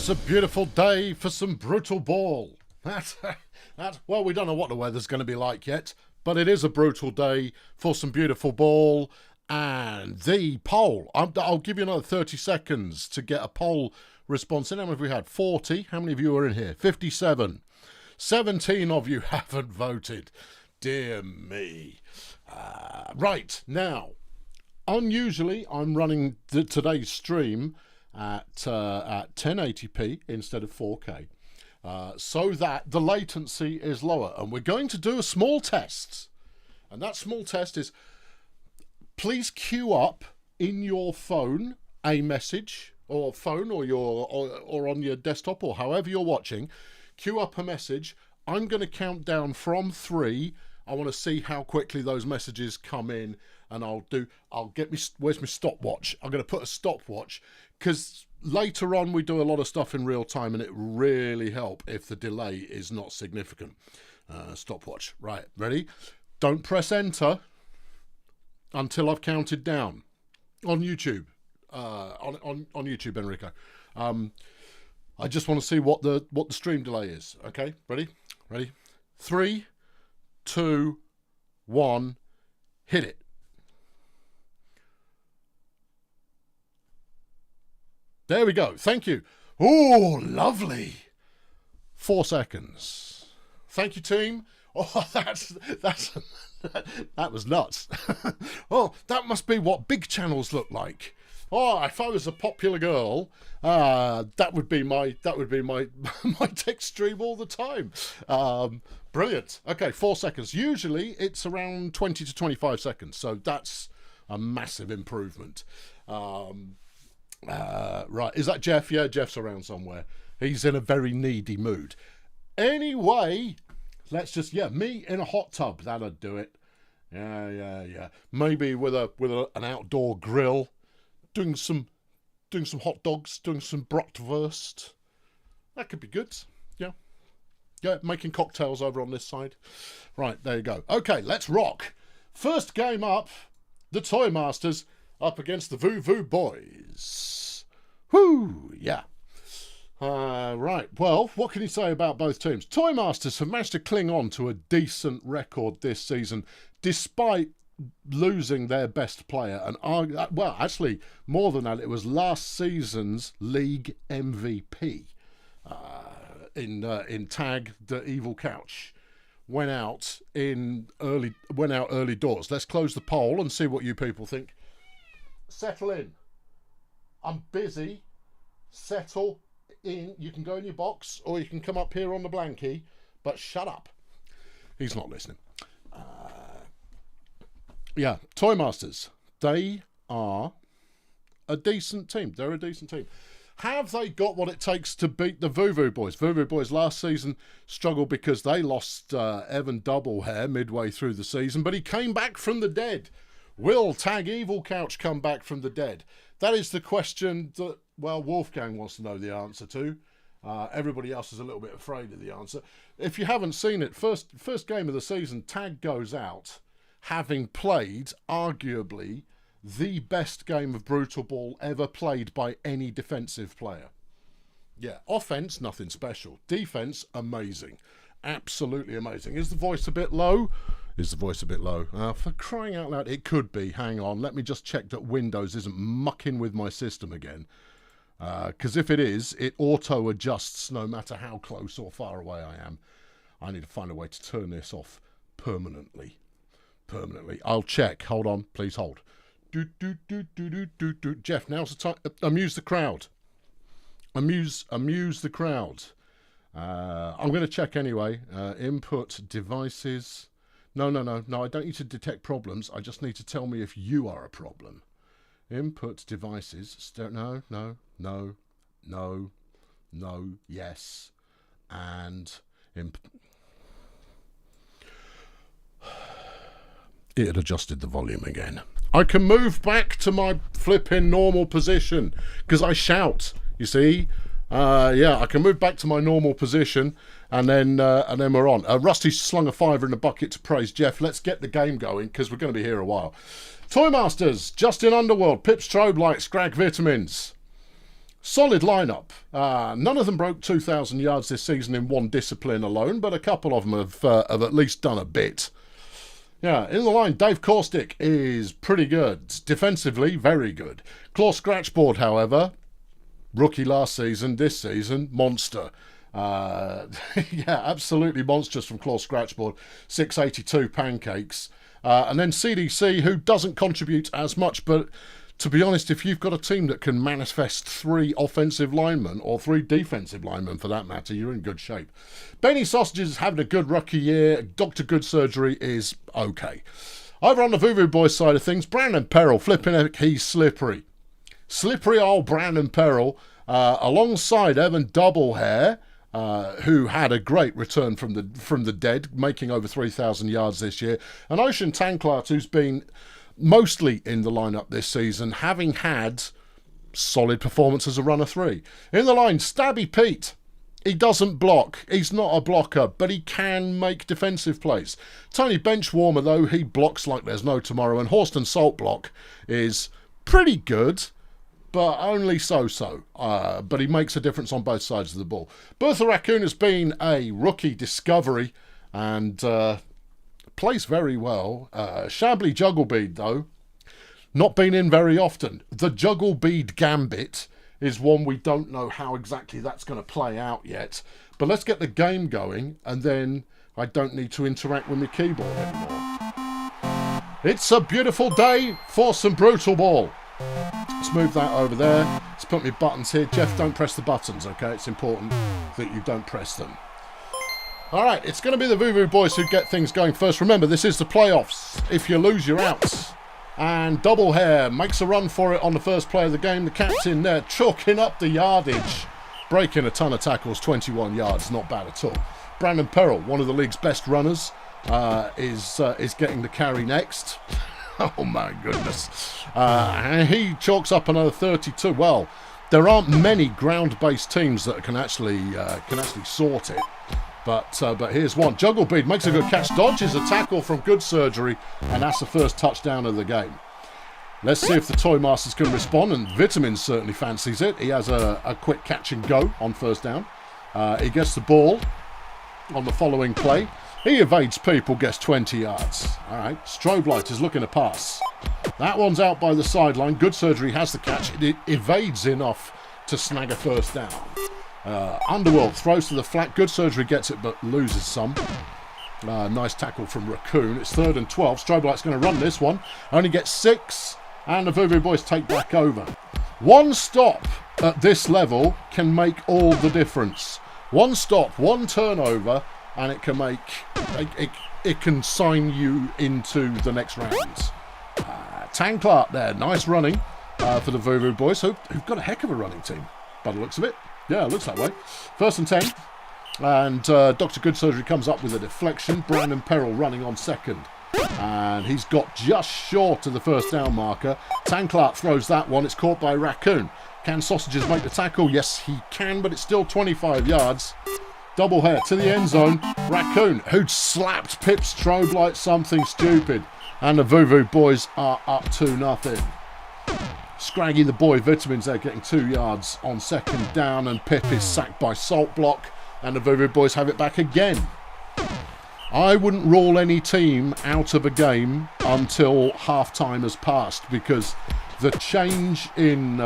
It's a beautiful day for some brutal ball. Well, we don't know what the weather's going to be like yet, but it is a brutal day for some beautiful ball. And the poll, I'll give you another 30 seconds to get a poll response in. How many have we had? 40. How many of you are in here? 57. 17 of you haven't voted. Dear me. Right, now, unusually, I'm running today's stream at 1080p instead of 4K, so that the latency is lower. And we're going to do a small test. And that small test is, please queue up in your phone a message, or phone, or on your desktop, or however you're watching. Queue up a message. I'm going to count down from 3. I want to see how quickly those messages come in, and where's my stopwatch? I'm going to put a stopwatch, because later on we do a lot of stuff in real time, and it really helps if the delay is not significant. Stopwatch. Right, ready? Don't press enter until I've counted down. On YouTube. On YouTube, Enrico. I just want to see what the stream delay is. Okay, ready? Ready? 3, 2, 1, hit it. There we go. Thank you. Oh, lovely. 4 seconds. Thank you, team. Oh, that was nuts. Oh, that must be what big channels look like. Oh, if I was a popular girl, that would be my my tech stream all the time. Brilliant. Okay, 4 seconds. Usually it's around 20 to 25 seconds, so that's a massive improvement. Right, is that Jeff? Yeah, Jeff's around somewhere. He's in a very needy mood. Anyway, let's just, me in a hot tub, that'd do it. Yeah. Maybe with an outdoor grill, doing some hot dogs, doing some bratwurst. That could be good. Yeah, making cocktails over on this side. Right, there you go. Okay, let's rock. First game up, the Toy Masters up against the Voo Voo Boys. Whoo, yeah. Right, well, what can you say about both teams? Toy Masters have managed to cling on to a decent record this season, despite losing their best player. And well, actually, more than that, it was last season's league MVP in tag. The Evil Couch went out early doors. Let's close the poll and see what you people think. Settle in. I'm busy. Settle in. You can go in your box, or you can come up here on the blankie, but shut up. He's not listening. Yeah, Toy Masters. They are a decent team. They're a decent team. Have they got what it takes to beat the Voo Voo Boys? Voo Voo Boys last season struggled because they lost Evan Doublehair midway through the season, but he came back from the dead. Will Tag Evil Couch come back from the dead? That is the question that, well, Wolfgang wants to know the answer to. Everybody else is a little bit afraid of the answer. If you haven't seen it, first game of the season, Tag goes out having played arguably the best game of Brutal Ball ever played by any defensive player. Yeah, offense, nothing special. Defense, amazing. Absolutely amazing. Is the voice a bit low? Is the voice a bit low? For crying out loud, it could be. Hang on, let me just check that Windows isn't mucking with my system again. Because if it is, it auto-adjusts no matter how close or far away I am. I need to find a way to turn this off permanently. I'll check. Hold on, please hold. Jeff, now's the time. Amuse the crowd. Amuse the crowd. I'm going to check anyway. Input devices. No. I don't need to detect problems. I just need to tell me if you are a problem. Input devices. No. Yes. And it had adjusted the volume again. I can move back to my flipping normal position because I shout. You see, I can move back to my normal position, and then we're on. Rusty slung a fiver in the bucket to praise Jeff. Let's get the game going because we're going to be here a while. Toy Masters, Justin Underworld, Pip Strobe Light, Scrag Vitamins. Solid lineup. None of them broke 2,000 yards this season in one discipline alone, but a couple of them have at least done a bit. Yeah, in the line, Dave Caustic is pretty good. Defensively, very good. Claw Scratchboard, however, rookie last season, this season, monster. Yeah, absolutely monstrous from Claw Scratchboard. 682 pancakes. And then CDC, who doesn't contribute as much, but to be honest, if you've got a team that can manifest 3 offensive linemen, or 3 defensive linemen for that matter, you're in good shape. Benny Sausages is having a good rookie year. Dr. Good Surgery is okay. Over on the Voodoo Boys side of things, Brandon Peril, flipping heck, he's slippery. Slippery old Brandon Peril, alongside Evan Doublehair, who had a great return from the dead, making over 3,000 yards this year. And Ocean Tanklat, who's been mostly in the lineup this season, having had solid performance as a runner 3. In the line, Stabby Pete. He doesn't block. He's not a blocker, but he can make defensive plays. Tony Benchwarmer, though, he blocks like there's no tomorrow. And Horston Saltblock is pretty good, but only so-so. But he makes a difference on both sides of the ball. Bertha Raccoon has been a rookie discovery and plays very well. Shambly Jugglebead, though, not been in very often. The Jugglebead Gambit is one we don't know how exactly that's going to play out yet. But let's get the game going, and then I don't need to interact with my keyboard anymore. It's a beautiful day for some Brutal Ball. Let's move that over there. Let's put my buttons here. Jeff, don't press the buttons, okay? It's important that you don't press them. All right, it's going to be the Voodoo Boys who get things going first. Remember, this is the playoffs. If you lose, you're out. And Doublehair makes a run for it on the first play of the game. The captain there chalking up the yardage. Breaking a ton of tackles, 21 yards, not bad at all. Brandon Peril, one of the league's best runners, is getting the carry next. Oh my goodness. And he chalks up another 32. Well, there aren't many ground-based teams that can actually sort it. But here's one. Jugglebead makes a good catch, dodges a tackle from Good Surgery, and that's the first touchdown of the game. Let's see if the Toy Masters can respond, and Vitamins certainly fancies it. He has a quick catch and go on first down. He gets the ball on the following play. He evades people, gets 20 yards. All right, Strobe Light is looking to pass. That one's out by the sideline. Good Surgery has the catch. It evades enough to snag a first down. Underworld throws to the flat. Good Surgery gets it but loses some. Nice tackle from Raccoon. It's 3rd and 12. Strobe Light's going to run this one. Only gets 6. And the Voodoo Boys take back over. One stop at this level can make all the difference. One stop, one turnover, and it can make it can sign you into the next round. Tanklat there, nice running for the Voodoo Boys, who've got a heck of a running team by the looks of it. Yeah, it looks that way. 1st and 10, and Dr. Good Surgery comes up with a deflection. Brandon Peril running on 2nd, and he's got just short of the first down marker. Tanklat throws that one. It's caught by Raccoon. Can Sausages make the tackle? Yes, he can, but it's still 25 yards. Doublehair to the end zone. Raccoon, who'd slapped Pip Strobe like something stupid. And the Voodoo Boys are up 2-0. Scraggy the boy Vitamins there getting 2 yards on 2nd down, and Pip is sacked by Salt Block, and the Voodoo Boys have it back again. I wouldn't rule any team out of a game until half-time has passed, because the change in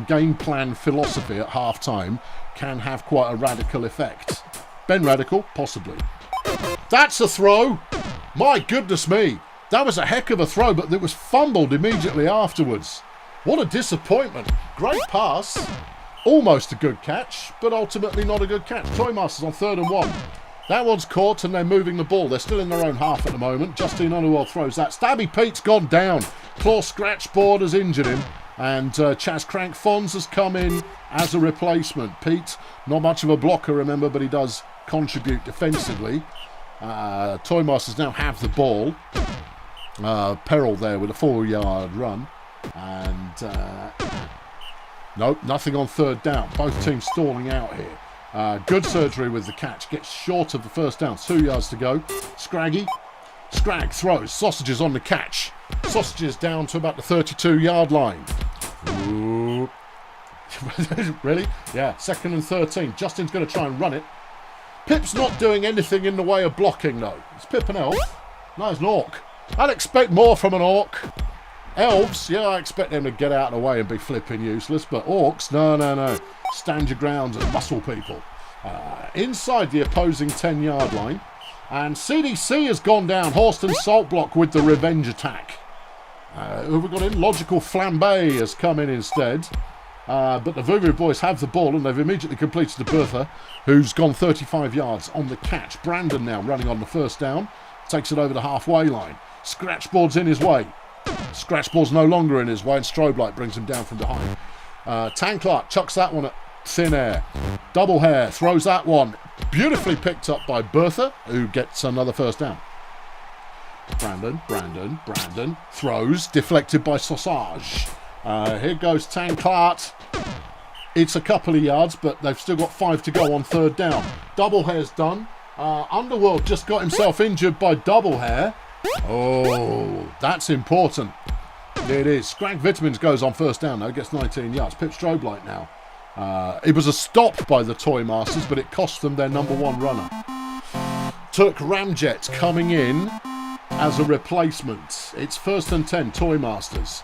game plan philosophy at half-time can have quite a radical effect. Ben Radical, possibly. That's a throw! My goodness me! That was a heck of a throw, but it was fumbled immediately afterwards. What a disappointment. Great pass. Almost a good catch, but ultimately not a good catch. Toy Masters on 3rd and 1. That one's caught and they're moving the ball. They're still in their own half at the moment. Justine Underworld throws that. Stabby Pete's gone down. Claw Scratchboard has injured him. And Chaz Crank Fonz has come in as a replacement. Pete, not much of a blocker, remember, but he does contribute defensively. Toy Masters now have the ball. Peril there with a 4-yard run. And nope, nothing on 3rd down. Both teams stalling out here. Good Surgery with the catch. Gets short of the first down. 2 yards to go. Scraggy. Scrag throws. Sausages on the catch. Sausages down to about the 32-yard line. Ooh. Really? Yeah, 2nd and 13. Justin's going to try and run it. Pip's not doing anything in the way of blocking, though. It's Pip and Elf. No, it's an Orc. I'd expect more from an Orc. Elves, yeah, I expect them to get out of the way and be flipping useless, but Orcs, no. Stand your ground and muscle people. Inside the opposing 10-yard line. And CDC has gone down. Horston Saltblock with the revenge attack. Who have we got in? Logical Flambe has come in instead. But the Voodoo Boys have the ball and they've immediately completed to Bertha, who's gone 35 yards on the catch. Brandon now running on the first down. Takes it over the halfway line. Scratchboard's in his way. Scratchboard's no longer in his way and Strobe Light brings him down from behind. Tanklark chucks that one at thin air. Double Hair throws that one. Beautifully picked up by Bertha, who gets another first down. Brandon throws, deflected by Sausage. Here goes Tanklark. It's a couple of yards, but they've still got 5 to go on 3rd down. Double Hair's done. Underworld just got himself injured by Double Hair. Oh, that's important. It is. Scrag Vitamins goes on 1st down, though. Gets 19 yards. Pip Strobe Light now. It was a stop by the Toy Masters, but it cost them their number 1 runner. Turk Ramjet coming in as a replacement. It's 1st and 10, Toy Masters.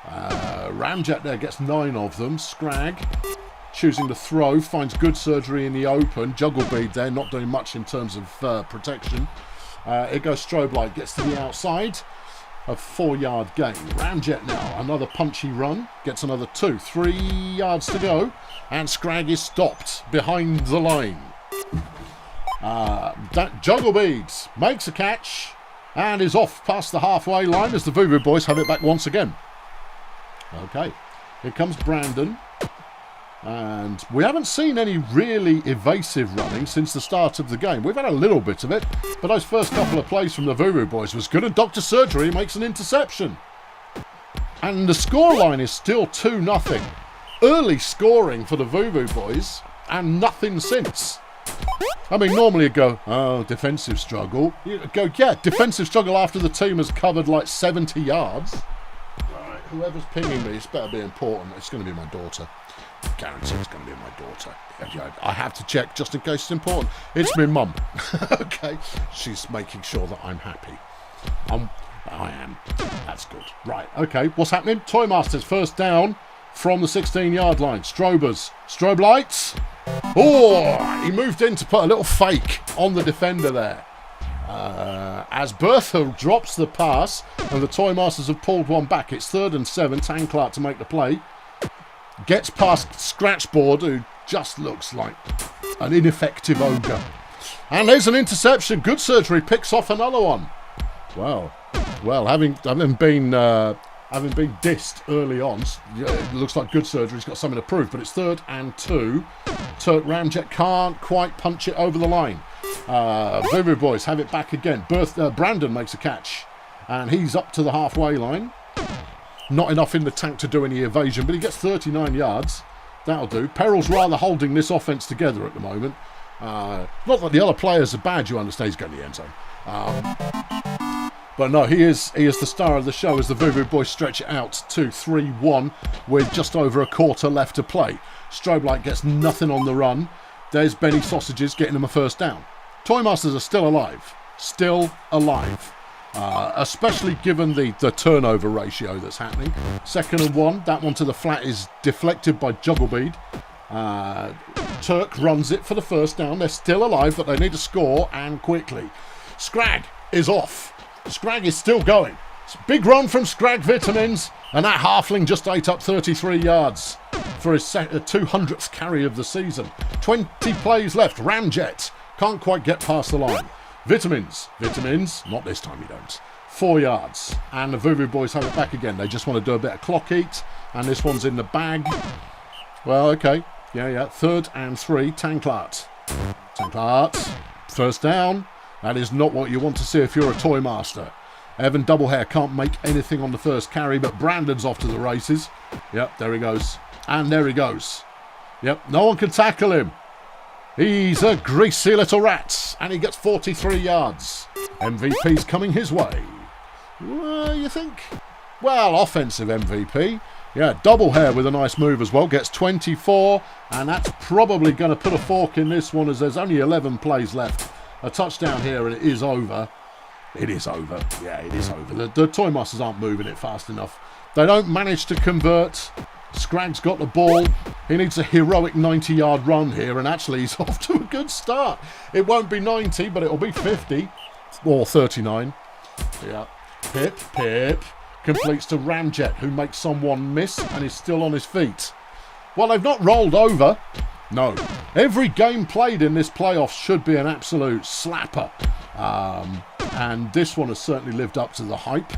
Ramjet there gets 9 of them. Scrag choosing to throw, finds good surgery in the open. Juggle Bead there, not doing much in terms of protection. It goes Strobe Light, gets to the outside. A 4-yard gain. Ramjet now, another punchy run. Gets another 2. 3 yards to go. And Scrag is stopped behind the line. Juggle Beads makes a catch and is off past the halfway line as the Voodoo Boys have it back once again. Okay, here comes Brandon. And we haven't seen any really evasive running since the start of the game. We've had a little bit of it, but those first couple of plays from the Voodoo Boys was good, and Dr. Surgery makes an interception. And the scoreline is still 2-0. Early scoring for the Voodoo Boys, and nothing since. I mean, normally you go, oh, defensive struggle. You go, yeah, defensive struggle after the team has covered like 70 yards. Right, whoever's pinging me, it's better be important. It's going to be my daughter. Guarantee it's going to be my daughter. I have to check just in case it's important. It's my mum. Okay. She's making sure that I'm happy. I am. That's good. Right. Okay. What's happening? Toy Masters 1st down from the 16-yard line. Strobe Lights. Oh, he moved in to put a little fake on the defender there. As Bertha drops the pass and the Toy Masters have pulled one back. It's 3rd and 7. Tanklark to make the play. Gets past Scratchboard, who just looks like an ineffective ogre. And there's an interception. Good Surgery picks off another one. Well, having been dissed early on, it looks like Good Surgery's got something to prove, but it's 3rd and 2. Turk Ramjet can't quite punch it over the line. Voodoo Boys have it back again. Brandon makes a catch, and he's up to the halfway line. Not enough in the tank to do any evasion, but he gets 39 yards. That'll do. Peril's rather holding this offense together at the moment. Not that the other players are bad, you understand. He's going to the end zone. But no, he is the star of the show as the Voodoo Boys stretch it out to 3-1 with just over a quarter left to play. Strobe Light gets nothing on the run. There's Benny Sausages getting them a 1st down. Toy Masters are still alive. Especially given the turnover ratio that's happening. 2nd and 1. That one to the flat is deflected by Jugglebead. Turk runs it for the 1st down. They're still alive, but they need to score, and quickly. Scrag is off. Scrag is still going. It's a big run from Scrag Vitamins, and that halfling just ate up 33 yards for his 200th carry of the season. 20 plays left. Ramjet can't quite get past the line. Vitamins, not this time you don't. 4 yards, and the Voodoo Boys have it back again. They just want to do a bit of clock eat, and this one's in the bag. Well, okay, yeah. 3rd and 3, Tanklark, 1st down. That is not what you want to see if you're a Toy Master. Evan Doublehair can't make anything on the first carry, but Brandon's off to the races. Yep, there he goes, and there he goes. Yep, no one can tackle him. He's a greasy little rat, and he gets 43 yards. MVP's coming his way. You think? Well, offensive MVP. Yeah, double hair with a nice move as well. Gets 24, and that's probably going to put a fork in this one as there's only 11 plays left. A touchdown here, and it is over. It is over. Yeah, it is over. The Toy Masters aren't moving it fast enough. They don't manage to convert. Scrag's got the ball. He needs a heroic 90-yard run here, and actually he's off to a good start. It won't be 90, but it'll be 50. Or 39. Yeah. Pip. Completes to Ramjet, who makes someone miss and is still on his feet. Well, they've not rolled over. No. Every game played in this playoff should be an absolute slapper. And this one has certainly lived up to the hype.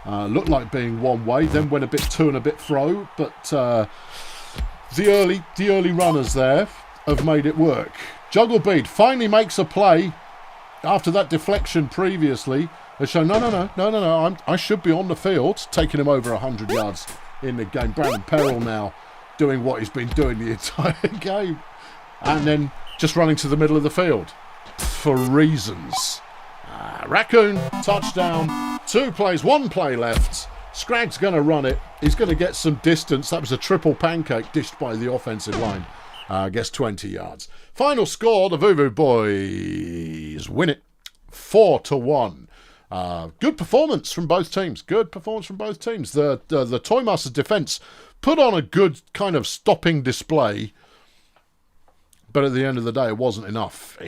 Looked like being one way, then went a bit to and a bit fro. But the early runners there have made it work. Juggle Bead finally makes a play after that deflection previously. They show, no, I should be on the field, taking him over 100 yards in the game. Brandon Perrell now doing what he's been doing the entire game. And then just running to the middle of the field for reasons. Raccoon, touchdown, 2 plays, 1 play left. Scrag's going to run it. He's going to get some distance. That was a triple pancake dished by the offensive line. Gets 20 yards. Final score, the Voodoo Boys win it 4-1. Good performance from both teams. The Toy Masters defence put on a good kind of stopping display, but at the end of the day, it wasn't enough.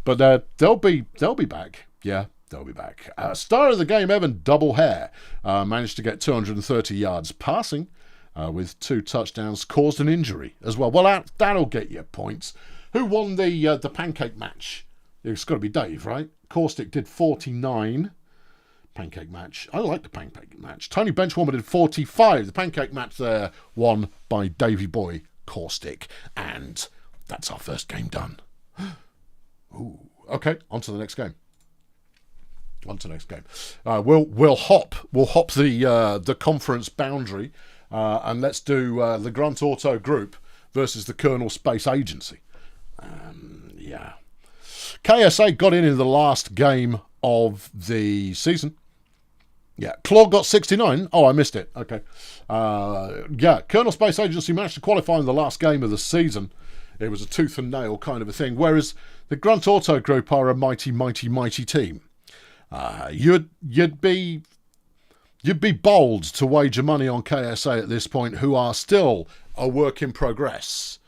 But they'll be back. Yeah, they'll be back. Star of the game, Evan, double hair, managed to get 230 yards passing with 2 touchdowns. Caused an injury as well. Well, that'll get you points. Who won the pancake match? It's got to be Dave, right? Caustic did 49. Pancake match. I like the pancake match. Tony Benchwarmer did 45. The pancake match there won by Davey Boy Caustic. And that's our first game done. Ooh. Okay, on to the next game. We'll hop the conference boundary and let's do the Grunt Auto Group versus the Colonel Space Agency. Yeah. KSA got in the last game of the season. Yeah, Claw got 69. Oh, I missed it. Okay. Colonel Space Agency managed to qualify in the last game of the season. It was a tooth and nail kind of a thing. Whereas the Grunt Auto Group are a mighty, mighty, mighty team. You'd be bold to wager money on KSA at this point, who are still a work in progress.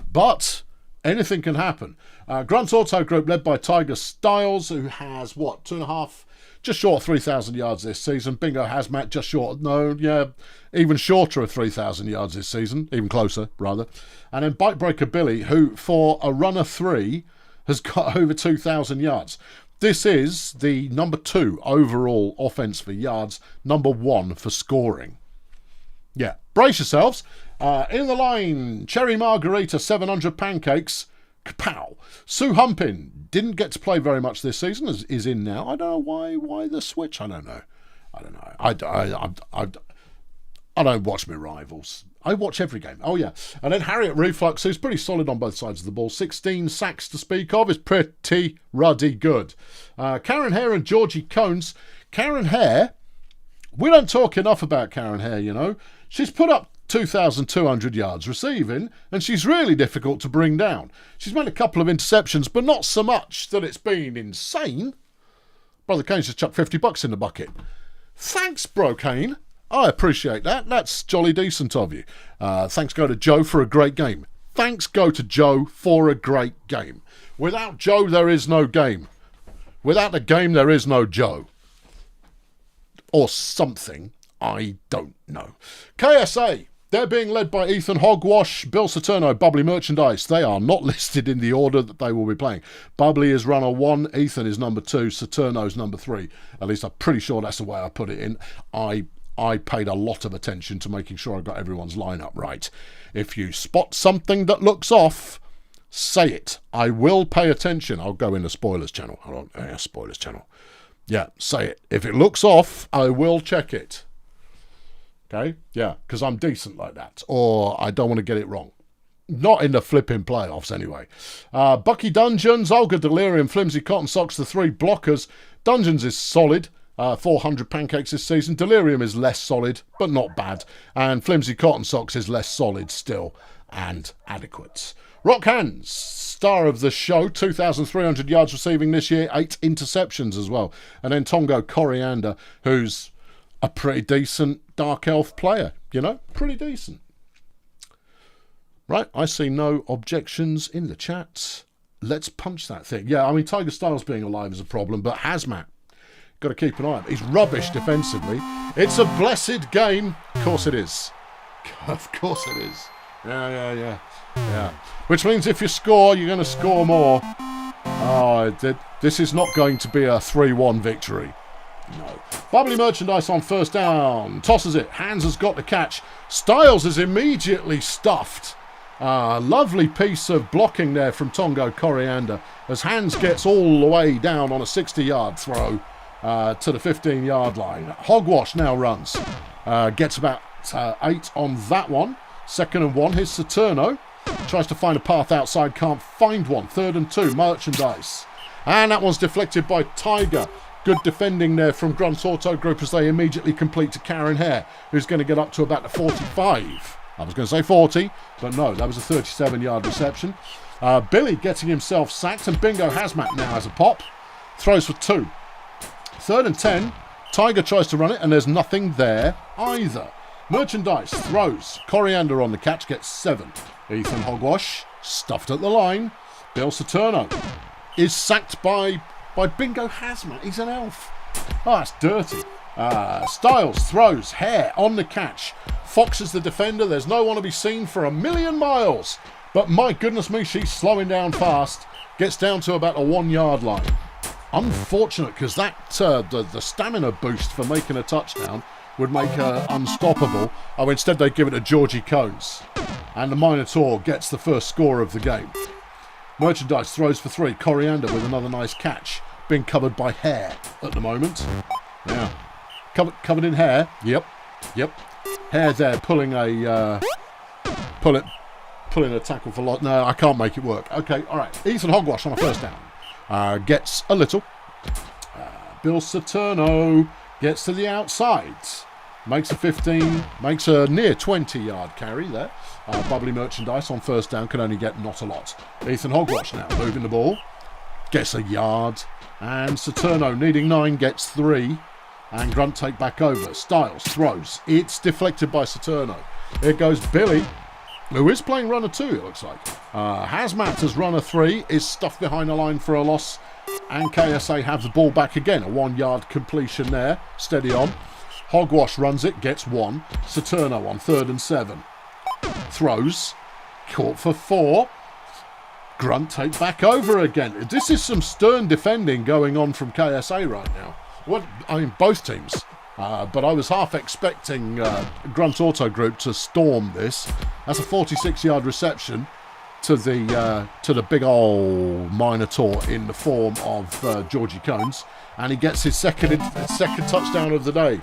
But anything can happen. Grunt Auto Group led by Tiger Styles, who has, 2.5, just short of 3,000 yards this season. Bingo Hazmat, just short, even shorter of 3,000 yards this season, even closer, rather. And then Bikebreaker Billy, who, for a runner 3, has got over 2,000 yards. This is the number 2 overall offense for yards, number 1 for scoring. Yeah, brace yourselves. In the line, Cherry Margarita, 700 pancakes. Kapow. Sue Humpin didn't get to play very much this season, is in now. I don't know why the switch. I don't know. I don't watch my rivals. I watch every game. Oh, yeah. And then Harriet Reflux, who's pretty solid on both sides of the ball. 16 sacks to speak of, is pretty ruddy good. Karen Hare and Georgie Cones. Karen Hare, we don't talk enough about Karen Hare, you know. She's put up 2,200 yards receiving, and she's really difficult to bring down. She's made a couple of interceptions, but not so much that it's been insane. Brother Kane's just chucked $50 in the bucket. Thanks, Bro Kane. I appreciate that. That's jolly decent of you. Thanks go to Joe for a great game. Thanks go to Joe for a great game. Without Joe, there is no game. Without a game, there is no Joe. Or something. I don't know. KSA. They're being led by Ethan Hogwash, Bill Saturno, Bubbly Merchandise. They are not listed in the order that they will be playing. Bubbly is runner 1, Ethan is number 2, Saturno's number 3. At least I'm pretty sure that's the way I put it in. I paid a lot of attention to making sure I got everyone's lineup right. If you spot something that looks off, say it. I will pay attention. I'll go in the spoilers channel. Spoilers channel. Yeah, say it. If it looks off, I will check it. Okay? Yeah, because I'm decent like that. Or I don't want to get it wrong. Not in the flipping playoffs, anyway. Bucky Dungeons, Olga Delirium, Flimsy Cotton Socks, the 3 blockers. Dungeons is solid. 400 pancakes this season. Delirium is less solid, but not bad. And Flimsy Cotton Socks is less solid still and adequate. Rock Hands, star of the show, 2,300 yards receiving this year, 8 interceptions as well. And then Tongo Coriander, who's a pretty decent Dark Elf player, you know, pretty decent. Right, I see no objections in the chat. Let's punch that thing. Yeah, I mean, Tiger Styles being alive is a problem, but Hazmat, got to keep an eye on him. He's rubbish defensively. It's a blessed game. Of course it is. Of course it is. Yeah. Which means if you score, you're going to score more. Oh, this is not going to be a 3-1 victory. No. Bubbly Merchandise on first down. Tosses it. Hands has got the catch. Styles is immediately stuffed. Lovely piece of blocking there from Tongo Coriander as Hands gets all the way down on a 60-yard throw to the 15-yard line. Hogwash now runs. Gets about 8 on that one. 2nd and 1. Here's Saturno. Tries to find a path outside. Can't find one. 3rd and 2. Merchandise. And that one's deflected by Tiger. Good defending there from Grunt Auto Group as they immediately complete to Karen Hare, who's going to get up to about the 45. I was going to say 40, but no, that was a 37-yard reception. Billy getting himself sacked, and Bingo Hazmat now has a pop. Throws for 2. 3rd and 10. Tiger tries to run it, and there's nothing there either. Merchandise throws. Coriander on the catch, gets 7. Ethan Hogwash stuffed at the line. Bill Saturno is sacked by Bingo Hazmat. He's an elf. Oh, that's dirty. Styles throws. Hare on the catch. Fox is the defender. There's no one to be seen for a million miles. But my goodness me, she's slowing down fast. Gets down to about a 1-yard line. Unfortunate, because that the stamina boost for making a touchdown would make her unstoppable. Oh, instead they give it to Georgie Cones. And the Minotaur gets the first score of the game. Merchandise throws for 3. Coriander with another nice catch. Being covered by Hare at the moment. Yeah. Covered in hair. Yep. Hare there pulling a tackle for loss. No, I can't make it work. Okay, all right. Ethan Hogwash on a first down. Gets a little. Bill Saturno gets to the outside. Makes a 15. Makes a near 20-yard carry there. Bubbly Merchandise on first down can only get not a lot. Ethan Hogwash now moving the ball. Gets a yard. And Saturno needing 9 gets 3. And Grunt take back over. Styles throws. It's deflected by Saturno. Here goes Billy, who is playing runner 2, it looks like. Hazmat as runner 3 is stuffed behind the line for a loss. And KSA have the ball back again. A 1-yard completion there. Steady on. Hogwash runs it. Gets 1. Saturno on 3rd and 7. Throws. Caught for 4. Grunt take back over again. This is some stern defending going on from KSA right now. I mean, both teams. But I was half expecting Grunt Auto Group to storm this. That's a 46-yard reception to the big old Minotaur in the form of Georgie Cones. And he gets his second touchdown of the day.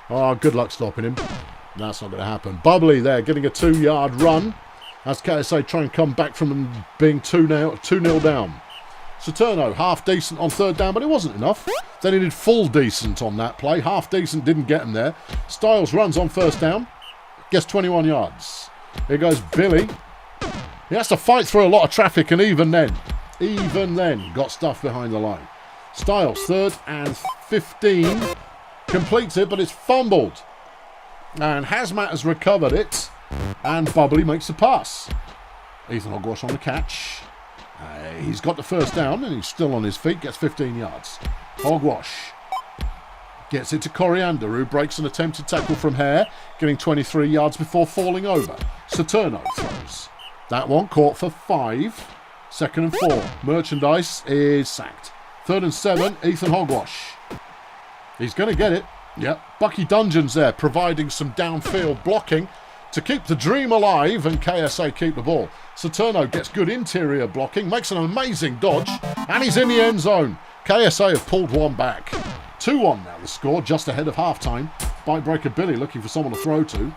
Oh, good luck stopping him. That's not going to happen. Bubbly there, getting a 2-yard run. As KSA try and come back from being 2-0 down. Saturno, half decent on 3rd down, but it wasn't enough. Then he did full decent on that play. Half decent didn't get him there. Styles runs on 1st down. Gets 21 yards. Here goes Billy. He has to fight through a lot of traffic, and even then, got stuff behind the line. Styles, 3rd and 15. Completes it, but it's fumbled. And Hazmat has recovered it. And Bubbly makes the pass. Ethan Hogwash on the catch. He's got the 1st down and he's still on his feet. Gets 15 yards. Hogwash gets it to Coriander, who breaks an attempted tackle from Hare, getting 23 yards before falling over. Saturno throws. That one caught for 5. 2nd and 4. Merchandise is sacked. 3rd and 7. Ethan Hogwash. He's going to get it. Yep. Bucky Dungeons there providing some downfield blocking to keep the dream alive, and KSA keep the ball. Saturno gets good interior blocking, makes an amazing dodge, and he's in the end zone. KSA have pulled one back. 2-1 now the score, just ahead of halftime. Bikebreaker Billy looking for someone to throw to.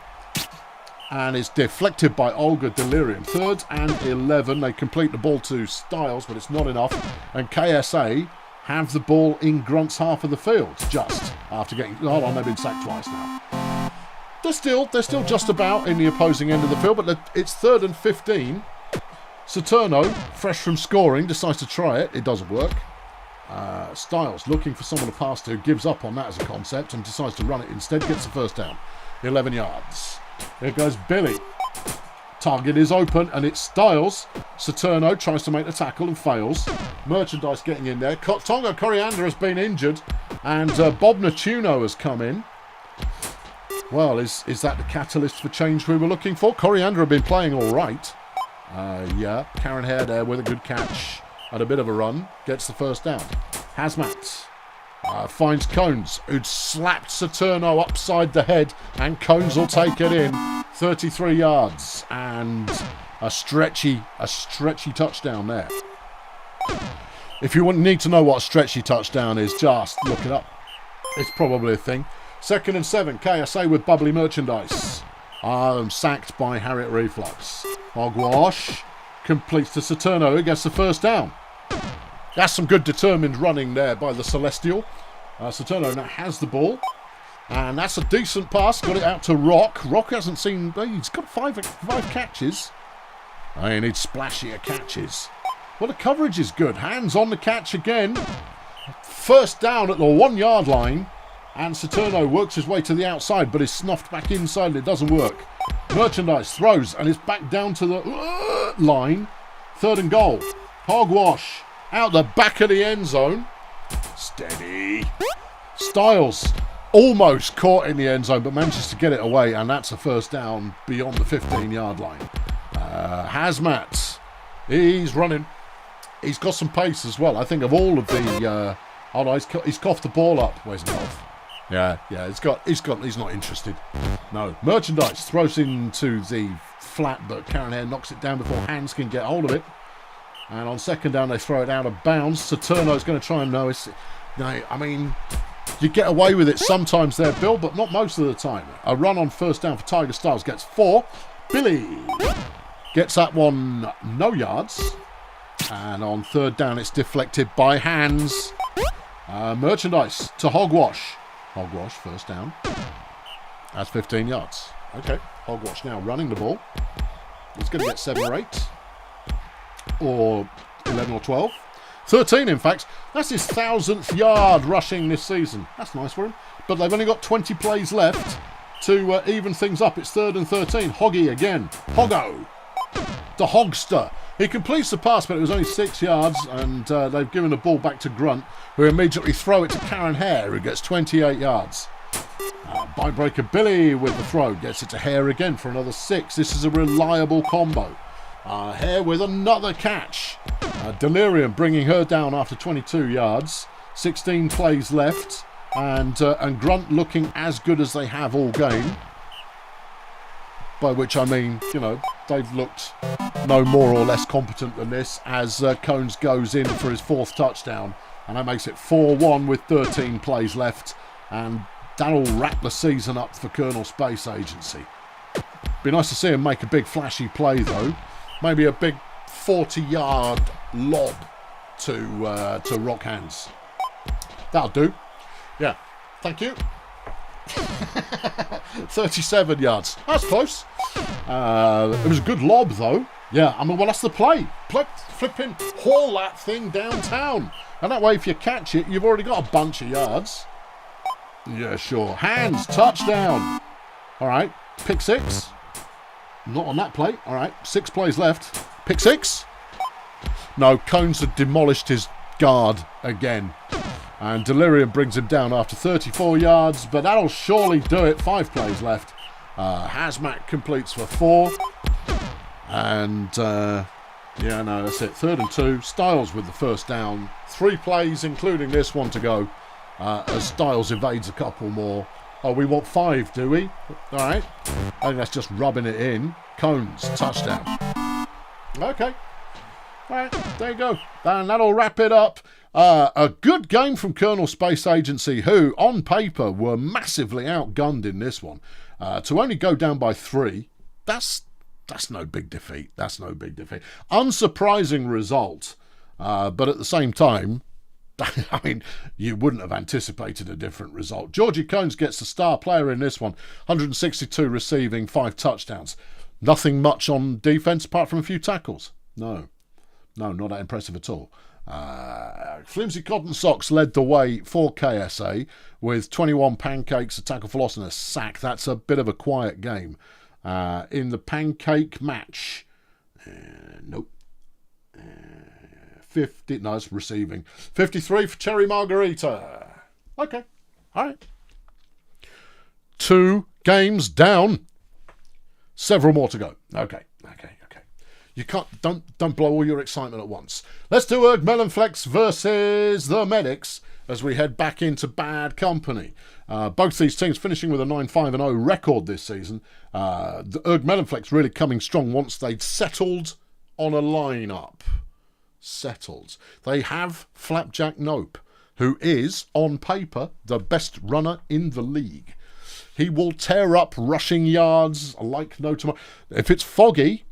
And it's deflected by Olga Delirium. 3rd and 11. They complete the ball to Styles, but it's not enough. And KSA have the ball in Grunt's half of the field, just after getting... Hold on, they've been sacked twice now. They're still just about in the opposing end of the field, but it's 3rd and 15. Saturno, fresh from scoring, decides to try it. It doesn't work. Styles looking for someone to pass to, gives up on that as a concept and decides to run it instead, gets the first down. 11 yards. Here goes Billy. Target is open and it's Styles. Saturno tries to make the tackle and fails. Merchandise getting in there. Tonga Coriander has been injured and Bob Natuno has come in. Well, is that the catalyst for change we were looking for? Coriander have been playing all right. Yeah, Karen Hare there with a good catch and a bit of a run. Gets the first down. Hazmat finds Cones, who'd slapped Saturno upside the head, and Cones will take it in. 33 yards and a stretchy touchdown there. If you need to know what a stretchy touchdown is, just look it up. It's probably a thing. 2nd and 7, KSA with bubbly merchandise. Sacked by Harriet Reflux. Hogwash completes to Saturno, who gets the first down. That's some good determined running there by the Celestial. Saturno now has the ball. And that's a decent pass. Got it out to Rock. Rock hasn't seen... He's got five catches. He needs splashier catches. Well, the coverage is good. Hands on the catch again. First down at the 1 yard line. And Saturno works his way to the outside, but is snuffed back inside and it doesn't work. Merchandise throws and it's back down to the line. 3rd and goal. Hogwash out the back of the end zone. Steady. Styles almost caught in the end zone, but manages to get it away, and that's a first down beyond the 15-yard line. Hazmat. He's running. He's got some pace as well. I think of all of the... oh no, he's coughed the ball up. Where's the cough? Yeah, he's not interested. No. Merchandise throws into the flat, but Karen Hare knocks it down before Hands can get hold of it. And on 2nd down, they throw it out of bounds. Saturno's going to try and notice it. No, I mean, you get away with it sometimes there, Bill, but not most of the time. A run on 1st down for Tiger Styles gets 4. Billy gets that one no yards. And on 3rd down, it's deflected by Hands. Merchandise to Hogwash. Hogwash, first down. That's 15 yards. Okay, Hogwash now running the ball. He's going to get 7 or 8. Or 11 or 12. 13, in fact. That's his 1,000th yard rushing this season. That's nice for him. But they've only got 20 plays left to even things up. It's 3rd and 13. Hoggy again. Hoggo. The Hogster. He completes the pass, but it was only 6 yards, and they've given the ball back to Grunt, who immediately throw it to Karen Hare, who gets 28 yards. Bybreaker Billy with the throw. Gets it to Hare again for another 6. This is a reliable combo. Hare with another catch. Delirium bringing her down after 22 yards. 16 plays left. And Grunt looking as good as they have all game. By which I mean, you know, they've looked no more or less competent than this as Cones goes in for his 4th touchdown. And that makes it 4-1 with 13 plays left. And that'll wrap the season up for Colonel Space Agency. Be nice to see him make a big flashy play though. Maybe a big 40-yard lob to Rock Hands. That'll do. Yeah. Thank you. 37 yards. That's close. It was a good lob, though. Yeah, I mean, well, that's the play. Flipping, haul that thing downtown. And that way, if you catch it, you've already got a bunch of yards. Yeah, sure. Hands, touchdown. All right, pick 6. Not on that play. All right, 6 plays left. Pick 6. No, Cones had demolished his guard again. And Delirium brings him down after 34 yards, but that'll surely do it. 5 plays left. Hazmat completes for 4. And, yeah, no, that's it. 3rd and 2. Styles with the first down. 3 plays, including this one to go. As Styles evades a couple more. Oh, we want 5, do we? All right. I think that's just rubbing it in. Cones, touchdown. Okay. All right, there you go. And that'll wrap it up. A good game from Colonel Space Agency, who, on paper, were massively outgunned in this one. To only go down by 3, that's no big defeat. That's no big defeat. Unsurprising result, but at the same time, I mean, you wouldn't have anticipated a different result. Georgie Cones gets the star player in this one. 162 receiving, 5 touchdowns. Nothing much on defence apart from a few tackles. No, not that impressive at all. Flimsy Cotton Socks led the way for KSA with 21 pancakes, a tackle for loss and a sack. That's a bit of a quiet game. In the pancake match, nope. 50, no, it's receiving. 53 for Cherry Margarita. Okay, all right. 2 games down. Several more to go. Okay. You can't, don't blow all your excitement at once. Let's do Erg Melon Flex versus the Medics as we head back into bad company. Both these teams finishing with a 9-5-0 record this season. The Erg Melon Flex really coming strong once they'd settled on a lineup. Settled. They have Flapjack Nope, who is, on paper, the best runner in the league. He will tear up rushing yards like no tomorrow. If it's foggy,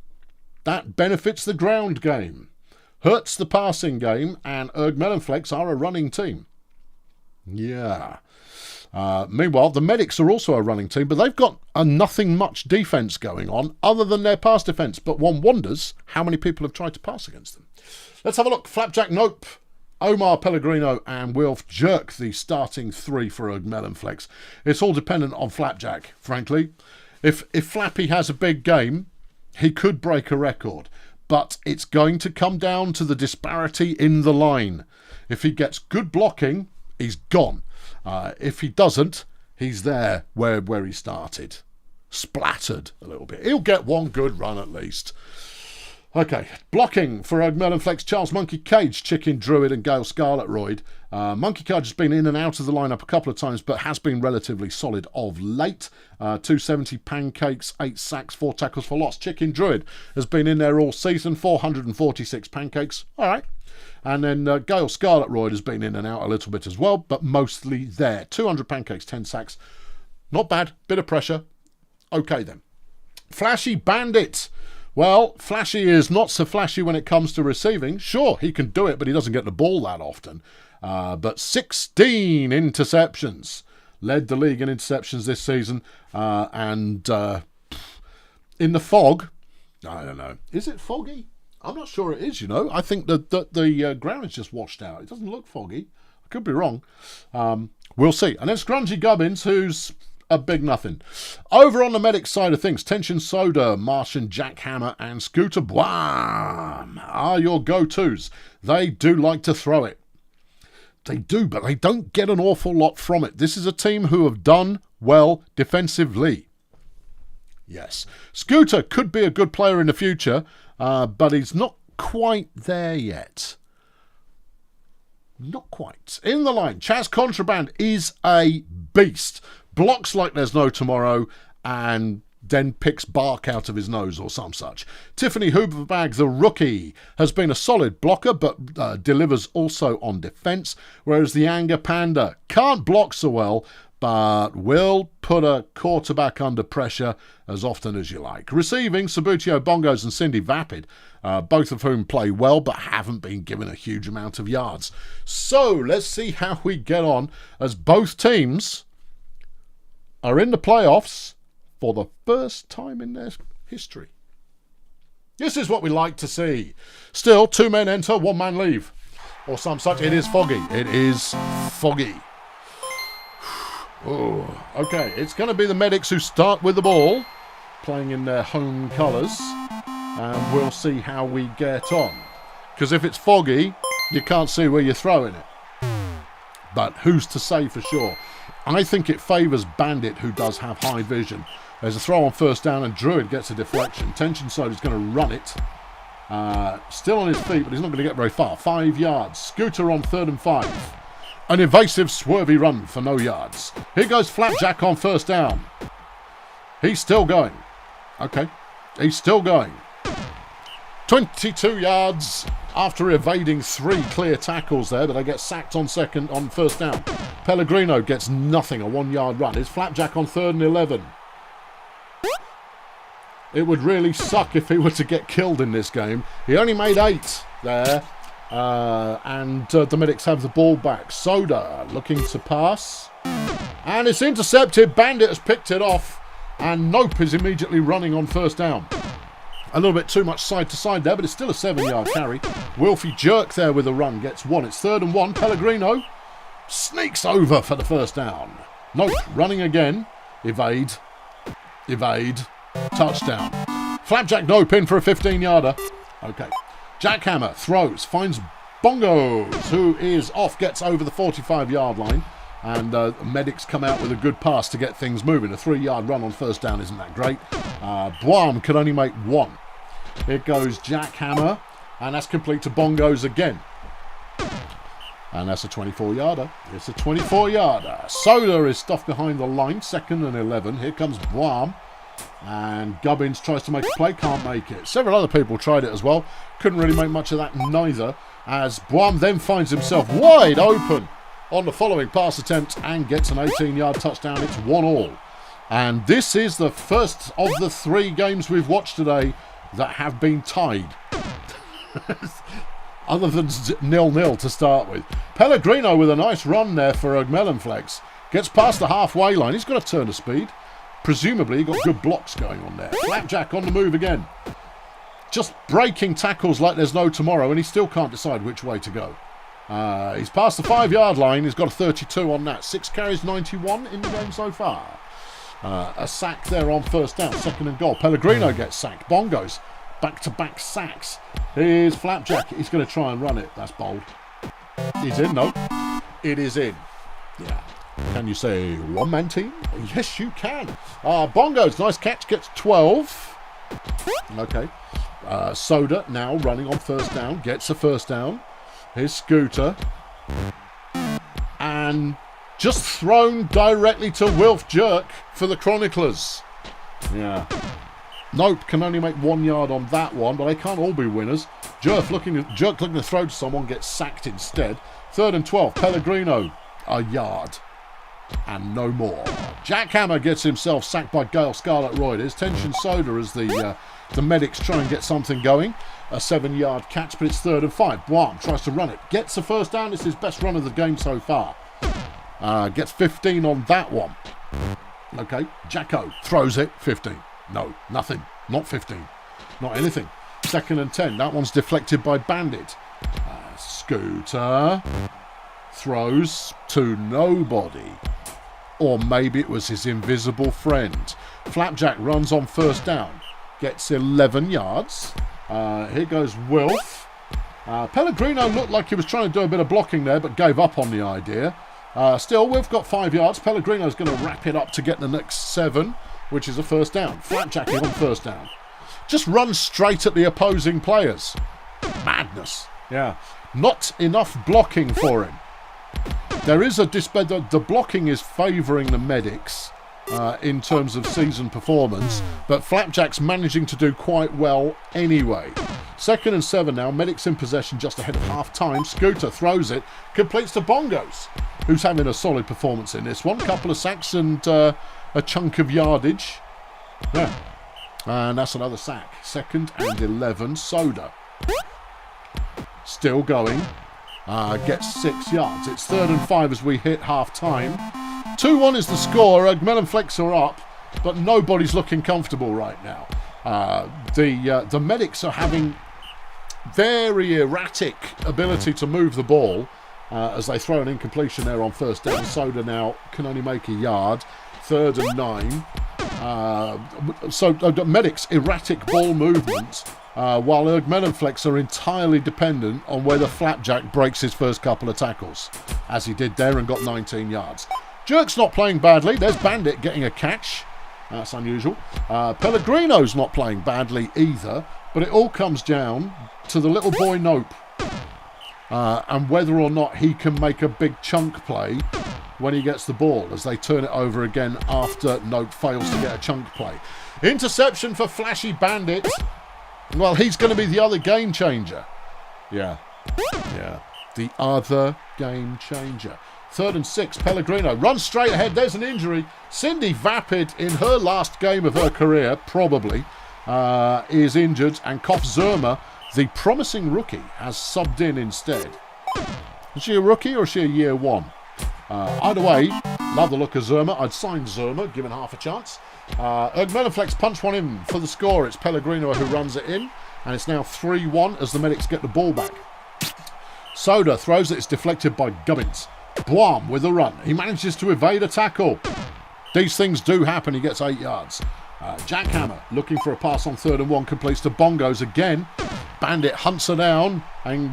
that benefits the ground game, hurts the passing game, and Erg Melonflex are a running team. Yeah. Meanwhile, the Medics are also a running team, but they've got a nothing much defence going on other than their pass defence. But one wonders how many people have tried to pass against them. Let's have a look. Flapjack Nope, Omar Pellegrino and Wilf Jerk, the starting 3 for Erg Melonflex. It's all dependent on Flapjack, frankly. If Flappy has a big game, he could break a record, but it's going to come down to the disparity in the line. If he gets good blocking, he's gone. If he doesn't, he's there where he started. Splattered a little bit. He'll get one good run at least. Okay, blocking for Erg Melonflex, Charles Monkey Cage, Chicken Druid and Gale Scarlet Royd. Monkey Cage has been in and out of the lineup a couple of times, but has been relatively solid of late. 270 pancakes, 8 sacks, 4 tackles for loss. Chicken Druid has been in there all season, 446 pancakes. All right. And then Gale Scarlet Royd has been in and out a little bit as well, but mostly there. 200 pancakes, 10 sacks. Not bad. Bit of pressure. Okay then. Flashy Bandit. Well, Flashy is not so flashy when it comes to receiving. Sure, he can do it, but he doesn't get the ball that often. But 16 interceptions. Led the league in interceptions this season. And in the fog, I don't know. Is it foggy? I'm not sure it is, you know. I think that the ground is just washed out. It doesn't look foggy. I could be wrong. We'll see. And then Scrungy Gubbins, who's a big nothing. Over on the medic side of things, Tension Soda, Martian Jackhammer and Scooter Bwam are your go-tos. They do like to throw it. They do, but they don't get an awful lot from it. This is a team who have done well defensively. Yes. Scooter could be a good player in the future, but he's not quite there yet. Not quite. In the line, Chaz Contraband is a beast. Blocks like there's no tomorrow and then picks bark out of his nose or some such. Tiffany Hooverbag, the rookie, has been a solid blocker but delivers also on defence, whereas the Anger Panda can't block so well but will put a quarterback under pressure as often as you like. Receiving, Sabutio Bongos and Cindy Vapid, both of whom play well but haven't been given a huge amount of yards. So let's see how we get on as both teams are in the playoffs for the first time in their history. This is what we like to see. Still, 2 men enter, 1 man leave. Or some such. It is foggy. It is foggy. Oh, okay, it's going to be the medics who start with the ball, playing in their home colours, and we'll see how we get on. Because if it's foggy, you can't see where you're throwing it. But who's to say for sure? I think it favours Bandit, who does have high vision. There's a throw on first down, and Druid gets a deflection. Tension Soda's going to run it. Still on his feet, but he's not going to get very far. 5 yards. Scooter on 3rd and 5. An evasive, swervy run for no yards. Here goes Flapjack on first down. He's still going. Okay. He's still going. 22 yards after evading 3 clear tackles there, but they get sacked on first down. Pellegrino gets nothing, a 1-yard run. It's Flapjack on 3rd and 11. It would really suck if he were to get killed in this game. He only made 8 there. And the medics have the ball back. Soda looking to pass. And it's intercepted. Bandit has picked it off. And Nope is immediately running on first down. A little bit too much side to side there, but it's still a 7-yard carry. Wilfie Jerk there with a run. Gets one. It's 3rd and 1. Pellegrino sneaks over for the first down. Nope. Running again. Evade. Evade. Touchdown. Flapjack Nope in for a 15-yarder. Okay. Jackhammer throws. Finds Bongos, who is off. Gets over the 45-yard line. And medics come out with a good pass to get things moving. A 3-yard run on first down isn't that great. Boam can only make one. Here goes Jackhammer. And that's complete to Bongos again. And that's a 24-yarder. It's a 24-yarder. Soda is stuffed behind the line. 2nd and 11. Here comes Boam. And Gubbins tries to make a play. Can't make it. Several other people tried it as well. Couldn't really make much of that neither. As Boam then finds himself wide open on the following pass attempt and gets an 18-yard touchdown. It's 1-1. And this is the first of the 3 games we've watched today that have been tied. Other than 0-0 to start with. Pellegrino with a nice run there for a Melon flex. Gets past the halfway line. He's got a turn of speed. Presumably he got good blocks going on there. Flapjack on the move again. Just breaking tackles like there's no tomorrow, and he still can't decide which way to go. He's past the 5-yard line. He's got a 32 on that. 6 carries, 91 in the game so far. A sack there on first down. 2nd and goal. Pellegrino gets sacked. Bongos. Back-to-back sacks. Here's Flapjack. He's going to try and run it. That's bold. He's in, no. It is in. Yeah. Can you say one-man team? Yes, you can. Bongos. Nice catch. Gets 12. Okay. Soda now running on first down. Gets a first down. Here's Scooter. And just thrown directly to Wilf Jerk for the Chroniclers. Yeah. Nope, can only make 1 yard on that one, but they can't all be winners. Jerk looking to throw to someone, gets sacked instead. 3rd and 12. Pellegrino, a yard. And no more. Jackhammer gets himself sacked by Gale Scarlet Royd. There's tension Soda as the medics try and get something going. A 7-yard catch, but it's 3rd and 5. Boam tries to run it. Gets the first down. It's his best run of the game so far. Gets 15 on that one. Okay, Jacko throws it. 15. No, nothing. Not 15. Not anything. 2nd and 10. That one's deflected by Bandit. Scooter throws to nobody. Or maybe it was his invisible friend. Flapjack runs on first down. Gets 11 yards. Here goes Wilf. Pellegrino looked like he was trying to do a bit of blocking there, but gave up on the idea. Still, Wilf got 5 yards. Pellegrino's going to wrap it up to get the next 7, which is a first down. Flapjacking on first down. Just run straight at the opposing players. Madness. Yeah. Not enough blocking for him. There is the blocking is favouring the medics in terms of season performance, but Flapjack's managing to do quite well anyway. 2nd and 7 now. Medics in possession just ahead of half time. Scooter throws it, completes to Bongos, who's having a solid performance in this one. Couple of sacks and a chunk of yardage. Yeah. And that's another sack. 2nd and 11. Soda. Still going. Gets 6 yards. It's 3rd and 5 as we hit half time. 2-1 is the score. Melon Flex are up, but nobody's looking comfortable right now. The medics are having very erratic ability to move the ball as they throw an incompletion there on first down. Soda now can only make a yard. 3rd and 9. So medics erratic ball movement, while Melon Flex are entirely dependent on whether Flapjack breaks his first couple of tackles, as he did there and got 19 yards. Jerk's not playing badly. There's Bandit getting a catch. That's unusual. Pellegrino's not playing badly either, but it all comes down to the little boy Nope and whether or not he can make a big chunk play when he gets the ball, as they turn it over again after Nope fails to get a chunk play. Interception for Flashy Bandit. Well, he's going to be the other game changer. Yeah. The other game changer. 3rd and 6. Pellegrino runs straight ahead. There's an injury. Cindy Vapid, in her last game of her career, probably, is injured. And Kof Zerma the promising rookie has subbed in instead. Is she a rookie or is she a year one? Either way, love the look of Zerma. I'd sign Zerma, given half a chance. Melonflex punch one in for the score. It's Pellegrino who runs it in, and it's now 3-1 as the medics get the ball back. Soda throws it. It's deflected by Gubbins. Blom with a run. He manages to evade a tackle. These things do happen. He gets 8 yards. Jackhammer looking for a pass on 3rd and 1, completes to Bongos again. Bandit hunts her down,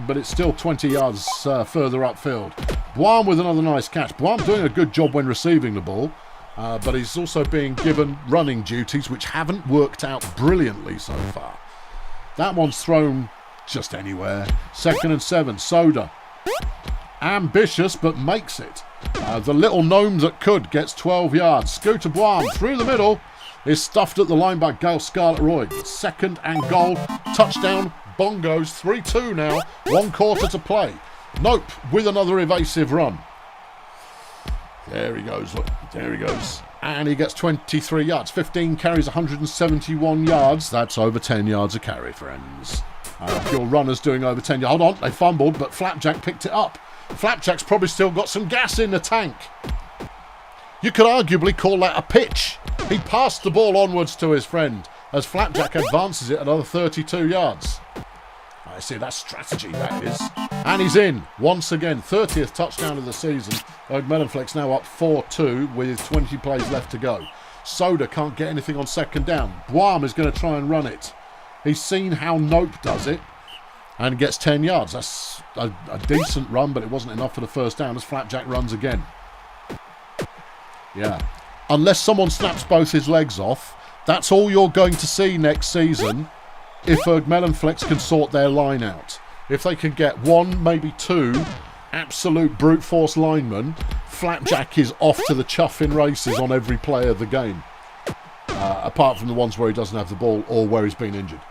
but it's still 20 yards further upfield. Blom with another nice catch. Blom doing a good job when receiving the ball, but he's also being given running duties which haven't worked out brilliantly so far. That one's thrown just anywhere. 2nd and 7. Soda. Ambitious, but makes it. The little gnome that could gets 12 yards. Scooter Blom through the middle is stuffed at the line by Gail Scarlet-Roy. 2nd and goal. Touchdown. Bongos. 3-2 now. 1 quarter to play. Nope with another evasive run. There he goes. Look. There he goes. And he gets 23 yards. 15 carries, 171 yards. That's over 10 yards a carry, friends. If your runner's doing over 10 yards. Hold on. They fumbled, but Flapjack picked it up. Flapjack's probably still got some gas in the tank. You could arguably call that a pitch. He passed the ball onwards to his friend as Flapjack advances it another 32 yards. I see, that's strategy, that is. And he's in once again. 30th touchdown of the season. Melonflex now up 4-2 with 20 plays left to go. Soda can't get anything on 2nd down. Guam is going to try and run it. He's seen how Nope does it and gets 10 yards. That's a decent run, but it wasn't enough for the 1st down as Flapjack runs again. Yeah. Unless someone snaps both his legs off, that's all you're going to see next season if Melonflex can sort their line out. If they can get 1, maybe 2 absolute brute force linemen, Flapjack is off to the chuffing races on every play of the game. Apart from the ones where he doesn't have the ball or where he's been injured.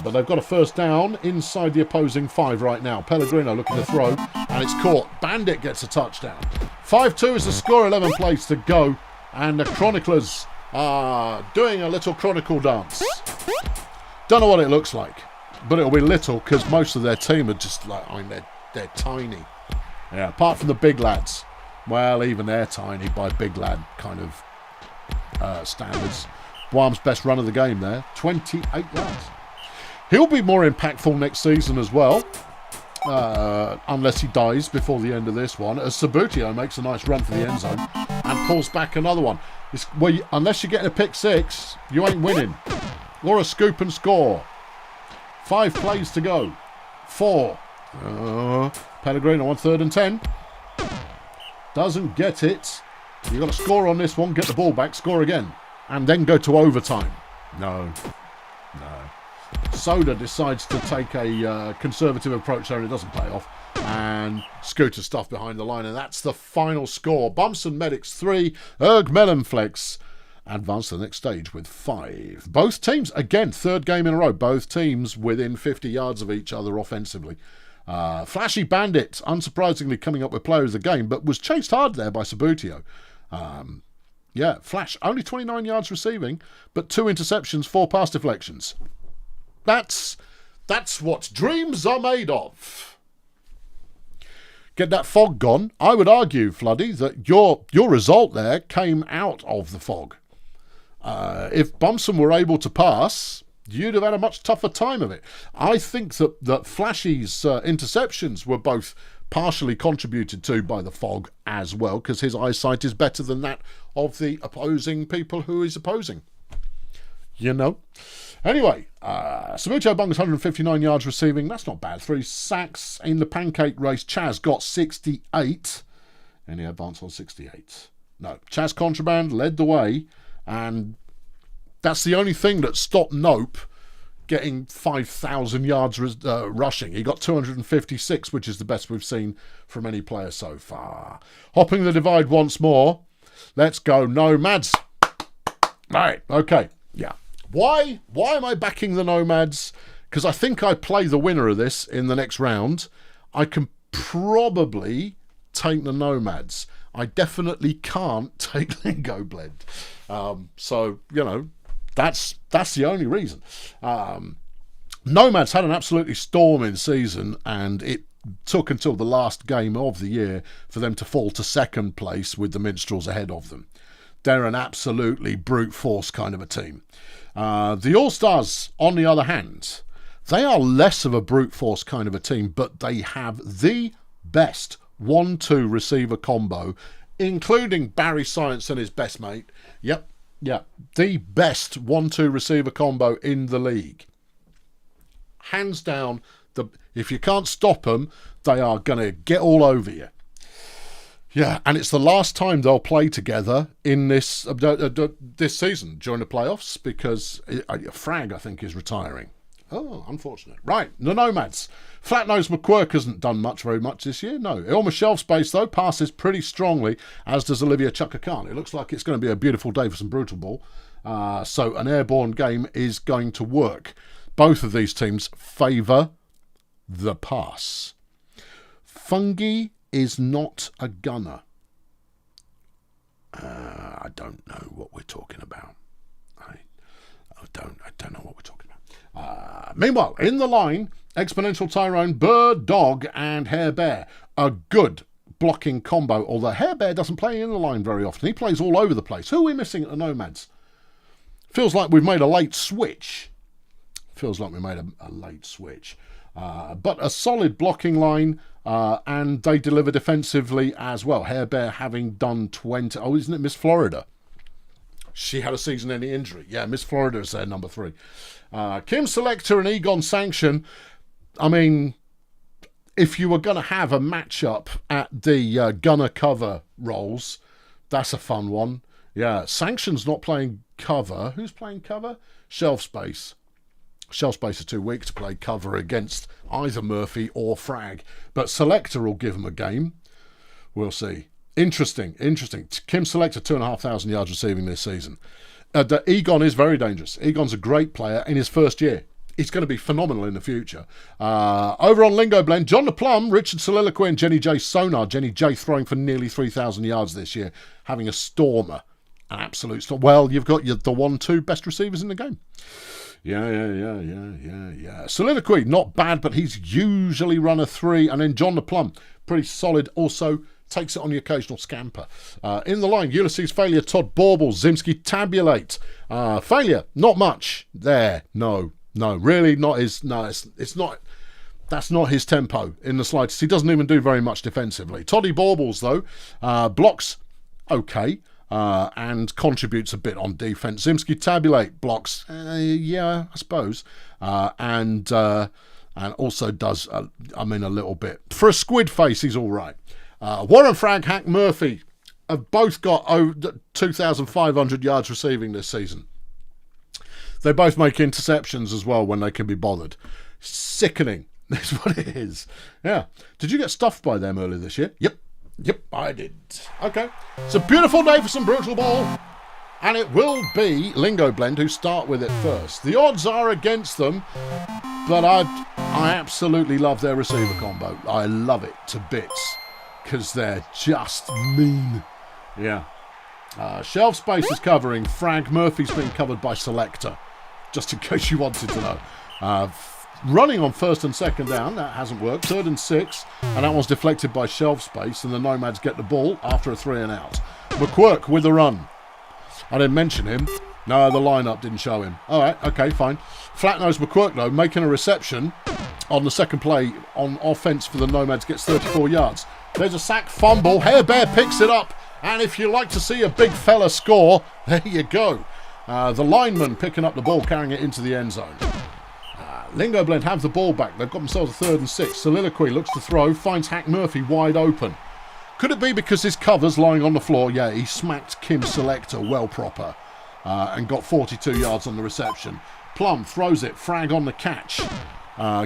But they've got a 1st down inside the opposing 5 right now. Pellegrino looking to throw, and it's caught. Bandit gets a touchdown. 5-2 is the score, 11 plays to go. And the Chroniclers are doing a little Chronicle dance. Don't know what it looks like, but it'll be little because most of their team are just like, I mean, they're tiny. Yeah, apart from the big lads. Well, even they're tiny by big lad kind of standards. Guam's best run of the game there, 28 yards. He'll be more impactful next season as well, unless he dies before the end of this one, as Sabutio makes a nice run for the end zone and pulls back another one. Unless you're getting a pick 6, you ain't winning. Or a scoop and score. 5 plays to go. 4. Pellegrino on 3rd and 10. Doesn't get it. You've got to score on this one, get the ball back, score again. And then go to overtime. No. Soda decides to take a conservative approach there and it doesn't pay off. And Scooter stuff behind the line. And that's the final score. Bumson Medics 3, Melonflex advance to the next stage with 5. Both teams, again, 3rd game in a row. Both teams within 50 yards of each other offensively. Flashy Bandit, unsurprisingly coming up with player of the game, but was chased hard there by Sabutio. Yeah, Flash, only 29 yards receiving, but 2 interceptions, 4 pass deflections. That's what dreams are made of. Get that fog gone. I would argue, Floody, that your result there came out of the fog. If Bumson were able to pass, you'd have had a much tougher time of it. I think that Flashy's interceptions were both partially contributed to by the fog as well, because his eyesight is better than that of the opposing people who he's opposing. You know? Anyway, Sabutio Bung's 159 yards receiving. That's not bad. 3 sacks in the pancake race. Chaz got 68. Any advance on 68? No. Chaz Contraband led the way, and that's the only thing that stopped Nope getting 5,000 yards rushing. He got 256, which is the best we've seen from any player so far. Hopping the divide once more. Let's go Nomads. Right, okay, yeah. Why am I backing the Nomads? Because I think I play the winner of this in the next round. I can probably take the Nomads. I definitely can't take Lingo Blend. So, you know, that's the only reason. Nomads had an absolutely storming season, and it took until the last game of the year for them to fall to second place with the Minstrels ahead of them. They're an absolutely brute force kind of a team. The All-Stars, on the other hand, they are less of a brute force kind of a team, but they have the best 1-2 receiver combo, including Barry Science and his best mate. Yep, the best 1-2 receiver combo in the league. Hands down, if you can't stop them, they are going to get all over you. Yeah, and it's the last time they'll play together in this season during the playoffs, because Frag, I think, is retiring. Oh, unfortunate. Right, the Nomads. Flat-nosed McQuirk hasn't done very much this year. No. Ilma Shelf Space, though, passes pretty strongly, as does Olivia Chaka Khan. It looks like it's going to be a beautiful day for some Brutalball. So an airborne game is going to work. Both of these teams favour the pass. Fungi is not a gunner. I don't know what we're talking about. I don't know what we're talking about. Meanwhile, in the line, Exponential Tyrone, Bird, Dog, and Hair Bear. A good blocking combo, although Hair Bear doesn't play in the line very often. He plays all over the place. Who are we missing at the Nomads? Feels like we've made a late switch. But a solid blocking line, and they deliver defensively as well. Hair Bear having done 20... Oh, isn't it Miss Florida? She had a season-ending injury. Yeah, Miss Florida is their number 3. Kim Selector and Egon Sanction. I mean, if you were going to have a matchup at the gunner cover roles, that's a fun one. Yeah, Sanction's not playing cover. Who's playing cover? Shelf Space. Shelf Space are too weak to play cover against either Murphy or Frag. But Selector will give them a game. We'll see. Interesting. Kim Selector, 2,500 yards receiving this season. Egon is very dangerous. Egon's a great player in his first year. He's going to be phenomenal in the future. Over on Lingo Blend, John the Plum, Richard Soliloquy, and Jenny J Sonar. Jenny J throwing for nearly 3,000 yards this year, having a stormer. An absolute storm. Well, you've got the 1-2 best receivers in the game. Yeah. Soliloquy, not bad, but he's usually runner 3. And then John the Plum, pretty solid. Also takes it on the occasional scamper. In the line, Ulysses Failure, Todd Bauble, Zimski Tabulate. Failure, not much there. No, really not his. No, it's not. That's not his tempo in the slightest. He doesn't even do very much defensively. Toddy Baubles, though, blocks okay. And contributes a bit on defence. Zimski Tabulate blocks, yeah, I suppose, and also does, a little bit. For a squid face, he's all right. Warren Frag, Hack Murphy have both got 2,500 yards receiving this season. They both make interceptions as well when they can be bothered. Sickening, is what it is. Yeah. Did you get stuffed by them earlier this year? Yep, I did. Okay. It's a beautiful day for some Brutalball. And it will be Lingo Blend who start with it first. The odds are against them, but I absolutely love their receiver combo. I love it to bits, because they're just mean. Yeah. Shelf Space is covering. Frag Murphy's being covered by Selector, just in case you wanted to know. Running on first and second down, that hasn't worked. 3rd and 6, and that was deflected by Shelf Space, and the Nomads get the ball after a 3 and out. McQuirk with the run. I didn't mention him. No, the lineup didn't show him. All right, okay, fine. Flat-nosed McQuirk, though, making a reception on the second play on offense for the Nomads, gets 34 yards. There's a sack fumble. Hair Bear picks it up, and if you like to see a big fella score, there you go. The lineman picking up the ball, carrying it into the end zone. Lingo Blend have the ball back. They've got themselves a 3rd and 6. Soliloquy looks to throw, finds Hack Murphy wide open. Could it be because his cover's lying on the floor? Yeah, he smacked Kim Selector well proper and got 42 yards on the reception. Plum throws it, Frag on the catch.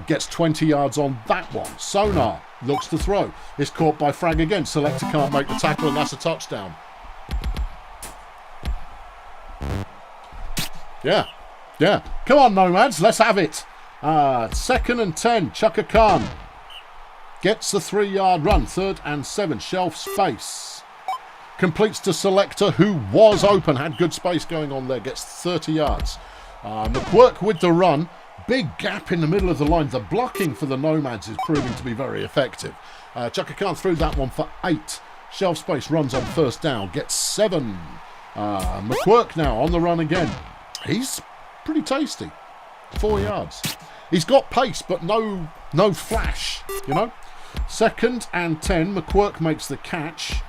Gets 20 yards on that one. Sonar looks to throw. It's caught by Frag again. Selector can't make the tackle, and that's a touchdown. Yeah. Come on, Nomads, let's have it. 2nd and 10, Chaka Khan gets the 3-yard run. 3rd and 7, Shelf Space completes to Selector, who was open, had good space going on there, gets 30 yards. McQuirk with the run, Big gap in the middle of the line. The blocking for the Nomads is proving to be very effective. Chaka Khan threw that one for 8. Shelf space runs on first down. Gets 7. McQuirk now on the run again. He's pretty tasty. 4 yards. He's got pace, but no flash, you know. 2nd and 10. McQuirk makes the catch.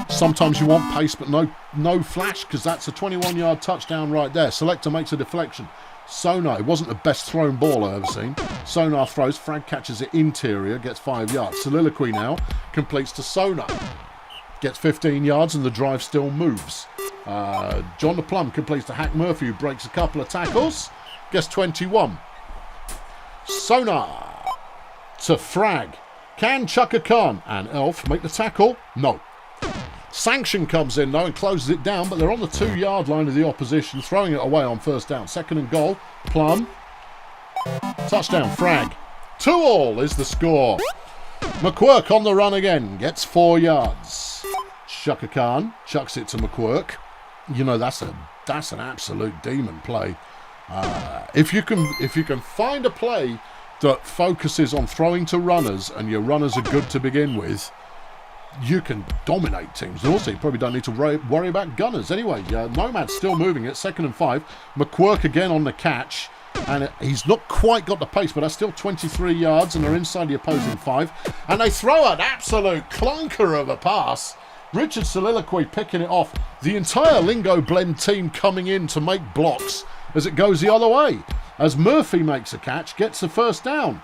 Sometimes you want pace, but no flash, because that's a 21-yard touchdown right there. Selector makes a deflection. Sonar, it wasn't the best thrown ball I've ever seen. Sonar throws, Frag catches it interior, gets 5 yards. Soliloquy now completes to Sonar. Gets 15 yards and the drive still moves. John the Plum completes to Hack Murphy, who breaks a couple of tackles. Gets 21. Sonar to Frag. Can Chaka Khan and Elf make the tackle? No. Sanction comes in though and closes it down, but they're on the 2-yard line of the opposition, throwing it away on first down. 2nd and goal. Plum. Touchdown, Frag. 2-all is the score. McQuirk on the run again, gets 4 yards. Chaka Khan chucks it to McQuirk. You know, that's an absolute demon play. If you can find a play that focuses on throwing to runners and your runners are good to begin with, you can dominate teams. And also, you probably don't need to worry about gunners. Anyway, Nomad's still moving it. 2nd and 5. McQuirk again on the catch. And he's not quite got the pace, but that's still 23 yards, and they're inside the opposing 5. And they throw an absolute clunker of a pass. Richard Soliloquy picking it off. The entire Lingo Blend team coming in to make blocks as it goes the other way. As Murphy makes a catch, gets the first down.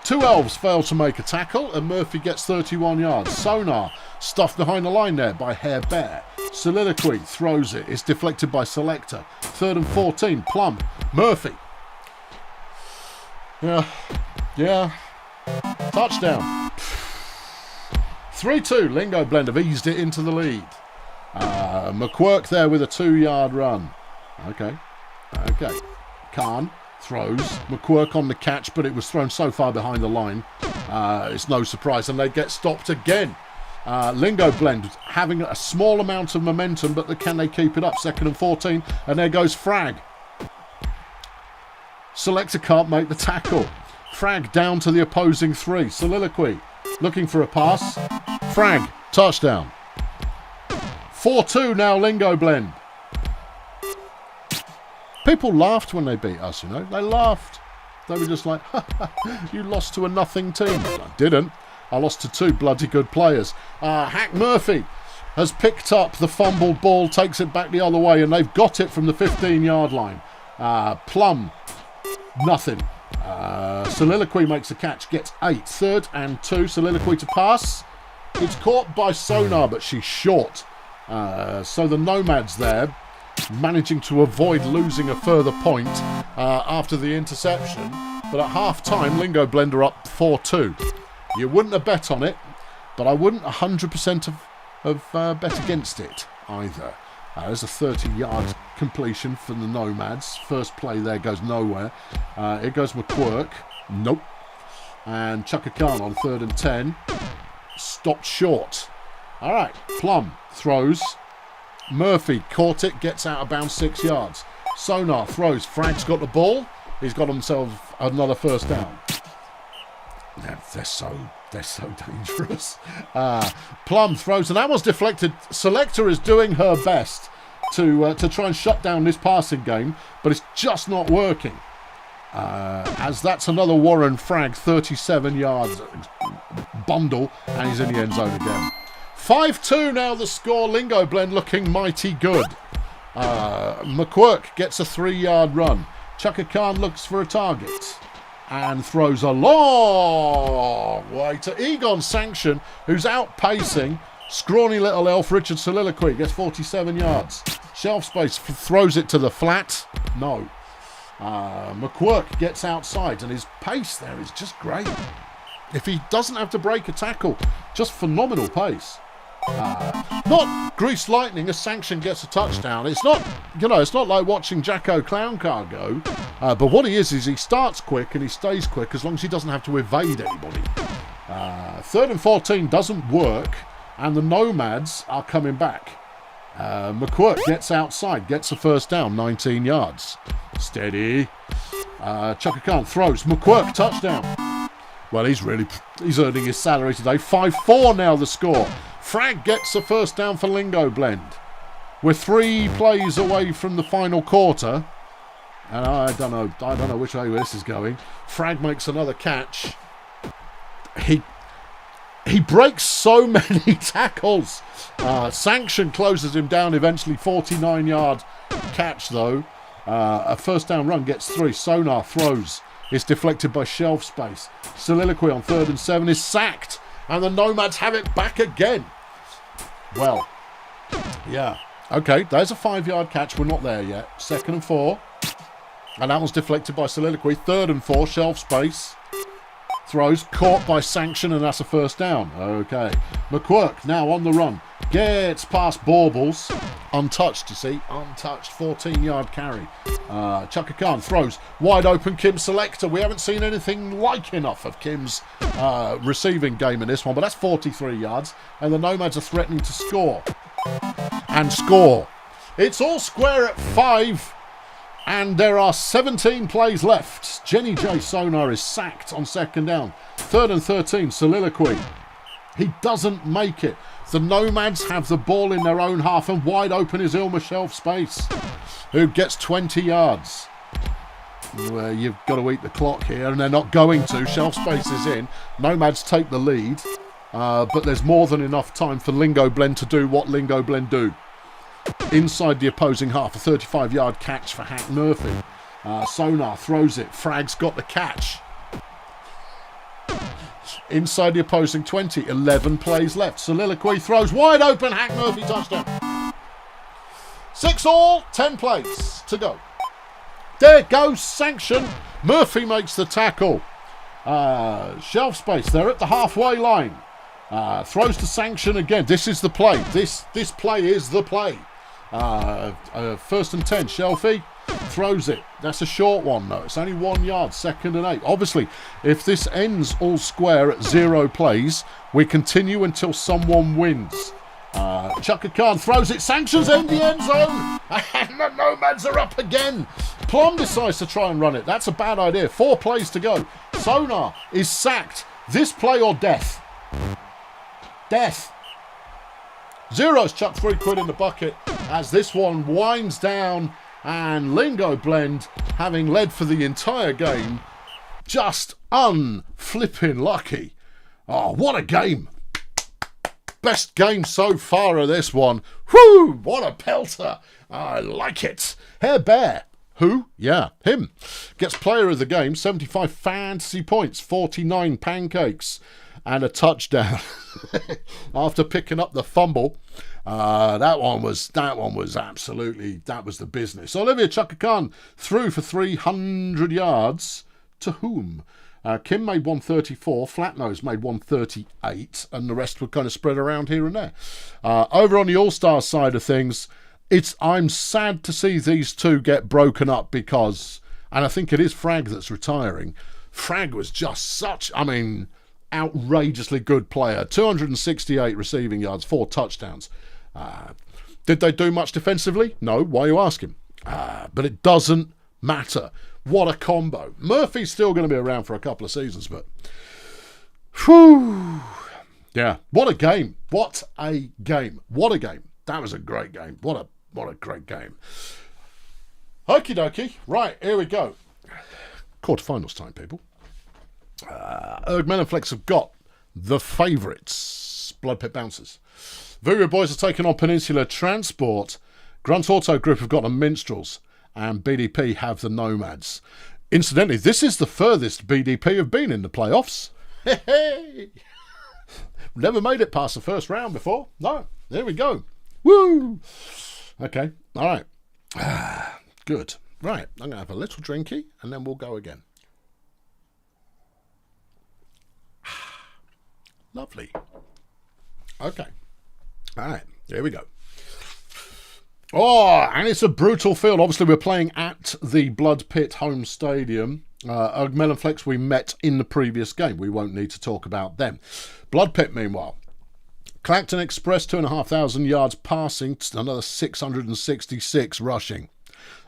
2 Elves fail to make a tackle, and Murphy gets 31 yards. Sonar stuffed behind the line there by Hair Bear. Soliloquy throws it. It's deflected by Selector. 3rd and 14. Plum. Murphy. Yeah. Touchdown. 3-2. Lingo Blend have eased it into the lead. McQuirk there with a 2-yard run. Okay. Khan throws. McQuirk on the catch, but it was thrown so far behind the line. It's no surprise, and they get stopped again. Lingo Blend having a small amount of momentum, but can they keep it up? 2nd and 14, and there goes Frag. Selector can't make the tackle. Frag down to the opposing 3. Soliloquy looking for a pass. Frag, touchdown. 4-2 now, Lingo Blend. People laughed when they beat us, you know. They laughed. They were just like, you lost to a nothing team. I didn't. I lost to 2 bloody good players. Hack Murphy has picked up the fumbled ball, takes it back the other way, and they've got it from the 15-yard line. Plum, nothing. Soliloquy makes a catch, gets 8. 3rd and 2. Soliloquy to pass. It's caught by Sonar, but she's short. So the Nomads there, managing to avoid losing a further point after the interception. But at half-time, Lingo Blend are up 4-2. You wouldn't have bet on it, but I wouldn't 100% have bet against it either. There's a 30-yard completion for the Nomads. First play there goes nowhere. Here goes McQuirk. Nope. And Chaka Khan on 3rd and 10. Stopped short. All right. Plum throws. Murphy caught it, gets out of bounds 6 yards. Sonar throws. Frag's got the ball. He's got himself another first down. They're so dangerous. Plum throws, and that was deflected. Selector is doing her best to try and shut down this passing game, but it's just not working. As that's another Warren Frag 37 yards bundle, and he's in the end zone again. 5-2 now the score. Lingo Blend looking mighty good. McQuirk gets a 3-yard run. Chaka Khan looks for a target and throws a long way to Egon Sanction, who's outpacing scrawny little elf Richard Soliloquy. Gets 47 yards. Shelf space throws it to the flat. No. McQuirk gets outside, and his pace there is just great. If he doesn't have to break a tackle, just phenomenal pace. Not grease lightning as Sanction gets a touchdown. It's not, it's not like watching Jacko Clown Car go. But what he is he starts quick and he stays quick as long as he doesn't have to evade anybody. 3rd and 14 doesn't work, and the Nomads are coming back. McQuirk gets outside, gets a first down, 19 yards. Steady. Chaka Khan throws. McQuirk, touchdown. Well, he's earning his salary today. 5-4 now the score. Frag gets a first down for Lingo Blend. We're 3 plays away from the final quarter. And I don't know which way this is going. Frag makes another catch. He breaks so many tackles. Sanction closes him down eventually. 49-yard catch, though. A first down run gets 3. Sonar throws. It's deflected by shelf space. Soliloquy on 3rd and 7 is sacked. And the Nomads have it back again. Well, yeah. Okay, there's a 5-yard catch. We're not there yet. 2nd and 4. And that was deflected by Soliloquy. 3rd and 4, shelf space. Throws, caught by Sanction, and that's a first down. Okay. McQuirk now on the run. Gets past Baubles. Untouched, you see. Untouched. 14-yard carry. Chaka Khan throws. Wide open Kim Selector. We haven't seen anything like enough of Kim's receiving game in this one, but that's 43 yards. And the Nomads are threatening to score. And score. It's all square at 5. And there are 17 plays left. Jenny J. Sonar is sacked on 2nd down. 3rd and 13, Soliloquy. He doesn't make it. The Nomads have the ball in their own half, and wide open is Ilma Shelf Space, who gets 20 yards. Well, you've got to eat the clock here, and they're not going to. Shelf Space is in. Nomads take the lead, but there's more than enough time for Lingo Blend to do what Lingo Blend do. Inside the opposing half, a 35-yard catch for Hack Murphy. Sonar throws it. Frag's got the catch. Inside the opposing 20, 11 plays left. Soliloquy throws wide open. Hack Murphy touchdown. 6 all, 10 plays to go. There goes Sanction. Murphy makes the tackle. Shelf space. They're at the halfway line. Throws to Sanction again. This is the play. This play is the play. 1st and 10. Shelfie throws it. That's a short one, though. It's only 1 yard. 2nd and 8. Obviously, if this ends all square at 0 plays, we continue until someone wins. Chaka Khan throws it. Sanctions in the end zone. And the Nomads are up again. Plum decides to try and run it. That's a bad idea. 4 plays to go. Sonar is sacked. This play or death? Death. Zero's chucked £3 in the bucket as this one winds down, and Lingo Blend, having led for the entire game, just unflipping lucky. Oh, what a game. Best game so far of this one. Whoo, what a pelter. I like it. Hair Bear. Who? Yeah, him. Gets player of the game, 75 fantasy points, 49 pancakes. And a touchdown after picking up the fumble. That one was absolutely, that was the business. Olivia Chaka Khan threw for 300 yards. To whom? Kim made 134, Flatnose made 138, and the rest were kind of spread around here and there. Over on the All-Star side of things, I'm sad to see these two get broken up because, and I think it is Frag that's retiring. Frag was just such, outrageously good player. 268 receiving yards, 4 touchdowns. Did they do much defensively? No. Why are you asking? But it doesn't matter. What a combo. Murphy's still going to be around for a couple of seasons, but whew. Yeah. What a game. What a game. What a game. That was a great game. What a great game. Okie dokie. Right, here we go. Quarterfinals time, people. Melon Flex have got the favourites, Blood Pit Bouncers. Voodoo Boys are taking on Peninsula Transport. Grunt Auto Group have got the Minstrels, and BDP have the Nomads. Incidentally, this is the furthest BDP have been in the playoffs. Never made it past the first round before. No, there we go. Woo! Okay, all right. Good. Right, I'm going to have a little drinky, and then we'll go again. Lovely. Okay. All right. Here we go. Oh, and it's a brutal field. Obviously, we're playing at the Blood Pit home stadium. Melon Flex we met in the previous game. We won't need to talk about them. Blood Pit, meanwhile, Clacton Express, 2,500 yards passing, another 666 rushing.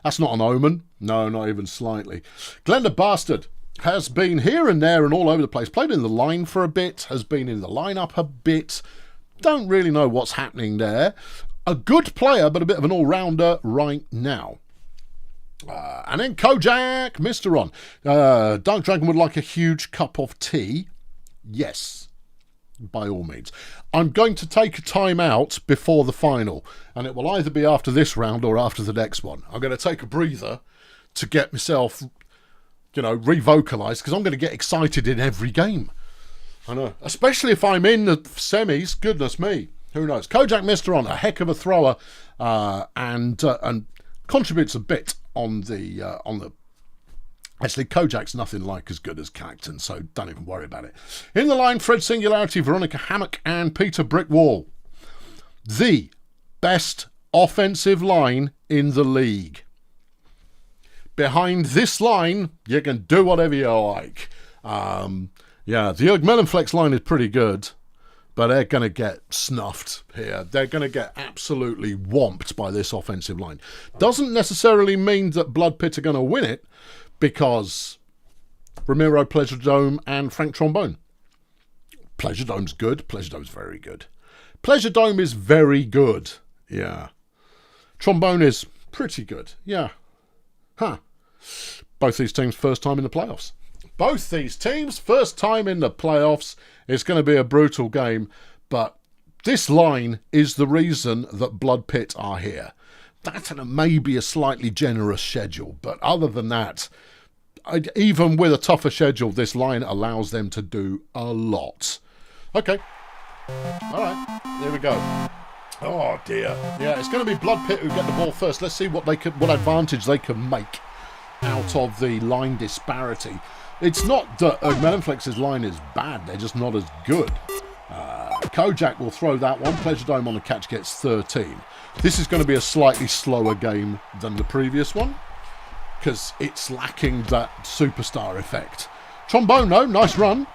That's not an omen. No, not even slightly. Glenda Bastard has been here and there and all over the place. Played in the line for a bit, has been in the lineup a bit. Don't really know what's happening there. A good player, but a bit of an all-rounder right now. And then Kojak, Mr. Ron. Dark Dragon would like a huge cup of tea. Yes, by all means. I'm going to take a time out before the final, and it will either be after this round or after the next one. I'm going to take a breather to get myself, you know, re-vocalised, because I'm going to get excited in every game. I know, especially if I'm in the semis. Goodness me, who knows? Kojak Mr. Ron, a heck of a thrower, and contributes a bit on the. Actually, Kojak's nothing like as good as Clacton, so don't even worry about it. In the line, Fred Singularity, Veronica Hammock, and Peter Brickwall. The best offensive line in the league. Behind this line, you can do whatever you like. Yeah, the Melon Flex line is pretty good, but they're going to get snuffed here. They're going to get absolutely whomped by this offensive line. Doesn't necessarily mean that Blood Pit are going to win it, because Ramiro, Pleasure Dome, and Frank Trombone. Pleasure Dome's good. Pleasure Dome's very good. Pleasure Dome is very good. Yeah. Trombone is pretty good. Yeah. Huh. Both these teams first time in the playoffs. Both these teams first time in the playoffs. It's going to be a brutal game, but this line is the reason that Blood Pit are here. That and maybe a slightly generous schedule, but other than that, even with a tougher schedule, this line allows them to do a lot. Okay. All right. There we go. Oh, dear. Yeah, it's going to be Blood Pit who get the ball first. Let's see what advantage they can make out of the line disparity. It's not that Melonflex's line is bad. They're just not as good. Kojak will throw that one. Pleasure Dome on the catch gets 13. This is going to be a slightly slower game than the previous one, because it's lacking that superstar effect. Trombone, though, nice run.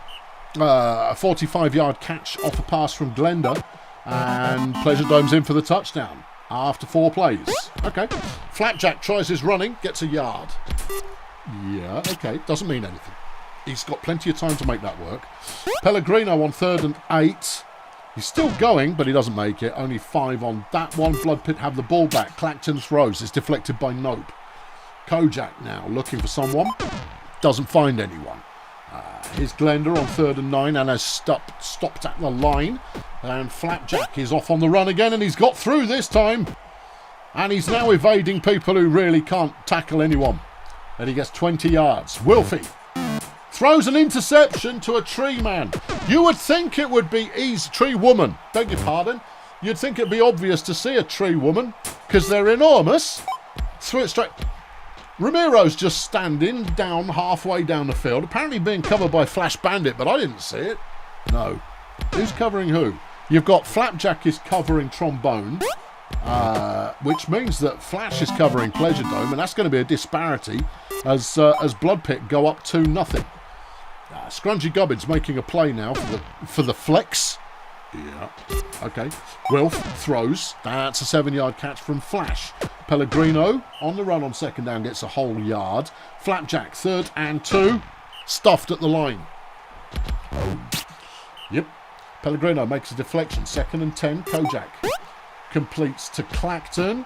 A 45-yard catch off a pass from Glenda, and Pleasure Dome's in for the touchdown after 4 plays. Okay. Flapjack tries his running, gets a yard. Yeah, okay, doesn't mean anything. He's got plenty of time to make that work. Pellegrino on 3rd and 8. He's still going, but he doesn't make it. Only 5 on that one. Blood Pit have the ball back. Clacton throws. It's deflected by Nope. Kojak now looking for someone. Doesn't find anyone. Here's Glenda on 3rd and 9 and has stopped at the line. And Flapjack is off on the run again, and he's got through this time. And he's now evading people who really can't tackle anyone. And he gets 20 yards. Wilfie throws an interception to a tree man. You would think it would be easy. Tree woman, beg your pardon. You'd think it'd be obvious to see a tree woman, because they're enormous. Threw it straight. Ramiro's just standing down halfway down the field, apparently being covered by Flash Bandit, but I didn't see it. No. Who's covering who? You've got Flapjack is covering Trombone, which means that Flash is covering Pleasure Dome, and that's going to be a disparity as Blood Pit go up 2-0. Scrungy Gubbins making a play now for the flex. Yeah. Okay. Wilf throws. That's a 7-yard catch from Flash. Pellegrino on the run on 2nd down gets a whole yard. Flapjack 3rd and 2. Stuffed at the line. Yep. Pellegrino makes a deflection. 2nd and 10. Kojak completes to Clacton,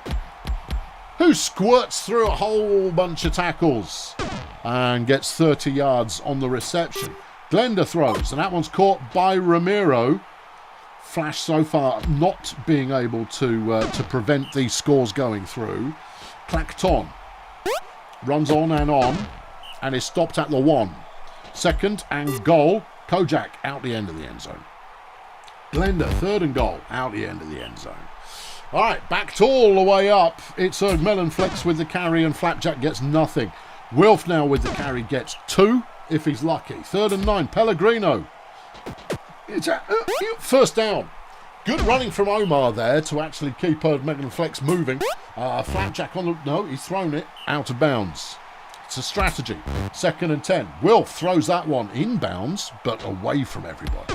who squirts through a whole bunch of tackles and gets 30 yards on the reception. Glenda throws, and that one's caught by Ramiro. Flash so far not being able to prevent these scores going through. Clacton runs on and is stopped at the 1. 2nd and goal. Kojak out the end of the end zone. Glenda 3rd and goal out the end of the end zone. All right, backed all the way up. It's Melon Flex with the carry, and Flapjack gets nothing. Wilf now with the carry gets 2 if he's lucky. 3rd and 9. Pellegrino. First down. Good running from Omar there to actually keep Melon Flex moving. Flapjack on the... No, he's thrown it out of bounds. It's a strategy. 2nd and 10. Wilf throws that one inbounds, but away from everybody.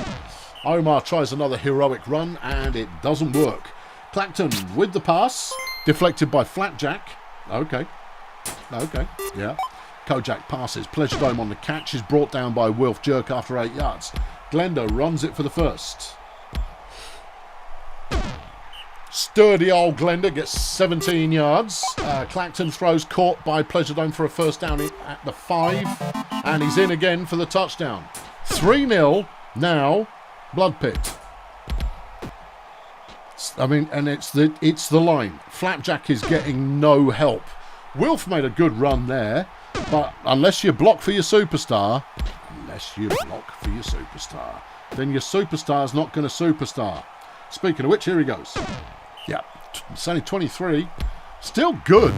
Omar tries another heroic run, and it doesn't work. Clacton with the pass, deflected by Flapjack. Okay, yeah. Kojak passes. Pleasure Dome on the catch is brought down by Wilf Jerk after 8 yards. Glenda runs it for the first. Sturdy old Glenda gets 17 yards. Clacton throws caught by Pleasure Dome for a first down at the 5. And he's in again for the touchdown. 3-0 now. Blood Pit. I mean, and it's the line. Flapjack is getting no help. Wilf made a good run there. But unless you block for your superstar, then your superstar's not going to superstar. Speaking of which, here he goes. Yeah, it's only 23. Still good.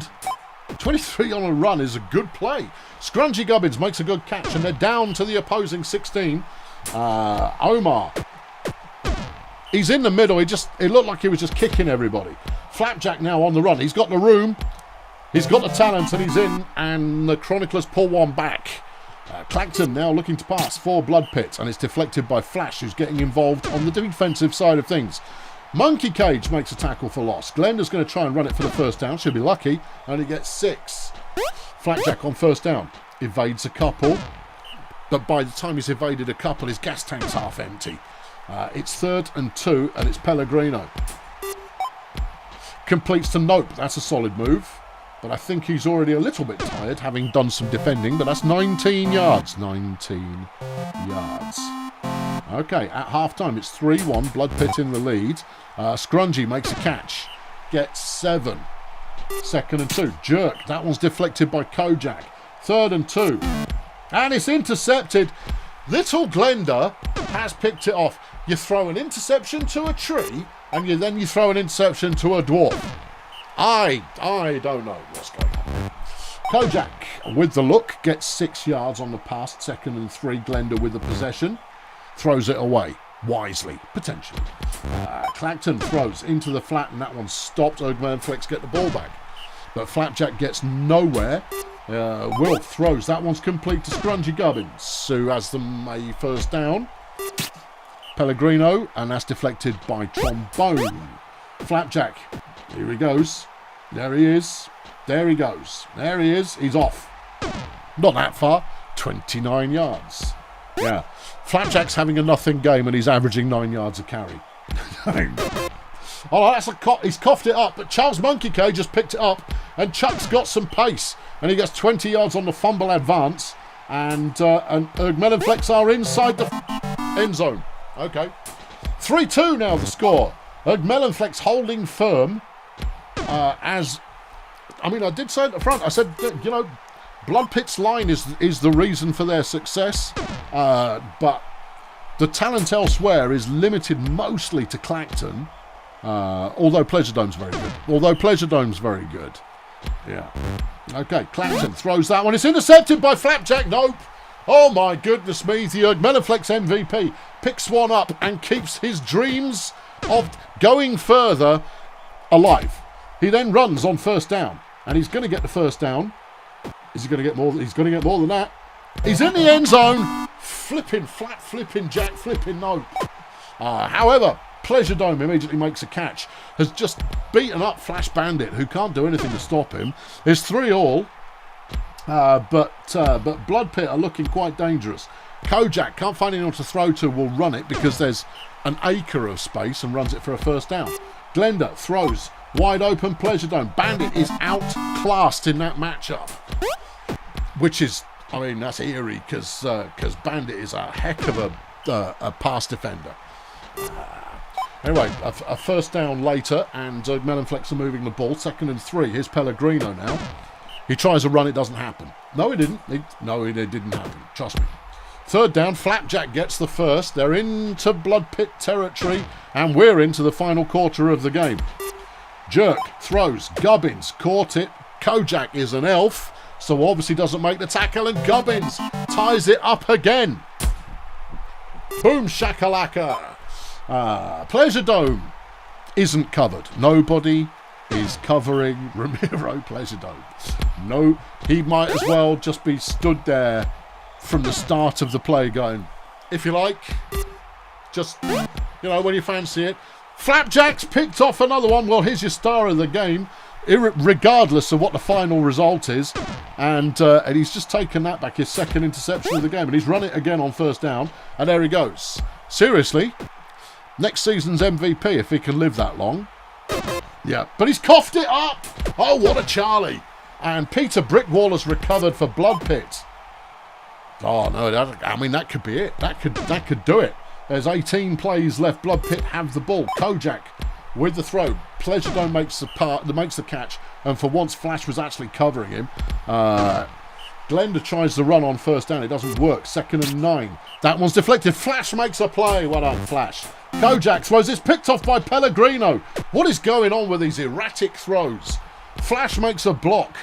23 on a run is a good play. Scrungy Gubbins makes a good catch, and they're down to the opposing 16. Omar. He's in the middle. It looked like he was just kicking everybody. Flapjack now on the run. He's got the room. He's got the talent, and he's in, and the Chroniclers pull one back. Clacton now looking to pass for Blood Pit, and it's deflected by Flash, who's getting involved on the defensive side of things. Monkey Cage makes a tackle for loss. Glenda's going to try and run it for the first down. She'll be lucky. Only gets 6. Flapjack on first down. Evades a couple. But by the time he's evaded a couple, his gas tank's half empty. It's 3rd and 2, and it's Pellegrino. Completes to Nope. That's a solid move. But I think he's already a little bit tired, having done some defending. But that's 19 yards. 19 yards. Okay, at half-time, it's 3-1. Blood Pit in the lead. Scrungy makes a catch. Gets 7. 2nd and 2. Jerk. That one's deflected by Kojak. 3rd and 2. And it's intercepted. Little Glenda has picked it off. You throw an interception to a tree, and then you throw an interception to a dwarf. I don't know what's going on. Kojak with the look gets 6 yards on the pass. 2nd and 3. Glenda with the possession. Throws it away. Wisely, potentially. Clacton throws into the flat, and that one's stopped. Ogman and Flex get the ball back. But Flapjack gets nowhere. Wilf throws. That one's complete to Scrungy Gubbins, who has them a first down. Pellegrino, and that's deflected by Trombone. Flapjack. Here he goes. There he is. There he goes. There he is. He's off. Not that far. 29 yards. Yeah. Flapjack's having a nothing game, and he's averaging 9 yards a carry. Oh, he's coughed it up, but Charles Monkey Cage just picked it up, and Chuck's got some pace, and he gets 20 yards on the fumble advance, and Melon Flex are inside the end zone. Okay. 3-2 now the score. Melon Flex holding firm. I did say at the front, I said, Blood Pit's line is the reason for their success, but the talent elsewhere is limited mostly to Clacton, although Pleasure Dome's very good. Yeah. Okay, Clacton throws that one. It's intercepted by Flapjack. Nope. Oh my goodness me, the Melonflex MVP picks one up and keeps his dreams of going further alive. He then runs on first down, and he's going to get the first down. Is he going to get more? He's going to get more than that. He's in the end zone. Flipping flat, flipping jack, flipping no. However, Pleasure Dome immediately makes a catch. Has just beaten up Flash Bandit, who can't do anything to stop him. It's 3-all. But Blood Pit are looking quite dangerous. Kojak can't find anyone to throw to, will run it because there's an acre of space and runs it for a first down. Glenda throws. Wide open Pleasure Dome. Bandit is outclassed in that matchup. Which is, that's eerie because Bandit is a heck of a pass defender. Anyway, a first down later, and Melonflex are moving the ball. 2nd and 3. Here's Pellegrino now. He tries a run, it doesn't happen. No, it didn't. It didn't happen. Trust me. 3rd down, Flapjack gets the first. They're into Blood Pit territory, and we're into the final quarter of the game. Jerk throws. Gubbins caught it. Kojak is an elf, so obviously doesn't make the tackle, and Gubbins ties it up again. Boom shakalaka. Pleasure Dome isn't covered. Nobody is covering Ramiro Pleasure Dome. No, he might as well just be stood there from the start of the play going, if you like, just, you know, when you fancy it. Flapjack's picked off another one. Well, here's your star of the game, regardless of what the final result is. And he's just taken that back, his second interception of the game. And he's run it again on first down. And there he goes. Seriously, next season's MVP if he can live that long. Yeah, but he's coughed it up. Oh, what a Charlie. And Peter Brickwaller's recovered for Blood Pit. Oh, no, I mean, that could be it. That could do it. There's 18 plays left. Blood Pit have the ball. Kojak with the throw. Pleasure Dome makes the catch. And for once, Flash was actually covering him. Glenda tries to run on first down. It doesn't work. 2nd and 9. That one's deflected. Flash makes a play. Well done, Flash. Kojak throws. It's picked off by Pellegrino. What is going on with these erratic throws? Flash makes a block.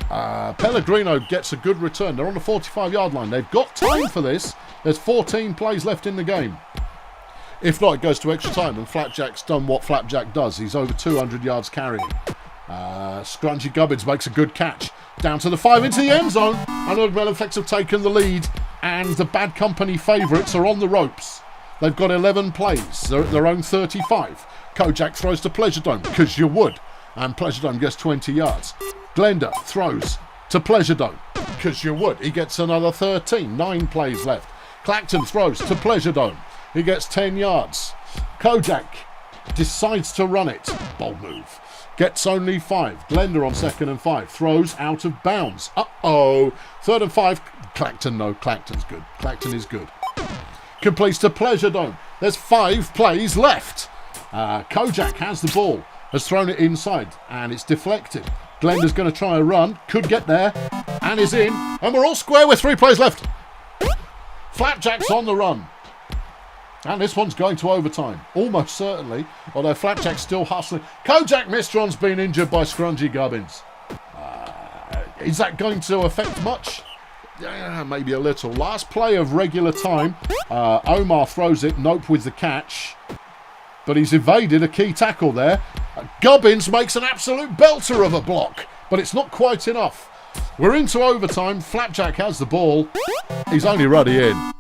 Pellegrino gets a good return. They're on the 45-yard line. They've got time for this. There's 14 plays left in the game. If not, it goes to extra time, and Flapjack's done what Flapjack does. He's over 200 yards carrying. Scrunchy Gubbins makes a good catch. Down to the 5 into the end zone. And Melon Flex have taken the lead, and the Bad Company favourites are on the ropes. They've got 11 plays. They're at their own 35. Kojak throws to Pleasure Dome, because you would. And Pleasure Dome gets 20 yards. Glenda throws to Pleasure Dome, because you would. He gets another 13. 9 plays left. Clacton throws to Pleasure Dome. He gets 10 yards. Kojak decides to run it. Bold move. Gets only 5. Glenda on 2nd and 5. Throws out of bounds. Uh-oh. 3rd and 5. Clacton, no. Clacton's good. Clacton is good. Completes to Pleasure Dome. There's 5 plays left. Kojak has the ball. Has thrown it inside. And it's deflected. Glenda's going to try a run. Could get there. And is in. And we're all square with 3 plays left. Flapjack's on the run. And this one's going to overtime. Almost certainly. Although Flapjack's still hustling. Kojak Mistron's been injured by Scrunchy Gubbins. Is that going to affect much? Yeah, maybe a little. Last play of regular time. Omar throws it. Nope with the catch. But he's evaded a key tackle there. Gubbins makes an absolute belter of a block. But it's not quite enough. We're into overtime. Flapjack has the ball. He's only ruddy in.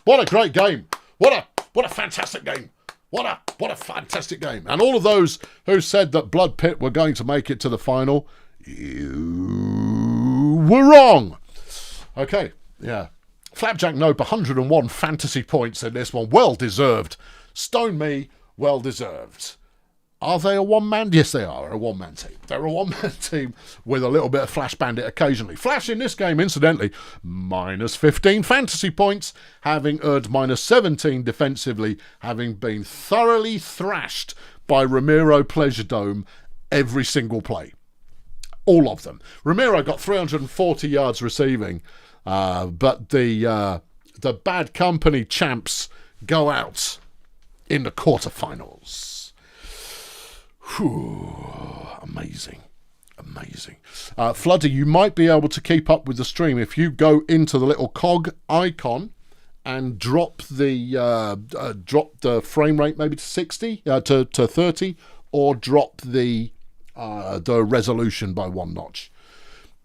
What a great game. What a fantastic game. What a fantastic game. And all of those who said that Blood Pit were going to make it to the final, you were wrong. Okay, yeah. Flapjack Nope, 101 fantasy points in this one. Well deserved. Stone Me, well deserved. Are they a one-man? Yes, they are a one-man team. They're a one-man team with a little bit of Flash Bandit occasionally. Flash in this game, incidentally, minus 15 fantasy points, having earned minus 17 defensively, having been thoroughly thrashed by Ramiro Pleasure Dome every single play. All of them. Ramiro got 340 yards receiving, but the Bad Company champs go out in the quarterfinals. Whew, amazing. Fluddy, you might be able to keep up with the stream if you go into the little cog icon and drop the frame rate maybe to 60 to 30, or drop the resolution by 1 notch.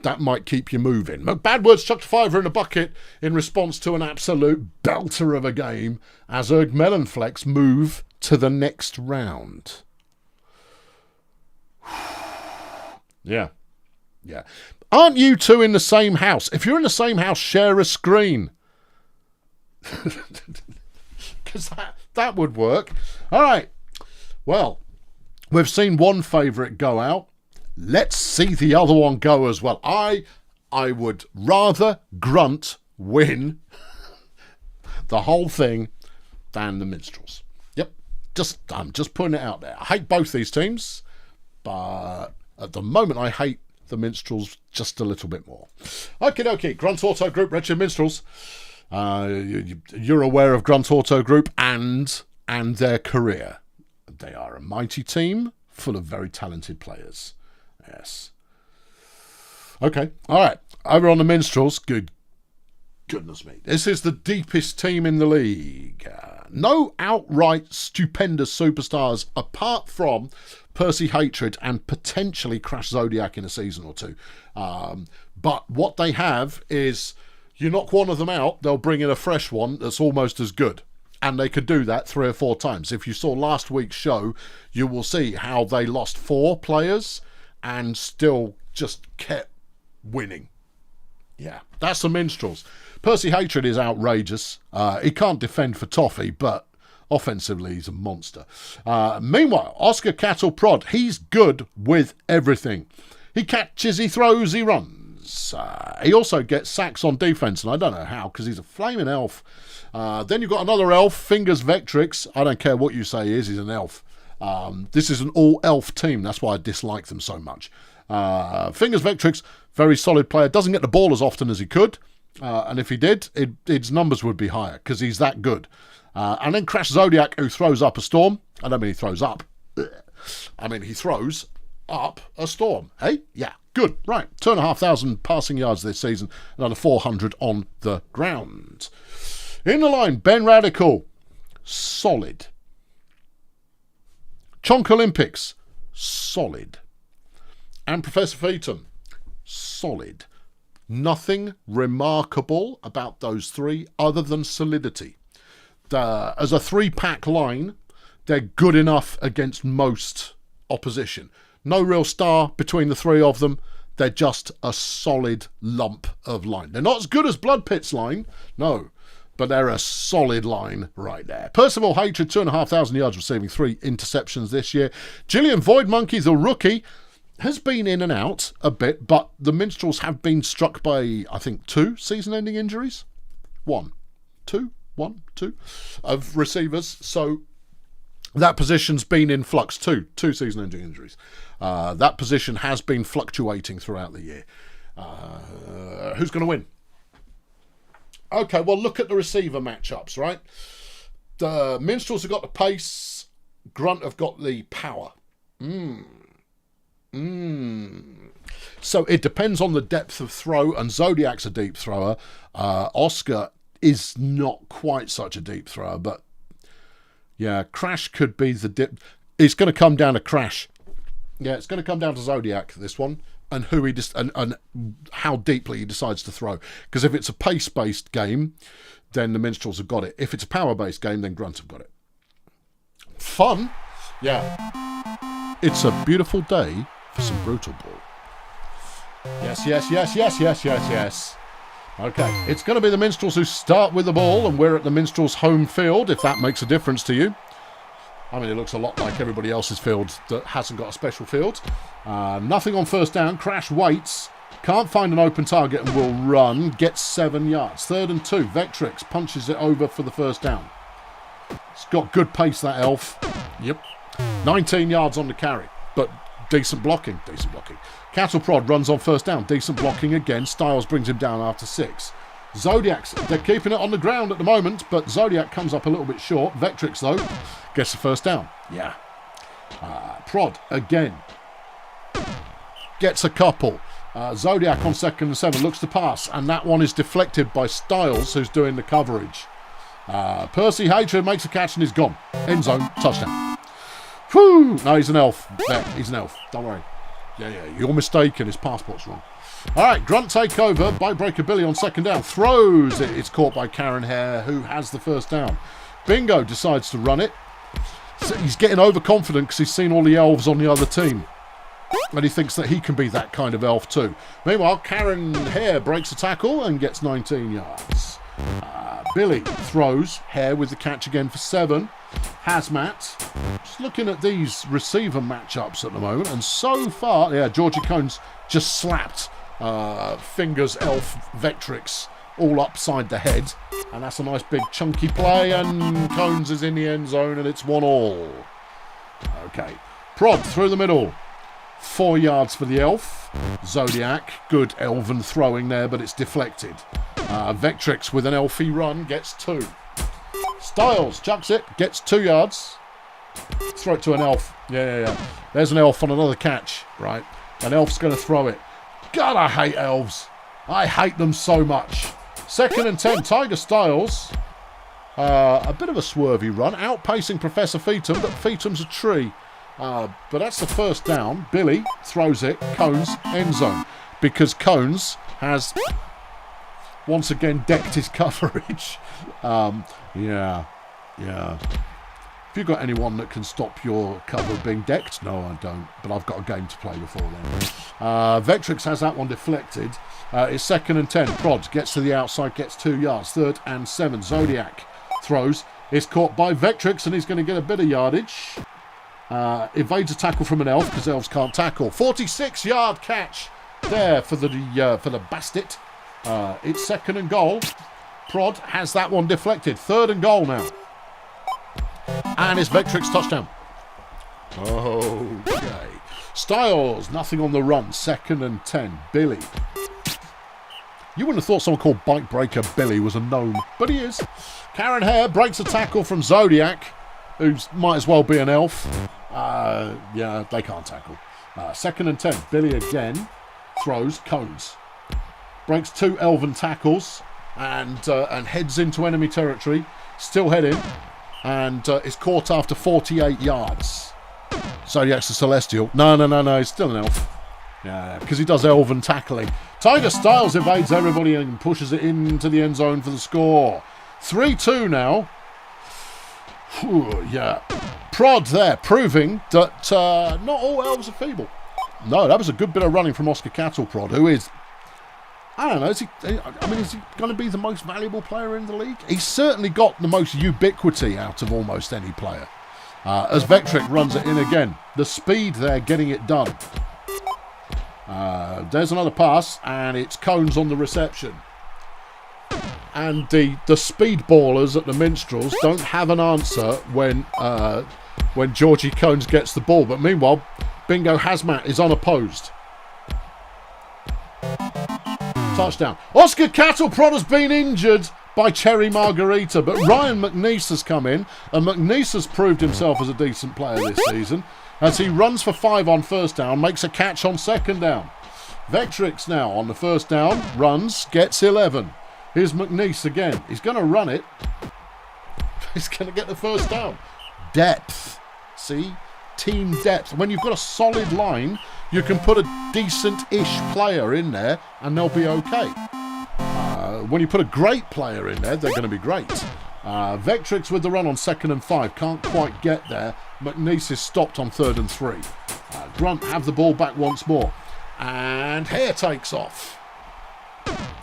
That might keep you moving. Bad Words chucked a fiver in a bucket in response to an absolute belter of a game as Erg Melon Flex move to the next round. Yeah. Aren't you two in the same house? If you're in the same house, share a screen. Because that would work. All right. Well, we've seen one favourite go out. Let's see the other one go as well. I would rather Grunt win the whole thing than the Minstrels. Yep. I'm just putting it out there. I hate both these teams. But at the moment, I hate the Minstrels just a little bit more. Okie dokie. Grunt Auto Group, Wretched Minstrels. You're aware of Grunt Auto Group and their career. They are a mighty team full of very talented players. Yes. Okay. All right. Over on the Minstrels. Goodness me. This is the deepest team in the league. No outright stupendous superstars apart from Percy Hatred and potentially Crash Zodiac in a season or two. But what they have is You knock one of them out, they'll bring in a fresh one that's almost as good. And they could do that 3 or 4 times. If you saw last week's show, you will see how they lost 4 players and still just kept winning. Yeah, that's the Minstrels. Percy Hatred is outrageous. He can't defend for toffee, but offensively he's a monster. Meanwhile, Oscar Cattle Prod, he's good with everything. He catches, he throws, he runs. He also gets sacks on defense, and I don't know how, because he's a flaming elf. Then you've got another elf, Fingers Vectrix. I don't care what you say he is, he's an elf. This is an all-elf team. That's why I dislike them so much. Fingers Vectrix, very solid player. Doesn't get the ball as often as he could. And if he did, his numbers would be higher because he's that good. And then Crash Zodiac, who throws up a storm. I don't mean he throws up. I mean he throws up a storm. Hey? Yeah. Good. Right. 2,500 passing yards this season. Another 400 on the ground. In the line, Ben Radical. Solid. Chonk Olympics. Solid. And Professor Feetham. Solid. Nothing remarkable about those 3 other than solidity. As a 3-pack line, they're good enough against most opposition. No real star between the 3 of them. They're just a solid lump of line. They're not as good as Blood Pit's line, no, but they're a solid line right there. Percival Hatred, 2,500 yards, receiving 3 interceptions this year. Gillian Void Monkey, the rookie, has been in and out a bit, but the Minstrels have been struck by, I think, 2 season-ending injuries. 1, 2 of receivers. So that position's been in flux too. 2 season-ending injuries. That position has been fluctuating throughout the year. Who's going to win? Okay, well, look at the receiver matchups, right? The Minstrels have got the pace. Grunt have got the power. So it depends on the depth of throw, and Zodiac's a deep thrower. Oscar is not quite such a deep thrower, but yeah, Crash could be the dip. It's going to come down to Crash. Yeah, it's going to come down to Zodiac, this one, and who he and how deeply he decides to throw. Because if it's a pace-based game, then the Minstrels have got it. If it's a power-based game, then Grunt have got it. Fun, yeah. It's a beautiful day for some Brutalball. Yes. Okay, it's going to be the Minstrels who start with the ball, and we're at the Minstrels' home field, if that makes a difference to you. I mean, it looks a lot like everybody else's field that hasn't got a special field. Nothing on first down. Crash waits. Can't find an open target and will run. Gets 7 yards. 3rd and 2. Vectrix punches it over for the first down. It's got good pace, that elf. Yep. 19 yards on the carry, but decent blocking. Cattle Prod runs on first down. Decent blocking again. Styles brings him down after 6. Zodiac's, they're keeping it on the ground at the moment, but Zodiac comes up a little bit short. Vectrix, though, gets the first down. Yeah. Prod, again, gets a couple. Zodiac on 2nd and 7, looks to pass, and that one is deflected by Styles, who's doing the coverage. Percy Hatred makes a catch and is gone. End zone, touchdown. Whew! No, he's an elf. He's an elf. Don't worry. Yeah, you're mistaken. His passport's wrong. All right, Grunt take over. Bite-breaker Billy on 2nd down. Throws it. It's caught by Karen Hare, who has the first down. Bingo decides to run it. So he's getting overconfident because he's seen all the elves on the other team. And he thinks that he can be that kind of elf too. Meanwhile, Karen Hare breaks a tackle and gets 19 yards. Billy throws. Hare with the catch again for 7. Hazmat. Just looking at these receiver matchups at the moment, and so far, yeah, Georgie Cones just slapped Fingers Elf Vectrix all upside the head, and that's a nice big chunky play, and Cones is in the end zone, and it's 1-1. Okay, Prod through the middle. 4 yards for the elf. Zodiac, good elven throwing there, but it's deflected. Vectrix with an elfie run gets 2. Styles chucks it, gets 2 yards. Throw it to an elf. Yeah. There's an elf on another catch, right? An elf's going to throw it. God, I hate elves. I hate them so much. 2nd and 10, Tiger Styles. A bit of a swervy run, outpacing Professor Feetham, but Feetham's a tree. But that's the first down. Billy throws it. Cones, end zone. Because Cones has once again decked his coverage. Yeah. Have you got anyone that can stop your cover being decked? No, I don't. But I've got a game to play before then. Vectrix has that one deflected. It's 2nd and 10. Prod gets to the outside, gets 2 yards. 3rd and 7. Zodiac throws. It's caught by Vectrix, and he's going to get a bit of yardage. Evades a tackle from an elf, because elves can't tackle. 46-yard catch there for the Bastet. It's 2nd and goal. Prod has that one deflected. 3rd and goal now. And it's Vectrix touchdown. Okay. Styles, nothing on the run. 2nd and 10. Billy. You wouldn't have thought someone called Bike Breaker Billy was a gnome, but he is. Karen Hare breaks a tackle from Zodiac, who might as well be an elf. Yeah, they can't tackle. 2nd and 10. Billy again. Throws. Cones. Breaks 2 elven tackles and heads into enemy territory. Still heading. And is caught after 48 yards. Zodiac's a Celestial. No, he's still an elf. Yeah, because he does elven tackling. Tiger Styles evades everybody and pushes it into the end zone for the score. 3-2 now. Whew, yeah. Prod there, proving that not all elves are feeble. No, that was a good bit of running from Oscar Cattle Prod, who is... I don't know, is he going to be the most valuable player in the league? He's certainly got the most ubiquity out of almost any player. As Vectric runs it in again. The speed there, getting it done. There's another pass, and it's Cones on the reception. And the speed ballers at the Minstrels don't have an answer when Georgie Cones gets the ball. But meanwhile, Bingo Hazmat is unopposed. Touchdown. Oscar Cattle Prod has been injured by Cherry Margarita, but Ryan McNeese has come in, and McNeese has proved himself as a decent player this season as he runs for 5 on 1st down, makes a catch on 2nd down. Vectrix now on the 1st down, runs, gets 11. Here's McNeese again. He's going to run it. He's going to get the 1st down. Depth. See? Team depth. When you've got a solid line, you can put a decent-ish player in there and they'll be okay. When you put a great player in there, they're going to be great. Vectrix with the run on 2nd and 5. Can't quite get there. McNeese is stopped on 3rd and 3. Grunt have the ball back once more. And Hare takes off.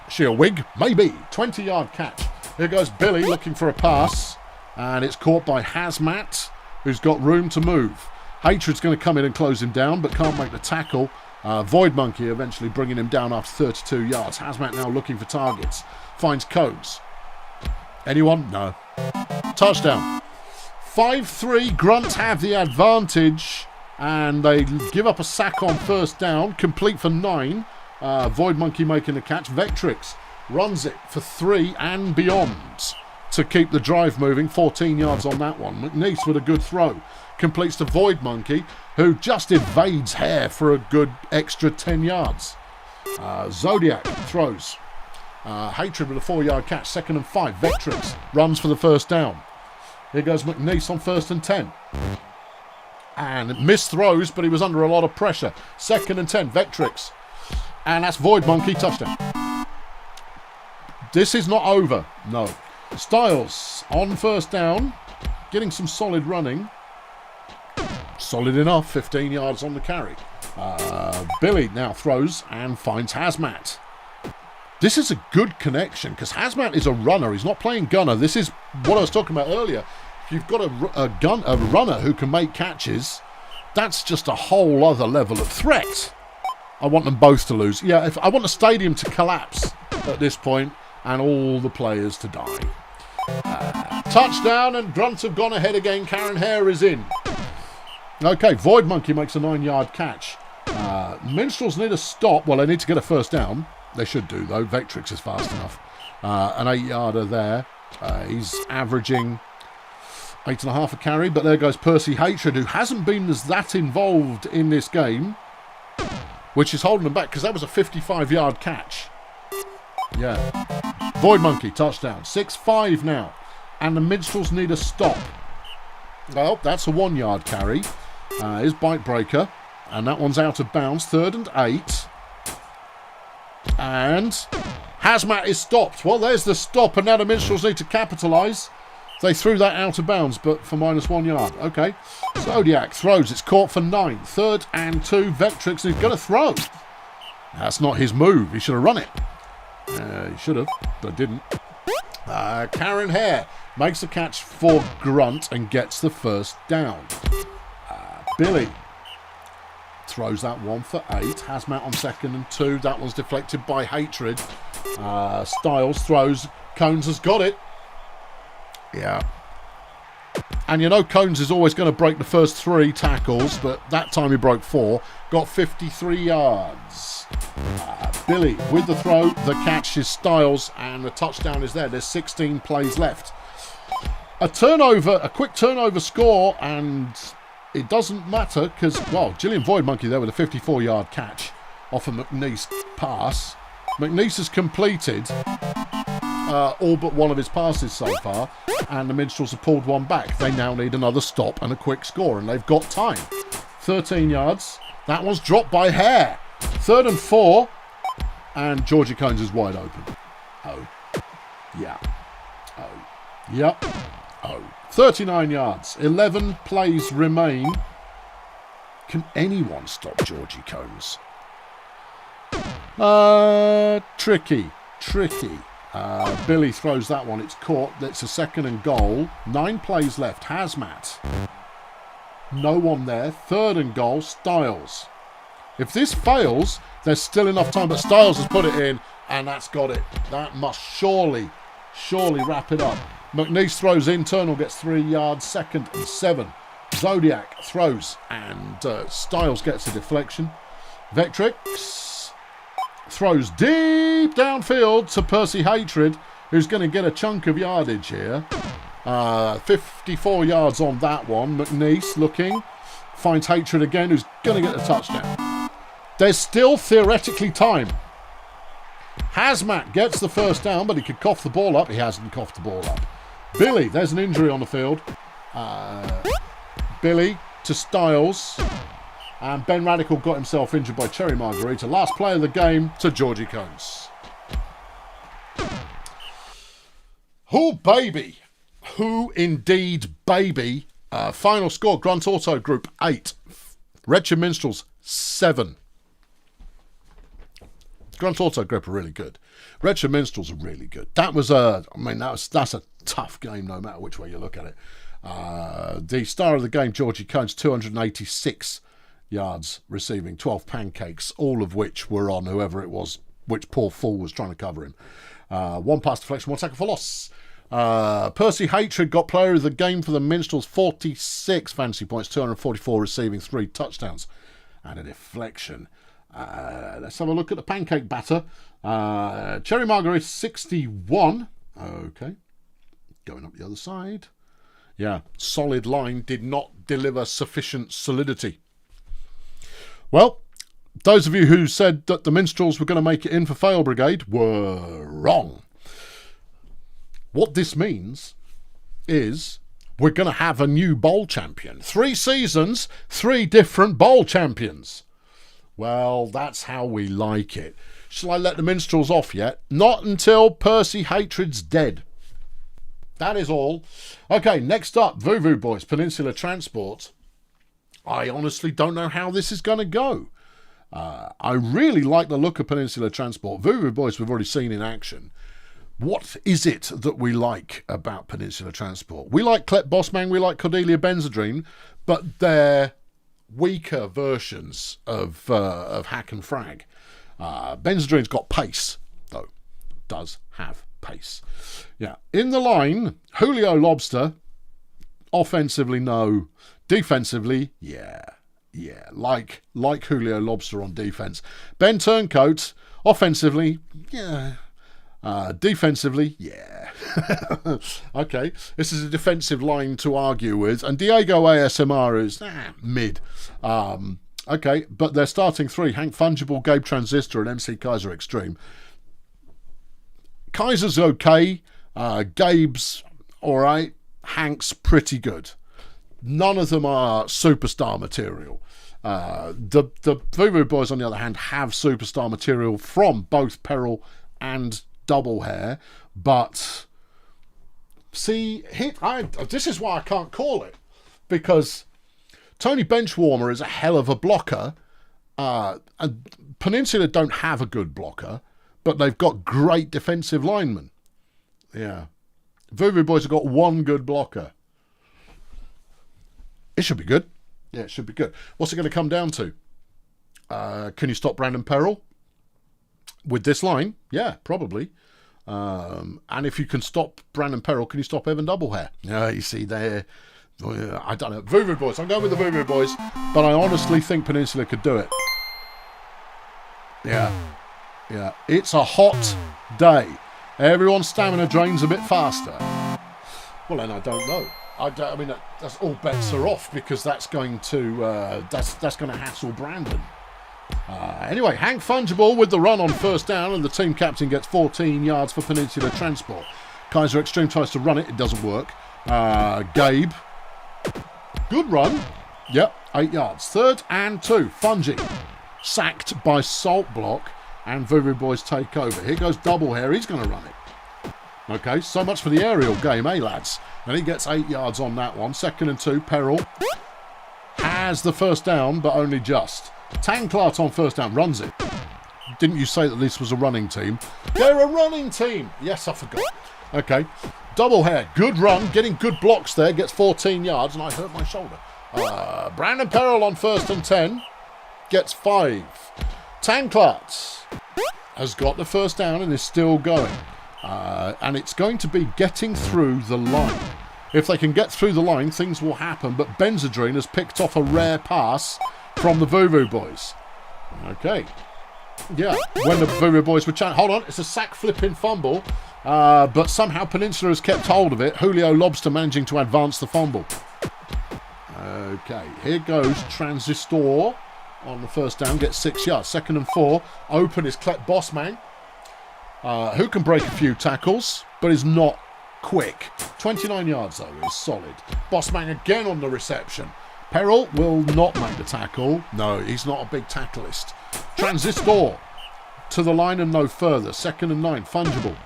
She'll wig? Maybe. 20-yard catch. Here goes Billy looking for a pass. And it's caught by Hazmat, who's got room to move. Hatred's going to come in and close him down, but can't make the tackle. Void Monkey eventually bringing him down after 32 yards. Hazmat now looking for targets. Finds Cones. Anyone? No. Touchdown. 5-3. Grunt have the advantage. And they give up a sack on 1st down. Complete for 9. Void Monkey making the catch. Vectrix runs it for 3 and beyond to keep the drive moving. 14 yards on that one. McNeese with a good throw. Completes to Void Monkey, who just evades Hare for a good extra 10 yards. Zodiac throws. Hatred with a 4-yard catch. 2nd and 5. Vectrix runs for the 1st down. Here goes McNeese on 1st and 10. And missed throws, but he was under a lot of pressure. 2nd and 10. Vectrix. And that's Void Monkey. Touchdown. This is not over. No. Styles on 1st down. Getting some solid running. Solid enough. 15 yards on the carry. Billy now throws and finds Hazmat. This is a good connection because Hazmat is a runner. He's not playing gunner. This is what I was talking about earlier. If you've got a runner who can make catches, that's just a whole other level of threat. I want them both to lose. Yeah, I want the stadium to collapse at this point and all the players to die. Touchdown, and Grunt have gone ahead again. Karen Hare is in. Okay, Void Monkey makes a 9-yard catch. Minstrels need a stop. Well, they need to get a 1st down. They should do, though. Vectrix is fast enough. An 8-yarder there. He's averaging 8.5 a carry, but there goes Percy Hatred, who hasn't been as that involved in this game, which is holding him back because that was a 55-yard catch. Yeah. Void Monkey, touchdown. 6-5 now. And the Minstrels need a stop. Well, that's a 1-yard carry. Here's Bite Breaker. And that one's out of bounds. 3rd and 8. And Hazmat is stopped. Well, there's the stop, and now the Minstrels need to capitalise. They threw that out of bounds, but for -1 yard. Okay. Zodiac throws. It's caught for 9. 3rd and 2. Vectrix, he's going to throw. That's not his move. He should have run it. He should have, but didn't. Karen Hare makes the catch for Grunt and gets the first down. Billy throws that one for 8. Hazmat on 2nd and 2. That one's deflected by Hatred. Styles throws. Cones has got it. Yeah. And you know Cones is always going to break the first 3 tackles, but that time he broke 4. Got 53 yards. Billy with the throw. The catch is Styles, and the touchdown is there. There's 16 plays left. A turnover, a quick turnover score, and it doesn't matter because, well, Gillian Void Monkey there with a 54-yard catch off a McNeese pass. McNeese has completed all but one of his passes so far, and the Minstrels have pulled one back. They now need another stop and a quick score, and they've got time. 13 yards. That one's dropped by Hare. 3rd and 4, and Georgie Cones is wide open. Oh. Yeah. Oh. Yep. Oh. 39 yards. 11 plays remain. Can anyone stop Georgie Cones? Tricky. Billy throws that one. It's caught. It's a 2nd and goal. 9 plays left. Hazmat. No one there. 3rd and goal. Styles. If this fails, there's still enough time, but Styles has put it in, and that's got it. That must surely wrap it up. McNeese throws internal, gets 3 yards, 2nd and 7. Zodiac throws, and Styles gets a deflection. Vectrix throws deep downfield to Percy Hatred, who's going to get a chunk of yardage here. 54 yards on that one. McNeese looking, finds Hatred again, who's going to get the touchdown. There's still theoretically time. Hazmat gets the first down, but he could cough the ball up. He hasn't coughed the ball up. Billy, there's an injury on the field. Billy to Styles. And Ben Radical got himself injured by Cherry Margarita. Last play of the game to Georgie Cones. Who baby? Who indeed baby? Final score, Grunt Auto Group 8. Wretched Minstrels 7. Grunt Auto Group are really good. Wretched Minstrels are really good. That was that's a tough game no matter which way you look at it. The star of the game, Georgie Cones, 286 yards receiving, 12 pancakes, all of which were on whoever it was, which poor fool was trying to cover him. 1 pass deflection, 1 tackle for loss. Percy Hatred got player of the game for the Minstrels, 46 fantasy points, 244 receiving, 3 touchdowns and a deflection. Let's have a look at the pancake batter. Cherry Margarita 61. Okay. Going up the other side. Yeah, solid line did not deliver sufficient solidity. Well, those of you who said that the Minstrels were going to make it in for Fail Brigade were wrong. What this means is we're going to have a new bowl champion. 3 seasons, 3 different bowl champions. Well, that's how we like it. Shall I let the Minstrels off yet? Not until Percy Hatred's dead. That is all. Okay, next up, Voo Boys, Peninsula Transport. I honestly don't know how this is going to go. I really like the look of Peninsula Transport. Voo Boys we've already seen in action. What is it that we like about Peninsula Transport? We like Klep Bossman, we like Cordelia Benzedrine, but they're weaker versions of Hack and Frag. Benzedrine's got pace, though. Does have pace. Yeah. In the line, Julio Lobster. Offensively, no. Defensively, yeah. Like Julio Lobster on defense. Ben Turncoat. Offensively, yeah. Defensively, yeah. Okay, this is a defensive line to argue with. And Diego ASMR is mid. Okay, but they're starting 3. Hank Fungible, Gabe Transistor, and MC Kaiser Extreme. Kaiser's okay. Gabe's all right. Hank's pretty good. None of them are superstar material. The Voo Boys, on the other hand, have superstar material from both Peril and double hair, but see, this is why I can't call it, because Tony Benchwarmer is a hell of a blocker, and Peninsula don't have a good blocker, but they've got great defensive linemen. Yeah. Voodoo Boys have got one good blocker. It should be good. Yeah, it should be good. What's it going to come down to? Can you stop Brandon Perrell with this line? Yeah, probably. And if you can stop Brandon Perrell, can you stop Evan Doublehair? Yeah, you see there. I don't know. Voodoo Boys. I'm going with the Voodoo Boys, but I honestly think Peninsula could do it. Yeah. Yeah. It's a hot day. Everyone's stamina drains a bit faster. Well, then I don't know. I mean, that's all bets are off, because that's going to that's going to hassle Brandon. Anyway, Hank Fungible with the run on first down, and the team captain gets 14 yards for Peninsula Transport. Kaiser Extreme tries to run it. It doesn't work. Gabe. Good run. Yep, 8 yards. 3rd and 2. Fungi. Sacked by Salt Block, and Voodoo Boys take over. Here goes Doublehair. He's going to run it. Okay, so much for the aerial game, eh, lads? And he gets 8 yards on that one. 2nd and 2. Perrell has the first down, but only just. Tanklat on first down. Runs it. Didn't you say that this was a running team? They're a running team. Yes, I forgot. Okay. Doublehair. Good run. Getting good blocks there. Gets 14 yards, and I hurt my shoulder. Brandon Perrell on 1st and 10. Gets 5. Tanklat has got the first down and is still going. And it's going to be getting through the line. If they can get through the line, things will happen. But Benzedrine has picked off a rare pass from the Voodoo Boys. Okay. Yeah, when the Voodoo Boys were chatting. Hold on, it's a sack flipping fumble. But somehow Peninsula has kept hold of it. Julio Lobster managing to advance the fumble. Okay, here goes Transistor on the first down. Gets 6 yards. 2nd and 4. Open is Clep Bossman. Who can break a few tackles, but is not quick. 29 yards, though, is solid. Bossman again on the reception. Perrell will not make the tackle. No, he's not a big tackleist. Transistor to the line and no further. 2nd and 9. Fungible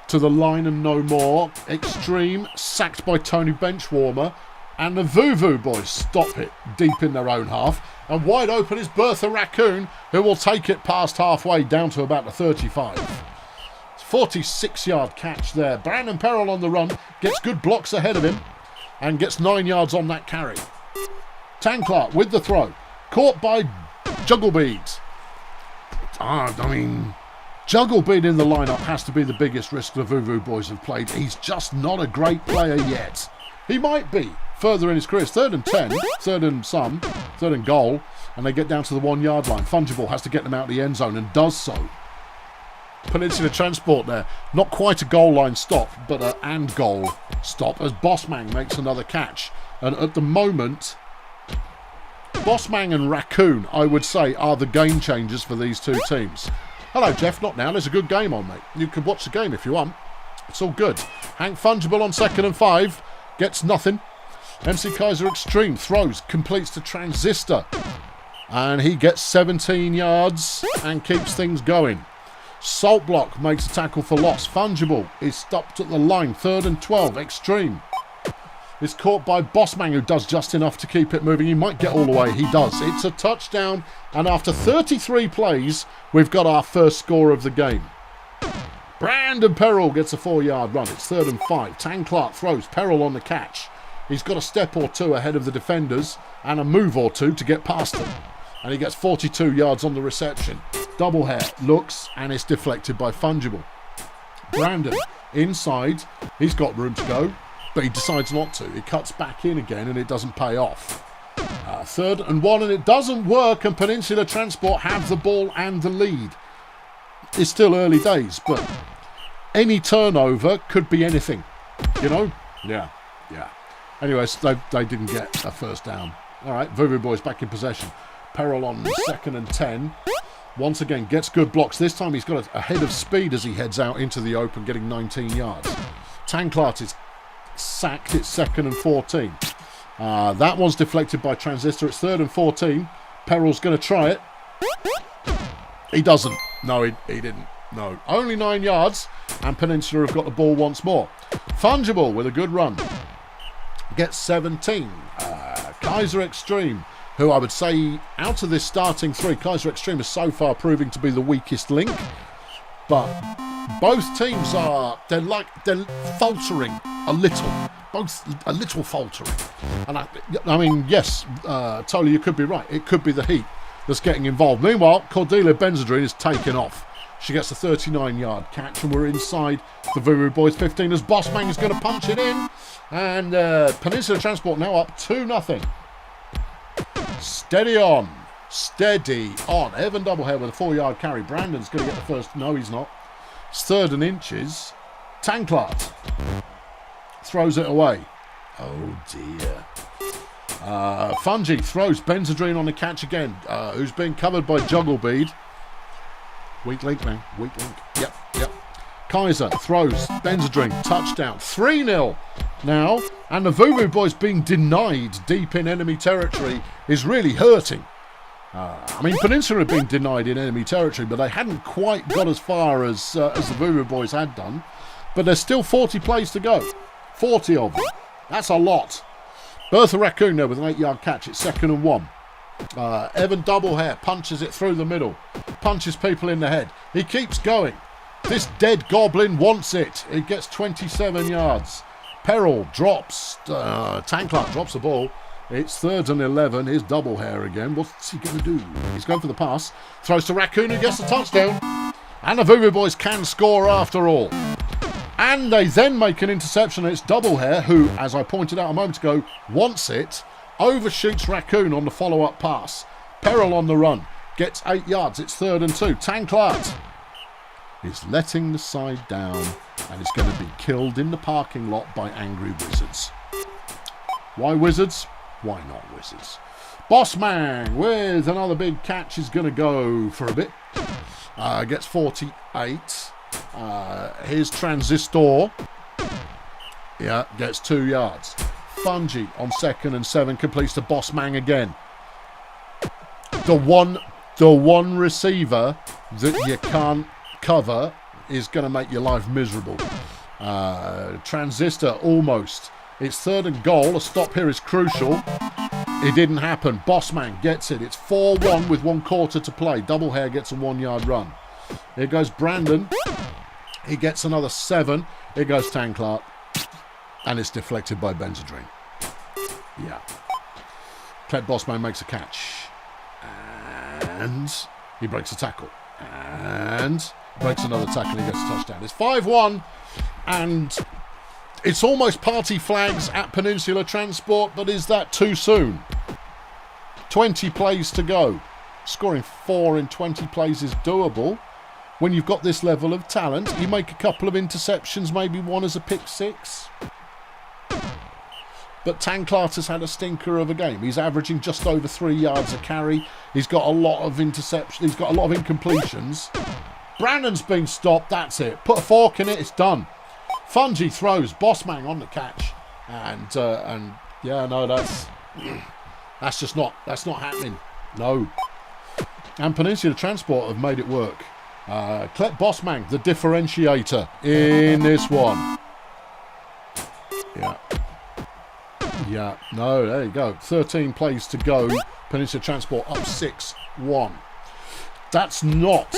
to the line and no more. Extreme sacked by Tony Benchwarmer. And the Voodoo Boys stop it deep in their own half. And wide open is Bertha Raccoon, who will take it past halfway down to about the 35. 46-yard catch there. Brandon Perrell on the run. Gets good blocks ahead of him. And gets 9 yards on that carry. Tanklat with the throw. Caught by Jugglebead. I mean, Jugglebead in the lineup has to be the biggest risk the Voodoo Boys have played. He's just not a great player yet. He might be further in his career. 3rd and 10, 3rd and some, 3rd and goal, and they get down to the 1 yard line. Fungible has to get them out of the end zone and does so. Peninsula Transport there. Not quite a goal line stop, but an and goal stop as Bossman makes another catch. And at the moment, Bossman and Raccoon, I would say, are the game changers for these two teams. Hello, Jeff. Not now. There's a good game on, mate. You can watch the game if you want. It's all good. Hank Fungible on 2nd and 5. Gets nothing. MC Kaiser Extreme throws, completes to Transistor. And he gets 17 yards and keeps things going. Salt Block makes a tackle for loss. Fungible is stopped at the line. 3rd and 12. Extreme is caught by Bossman, who does just enough to keep it moving. He might get all the way. He does. It's a touchdown. And after 33 plays, we've got our first score of the game. Brandon Perrell gets a 4-yard run. It's 3rd and 5. Tanklat throws. Perrell on the catch. He's got a step or two ahead of the defenders and a move or two to get past them. And he gets 42 yards on the reception. Doublehair looks and it's deflected by Fungible. Brandon inside. He's got room to go, but he decides not to. He cuts back in again and it doesn't pay off. 3rd and 1 and it doesn't work, and Peninsula Transport have the ball and the lead. It's still early days, but any turnover could be anything, you know? Yeah. Anyways, they didn't get a first down. All right, Voodoo Boys back in possession. Perrell on 2nd and 10. Once again, gets good blocks. This time he's got a head of speed as he heads out into the open, getting 19 yards. Tanklat is sacked. It's 2nd and 14. That one's deflected by Transistor. It's 3rd and 14. Perrell's going to try it. He doesn't. No, he didn't. No. Only 9 yards, and Peninsula have got the ball once more. Fungible with a good run. Gets 17. Kaiser Extreme, who I would say out of this starting 3, Kaiser Extreme is so far proving to be the weakest link. But both teams they're faltering a little. Both a little faltering. And I mean, yes, totally, you could be right. It could be the heat that's getting involved. Meanwhile, Cordelia Benzedrine is taken off. She gets a 39-yard catch, and we're inside the Voodoo Boys 15 as Bossman is going to punch it in. And Peninsula Transport now up 2-0. Steady on. Steady on. Evan Doublehair with a 4-yard carry. Brandon's going to get the first. No, he's not. It's 3rd and inches. Tanklart throws it away. Oh, dear. Fungi throws Benzedrine on the catch again. Who's being covered by Juggle Bead. Weak link now. Weak link. Yep. Kaiser throws Benzedrine. Touchdown. 3-0 now. And the Voodoo Boys being denied deep in enemy territory is really hurting. I mean, Peninsula had been denied in enemy territory, but they hadn't quite got as far as the Voodoo Boys had done. But there's still 40 plays to go. 40 of them. That's a lot. Bertha Raccoon there with an 8-yard catch. It's 2nd and 1. Evan Doublehair punches it through the middle. Punches people in the head. He keeps going. This dead goblin wants it. He gets 27 yards. Peril drops. Tanklart drops the ball. It's 3rd and 11. Here's Doublehair again. What's he going to do? He's going for the pass. Throws to Raccoon who gets the touchdown. And the Voodoo Boys can score after all. And they then make an interception. It's Doublehair who, as I pointed out a moment ago, wants it. Overshoots Raccoon on the follow-up pass. Peril on the run. Gets 8 yards. It's 3rd and 2. Tanklart is letting the side down and is going to be killed in the parking lot by angry wizards. Why wizards? Why not wizards? Bossman with another big catch is going to go for a bit. Gets 48. Here's Transistor. Yeah, gets 2 yards. Fungi on 2nd and 7 completes to Bossman again. The one receiver that you can't cover is going to make your life miserable. Transistor almost. It's 3rd and goal. A stop here is crucial. It didn't happen. Bossman gets it. It's 4-1 with 1 quarter to play. Doublehair gets a 1-yard run. Here goes Brandon. He gets another 7. Here goes Tanklart. And it's deflected by Benzedrine. Yeah. Clet Bossman makes a catch. And he breaks a tackle. And breaks another tackle and he gets a touchdown. It's 5-1. And it's almost party flags at Peninsula Transport, but is that too soon? 20 plays to go. Scoring 4 in 20 plays is doable. When you've got this level of talent, you make a couple of interceptions, maybe one as a pick 6. But Tanklart has had a stinker of a game. He's averaging just over 3 yards a carry. He's got a lot of interceptions. He's got a lot of incompletions. Brandon's been stopped. That's it. Put a fork in it. It's done. Fungi throws. Bossman on the catch. And yeah, no, that's just not happening. No. And Peninsula Transport have made it work. Clet Bossman, the differentiator in this one. Yeah, no, there you go. 13 plays to go. Peninsula Transport up 6-1. That's not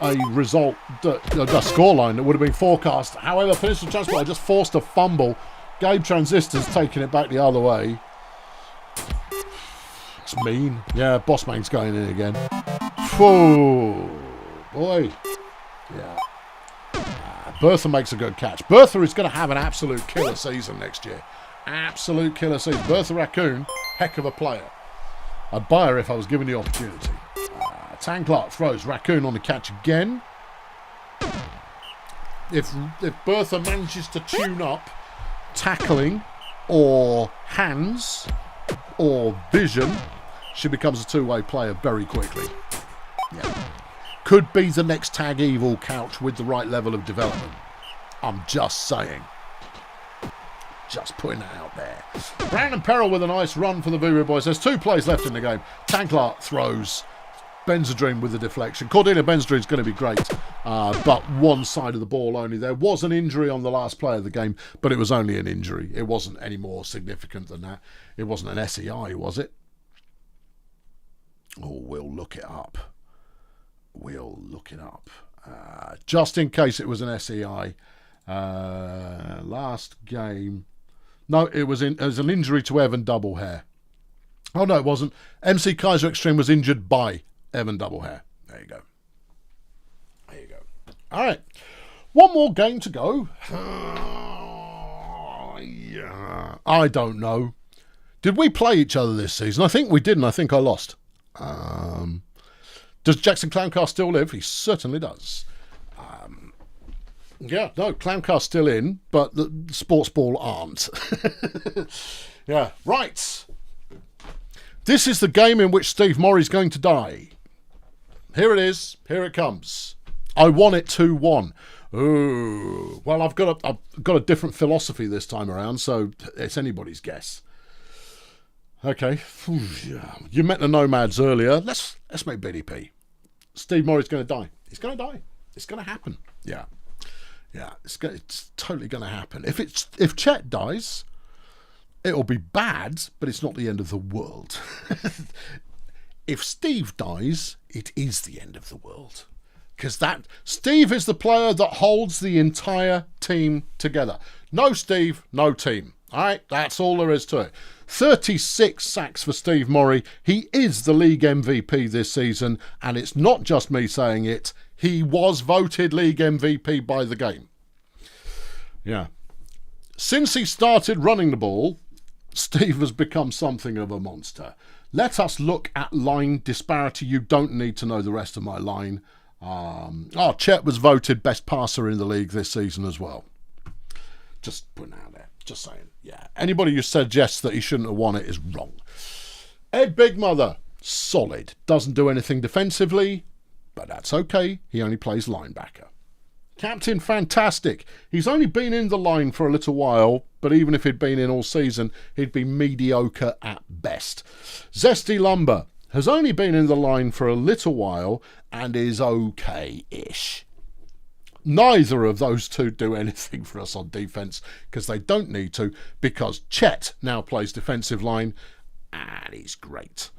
a result, the scoreline that would have been forecast. However, Peninsula Transport are just forced a fumble. Gabe Transistor's taking it back the other way. It's mean. Yeah, Bossman's going in again. Whoa, boy. Yeah. Bertha makes a good catch. Bertha is going to have an absolute killer season next year. Absolute killer season. Bertha Raccoon, heck of a player. I'd buy her if I was given the opportunity. Tanklart throws Raccoon on the catch again. If Bertha manages to tune up tackling or hands or vision, she becomes a two-way player very quickly. Yeah. Could be the next Tag Evil couch with the right level of development. I'm just saying. Just putting that out there. Brandon Peril with a nice run for the Voodoo Boys. There's 2 plays left in the game. Tanklart throws. Benzedrine with the deflection. Cordelia Benzedrine's going to be great. but one side of the ball only. There was an injury on the last play of the game, but it was only an injury. It wasn't any more significant than that. It wasn't an SEI, was it? Oh, we'll look it up. We'll look it up. Just in case it was an SEI. Last game. No, it was an injury to Evan Doublehair. Oh, no, it wasn't. MC Kaiser Extreme was injured by Evan Doublehair. There you go. There you go. All right. One more game to go. Yeah. I don't know. Did we play each other this season? I think we did, and I think I lost. Does Jackson Clowncar still live? He certainly does. Yeah, no, Clowncar's still in, but the Sports Ball aren't. Yeah, right. This is the game in which Steve Morrie's going to die. Here it is. Here it comes. I won it 2-1. Ooh. Well, I've got a different philosophy this time around, so it's anybody's guess. Okay. You met the Nomads earlier. Let's make BDP. Steve Morrie's going to die. He's going to die. It's going to happen. Yeah. Yeah. It's totally going to happen. If Chet dies, it'll be bad, but it's not the end of the world. If Steve dies, it is the end of the world. Because Steve is the player that holds the entire team together. No Steve, no team. All right, that's all there is to it. 36 sacks for Steve Morrie. He is the league MVP this season, and it's not just me saying it. He was voted league MVP by the game. Yeah. Since he started running the ball, Steve has become something of a monster. Let us look at line disparity. You don't need to know the rest of my line. Chet was voted best passer in the league this season as well. Just putting it out there. Just saying. Yeah. Anybody who suggests that he shouldn't have won it is wrong. Ed Big Mother, solid. Doesn't do anything defensively, but that's okay. He only plays linebacker. Captain Fantastic. He's only been in the line for a little while, but even if he'd been in all season, he'd be mediocre at best. Zesty Lumber has only been in the line for a little while and is okay-ish. Neither of those two do anything for us on defence because they don't need to, because Chet now plays defensive line and he's great.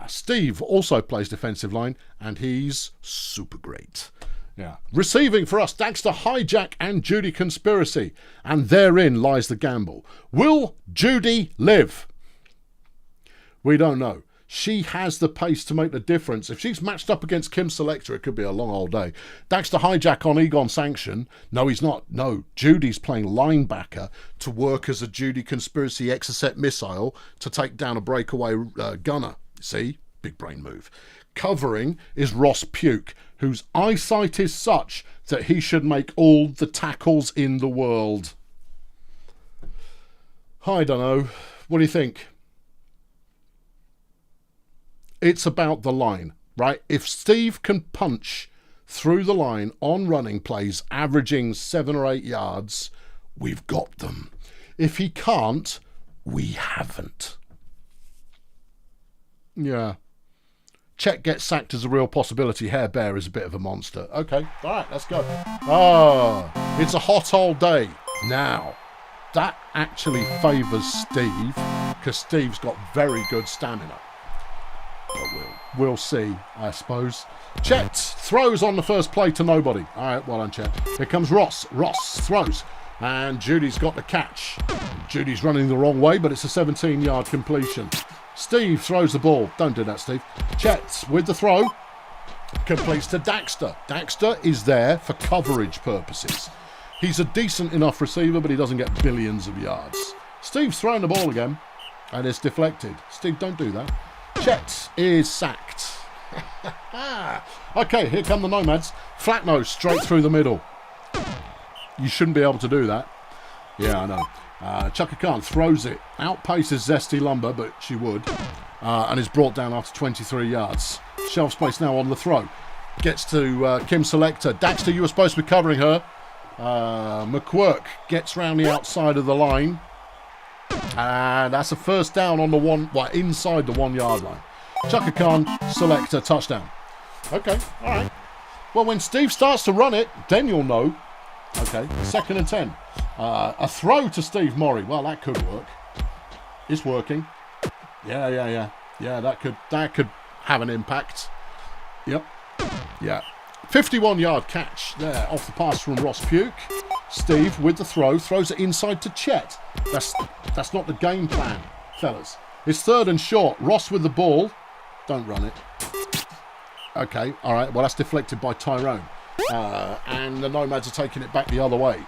Steve also plays defensive line and he's super great. Yeah. Receiving for us, Daxter Hijack and Judy Conspiracy, and therein lies the gamble. Will Judy live? We don't know. She has the pace to make the difference. If she's matched up against Kim Selector, it could be a long old day. Daxter Hijack on Egon Sanction. No, he's not. No, Judy's playing linebacker to work as a Judy Conspiracy Exocet missile to take down a breakaway gunner. See? Big brain move. Covering is Ross Puke, whose eyesight is such that he should make all the tackles in the world. I don't know. What do you think? It's about the line, right? If Steve can punch through the line on running plays, averaging 7 or 8 yards, we've got them. If he can't, we haven't. Yeah. Chet gets sacked as a real possibility. Hair Bear is a bit of a monster. Okay, all right, let's go. It's a hot old day. Now, that actually favours Steve, because Steve's got very good stamina. But we'll see, I suppose. Chet throws on the first play to nobody. All right, well done, Chet. Here comes Ross. Ross throws, and Judy's got the catch. Judy's running the wrong way, but it's a 17-yard completion. Steve throws the ball. Don't do that, Steve. Chet with the throw. Completes to Daxter. Daxter is there for coverage purposes. He's a decent enough receiver, but he doesn't get billions of yards. Steve's throwing the ball again, and it's deflected. Steve, don't do that. Chet is sacked. Okay, here come the Nomads. Flat nose straight through the middle. You shouldn't be able to do that. Yeah, I know. Chaka Khan throws it, outpaces Zesty Lumber, but she would, and is brought down after 23 yards. Shelf space now on the throw. Gets to Kim Selector. Daxter, you were supposed to be covering her. McQuirk gets round the outside of the line, and that's a first down on the inside the 1 yard line. Chaka Khan, Selector, touchdown. Okay, all right. Well, when Steve starts to run it, then you'll know. Okay, 2nd and 10. A throw to Steve Murray. Well, that could work. It's working. Yeah, that could have an impact. Yep. Yeah. 51-yard catch there off the pass from Ross Puke. Steve with the throw, throws it inside to Chet. That's not the game plan, fellas. It's 3rd and short. Ross with the ball. Don't run it. Okay, all right. Well, that's deflected by Tyrone. And the Nomads are taking it back the other way.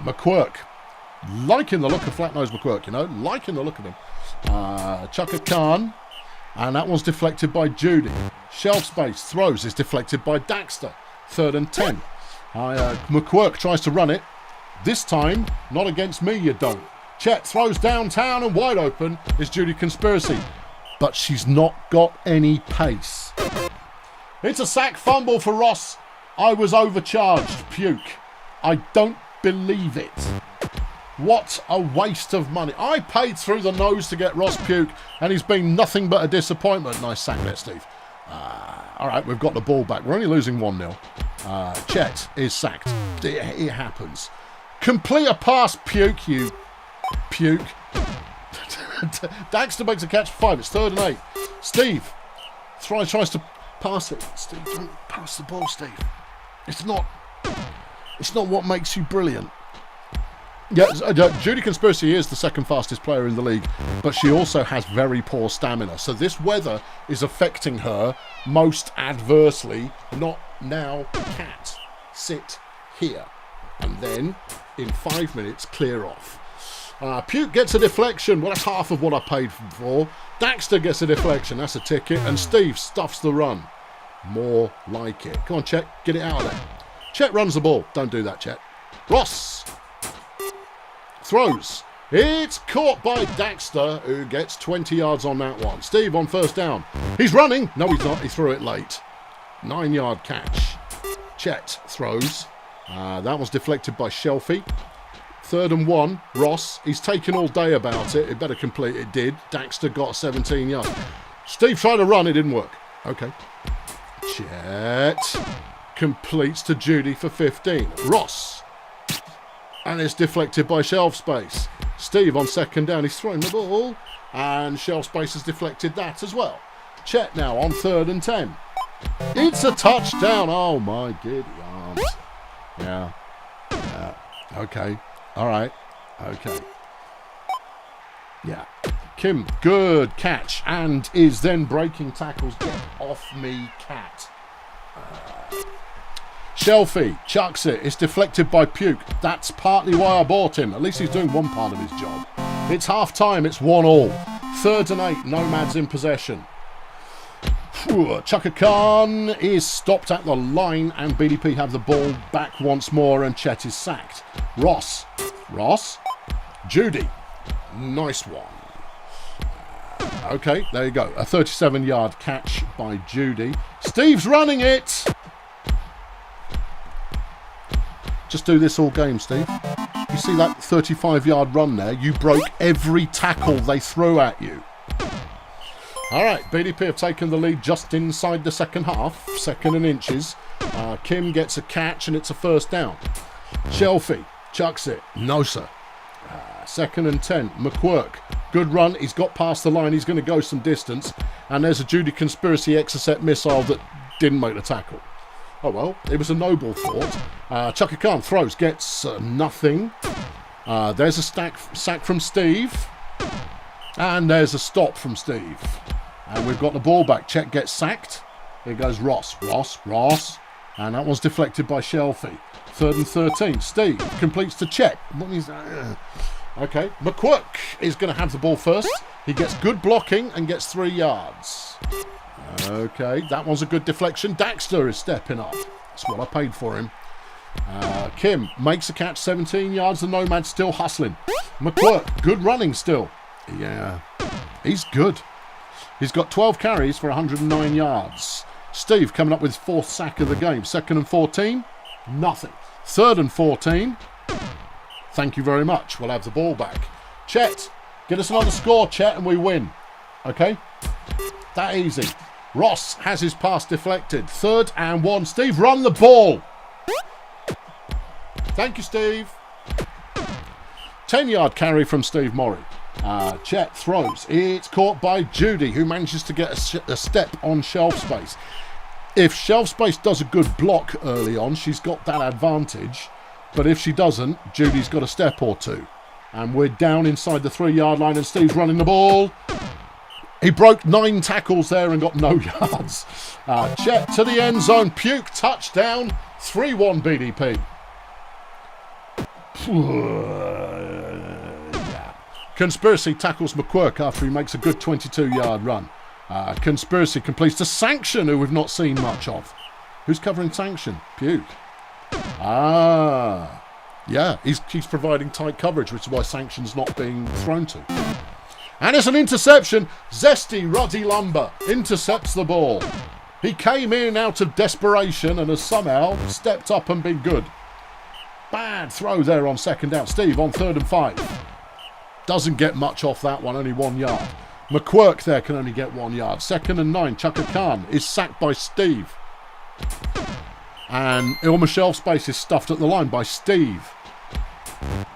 McQuirk. Liking the look of Flat-Nosed McQuirk, you know. Liking the look of him. Chaka Khan. And that one's deflected by Judy. Shelf space. Throws is deflected by Daxter. 3rd and 10. McQuirk tries to run it. This time, not against me, you don't. Chet throws downtown and wide open is Judy Conspiracy. But she's not got any pace. It's a sack fumble for Ross. I was overcharged. Puke. I don't believe it. What a waste of money. I paid through the nose to get Ross Puke, and he's been nothing but a disappointment. Nice sack there, Steve. All right, we've got the ball back. We're only losing 1-0. Chet is sacked. It happens. Complete a pass, Puke, you puke. Daxter makes a catch for 5. It's 3rd and 8. Steve tries to pass it. Steve, don't pass the ball, Steve. It's not what makes you brilliant. Yeah, Judy Conspiracy is the 2nd fastest player in the league, but she also has very poor stamina. So this weather is affecting her most adversely. Not now, Cat. Sit here. And then, in 5 minutes, clear off. Puke gets a deflection. Well, that's half of what I paid for. Daxter gets a deflection. That's a ticket. And Steve stuffs the run. More like it. Come on, Chet. Get it out of there. Chet runs the ball. Don't do that, Chet. Ross throws. It's caught by Daxter, who gets 20 yards on that one. Steve on 1st down. He's running. No, he's not. He threw it late. 9-yard catch. Chet throws. That was deflected by Shelfie. 3rd and 1. Ross. He's taken all day about it. It better complete. It did. Daxter got 17 yards. Steve tried to run. It didn't work. Okay. Chet completes to Judy for 15. Ross. And it's deflected by Shelf Space. Steve on 2nd down. He's throwing the ball. And Shelf Space has deflected that as well. Chet now on 3rd and 10. It's a touchdown. Oh, my giddy arms. Yeah. Okay. All right. Okay. Yeah. Kim, good catch. And is then breaking tackles. Get off me, Cat. Shelfie chucks it. It's deflected by Puke. That's partly why I bought him. At least he's doing one part of his job. It's half time. It's 1-1. 3rd and 8. Nomads in possession. Chaka Khan is stopped at the line and BDP have the ball back once more and Chet is sacked. Ross. Judy. Nice one. Okay, there you go. A 37-yard catch by Judy. Steve's running it. Just do this all game, Steve. You see that 35-yard run there? You broke every tackle they threw at you. All right, BDP have taken the lead just inside the second half. 2nd and inches. Kim gets a catch and it's a 1st down. Shelfie chucks it. No, sir. 2nd and 10. McQuirk. Good run. He's got past the line. He's going to go some distance. And there's a Judy Conspiracy Exocet missile that didn't make the tackle. Oh, well, it was a noble thought. Chaka Khan throws, gets nothing. There's a sack from Steve. And there's a stop from Steve. And we've got the ball back. Chet gets sacked. Here goes Ross. And that one's deflected by Shelfie. 3rd and 13. Steve completes to Chet. What is that? Okay. McQuirk is going to have the ball first. He gets good blocking and gets 3 yards. Okay. That one's a good deflection. Daxter is stepping up. That's what I paid for him. Kim makes a catch. 17 yards. The Nomads still hustling. McQuirk. Good running still. Yeah. He's good. He's got 12 carries for 109 yards. Steve coming up with 4th sack of the game. 2nd and 14. Nothing. 3rd and 14. Thank you very much. We'll have the ball back. Chet, get us another score, Chet, and we win. Okay? That easy. Ross has his pass deflected. 3rd and 1. Steve, run the ball. Thank you, Steve. 10-yard carry from Steve Morrie. Chet throws. It's caught by Judy, who manages to get a step on shelf space. If shelf space does a good block early on, she's got that advantage. But if she doesn't, Judy's got a step or two. And we're down inside the 3-yard line, and Steve's running the ball. He broke 9 tackles there and got no yards. Chet to the end zone. Puke touchdown. 3-1 BDP. Conspiracy tackles McQuirk after he makes a good 22-yard run. Conspiracy completes to Sanction, who we've not seen much of. Who's covering Sanction? Puke. Yeah, he's providing tight coverage, which is why Sanction's not being thrown to. And it's an interception. Zesty Ruddy Lumber intercepts the ball. He came in out of desperation and has somehow stepped up and been good. Bad throw there on 2nd down. Steve on 3rd and 5. Doesn't get much off that one, only 1 yard. McQuirk there can only get 1 yard. 2nd and 9. Chaka Khan is sacked by Steve. And Ilma Shelf Space is stuffed at the line by Steve.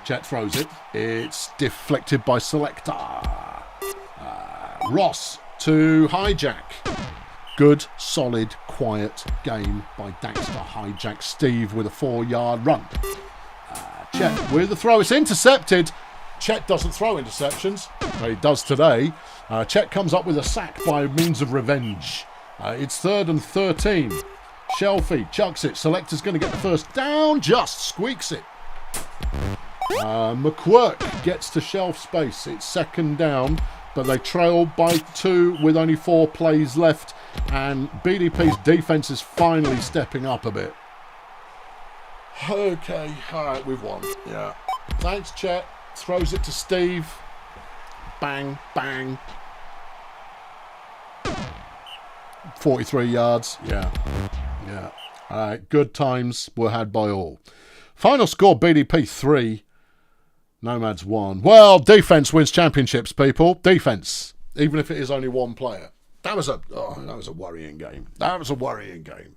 Chet throws it. It's deflected by Selector. Ross to Hijack. Good, solid, quiet game by Daxter. Hijack Steve with a 4-yard run. Chet with the throw. It's intercepted. Chet doesn't throw interceptions. Well, he does today. Chet comes up with a sack by means of revenge. It's 3rd and 13. Shelfie chucks it. Selector's going to get the first down. Just squeaks it. McQuirk gets to shelf space. It's 2nd down, but they trail by 2 with only 4 plays left. And BDP's defense is finally stepping up a bit. Okay, all right, we've won. Yeah. Thanks, Chet. Throws it to Steve. Bang, bang. 43 yards. Yeah. Yeah. All right, good times were had by all. Final score, BDP 3. Nomads 1. Well, defense wins championships, people. Defense. Even if it is only 1 player. That was a worrying game. That was a worrying game.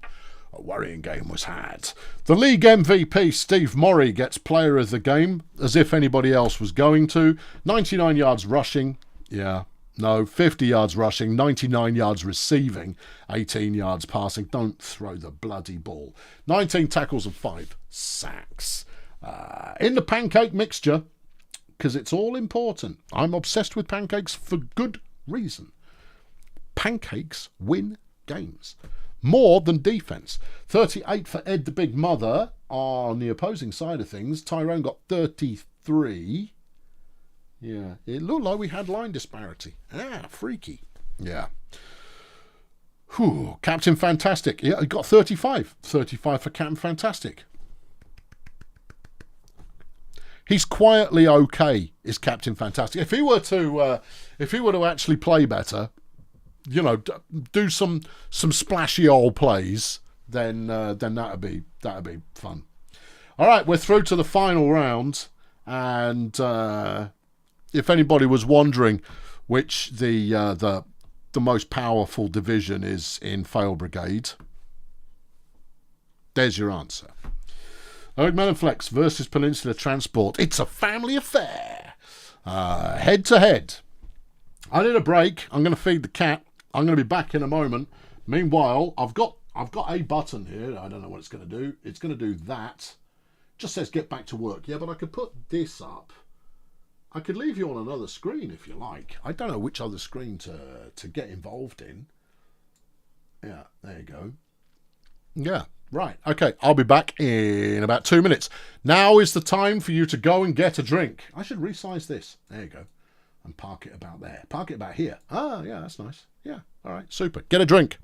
A worrying game was had. The league MVP, Steve Morrie, gets player of the game, as if anybody else was going to. 99 yards rushing. Yeah. No, 50 yards rushing, 99 yards receiving, 18 yards passing. Don't throw the bloody ball. 19 tackles and 5 sacks. In the pancake mixture, because it's all important. I'm obsessed with pancakes for good reason. Pancakes win games. More than defense. 38 for Ed the Big Mother on the opposing side of things. Tyrone got 33. Yeah, it looked like we had line disparity. Freaky. Yeah. Whew. Captain Fantastic. Yeah, he got 35. 35 for Captain Fantastic. He's quietly okay, is Captain Fantastic. If he were to actually play better, you know, do some splashy old plays, then that'd be fun. All right, we're through to the final round, and if anybody was wondering which the most powerful division is in Fail Brigade, there's your answer. Melon Flex versus Peninsula Transport. It's a family affair. Head to head. I need a break. I'm going to feed the cat. I'm going to be back in a moment. Meanwhile, I've got a button here. I don't know what it's going to do. It's going to do that. Just says get back to work. Yeah, but I could put this up. I could leave you on another screen if you like. I don't know which other screen to get involved in. Yeah, there you go. Yeah, right. Okay, I'll be back in about 2 minutes. Now is the time for you to go and get a drink. I should resize this. There you go. And park it about there. Park it about here. Ah, yeah, that's nice. Yeah, all right, super. Get a drink.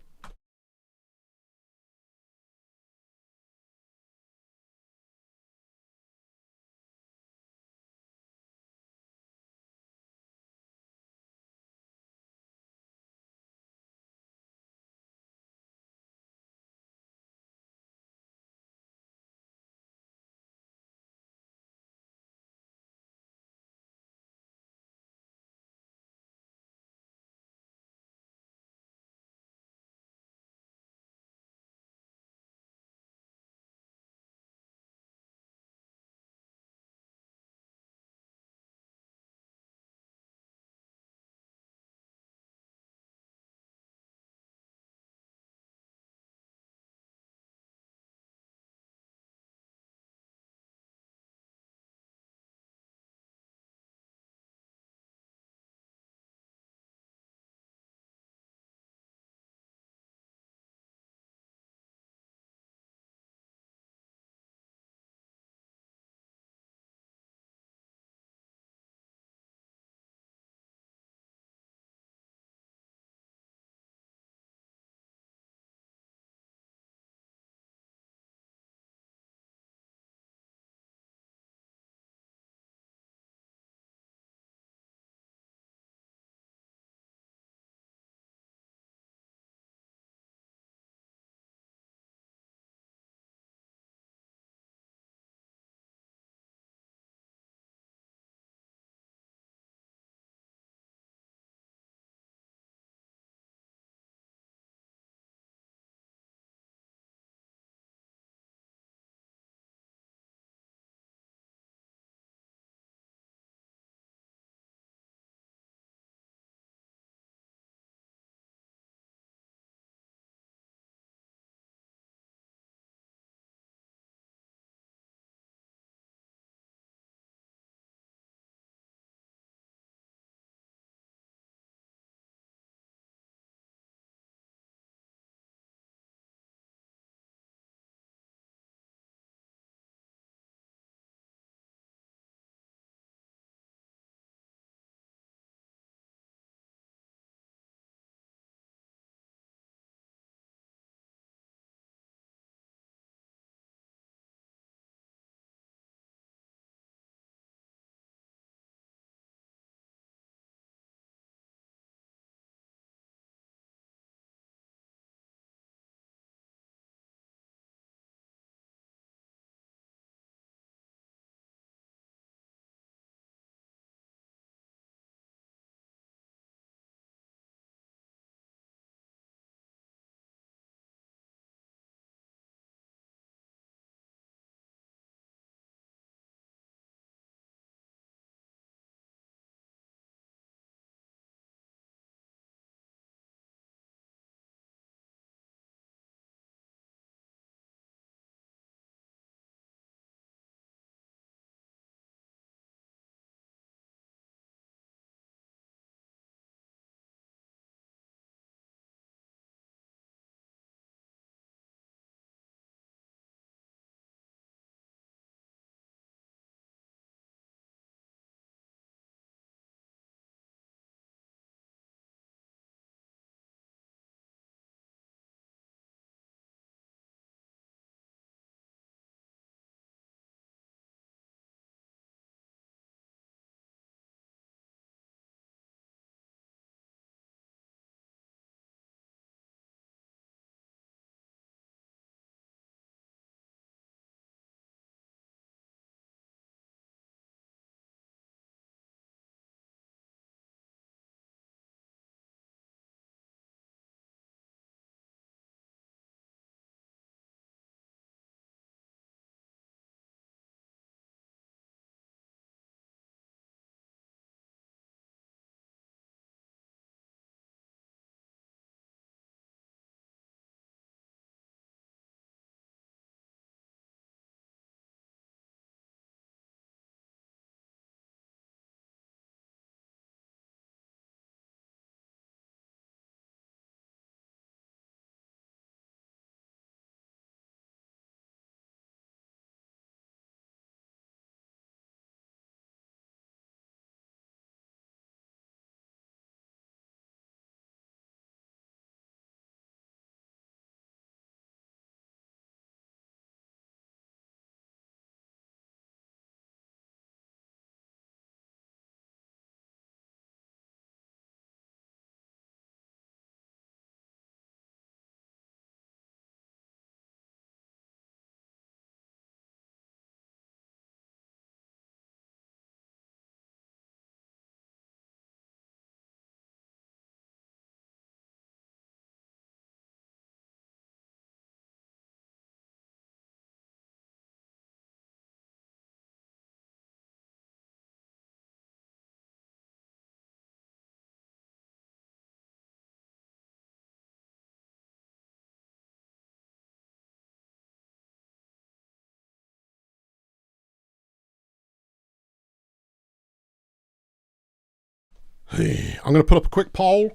I'm going to put up a quick poll,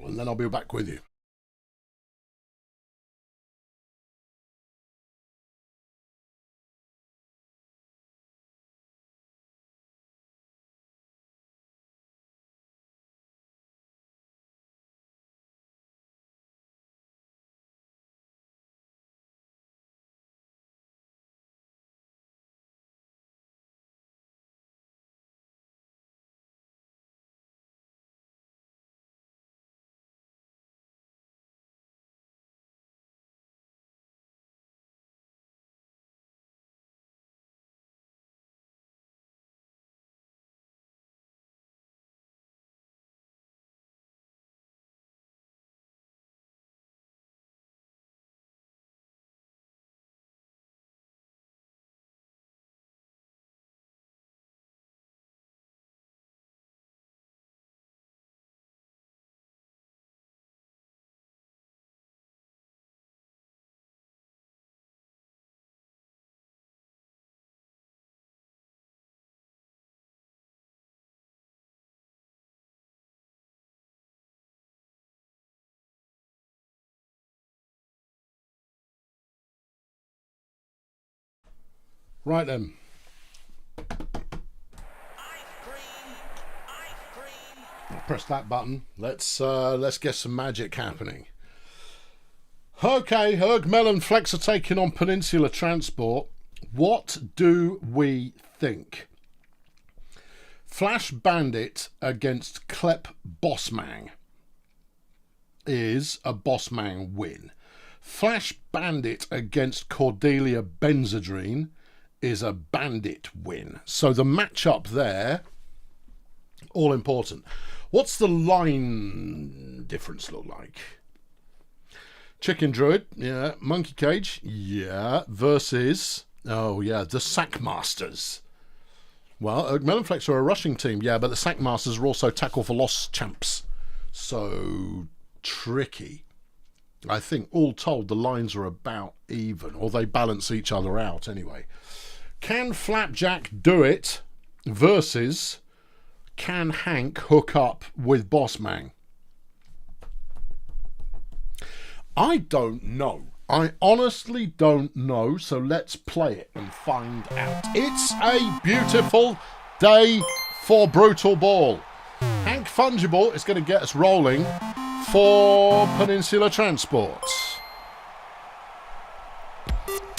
and then I'll be back with you. Right then. Press that button. Let's get some magic happening. Okay, Erg, Melon, Flex are taking on Peninsula Transport. What do we think? Flash Bandit against Klep Bossmang is a Bossmang win. Flash Bandit against Cordelia Benzedrine is a Bandit win. So the matchup there, all important. What's the line difference look like? Chicken Druid, yeah. Monkey Cage, yeah. Versus, oh yeah, the Sackmasters. Well, Melon Flex are a rushing team, yeah, but the Sackmasters are also tackle for loss champs. So tricky. I think all told the lines are about even, or they balance each other out anyway. Can Flapjack do it versus can Hank hook up with Bossmang? I don't know. I honestly don't know, so let's play it and find out. It's a beautiful day for Brutalball. Hank Fungible is going to get us rolling for Peninsula Transport.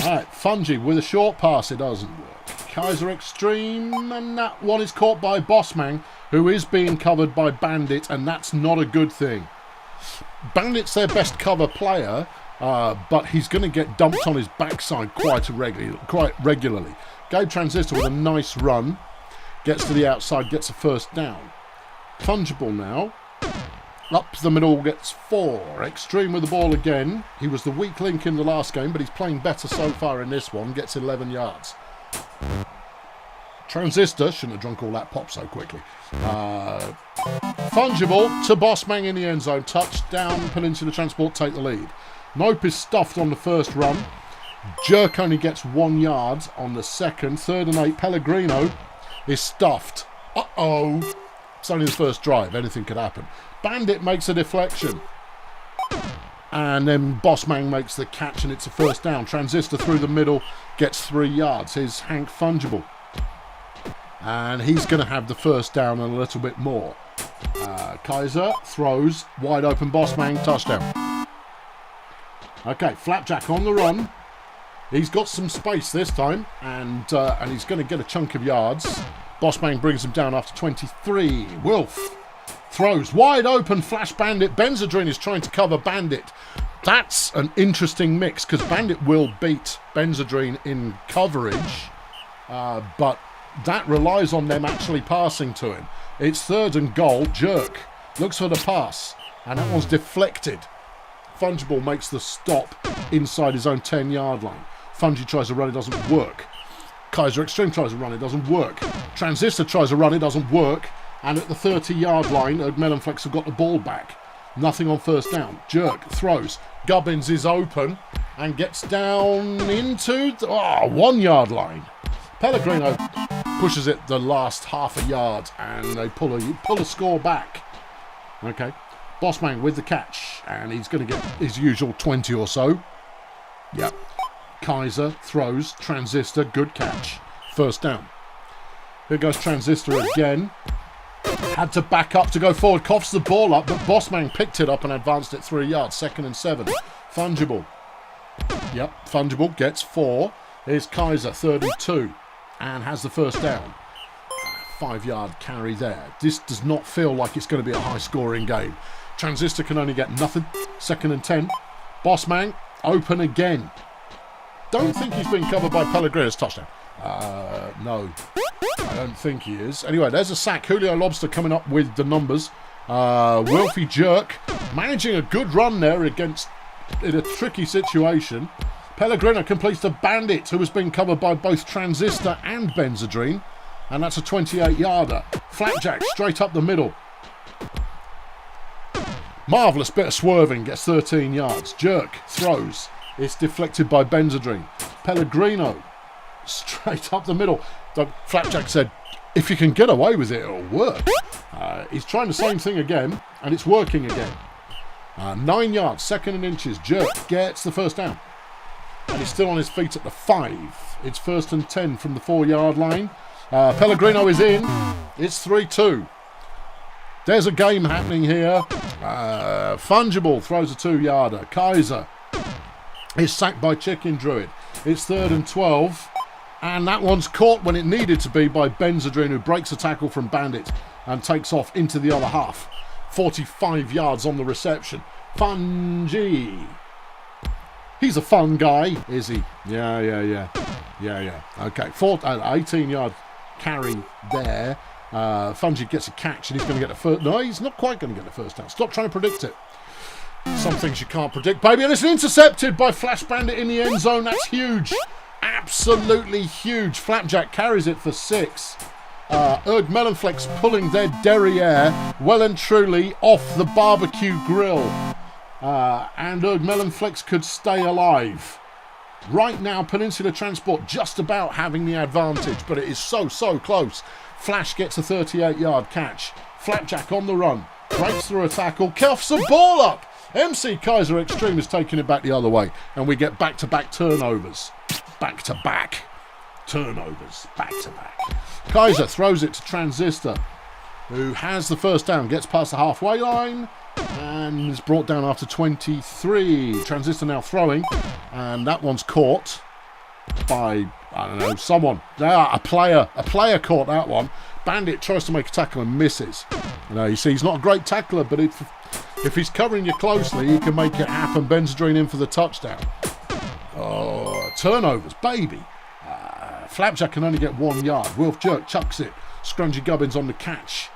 Alright, Fungi with a short pass, it doesn't work. Kaiser Extreme, and that one is caught by Bossmang, who is being covered by Bandit, and that's not a good thing. Bandit's their best cover player, but he's going to get dumped on his backside quite regularly. Gabe Transistor with a nice run, gets to the outside, gets a first down. Fungible now. Up the middle, gets 4. Extreme with the ball again. He was the weak link in the last game, but he's playing better so far in this one. Gets 11 yards. Transistor, shouldn't have drunk all that pop so quickly. Fungible to Bossmang in the end zone. Touchdown, Peninsula Transport take the lead. Nope is stuffed on the first run. Jerk only gets 1 yard on the second. 3rd and 8, Pellegrino is stuffed. Uh-oh. It's only the first drive. Anything could happen. Bandit makes a deflection. And then Bossmang makes the catch and it's a first down. Transistor through the middle gets 3 yards. Here's Hank Fungible. And he's going to have the first down and a little bit more. Kaiser throws. Wide open Bossmang. Touchdown. Okay, Flapjack on the run. He's got some space this time. And he's going to get a chunk of yards. Bossmang brings him down after 23. Wolf throws wide open. Flash Bandit. Benzedrine is trying to cover Bandit. That's an interesting mix because Bandit will beat Benzedrine in coverage, but that relies on them actually passing to him. It's 3rd and goal. Jerk looks for the pass, and that one's deflected. Fungible makes the stop inside his own 10-yard line. Fungi tries to run, it doesn't work. Kaiser Extreme tries to run, it doesn't work. Transistor tries to run, it doesn't work. And at the 30-yard line, Melon Flex have got the ball back. Nothing on first down. Jerk throws. Gubbins is open and gets down into the 1-yard line. Pellegrino pushes it the last half a yard, and they pull a score back. Okay, Bossman with the catch, and he's going to get his usual 20 or so. Yep. Kaiser throws, Transistor, good catch. First down. Here goes Transistor again. Had to back up to go forward, coughs the ball up, but Bossman picked it up and advanced it 3 yards. 2nd and 7. Fungible. Yep, Fungible gets 4. Here's Kaiser, 3rd and 2, and has the first down. 5-yard carry there. This does not feel like it's going to be a high-scoring game. Transistor can only get nothing. 2nd and 10. Bossman, open again. Don't think he's been covered by Pellegrino's touchdown. No, I don't think he is. Anyway, there's a sack. Julio Lobster coming up with the numbers. Wilfie Jerk managing a good run there against in a tricky situation. Pellegrino completes to Bandit, who has been covered by both Transistor and Benzedrine. And that's a 28-yarder. Flapjack straight up the middle. Marvellous bit of swerving, gets 13 yards. Jerk throws. It's deflected by Benzedrine. Pellegrino straight up the middle. Flapjack said, if you can get away with it, it'll work. He's trying the same thing again, and it's working again. 9 yards, 2nd and inches. Jerk gets the first down. And he's still on his feet at the 5. It's 1st and 10 from the 4-yard line. Pellegrino is in. It's 3-2. There's a game happening here. Fungible throws a 2-yarder. Kaiser is sacked by Chicken Druid. It's 3rd and 12. And that one's caught when it needed to be by Benzedrine, who breaks a tackle from Bandit and takes off into the other half. 45 yards on the reception. Fungi. He's a fun guy, is he? Yeah. Okay, 18-yard carry there. Fungi gets a catch and he's going to get the first. No, he's not quite going to get the first down. Stop trying to predict it. Some things you can't predict, baby. And it's intercepted by Flash Bandit in the end zone. That's huge. Absolutely huge. Flapjack carries it for 6. Erg Melonflex pulling their derriere well and truly off the barbecue grill. And Erg Melonflex could stay alive. Right now, Peninsula Transport just about having the advantage, but it is so close. Flash gets a 38-yard catch. Flapjack on the run. Breaks through a tackle. Cuffs the ball up. MC Kaiser Extreme is taking it back the other way. And we get back-to-back turnovers. Back-to-back turnovers. Back-to-back. Kaiser throws it to Transistor, who has the first down. Gets past the halfway line. And is brought down after 23. Transistor now throwing. And that one's caught by, I don't know, someone. A player caught that one. Bandit tries to make a tackle and misses. You see, he's not a great tackler, but if he's covering you closely, he can make it happen. Benzedrine in for the touchdown. Oh, turnovers, baby. Flapjack can only get 1 yard. Wilf Jerk chucks it. Scrungy Gubbins on the catch.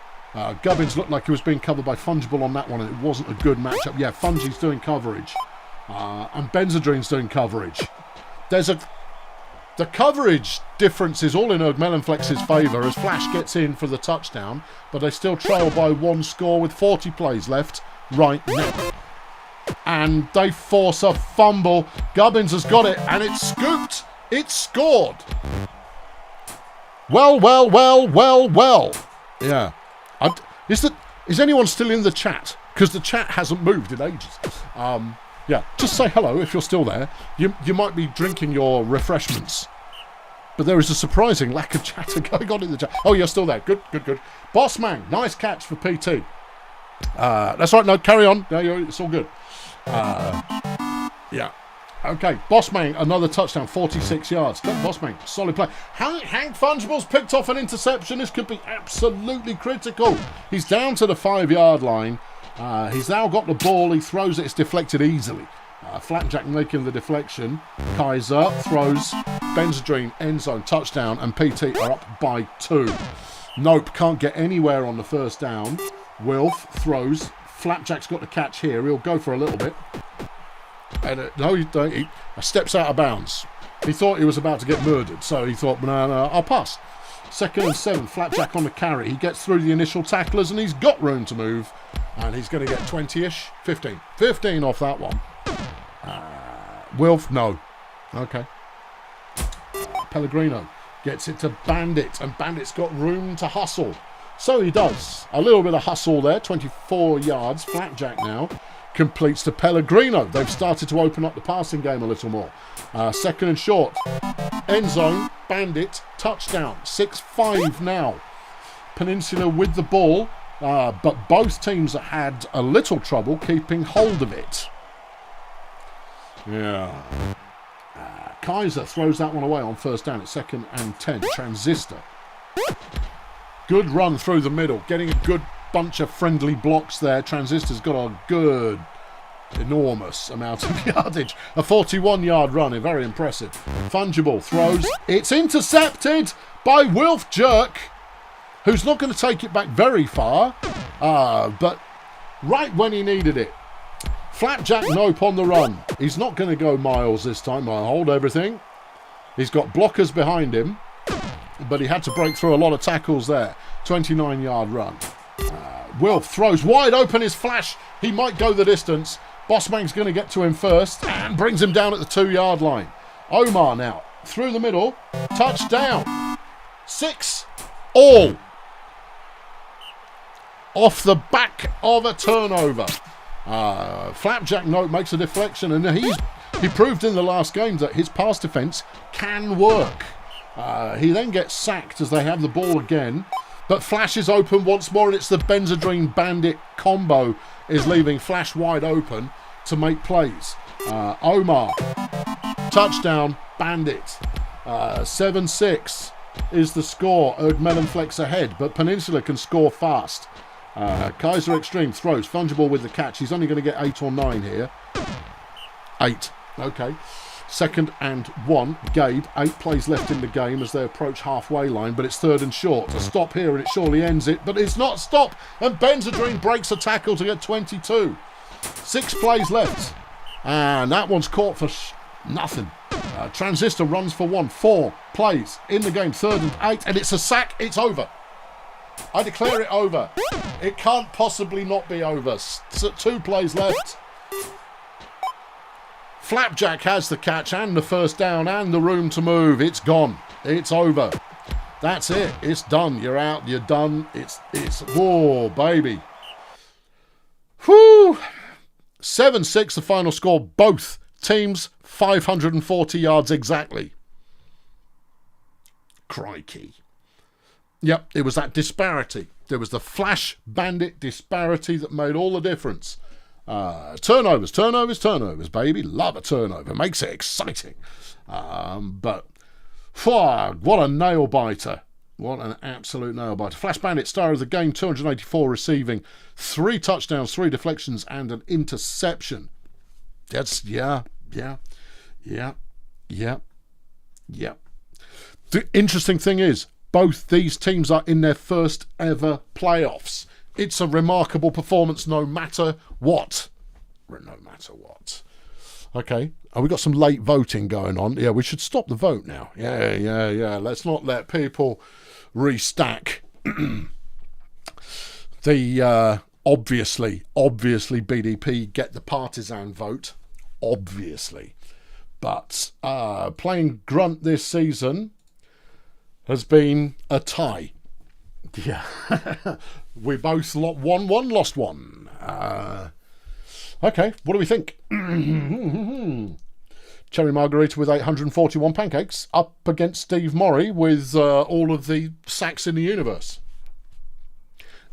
Gubbins looked like he was being covered by Fungible on that one, and it wasn't a good matchup. Yeah, Fungi's doing coverage. And Benzedrine's doing coverage. The coverage difference is all in Erg Melonflex's favour as Flash gets in for the touchdown, but they still trail by 1 score with 40 plays left right now. And they force a fumble. Gubbins has got it, and it's scooped. It's scored. Well. Yeah. Is anyone still in the chat? Because the chat hasn't moved in ages. Yeah, just say hello if you're still there. You might be drinking your refreshments. But there is a surprising lack of chatter going on in the chat. Oh, you're still there. Good. Bossman, nice catch for PT. That's right, no, carry on. No, it's all good. Yeah. Okay, Bossman, another touchdown, 46 yards. Bossman, solid play. Hank Fungible's picked off an interception. This could be absolutely critical. He's down to the 5-yard line. He's now got the ball. He throws it. It's deflected easily. Flapjack making the deflection. Kaiser throws. Benzedrine, end zone, touchdown. And PT are up by 2. Nope, can't get anywhere on the first down. Wilf throws. Flapjack's got the catch here. He'll go for a little bit. And he steps out of bounds. He thought he was about to get murdered. So he thought, no, I'll pass. 2nd and 7, Flapjack on the carry. He gets through the initial tacklers and he's got room to move. And he's going to get 20-ish. 15 off that one. Wilf, no. Okay. Pellegrino Gets it to Bandit, and Bandit's got room to hustle. So he does. A little bit of hustle there, 24 yards. Flapjack now completes to Pellegrino. They've started to open up the passing game a little more. Second and short. End zone, Bandit, touchdown. 6-5 now. Peninsula with the ball, but both teams had a little trouble keeping hold of it. Yeah. Kaiser throws that one away on first down. It's 2nd and 10. Transistor. Good run through the middle. Getting a good bunch of friendly blocks there. Transistor's got a good, enormous amount of yardage. A 41-yard run. Very impressive. Fungible throws. It's intercepted by Wilf Jerk, who's not going to take it back very far, but right when he needed it. Flapjack Nope on the run. He's not going to go miles this time. I'll hold everything. He's got blockers behind him, but he had to break through a lot of tackles there. 29-yard run. Wilf throws wide open his flash. He might go the distance. Bossman's going to get to him first and brings him down at the 2-yard line. Omar now through the middle. Touchdown. 6 all. Off the back of a turnover. Flapjack Note makes a deflection, and he proved in the last game that his pass defence can work. He then gets sacked as they have the ball again, but Flash is open once more, and it's the Benzedrine Bandit combo is leaving Flash wide open to make plays. Omar, touchdown, Bandit. 7-6 is the score. Melon flex ahead, but Peninsula can score fast. Kaiser Extreme throws. Fungible with the catch. He's only going to get 8 or 9 here. 8. Okay. 2nd and 1. Gabe. 8 plays left in the game as they approach halfway line, but it's 3rd and short. A stop here and it surely ends it, but it's not a stop. And Benzedrine breaks a tackle to get 22. 6 plays left. And that one's caught for nothing. Transistor runs for 1. 4 plays in the game. 3rd and 8. And it's a sack. It's over. I declare it over. It can't possibly not be over. 2 plays left. Flapjack has the catch and the first down and the room to move. It's gone. It's over. That's it. It's done. You're out. You're done. It's whoa, baby. Whew. 7-6 the final score. Both teams 540 yards exactly. Crikey. Yep, it was that disparity. There was the Flash Bandit disparity that made all the difference. Turnovers, baby. Love a turnover. Makes it exciting. But what a nail biter. What an absolute nail biter. Flash Bandit, star of the game, 284 receiving, 3 touchdowns, 3 deflections, and an interception. That's, yeah. The interesting thing is, both these teams are in their first ever playoffs. It's a remarkable performance no matter what. Okay. Oh, we got some late voting going on. Yeah, we should stop the vote now. Yeah. Let's not let people restack. The obviously BDP get the partisan vote. Obviously. But playing Grunt this season has been a tie. Yeah. We both won one, lost one. Okay, what do we think? Cherry Margarita with 841 pancakes up against Steve Morrie with all of the sacks in the universe.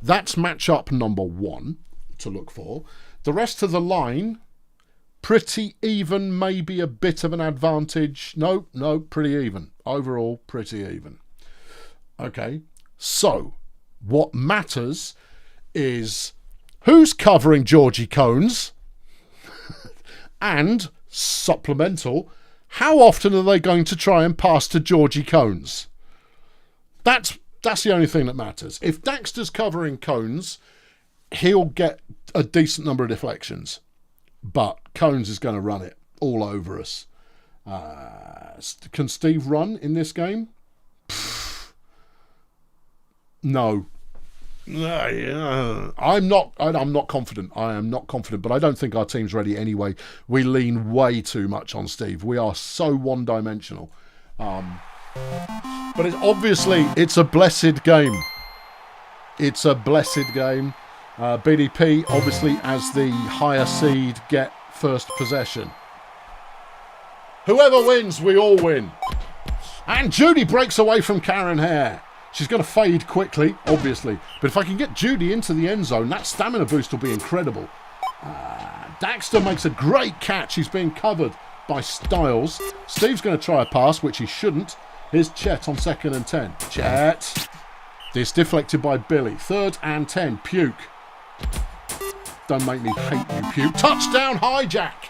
That's matchup number 1 to look for. The rest of the line, pretty even, maybe a bit of an advantage. No, pretty even. Overall, pretty even. Okay, so what matters is who's covering Georgie Cones and, supplemental, how often are they going to try and pass to Georgie Cones? That's the only thing that matters. If Daxter's covering Cones, he'll get a decent number of deflections, but Cones is going to run it all over us. Can Steve run in this game? No. I'm not confident. I am not confident, but I don't think our team's ready anyway. We lean way too much on Steve. We are so one-dimensional. But it's a blessed game. It's a blessed game. BDP, obviously, as the higher seed, get first possession. Whoever wins, we all win. And Judy breaks away from Karen Hare. She's going to fade quickly, obviously. But if I can get Judy into the end zone, that stamina boost will be incredible. Daxter makes a great catch. He's being covered by Styles. Steve's going to try a pass, which he shouldn't. Here's Chet on 2nd and 10. Chet. This deflected by Billy. 3rd and 10. Puke. Don't make me hate you, Puke. Touchdown, hijack.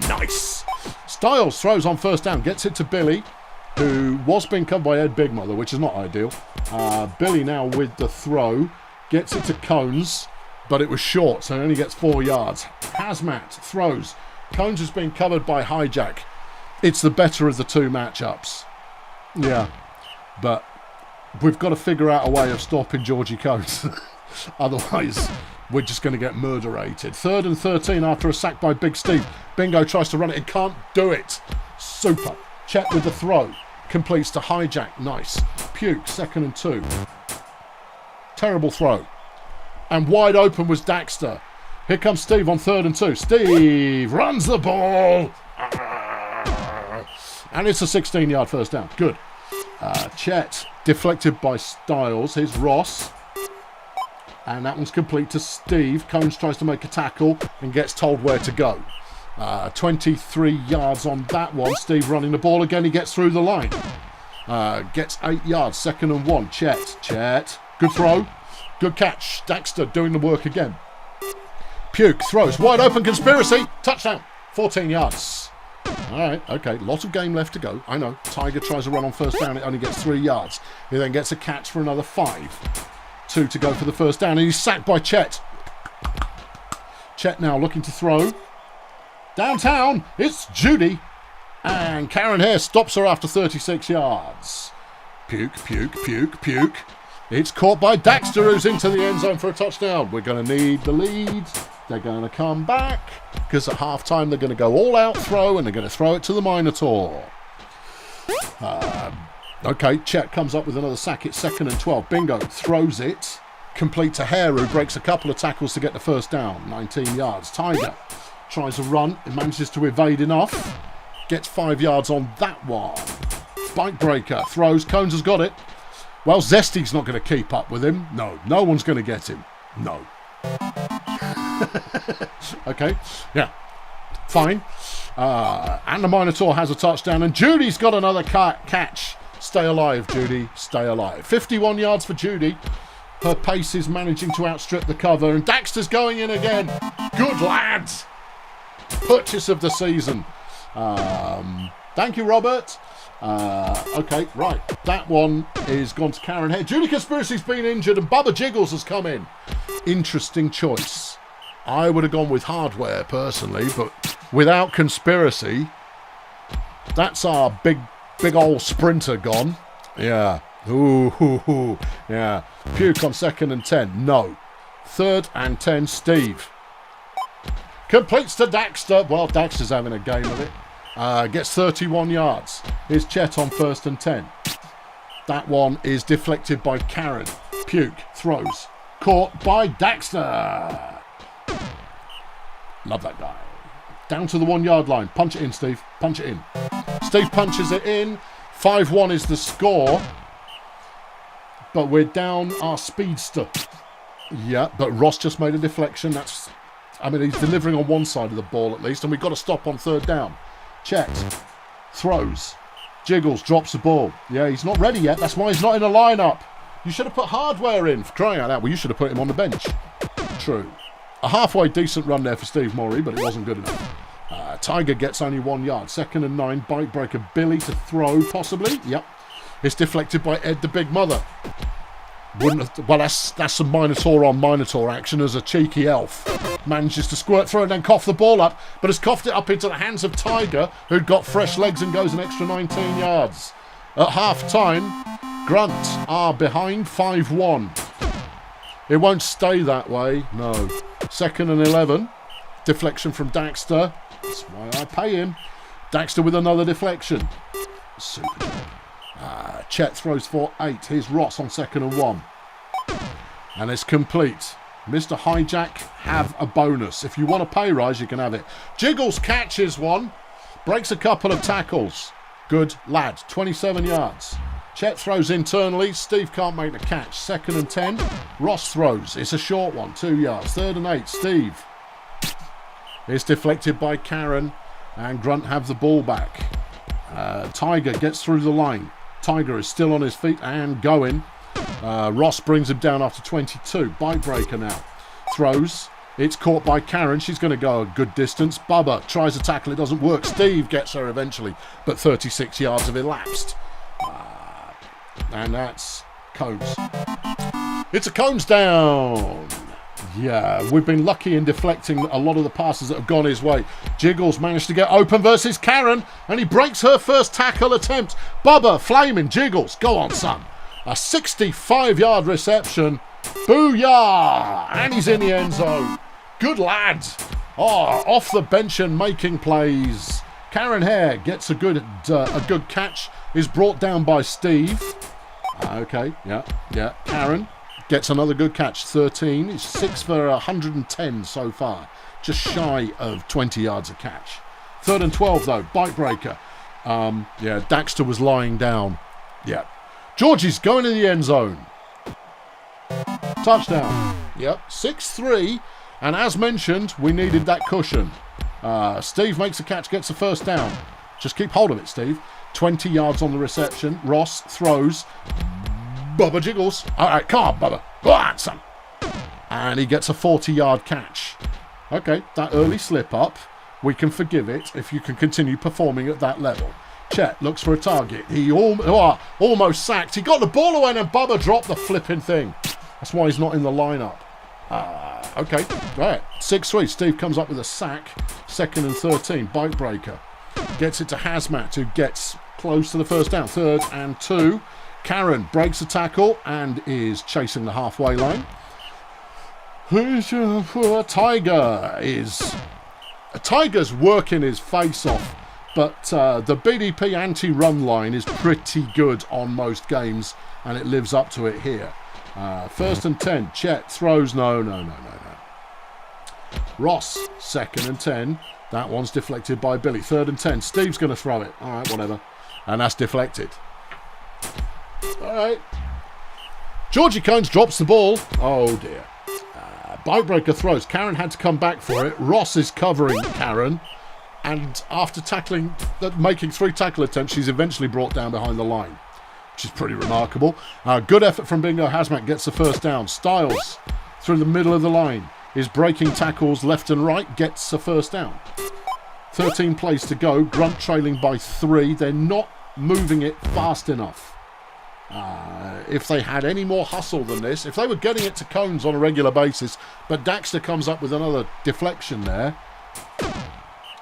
Nice. Styles throws on 1st down. Gets it to Billy, who was being covered by Ed Bigmother, which is not ideal. Billy now with the throw. Gets it to Cones, but it was short, so he only gets 4 yards. Hazmat throws. Cones is being covered by Hijack. It's the better of the two matchups. Yeah, but we've got to figure out a way of stopping Georgie Cones. Otherwise, we're just going to get murderated. 3rd and 13 after a sack by Big Steve. Bingo tries to run it and can't do it. Super. Chet with the throw. Completes to Hijack. Nice. Puke, 2nd and 2. Terrible throw. And wide open was Daxter. Here comes Steve on 3rd and 2. Steve runs the ball. And it's a 16-yard first down. Good. Chet deflected by Styles. Here's Ross. And that one's complete to Steve. Cones tries to make a tackle and gets told where to go. 23 yards on that one. Steve running the ball again. He gets through the line. Gets 8 yards. 2nd and 1. Chet. Good throw. Good catch. Daxter doing the work again. Puke throws. Wide open conspiracy. Touchdown. 14 yards. All right. Okay. Lot of game left to go. I know. Tiger tries to run on 1st down. It only gets 3 yards. He then gets a catch for another 5. 2 to go for the 1st down. And he's sacked by Chet. Chet now looking to throw. Downtown. It's Judy. And Karen Hare stops her after 36 yards. Puke. It's caught by Daxter, who's into the end zone for a touchdown. We're going to need the lead. They're going to come back because at halftime they're going to go all out throw and they're going to throw it to the Minotaur. Okay, Chet comes up with another sack. It's 2nd and 12. Bingo throws it. Complete to Hare, who breaks a couple of tackles to get the 1st down. 19 yards. Tiger tries a run. It manages to evade enough. Gets 5 yards on that one. Bike breaker throws. Cones has got it. Well, Zesty's not going to keep up with him. No one's going to get him. No. Okay, yeah, fine. And the Minotaur has a touchdown, and Judy's got another catch. Stay alive, Judy. Stay alive. 51 yards for Judy. Her pace is managing to outstrip the cover, and Daxter's going in again. Good lads. Purchase of the season. Thank you, Robert. Okay, right. That one is gone to Karen Hare. Judy Conspiracy's been injured and Bubba Jiggles has come in. Interesting choice. I would have gone with Hardware personally, but without Conspiracy, that's our big old sprinter gone. Yeah. Ooh. Yeah. Puke on 2nd and 10. No. 3rd and 10. Steve. Completes to Daxter. Well, Daxter's having a game of it. Gets 31 yards. Here's Chet on 1st and 10. That one is deflected by Karen. Puke throws. Caught by Daxter. Love that guy. Down to the 1 yard line. Punch it in, Steve. Punch it in. Steve punches it in. 5-1 is the score. But we're down our speedster. Yeah, but Ross just made a deflection. He's delivering on one side of the ball at least. And we've got to stop on 3rd down. Chet throws. Jiggles drops the ball. Yeah, he's not ready yet. That's why he's not in the lineup. You should have put Hardware in, for crying out loud. Well, you should have put him on the bench. True. A halfway decent run there for Steve Morey, but it wasn't good enough. Tiger gets only 1 yard. 2nd and 9. Bike breaker Billy to throw, possibly. Yep. It's deflected by Ed the Big Mother. Well, that's some Minotaur on Minotaur action as a cheeky elf manages to squirt through and then cough the ball up, but has coughed it up into the hands of Tiger, who'd got fresh legs and goes an extra 19 yards. At half-time, Grunt are behind 5-1. It won't stay that way, no. 2nd and 11. Deflection from Daxter. That's why I pay him. Daxter with another deflection. Super job. Chet throws for 8. Here's Ross on 2nd and 1. And it's complete. Mr. Hijack, have a bonus. If you want a pay rise, you can have it. Jiggles catches one. Breaks a couple of tackles. Good lad. 27 yards. Chet throws internally. Steve can't make the catch. 2nd and 10. Ross throws. It's a short one. 2 yards. 3rd and 8. Steve. It's deflected by Karen. And Grunt have the ball back. Tiger gets through the line. Tiger is still on his feet and going. Ross brings him down after 22. Bike breaker now. Throws. It's caught by Karen. She's going to go a good distance. Bubba tries to tackle. It doesn't work. Steve gets her eventually. But 36 yards have elapsed. And that's Combs. It's a Combs down. Yeah, we've been lucky in deflecting a lot of the passes that have gone his way. Jiggles managed to get open versus Karen. And he breaks her first tackle attempt. Bubba flaming. Jiggles. Go on, son. A 65-yard reception. Booyah! And he's in the end zone. Good lad. Oh, off the bench and making plays. Karen Hare gets a good catch. Is brought down by Steve. Okay, yeah. Karen gets another good catch. 13. He's 6 for 110 so far. Just shy of 20 yards a catch. 3rd and 12 though. Bike breaker. Yeah, Daxter was lying down. Yeah. Georgie's going in the end zone. Touchdown. Yep, 6-3. And as mentioned, we needed that cushion. Steve makes a catch, gets the first down. Just keep hold of it, Steve. 20 yards on the reception. Ross throws. Bubba jiggles. All right, come on, Bubba. Go on, son. And he gets a 40-yard catch. Okay, that early slip up. We can forgive it if you can continue performing at that level. Chet looks for a target. He almost sacked. He got the ball away and Bubba dropped the flipping thing. That's why he's not in the lineup. Okay, right. 6-3. Steve comes up with a sack. 2nd and 13. Bike breaker. Gets it to Hazmat, who gets close to the first down. 3rd and 2. Karen breaks the tackle and is chasing the halfway line. Tiger's working his face off. But the BDP anti-run line is pretty good on most games, and it lives up to it here. 1st and 10. Chet throws. No. Ross, 2nd and 10. That one's deflected by Billy. 3rd and 10. Steve's going to throw it. All right, whatever. And that's deflected. All right. Georgie Cones drops the ball. Oh, dear. Bike breaker throws. Karen had to come back for it. Ross is covering Karen. And after making 3 tackle attempts, she's eventually brought down behind the line, which is pretty remarkable. Good effort from Bingo. Hazmat gets the first down. Styles, through the middle of the line, is breaking tackles left and right, gets the first down. 13 plays to go. Grunt trailing by 3. They're not moving it fast enough. If they had any more hustle than this, if they were getting it to Cones on a regular basis, but Daxter comes up with another deflection there.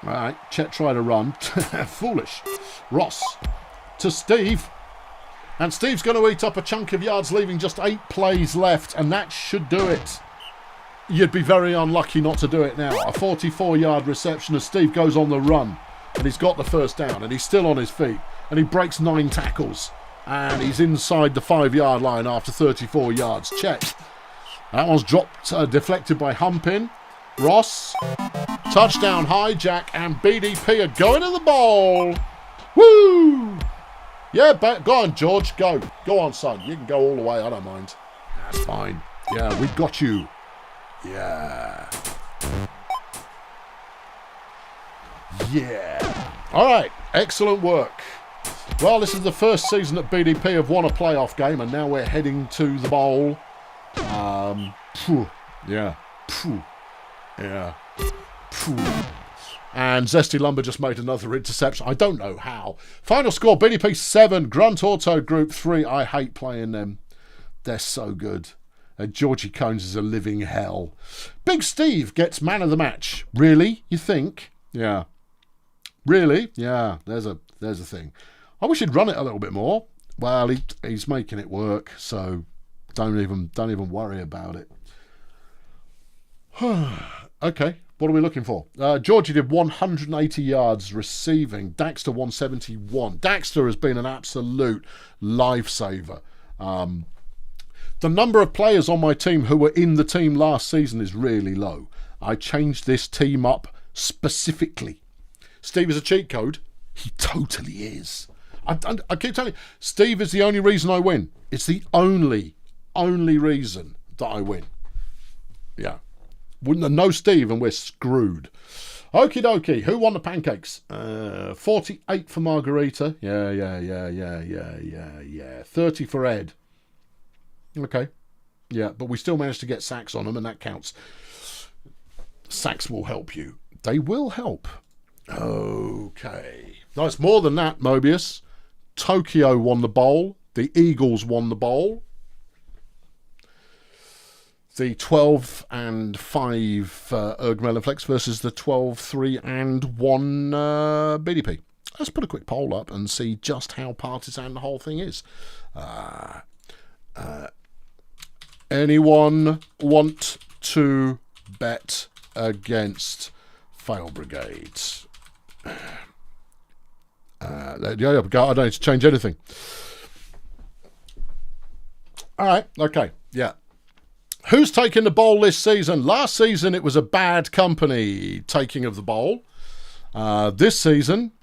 All right, Chet try to run. Foolish. Ross to Steve. And Steve's going to eat up a chunk of yards, leaving just 8 plays left, and that should do it. You'd be very unlucky not to do it now. A 44-yard reception as Steve goes on the run, and he's got the first down, and he's still on his feet, and he breaks 9 tackles, and he's inside the 5-yard line after 34 yards. Chet. That one's dropped, deflected by Humpin. Ross. Touchdown, Hijack, and BDP are going to the ball. Woo! Yeah, go on, George. Go on, son. You can go all the way. I don't mind. That's fine. Yeah, we got you. Yeah. All right. Excellent work. Well, this is the first season that BDP have won a playoff game, and now we're heading to the bowl. Yeah. And Zesty Lumber just made another interception. I don't know how. Final score, BDP 7, Grunt Auto Group 3. I hate playing them. They're so good. Georgie Cones is a living hell. Big Steve gets man of the match. Really? You think? Yeah. Really? Yeah, there's a thing. I wish he'd run it a little bit more. Well, he's making it work, so don't even worry about it. Okay, What are we looking for? Georgie did 180 yards receiving. Daxter 171. Daxter has been an absolute lifesaver. The number of players on my team who were in the team last season is really low. I changed this team up specifically. Steve is a cheat code. He totally is. I keep telling you, Steve is the only reason I win. It's the only reason that I win. Yeah. No Steve and we're screwed. Okie dokie. Who won the pancakes? 48 for Margarita. Yeah. 30 for Ed. Okay. Yeah, but we still managed to get sacks on them, and that counts. Sacks will help you. They will help. Okay. No, it's more than that, Mobius. Tokyo won the bowl. The Eagles won the bowl. The 12-5 Erg Melon Flex versus the 12-3-1 BDP. Let's put a quick poll up and see just how partisan the whole thing is. Anyone want to bet against Fail Brigades? I don't need to change anything. All right, okay, yeah. Who's taking the bowl this season? Last season, it was a bad company taking of the bowl. This season,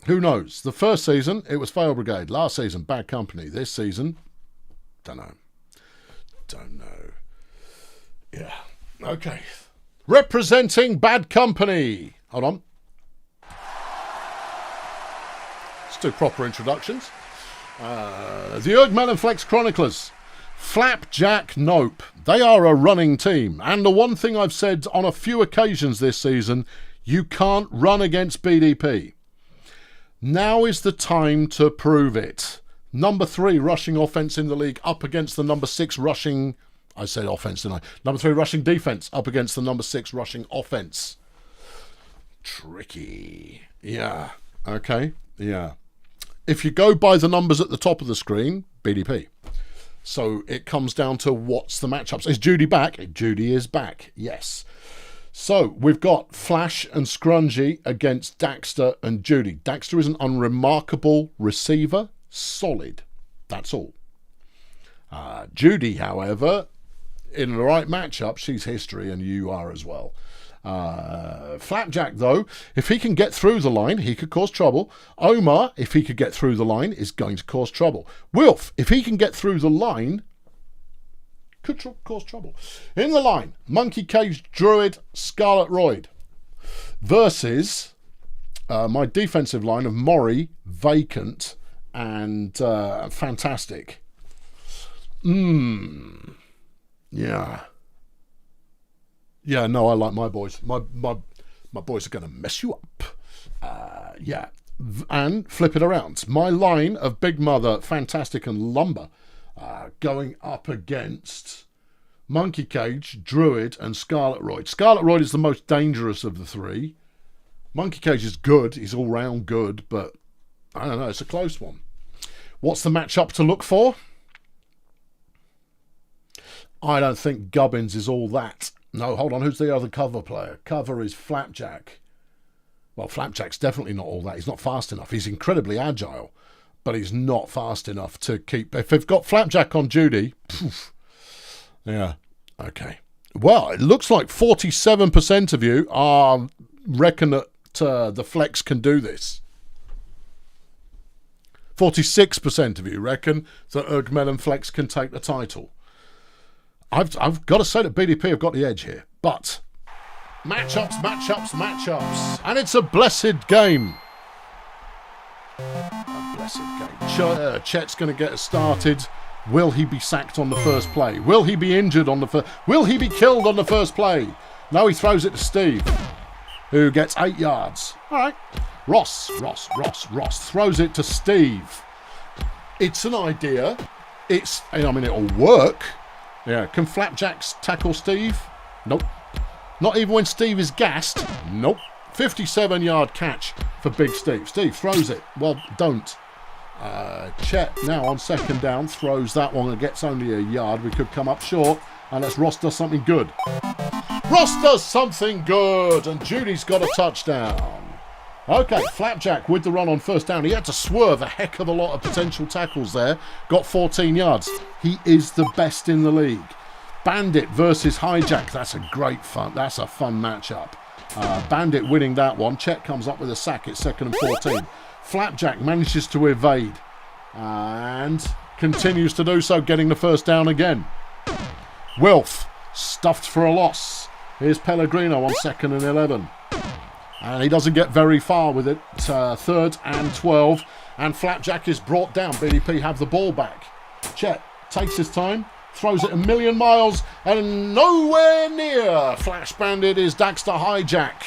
who knows? The first season, it was Fail Brigade. Last season, bad company. This season, don't know. Yeah, okay. Representing bad company. Hold on. Let's do proper introductions. The Erg Melon Flex Chroniclers. Flapjack Nope. They are a running team. And the one thing I've said on a few occasions this season, you can't run against BDP. Now is the time to prove it. Number 3 rushing offense in the league up against the number 6 rushing... I said offense, didn't I? Number 3 rushing defense up against the number 6 rushing offense. Tricky. Yeah. Okay. Yeah. If you go by the numbers at the top of the screen, BDP. So it comes down to what's the matchups. Is Judy back? Judy is back. Yes. So we've got Flash and Scrungy against Daxter and Judy. Daxter is an unremarkable receiver. Solid. That's all. Judy, however, in the right matchup, she's history, and you are as well. Flapjack, though, if he can get through the line, he could cause trouble. Omar, if he could get through the line, is going to cause trouble. Wilf, if he can get through the line, could cause trouble. In the line, Monkey Cage Druid, Scarlet Royd versus my defensive line of Mori, Vacant, and Fantastic. Yeah. Yeah, no, I like my boys. My boys are going to mess you up. Yeah. And flip it around. My line of Big Mother, Fantastic, and Lumber going up against Monkey Cage, Druid, and Scarlet Royd. Scarlet Royd is the most dangerous of the 3. Monkey Cage is good. He's all round good, but I don't know. It's a close one. What's the matchup to look for? I don't think Gubbins is all that. No, hold on. Who's the other cover player? Cover is Flapjack. Well, Flapjack's definitely not all that. He's not fast enough. He's incredibly agile, but he's not fast enough to keep... If they've got Flapjack on Judy... Poof, yeah, okay. Well, it looks like 47% of you reckon that the Flex can do this. 46% of you reckon that Erg Melon Flex can take the title. I've got to say that BDP have got the edge here. But matchups. And it's a blessed game. A blessed game. Chet's going to get us started. Will he be sacked on the first play? Will he be injured on the first... Will he be killed on the first play? No, he throws it to Steve, who gets 8 yards. All right. Ross throws it to Steve. It's an idea. It'll work. Yeah, can Flapjacks tackle Steve? Nope. Not even when Steve is gassed? Nope. 57-yard catch for Big Steve. Steve throws it. Well, don't. Chet now on second down throws that one and gets only a yard. We could come up short unless Ross does something good. Ross does something good, and Judy's got a touchdown. Okay, Flapjack with the run on first down. He had to swerve a heck of a lot of potential tackles there. Got 14 yards. He is the best in the league. Bandit versus Hijack. That's a great fun. That's a fun matchup. Bandit winning that one. Chet comes up with a sack. It's 2nd and 14. Flapjack manages to evade and continues to do so, getting the first down again. Wilf stuffed for a loss. Here's Pellegrino on 2nd and 11. And he doesn't get very far with it. 3rd and 12. And Flapjack is brought down. BDP have the ball back. Chet takes his time. Throws it a million miles. And nowhere near. Flash Bandit is Daxter Hijack,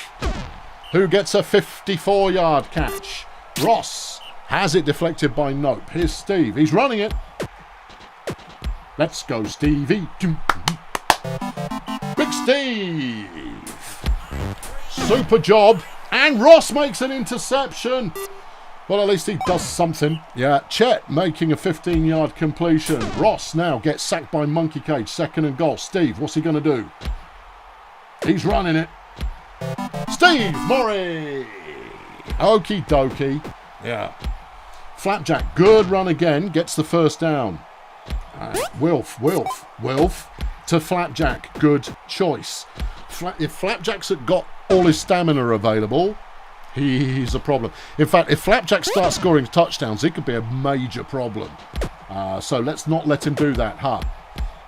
who gets a 54-yard catch. Ross has it deflected by Nope. Here's Steve. He's running it. Let's go, Stevie. Big Steve. Super job. And Ross makes an interception. Well, at least he does something. Yeah, Chet making a 15-yard completion. Ross now gets sacked by Monkey Cage. 2nd and goal. Steve, what's he going to do? He's running it. Steve Murray. Okie dokie. Yeah. Flapjack, good run again. Gets the first down. Wilf to Flapjack. Good choice. If Flapjack's had got all his stamina available, he's a problem. In fact, if Flapjack starts scoring touchdowns, it could be a major problem. So let's not let him do that, huh?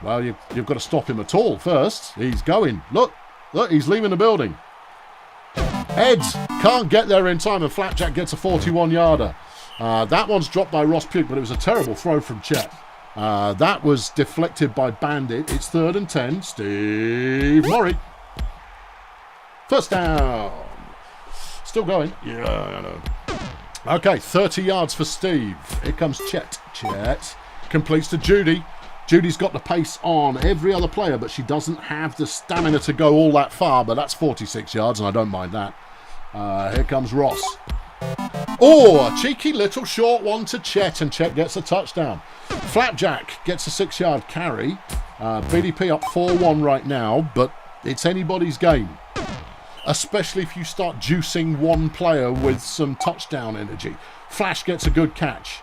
Well, you've got to stop him at all first. He's going. Look, he's leaving the building. Heads can't get there in time, and Flapjack gets a 41-yarder. That one's dropped by Ross Pugh, but it was a terrible throw from Chet. That was deflected by Bandit. It's 3rd and 10. Steve Murray. First down. Still going. Yeah, I know. Okay, 30 yards for Steve. Here comes Chet. Chet completes to Judy. Judy's got the pace on every other player, but she doesn't have the stamina to go all that far, but that's 46 yards, and I don't mind that. Here comes Ross. Oh, a cheeky little short one to Chet, and Chet gets a touchdown. Flapjack gets a 6-yard carry. BDP up 4-1 right now, but it's anybody's game, especially if you start juicing one player with some touchdown energy. Flash gets a good catch.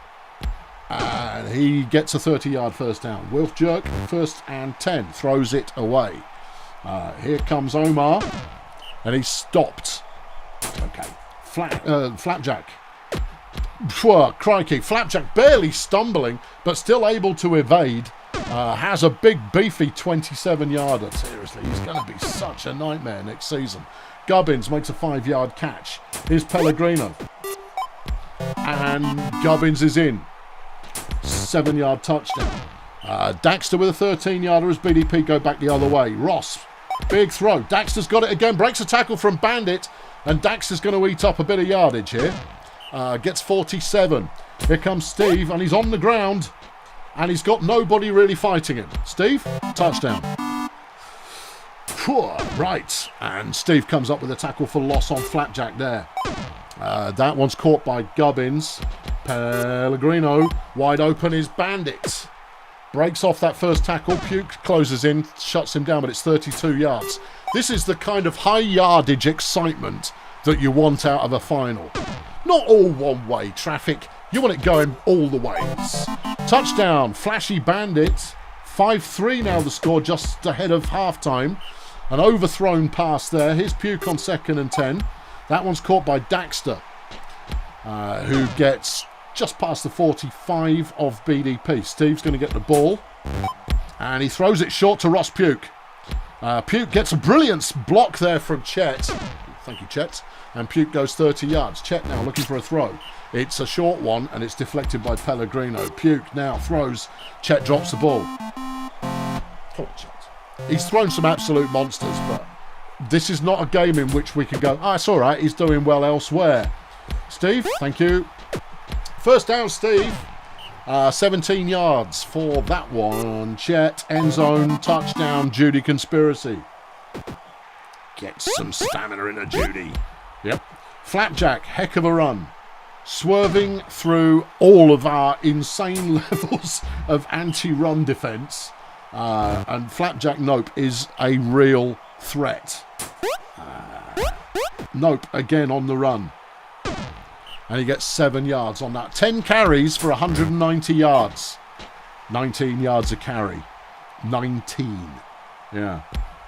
And he gets a 30-yard first down. Wilf jerk, 1st and 10. Throws it away. Here comes Omar. And he's stopped. Okay. Flapjack. Phew, crikey. Flapjack barely stumbling, but still able to evade. Has a big, beefy 27-yarder. Seriously, he's going to be such a nightmare next season. Gubbins makes a 5-yard catch. Here's Pellegrino. And Gubbins is in. 7-yard touchdown. Daxter with a 13-yarder as BDP go back the other way. Ross, big throw. Daxter's got it again. Breaks a tackle from Bandit. And Daxter's going to eat up a bit of yardage here. Gets 47. Here comes Steve, and he's on the ground. And he's got nobody really fighting him. Steve, touchdown. Right. And Steve comes up with a tackle for loss on Flapjack there. That one's caught by Gubbins. Pellegrino, wide open is Bandit. Breaks off that first tackle. Puke closes in, shuts him down, but it's 32 yards. This is the kind of high yardage excitement that you want out of a final. Not all one-way traffic. You want it going all the ways. Touchdown, Flashy Bandit. 5-3 now the score, just ahead of halftime. An overthrown pass there. Here's Puke on 2nd and 10. That one's caught by Daxter, who gets just past the 45 of BDP. Steve's going to get the ball, and he throws it short to Ross Puke. Puke gets a brilliant block there from Chet. Thank you, Chet. And Puke goes 30 yards. Chet now looking for a throw. It's a short one, and it's deflected by Pellegrino. Puke now throws. Chet drops the ball. Come on, Chet. He's thrown some absolute monsters, but this is not a game in which we can go, it's all right, he's doing well elsewhere. Steve, thank you. First down, Steve. 17 yards for that one. Chet, end zone, touchdown, Judy Conspiracy. Get some stamina in a Judy. Yep. Flapjack, heck of a run. Swerving through all of our insane levels of anti-run defence. And Flapjack Nope is a real threat. Nope, again on the run. And he gets 7 yards on that. 10 carries for 190 yards. 19 yards a carry. 19. Yeah.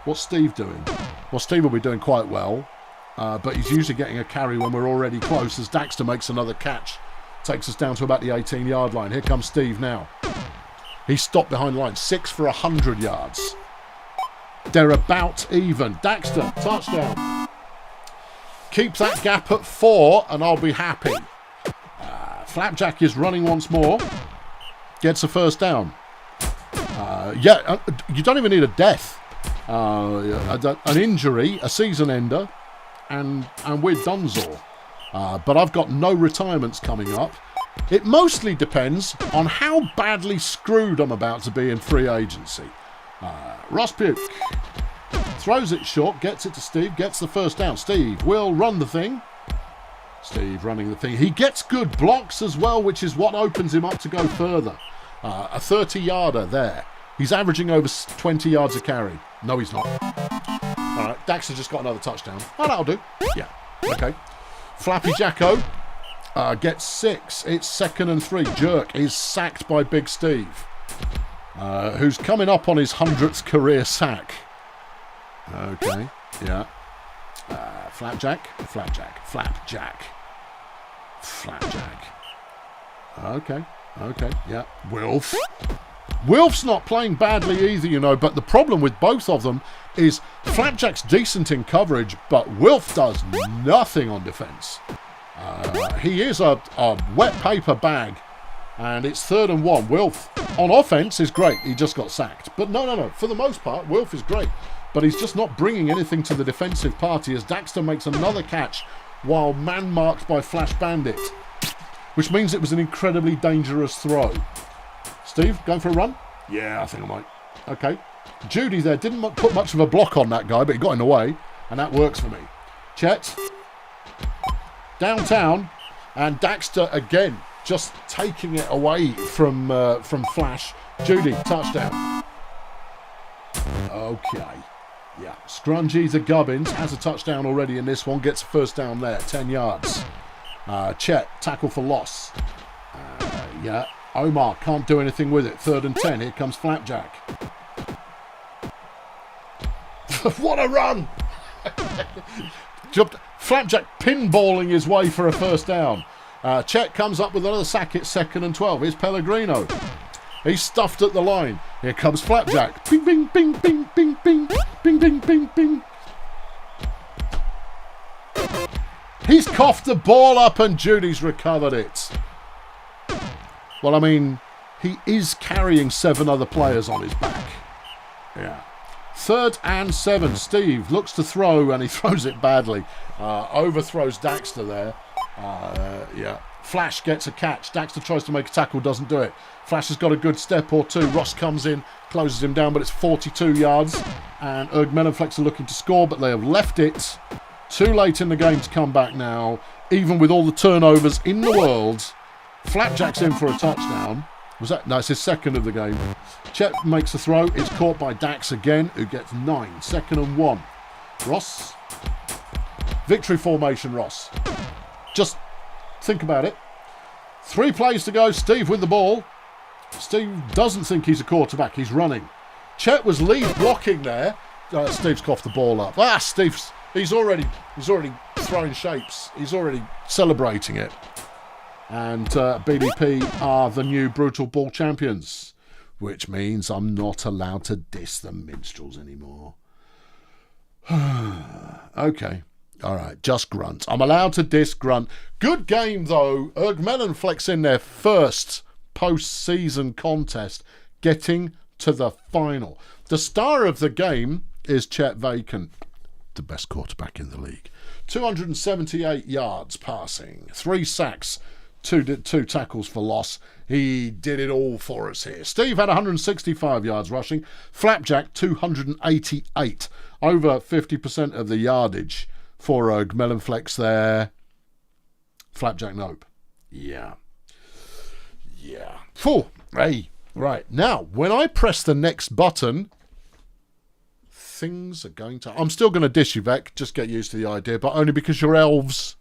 What's Steve doing? Well, Steve will be doing quite well. But he's usually getting a carry when we're already close as Daxter makes another catch. Takes us down to about the 18-yard line. Here comes Steve now. He's stopped behind the line. 6 for 100 yards. They're about even. Daxter, touchdown. Keep that gap at 4 and I'll be happy. Flapjack is running once more. Gets a first down. You don't even need a death. An injury, a season ender, and we're donezo. But I've got no retirements coming up. It mostly depends on how badly screwed I'm about to be in free agency. Ross Puke throws it short, gets it to Steve, gets the first down. Steve will run the thing. Steve running the thing. He gets good blocks as well, which is what opens him up to go further. A 30-yarder there. He's averaging over 20 yards a carry. No, he's not. All right, Daxter just got another touchdown. Oh, that'll do. Yeah, okay. Flappy Jacko gets 6. It's 2nd and 3. Jerk is sacked by Big Steve, who's coming up on his 100th career sack. Okay, yeah. Flapjack. Okay, yeah. Wilf's not playing badly either, you know, but the problem with both of them is Flapjack's decent in coverage, but Wilf does nothing on defense. He is a wet paper bag, and it's 3rd and 1. Wilf on offense is great. He just got sacked. But no. For the most part, Wilf is great. But he's just not bringing anything to the defensive party as Daxter makes another catch while man-marked by Flash Bandit, which means it was an incredibly dangerous throw. Steve, going for a run? Yeah, I think I might. Okay. Judy there didn't put much of a block on that guy, but he got in the way, and that works for me. Chet. Downtown, and Daxter again, just taking it away from Flash. Judy, touchdown. Okay. Yeah. Scrungy the Gubbins has a touchdown already in this one. Gets a first down there. 10 yards. Chet, tackle for loss. Yeah. Omar can't do anything with it. 3rd and 10. Here comes Flapjack. What a run! Flapjack pinballing his way for a first down. Chet comes up with another sack. It's 2nd and 12. Here's Pellegrino. He's stuffed at the line. Here comes Flapjack. Bing, bing, bing, bing, bing, bing. Bing, bing, bing, bing. He's coughed the ball up and Judy's recovered it. Well, I mean, he is carrying 7 other players on his back. Yeah. 3rd and 7. Steve looks to throw and he throws it badly. Overthrows Daxter there. Yeah. Flash gets a catch. Daxter tries to make a tackle, doesn't do it. Flash has got a good step or two. Ross comes in, closes him down, but it's 42 yards. And Melonflex are looking to score, but they have left it too late in the game to come back now. Even with all the turnovers in the world, Flapjack's in for a touchdown. Was that? No, it's his 2nd of the game. Chet makes a throw. It's caught by Dax again, who gets 9. 2nd and 1. Ross. Victory formation, Ross. Just think about it. 3 plays to go. Steve with the ball. Steve doesn't think he's a quarterback. He's running. Chet was lead blocking there. Steve's coughed the ball up. He's already throwing shapes. He's already celebrating it. And BDP are the new Brutalball champions, which means I'm not allowed to diss the Minstrels anymore. Okay. All right, just Grunt. I'm allowed to diss Grunt. Good game, though. Melonflex in their first post-season contest, getting to the final. The star of the game is Chet Vacant, the best quarterback in the league. 278 yards passing, 3 sacks, two tackles for loss. He did it all for us here. Steve had 165 yards rushing. Flapjack, 288. Over 50% of the yardage for Melonflex there. Flapjack, nope. Yeah. Phew. Hey. Right. Now, when I press the next button, things are going to... I'm still going to dish you, Vec. Just get used to the idea, but only because you're elves.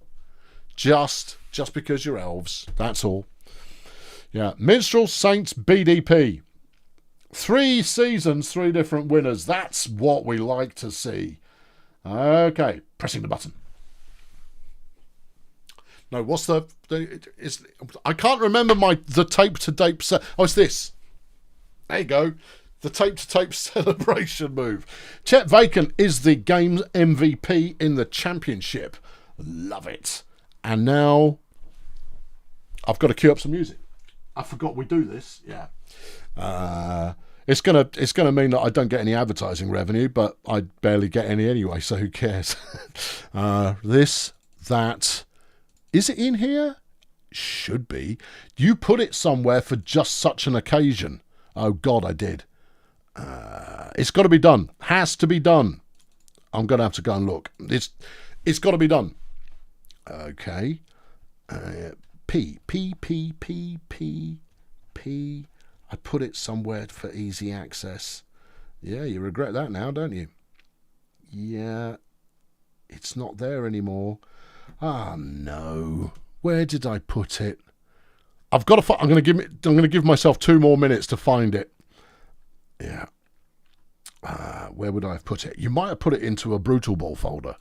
Just because you're elves. That's all. Yeah. Minstrels, Saints, BDP. 3 seasons, 3 different winners. That's what we like to see. Okay. Pressing the button. No, what's I can't remember the tape-to-tape... Oh, it's this. There you go. The tape-to-tape celebration move. Chet Vacant is the game's MVP in the championship. Love it. And now I've got to cue up some music. I forgot we do this. Yeah. It's gonna mean that I don't get any advertising revenue, but I barely get any anyway, so who cares? Is it in here? Should be. You put it somewhere for just such an occasion. Oh God, I did. It's got to be done. Has to be done. I'm going to have to go and look. It's got to be done. Okay. P. I put it somewhere for easy access. Yeah, you regret that now, don't you? Yeah. It's not there anymore. Ah, no. Where did I put it? I've got to. I'm going to give myself 2 more minutes to find it. Yeah. Where would I have put it? You might have put it into a Brutalball folder.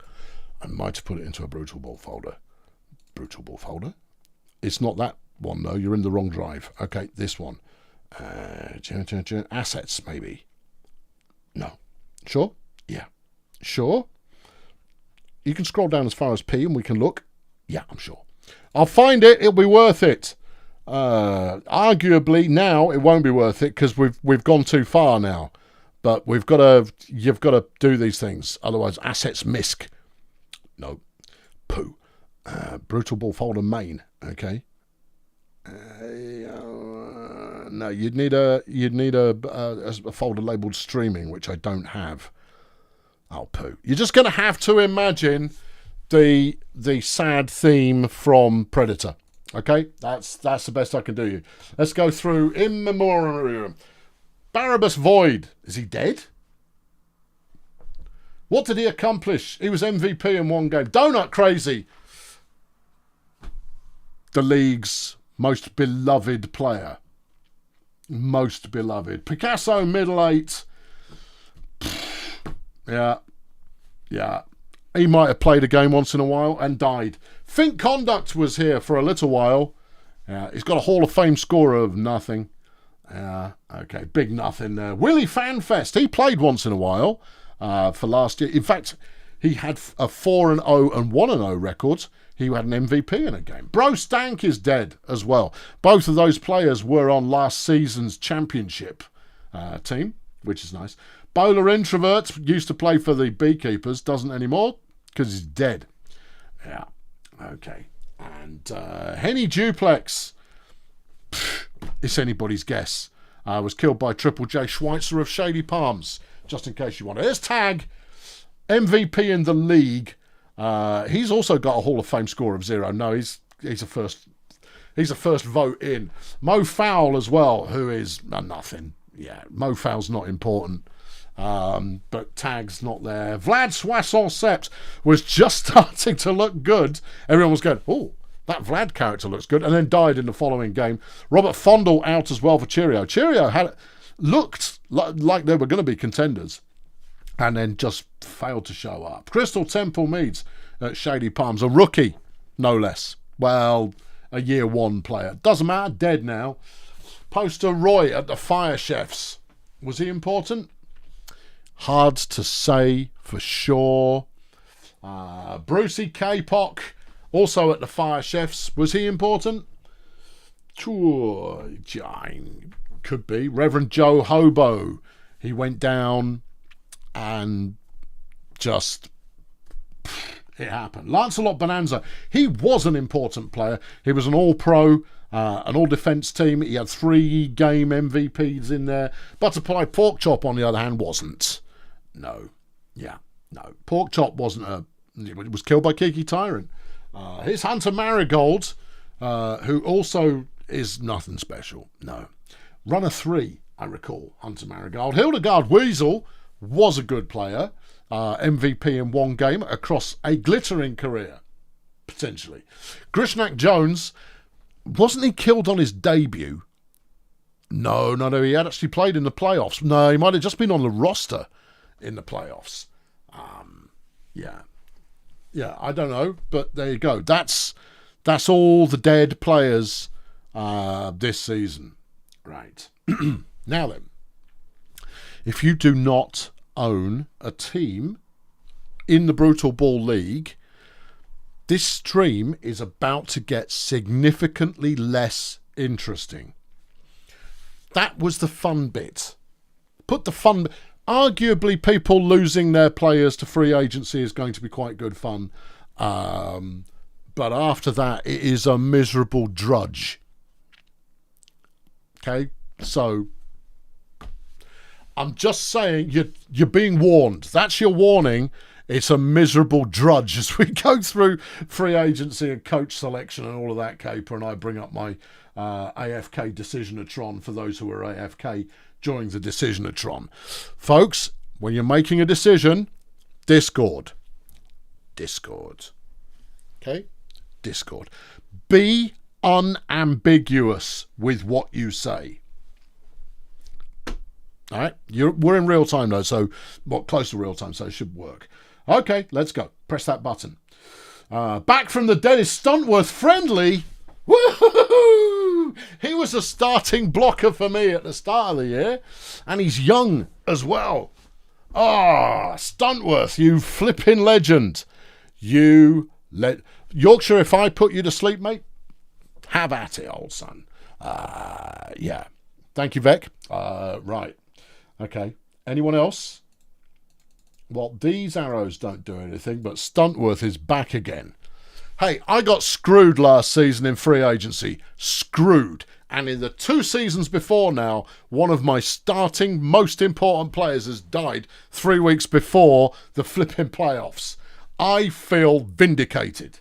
I might have put it into a Brutalball folder. Brutalball folder? It's not that one, though. You're in the wrong drive. Okay, this one. Assets, maybe. No. Sure? Yeah. Sure? You can scroll down as far as P and we can look. Yeah, I'm sure. I'll find it. It'll be worth it. Arguably now it won't be worth it because we've gone too far now. But you've got to do these things. Otherwise, assets misc. No. Poo. Brutalball folder main. Okay. No, you'd need a folder labeled streaming, which I don't have. Oh, poo. You're just going to have to imagine the sad theme from Predator. Okay, that's the best I can do you. Let's go through in memoriam. Barabbas Void. Is he dead? What did he accomplish? He was MVP in 1 game. Donut Crazy. The league's most beloved player. Most beloved. Picasso, middle 8. Yeah. He might have played a game once in a while and died. Think Conduct was here for a little while. He's got a Hall of Fame score of nothing. Okay, big nothing there. Willie Fanfest, he played once in a while for last year. In fact, he had a 4-0 and 1-0 record. He had an MVP in a game. Bro Stank is dead as well. Both of those players were on last season's championship team, which is nice. Bowler Introvert used to play for the Beekeepers, doesn't anymore because he's dead. Yeah, okay. And Henny Duplex, it's anybody's guess. Was killed by Triple J Schweitzer of Shady Palms, just in case you want it. There's Tag, MVP in the league. He's also got a Hall of Fame score of 0. No, he's a first vote in. Mo Fowl as well, who is nothing. Yeah, Mo Fowl's not important. But Tag's not there. Vlad Soissons Sept was just starting to look good. Everyone was going, oh, that Vlad character looks good, and then died in the following game. Robert Fondle out as well for Cheerio. Cheerio looked like they were going to be contenders, and then just failed to show up. Crystal Temple Meads at Shady Palms, a rookie, no less. Well, a year 1 player. Doesn't matter, dead now. Poster Roy at the Fire Chefs. Was he important? Hard to say for sure. Brucey K-Pock, also at the Fire Chefs. Was he important? Sure, could be. Reverend Joe Hobo. He went down and just... it happened. Lancelot Bonanza. He was an important player. He was an all-pro, an all-defence team. He had 3 game MVPs in there. Butterfly Porkchop, on the other hand, wasn't. No. Yeah. No. Porkchop wasn't it was killed by Kiki Tyrant. Here's Hunter Marigold, who also is nothing special. No. Runner 3, I recall. Hunter Marigold. Hildegard Weasel. was a good player. MVP in one game across a glittering career, potentially. Grishnak Jones, wasn't he killed on his debut? No. He had actually played in the playoffs. No, he might have just been on the roster in the playoffs. Yeah, I don't know, but there you go. That's all the dead players this season. Right. Now then, if you do not own a team in the Brutal Ball League, this stream is about to get significantly less interesting. That was the fun bit. Arguably, people losing their players to free agency is going to be quite good fun. But after that, it is a miserable drudge. Okay? So, I'm just saying, you're being warned. That's your warning. It's a miserable drudge as we go through free agency and coach selection and all of that caper, and I bring up my AFK Decisionatron for those who are AFK during the Decisionatron. Folks, when you're making a decision, Discord. Okay? Discord. Be unambiguous with what you say. All right? We're in real time, though, so close to real time, so it should work. Okay, let's go. Press that button. Back from the dead is Stuntworth Friendly. Woohoo! He was a starting blocker for me at the start of the year, and he's young as well. Stuntworth, you flipping legend. Yorkshire, if I put you to sleep, mate, have at it, old son. Yeah. Thank you, Vec. Right. Okay. Anyone else? Well, these arrows don't do anything, but Stuntworth is back again. Hey, I got screwed last season in free agency. Screwed. And in the 2 seasons before now, one of my starting most important players has died 3 weeks before the flipping playoffs. I feel vindicated.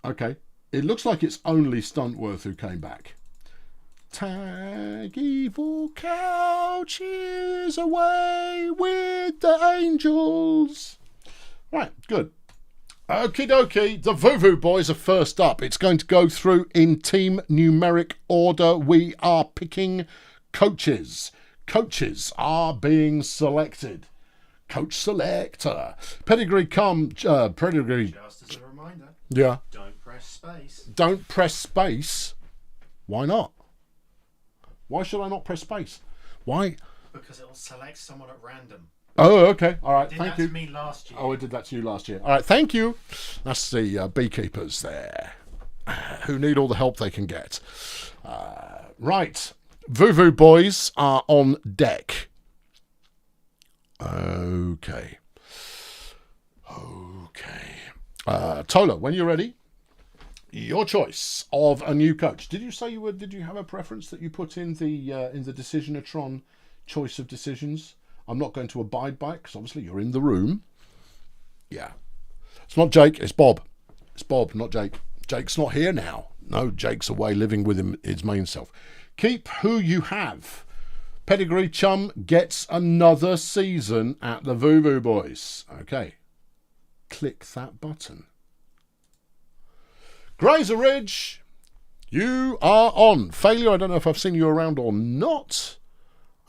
Okay. It looks like it's only Stuntworth who came back. Tag evil couches away with the angels. Right, good. Okie dokie, the Vuvu boys are first up. It's going to go through in team numeric order. We are picking coaches. Coaches are being selected. Coach selector. Pedigree Pedigree. Just as a reminder. Yeah. Don't press space. Don't press space. Why not? Why should I not press space? Why? Because it will select someone at random. Oh, okay. All right. Thank you. Did that to me last year. Oh, I did that to you last year. All right. Thank you. That's the beekeepers there who need all the help they can get. Right. Vuvu boys are on deck. Okay. Tola, when you're ready, your choice of a new coach. Did you say you were? Did you have a preference that you put in the Decisionatron choice of decisions? I'm not going to abide by it because obviously you're in the room. Yeah, it's not Jake. It's Bob. It's Bob, not Jake. Jake's not here now. No, Jake's away living with his main self. Keep who you have. Pedigree Chum gets another season at the Vuvu Boys. Okay, click that button. Grazer Ridge, you are on. Failure, I don't know if I've seen you around or not.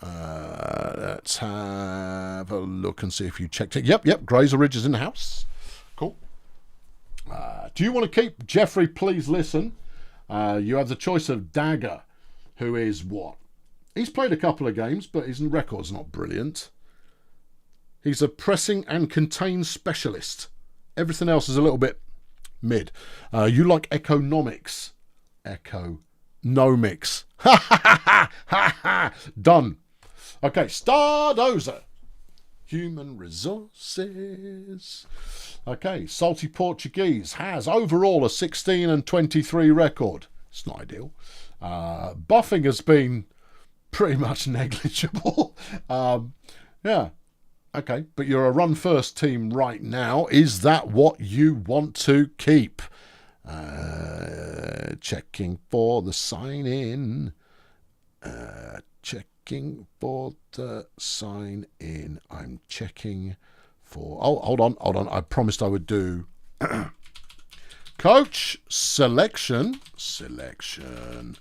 Let's have a look and see if you checked it. Yep, Grazer Ridge is in the house. Cool. Do you want to keep Jeffrey? Please listen. You have the choice of Dagger, who is what? He's played a couple of games, but his record's not brilliant. He's a pressing and contain specialist. Everything else is a little bit mid. You like economics. Economics. Done. Okay, Stardozer. Human resources. Okay, Salty Portuguese has overall a 16 and 23 record. It's not ideal. Buffing has been pretty much negligible. Yeah. Okay, but you're a run first team right now. Is that what you want to keep? Checking for the sign in. Checking checking for the sign in. I'm checking for... Oh, hold on. I promised I would do... Coach selection. Selection.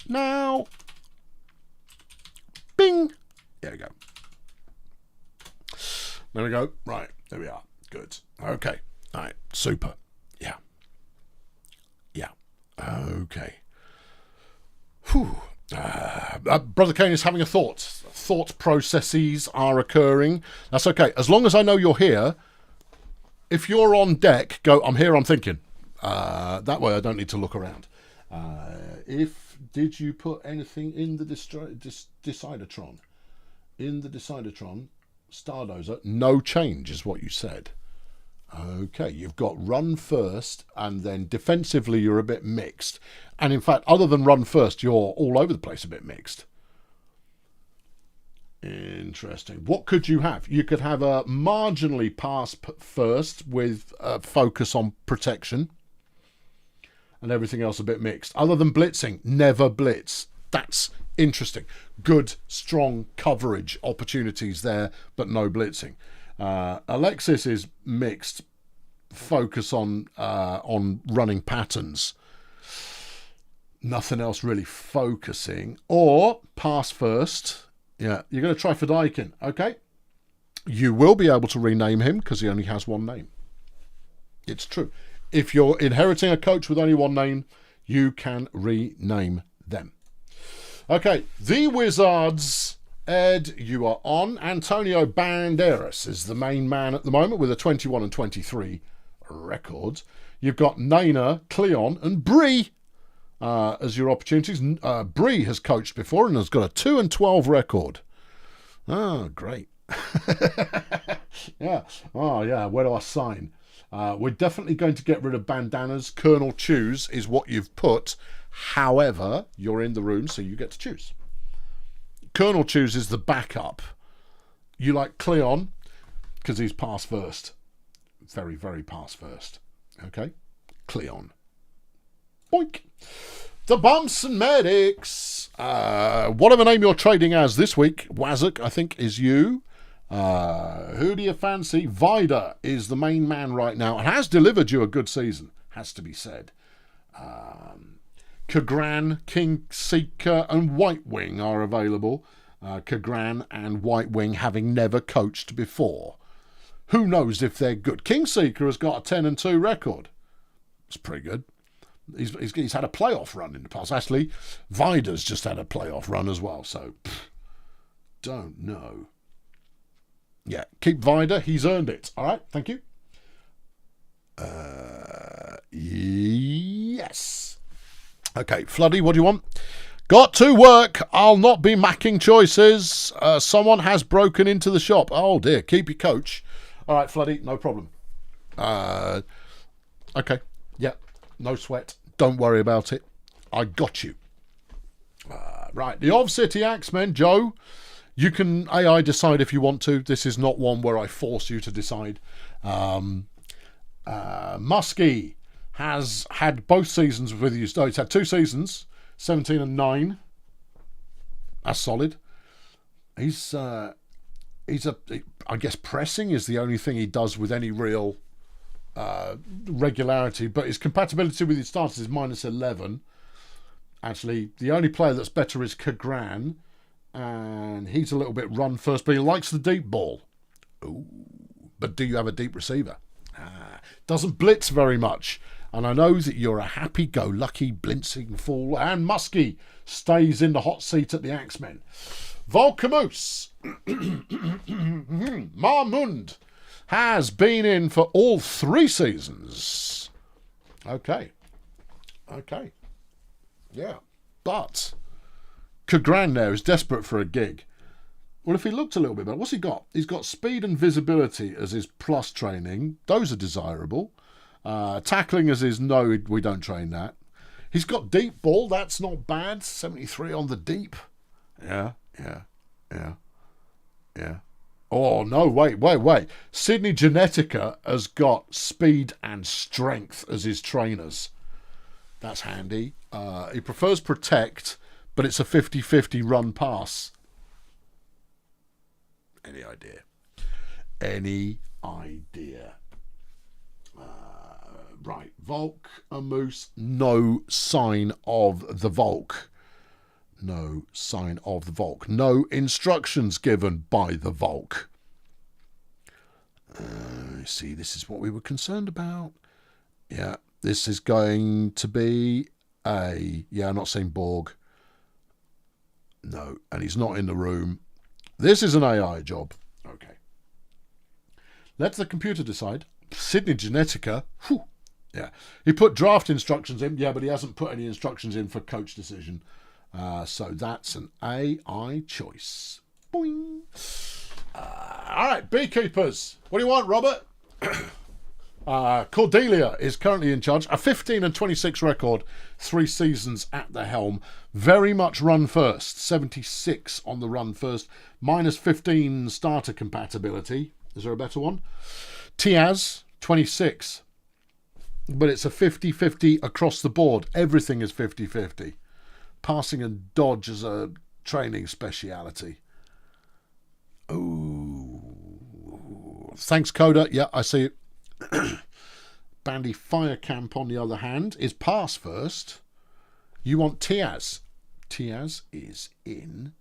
Now. Bing. There we go. There we go. Right. There we are. Good. Okay. All right. Super. Yeah. Yeah. Okay. Whew. Brother Kane is having a thought. Thought processes are occurring. That's okay. As long as I know you're here, if you're on deck, go, I'm here, I'm thinking. That way I don't need to look around. Did you put anything in the Decidertron? In the Decidertron, Stardozer, no change is what you said. Okay, you've got run first, and then defensively you're a bit mixed. And in fact, other than run first, you're all over the place a bit mixed. Interesting. What could you have? You could have a marginally pass first with a focus on protection, and everything else a bit mixed. Other than blitzing, never blitz. That's interesting. Good, strong coverage opportunities there, but no blitzing. Alexis is mixed. Focus on running patterns. Nothing else really focusing. Or pass first. Yeah, you're going to try for Daikin. Okay. You will be able to rename him because he only has one name. It's true. If you're inheriting a coach with only one name, you can rename them. Okay, the Wizards. Ed, you are on. Antonio Banderas is the main man at the moment with a 21 and 23 record. You've got Naina, Cleon, and Bree as your opportunities. Bree has coached before and has got a 2 and 12 record. Oh, great. Yeah. Oh, yeah. Where do I sign? We're definitely going to get rid of bandanas. Colonel choose is what you've put. However, you're in the room, so you get to choose. Colonel chooses the backup. You like Cleon because he's pass first. Very, very pass first. Okay? Cleon. Boink. The Bumps and Medics. Whatever name you're trading as this week, Wazuk, I think, is you. Who do you fancy? Vida is the main man right now and has delivered you a good season, has to be said. Kagran, King Seeker, and White Wing are available. Kagran and White Wing having never coached before. Who knows if they're good? King Seeker has got a 10 and 2 record. It's pretty good. He's had a playoff run in the past. Actually, Vida's just had a playoff run as well. So, don't know. Yeah, keep Vida. He's earned it. All right, thank you. Yes. Okay, Floody, what do you want? Got to work. I'll not be macking choices. Someone has broken into the shop. Oh, dear. Keep your coach. All right, Floody, no problem. Okay. Yeah, no sweat. Don't worry about it. I got you. Right, the Of City Axemen, Joe. You can AI decide if you want to. This is not one where I force you to decide. Muskie has had both seasons with you. No, he's had 2 seasons, 17 and 9. That's solid. I guess pressing is the only thing he does with any real regularity, but his compatibility with his starters is -11. Actually, the only player that's better is Kagran, and he's a little bit run first, but he likes the deep ball. Ooh. But do you have a deep receiver? Doesn't blitz very much. And I know that you're a happy-go-lucky blitzing fool. And Muskie stays in the hot seat at the Axemen. Volcamoose. Marmund has been in for all 3 seasons. Okay. Yeah. But Kagran now is desperate for a gig. Well, if he looked a little bit better, what's he got? He's got speed and visibility as his plus training. Those are desirable. Tackling as his no, we don't train that. He's got deep ball. That's not bad. 73 on the deep. Yeah. Oh, no, wait. Sydney Genetica has got speed and strength as his trainers. That's handy. He prefers protect, but it's a 50-50 run pass. Any idea? Any idea? Right, Volk and Moose, no sign of the Volk. No sign of the Volk. No instructions given by the Volk. See, this is what we were concerned about. Yeah, this is going to be a... Yeah, I'm not saying Borg. No, and he's not in the room. This is an AI job. Okay. Let the computer decide. Sydney Genetica. Whew. Yeah. He put draft instructions in. Yeah, but he hasn't put any instructions in for coach decision. So that's an AI choice. Boing. All right, beekeepers. What do you want, Robert? Cordelia is currently in charge. A 15-26 record, 3 seasons at the helm. Very much run first. 76 on the run first. -15 starter compatibility. Is there a better one? Tiaz, 26. But it's a 50-50 across the board. Everything is 50-50. Passing and dodge as a training speciality. Ooh. Thanks, Coda. Yeah, I see it. Bandy Fire Camp, on the other hand, is pass first. You want Tiaz. Tiaz is in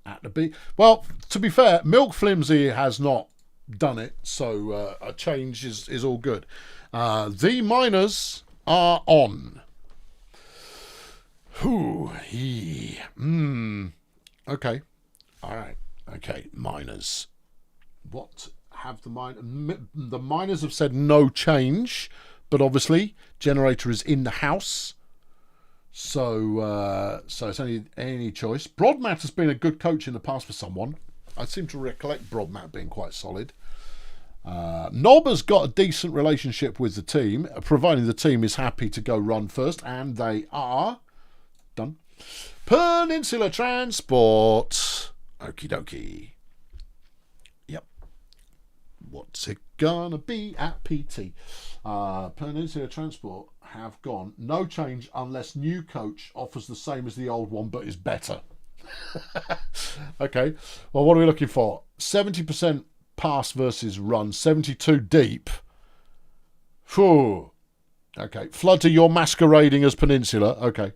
at the B. Well, to be fair, Milk Flimsy has not done it, so a change is all good. The miners are on. Okay. All right. Okay, miners. What have the miners have said no change, but obviously generator is in the house, so it's only any choice. Broadmat has been a good coach in the past for someone. I seem to recollect Broadmat being quite solid. Nob has got a decent relationship with the team, providing the team is happy to go run first, and they are. Done. Peninsula Transport. Okie dokie. Yep. What's it gonna be at PT? Peninsula Transport have gone no change unless new coach offers the same as the old one but is better. Okay. Well, what are we looking for? 70% pass versus run. 72 deep. Phew. Okay. Flooder, you're masquerading as Peninsula. Okay.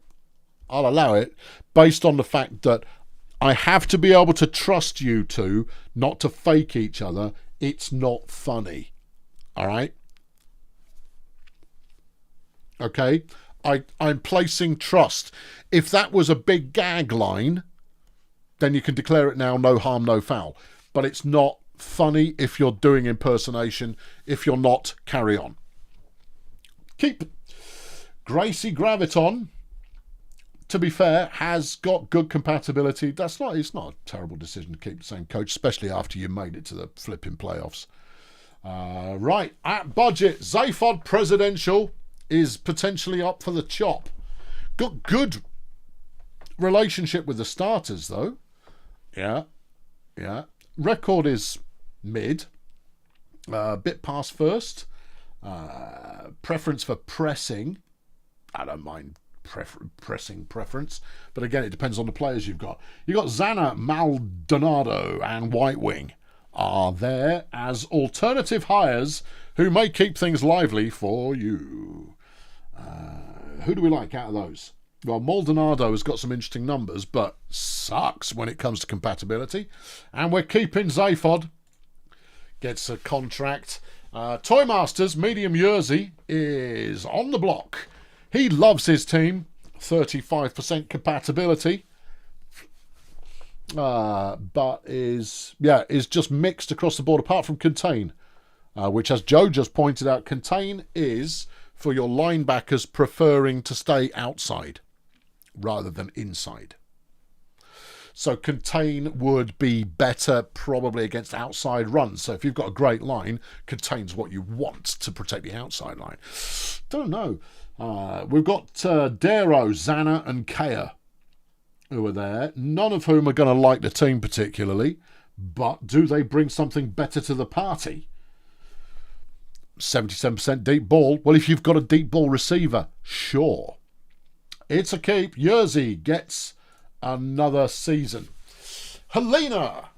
I'll allow it based on the fact that I have to be able to trust you two not to fake each other. It's not funny. All right? Okay? I'm placing trust. If that was a big gag line, then you can declare it now, no harm, no foul. But it's not funny if you're doing impersonation. If you're not, carry on. Keep. Gracie Graviton, to be fair, has got good compatibility. It's not a terrible decision to keep the same coach, especially after you made it to the flipping playoffs. Right, at budget, Zaphod Presidential is potentially up for the chop. Got good relationship with the starters, though. Yeah. Record is mid. Bit past first. Preference for pressing. I don't mind pressing preference, but again, it depends on the players you've got. You've got Xana, Maldonado, and White Wing are there as alternative hires who may keep things lively for you. Who do we like out of those? Well, Maldonado has got some interesting numbers, but sucks when it comes to compatibility. And we're keeping Zaphod. Gets a contract. Toy Masters, medium Jersey, is on the block. He loves his team. 35% compatibility. But is just mixed across the board, apart from Contain. Which, as Joe just pointed out, Contain is for your linebackers preferring to stay outside rather than inside. So Contain would be better probably against outside runs. So if you've got a great line, Contain's what you want to protect the outside line. Don't know. We've got Darrow, Xana and Kea who are there. None of whom are going to like the team particularly. But do they bring something better to the party? 77% deep ball. Well, if you've got a deep ball receiver, sure. It's a keep. Jersey gets another season. Helena,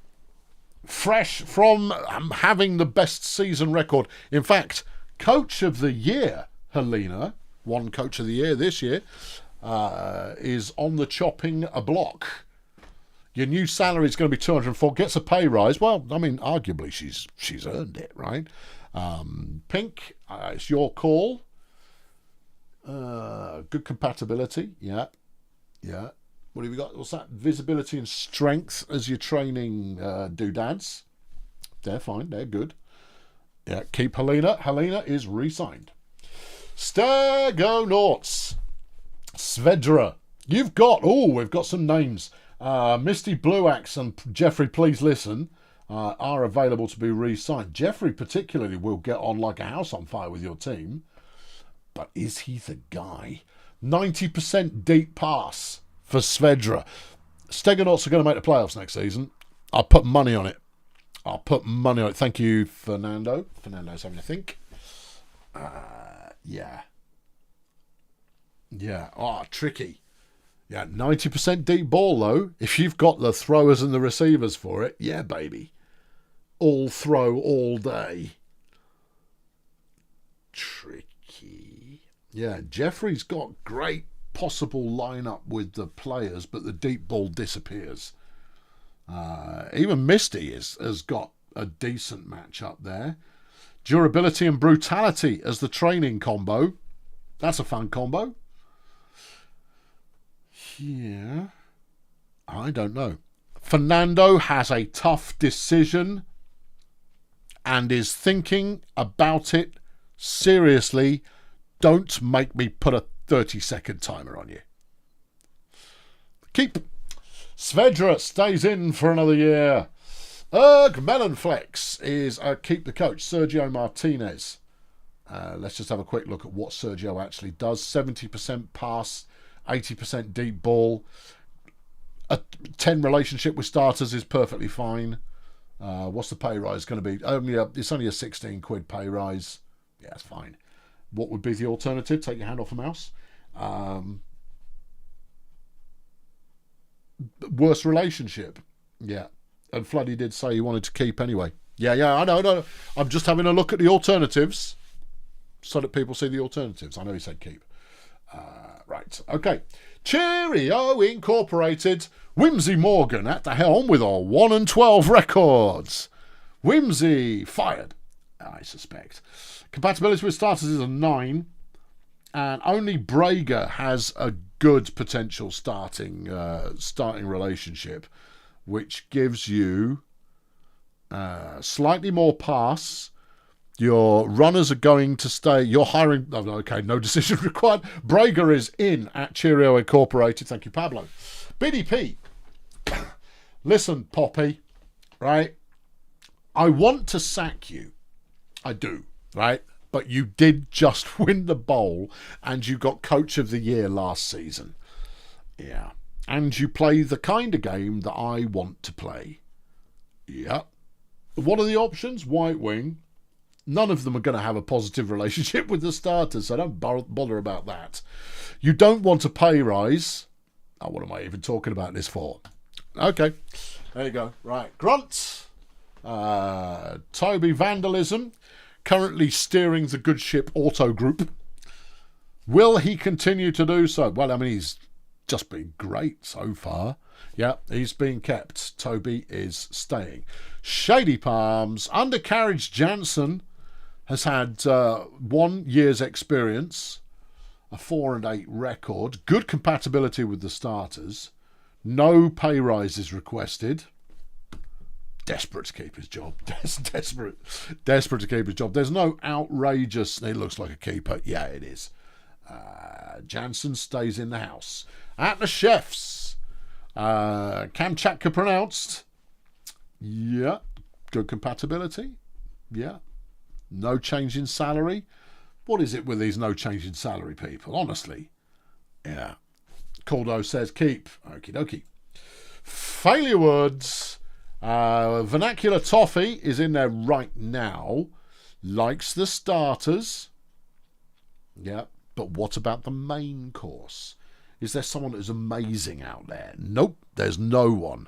fresh from having the best season record. In fact, Coach of the Year, Helena, won Coach of the Year this year, is on the chopping block. Your new salary is going to be 204. Gets a pay rise. Well, I mean, arguably she's earned it, right? Pink, it's your call. Good compatibility. Yeah. What have you got? What's that? Visibility and strength as your training doodads. They're fine. They're good. Yeah, keep Helena. Helena is re-signed. Stegonauts. Svedra. We've got some names. Misty Blue Axe and Jeffrey, please listen, are available to be re-signed. Jeffrey particularly will get on like a house on fire with your team. But is he the guy? 90% deep pass for Svedra. Stegonauts are going to make the playoffs next season. I'll put money on it. Thank you, Fernando. Fernando's having a think. Yeah. Oh, tricky. Yeah, 90% deep ball, though. If you've got the throwers and the receivers for it, yeah, baby. All throw all day. Tricky. Yeah, Jeffrey's got great possible lineup with the players, but the deep ball disappears. Even Misty has got a decent match up there. Durability and brutality as the training combo. That's a fun combo. Yeah. I don't know. Fernando has a tough decision and is thinking about it seriously. Don't make me put a 30-second timer on you. Keep. Svedra stays in for another year. Melon Flex is keep the coach, Sergio Martinez. Let's just have a quick look at what Sergio actually does. 70% pass, 80% deep ball. A 10 relationship with starters is perfectly fine. What's the pay rise going to be? It's only a 16 quid pay rise. Yeah, it's fine. What would be the alternative? Take your hand off a mouse. Worst relationship. Yeah. And Floody did say he wanted to keep anyway. Yeah, I know. I'm just having a look at the alternatives so that people see the alternatives. I know he said keep. Right. Okay. Cheerio Incorporated. Whimsy Morgan at the helm with a 1-12 records. Whimsy fired, I suspect. Compatibility with starters is a 9. And only Brager has a good potential starting relationship, which gives you slightly more pass. Your runners are going to stay. You're hiring. Oh, okay, no decision required. Brager is in at Cheerio Incorporated. Thank you, Pablo. BDP. Listen, Poppy, right? I want to sack you. I do, right? But you did just win the bowl and you got Coach of the Year last season. Yeah. And you play the kind of game that I want to play. Yeah. What are the options? White wing. None of them are going to have a positive relationship with the starters, so don't bother about that. You don't want a pay rise. Oh, what am I even talking about this for? Okay. There you go. Right. Grunt. Toby Vandalism. Currently steering the good ship Auto Group. Will he continue to do so? Well, I mean, he's just been great so far. Yeah, he's being kept. Toby is staying. Shady Palms. Undercarriage Jansen has had 1 year's experience, a 4-8 record, good compatibility with the starters, no pay rise is requested. Desperate to keep his job. Desperate to keep his job. There's no outrageous. It looks like a keeper. Yeah, it is. Jansen stays in the house. At the chefs. Kamchatka pronounced. Yeah. Good compatibility. Yeah. No change in salary. What is it with these no change in salary people? Honestly. Yeah. Caldo says keep. Okie dokie. Failure Woods. Vernacular Toffee is in there right now. Likes the starters. Yeah. But what about the main course? Is there someone that is amazing out there? Nope, there's no one.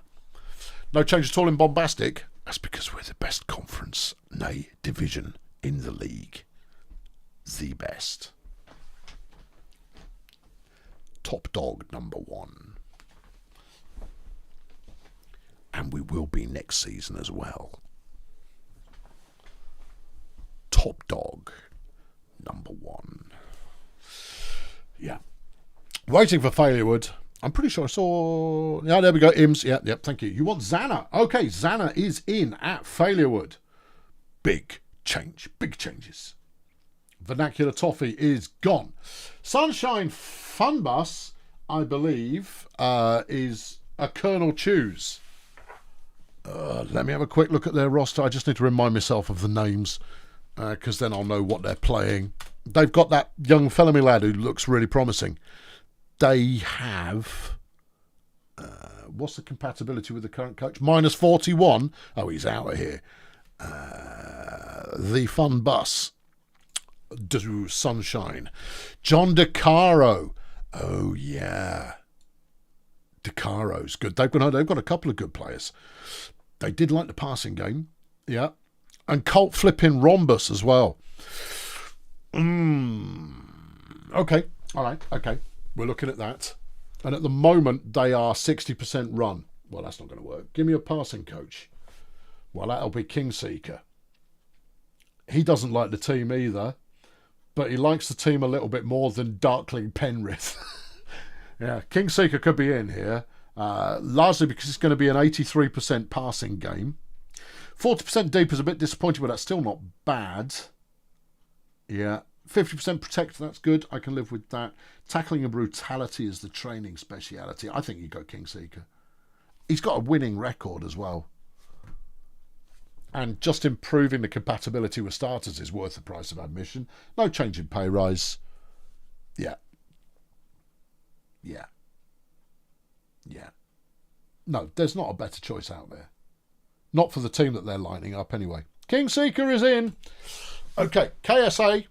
No change at all in Bombastic. That's because we're the best conference, nay, division in the league. The best. Top dog number 1. And we will be next season as well. Top dog number 1. Yeah. Waiting for Failurewood. I'm pretty sure I saw... Yeah, there we go. Ims. Yeah, yep, thank you. You want Xana? Okay, Xana is in at Failurewood. Big change. Big changes. Vernacular Toffee is gone. Sunshine Fun Bus, I believe, is a Colonel Choose. Let me have a quick look at their roster. I just need to remind myself of the names, because then I'll know what they're playing. They've got that young fellow lad who looks really promising. They have... what's the compatibility with the current coach? -41. Oh, he's out of here. The Fun Bus. Do Sunshine. John DeCaro. Oh, yeah. DeCaro's good. They've got a couple of good players. They did like the passing game. Yeah. And Colt flipping Rhombus as well. Okay. All right. Okay. We're looking at that. And at the moment, they are 60% run. Well, that's not going to work. Give me a passing coach. Well, that'll be Kingseeker. He doesn't like the team either, but he likes the team a little bit more than Darkling Penrith. Yeah, Kingseeker could be in here, largely because it's going to be an 83% passing game. 40% deep is a bit disappointing, but that's still not bad. Yeah. 50% protect, that's good. I can live with that. Tackling and brutality is the training speciality. I think you go Kingseeker. He's got a winning record as well. And just improving the compatibility with starters is worth the price of admission. No change in pay rise. Yeah. Yeah. Yeah. No, there's not a better choice out there. Not for the team that they're lining up anyway. Kingseeker is in. Okay, KSA.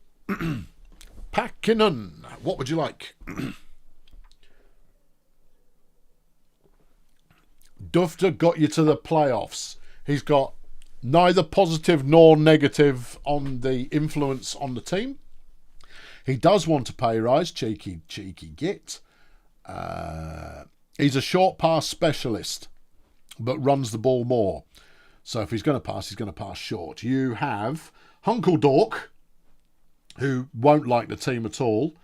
Pakkinen. What would you like? Dufter got you to the playoffs. He's got neither positive nor negative on the influence on the team. He does want a pay rise. Cheeky git. He's a short pass specialist, but runs the ball more. So if he's going to pass short. You have Hunkle Dork, who won't like the team at all.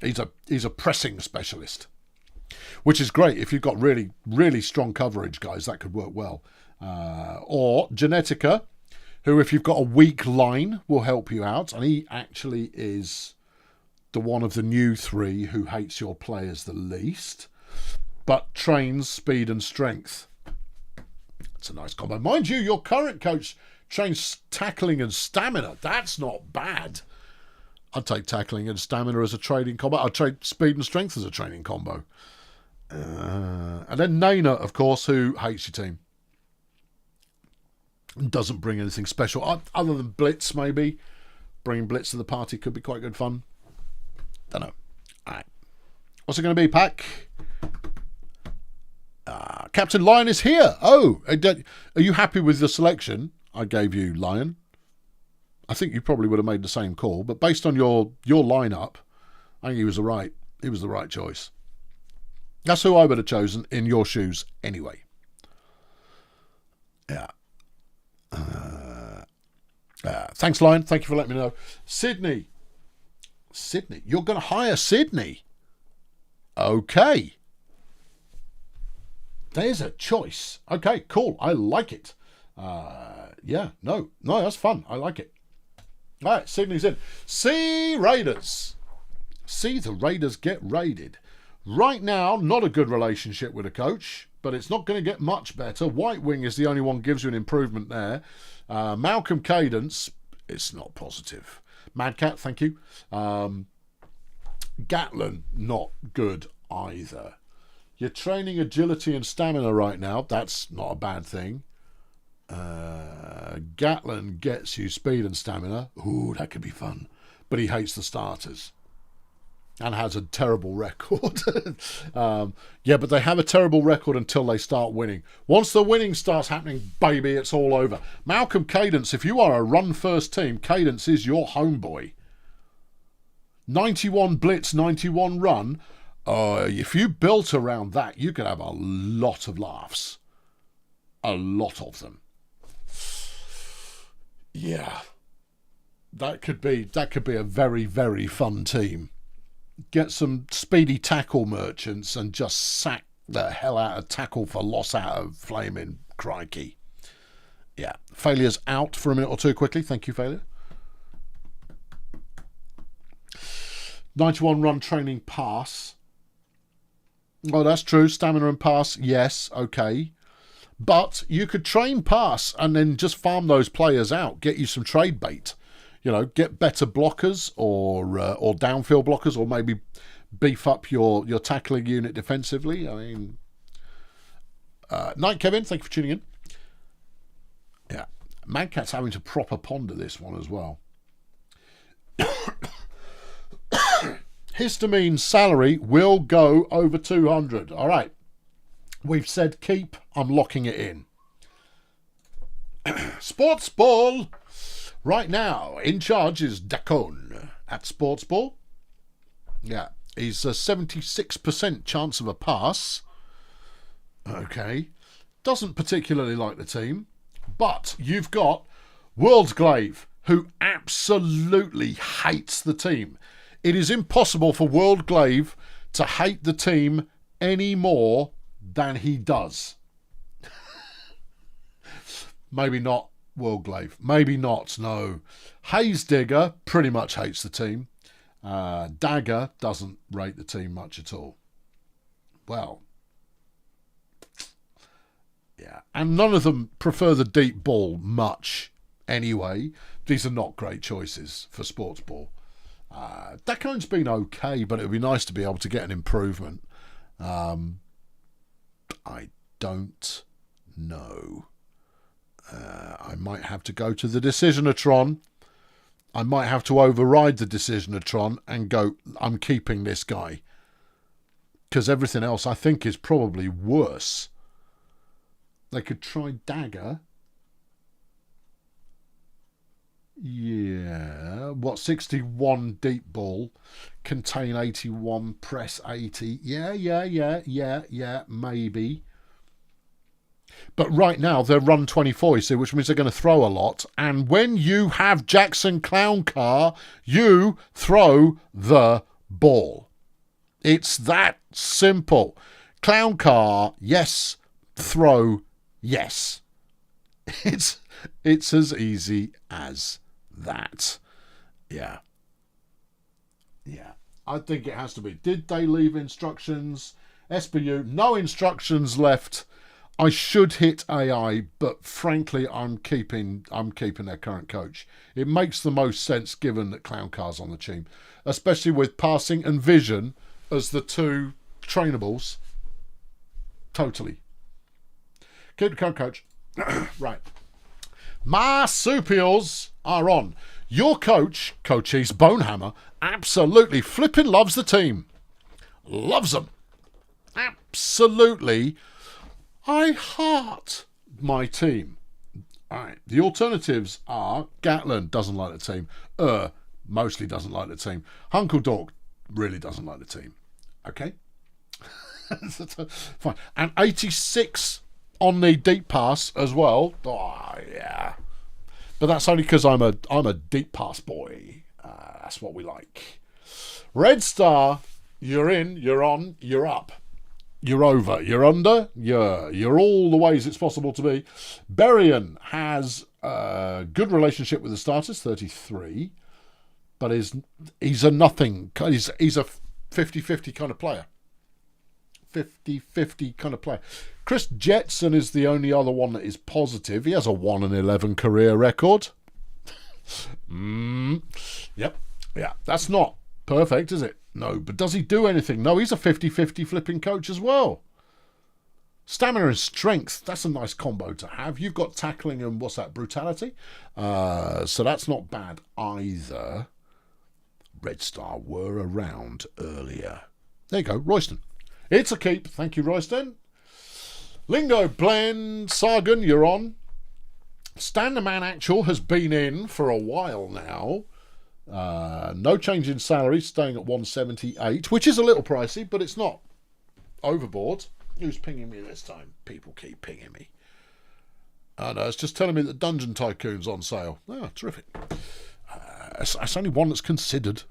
He's a pressing specialist, which is great. If you've got really, really strong coverage, guys, that could work well. Or Genetica, who, if you've got a weak line, will help you out. And he actually is the one of the new 3 who hates your players the least, but trains speed and strength. It's a nice combo. Mind you, your current coach trains tackling and stamina. That's not bad. I'd take tackling and stamina as a trading combo. I'd trade speed and strength as a training combo. And then Naina, of course, who hates your team. And doesn't bring anything special. Other than Blitz, maybe. Bringing Blitz to the party could be quite good fun. Don't know. All right. What's it going to be, Pack? Captain Lion is here. Oh, are you happy with the selection I gave you, Lion? I think you probably would have made the same call, but based on your lineup, I think he was the right choice. That's who I would have chosen in your shoes anyway. Yeah. Thanks, Lion. Thank you for letting me know. Sydney. You're going to hire Sydney. Okay. There's a choice. Okay, cool. I like it. Yeah, no, that's fun. I like it. All right, Sydney's in. See Raiders. See the Raiders get raided. Right now, not a good relationship with a coach, but it's not going to get much better. White Wing is the only one gives you an improvement there. Malcolm Cadence, it's not positive. Mad Cat, thank you. Gatlin, not good either. You're training agility and stamina right now. That's not a bad thing. Gatlin gets you speed and stamina. Ooh, that could be fun. But he hates the starters. and has a terrible record. Yeah, but they have a terrible record until they start winning. Once the winning starts happening, baby, it's all over. Malcolm Cadence, if you are a run-first team, Cadence is your homeboy. 91 blitz, 91 run. If you built around that, you could have a lot of laughs. A lot of them. Yeah. That could be a very, very fun team. Get some speedy tackle merchants and just sack the hell out of tackle for loss out of flaming crikey. Yeah. Failure's out for a minute or two quickly. Thank you, Failure. 91 run training pass. Oh, that's true. Stamina and pass, yes, okay. But you could train pass and then just farm those players out. Get you some trade bait. You know, get better blockers or downfield blockers, or maybe beef up your tackling unit defensively. I mean, Night Kevin, thank you for tuning in. Yeah, Madcat's having to proper ponder this one as well. Histamine salary will go over 200. All right, we've said keep. I'm locking it in. Sports Ball. Right now, in charge is Dacon at Sports Ball. Yeah, he's a 76% chance of a pass. Okay. Doesn't particularly like the team. But you've got Worldglaive, who absolutely hates the team. It is impossible for Worldglaive to hate the team any more than he does. Maybe not Worldglaive. Maybe not, no. Haze Digger pretty much hates the team. Dagger doesn't rate the team much at all. Well, yeah. And none of them prefer the deep ball much anyway. These are not great choices for Sports Ball. Dacon's been okay, but it would be nice to be able to get an improvement. I don't know. I might have to go to the Decisionatron. I might have to override the Decisionatron and go, I'm keeping this guy. Because everything else I think is probably worse. They could try Dagger. Yeah. What, 61 deep ball, contain 81, press 80. Yeah, maybe. But right now, they're run 24, you see, which means they're going to throw a lot. And when you have Jackson Clown Car, you throw the ball. It's that simple. Clown Car, yes. Throw, yes. It's as easy as that. Yeah. I think it has to be. Did they leave instructions? SBU, no instructions left. I should hit AI, but frankly, I'm keeping their current coach. It makes the most sense given that Clown Car's on the team, especially with passing and vision as the two trainables. Totally. Keep the current coach. Right. Marsupials are on. Your coach, Coachise Bonehammer, absolutely flipping loves the team. Loves them. Absolutely. I heart my team. All right. The alternatives are Gatlin doesn't like the team. Mostly doesn't like the team. Hunkle Dog really doesn't like the team. Okay. Fine. And 86 on the deep pass as well. Oh, yeah. But that's only because I'm a deep pass boy. That's what we like. Red Star, you're in, you're on, you're up. You're over, you're under, you're all the ways it's possible to be. Berrien has a good relationship with the starters, 33, but he's a nothing. He's a 50-50 kind of player. 50-50 kind of player. Chris Jetson is the only other one that is positive. He has a 1-11 career record. Yep. Yeah, that's not perfect, is it? No, but does he do anything? No, he's a 50-50 flipping coach as well. Stamina and strength, that's a nice combo to have. You've got tackling and what's that, brutality? So that's not bad either. Red Star were around earlier. There you go, Royston. It's a keep. Thank you, Royston. Lingo blend. Sargon, you're on. Stan the Man Actual has been in for a while now. No change in salary, staying at 178, which is a little pricey, but it's not overboard. Who's pinging me this time? People keep pinging me. No, it's just telling me that Dungeon Tycoon's on sale. Oh, terrific. That's only one that's considered.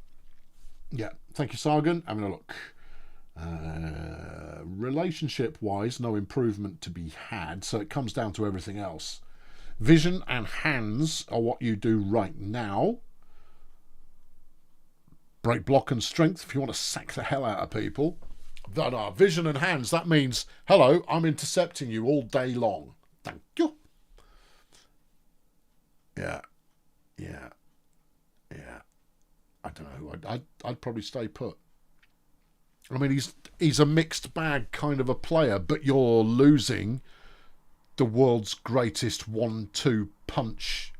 Yeah, thank you, Sargon. Having a look. Relationship-wise, no improvement to be had, so it comes down to everything else. Vision and hands are what you do right now. Break, block and strength if you want to sack the hell out of people. No, vision and hands, that means, hello, I'm intercepting you all day long. Thank you. Yeah. I don't know. I'd probably stay put. I mean, he's a mixed bag kind of a player, but you're losing the world's greatest 1-2 punch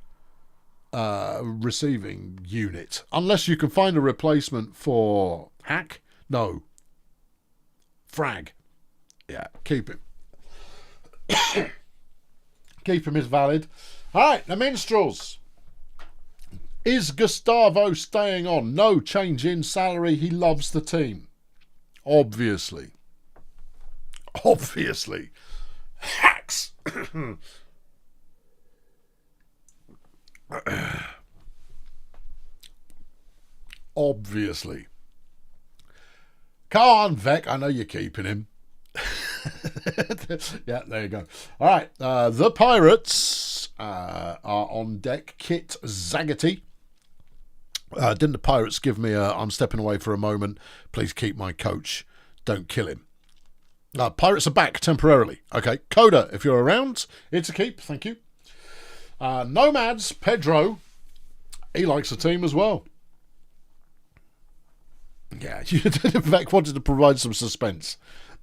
receiving unit. Unless you can find a replacement for Hack. No. Frag. Yeah, keep him. Keep him is valid. All right, the Minstrels. Is Gustavo staying on? No change in salary. He loves the team. Obviously. Hacks. Obviously. Come on, Vec. I know you're keeping him. Yeah, there you go. All right. The Pirates are on deck. Kit Zaggerty. Didn't the Pirates give me a I'm stepping away for a moment, please keep my coach, don't kill him? Pirates are back temporarily. Okay, Coda, if you're around, it's a keep, thank you. Nomads, Pedro, he likes the team as well. Yeah, Vec wanted to provide some suspense.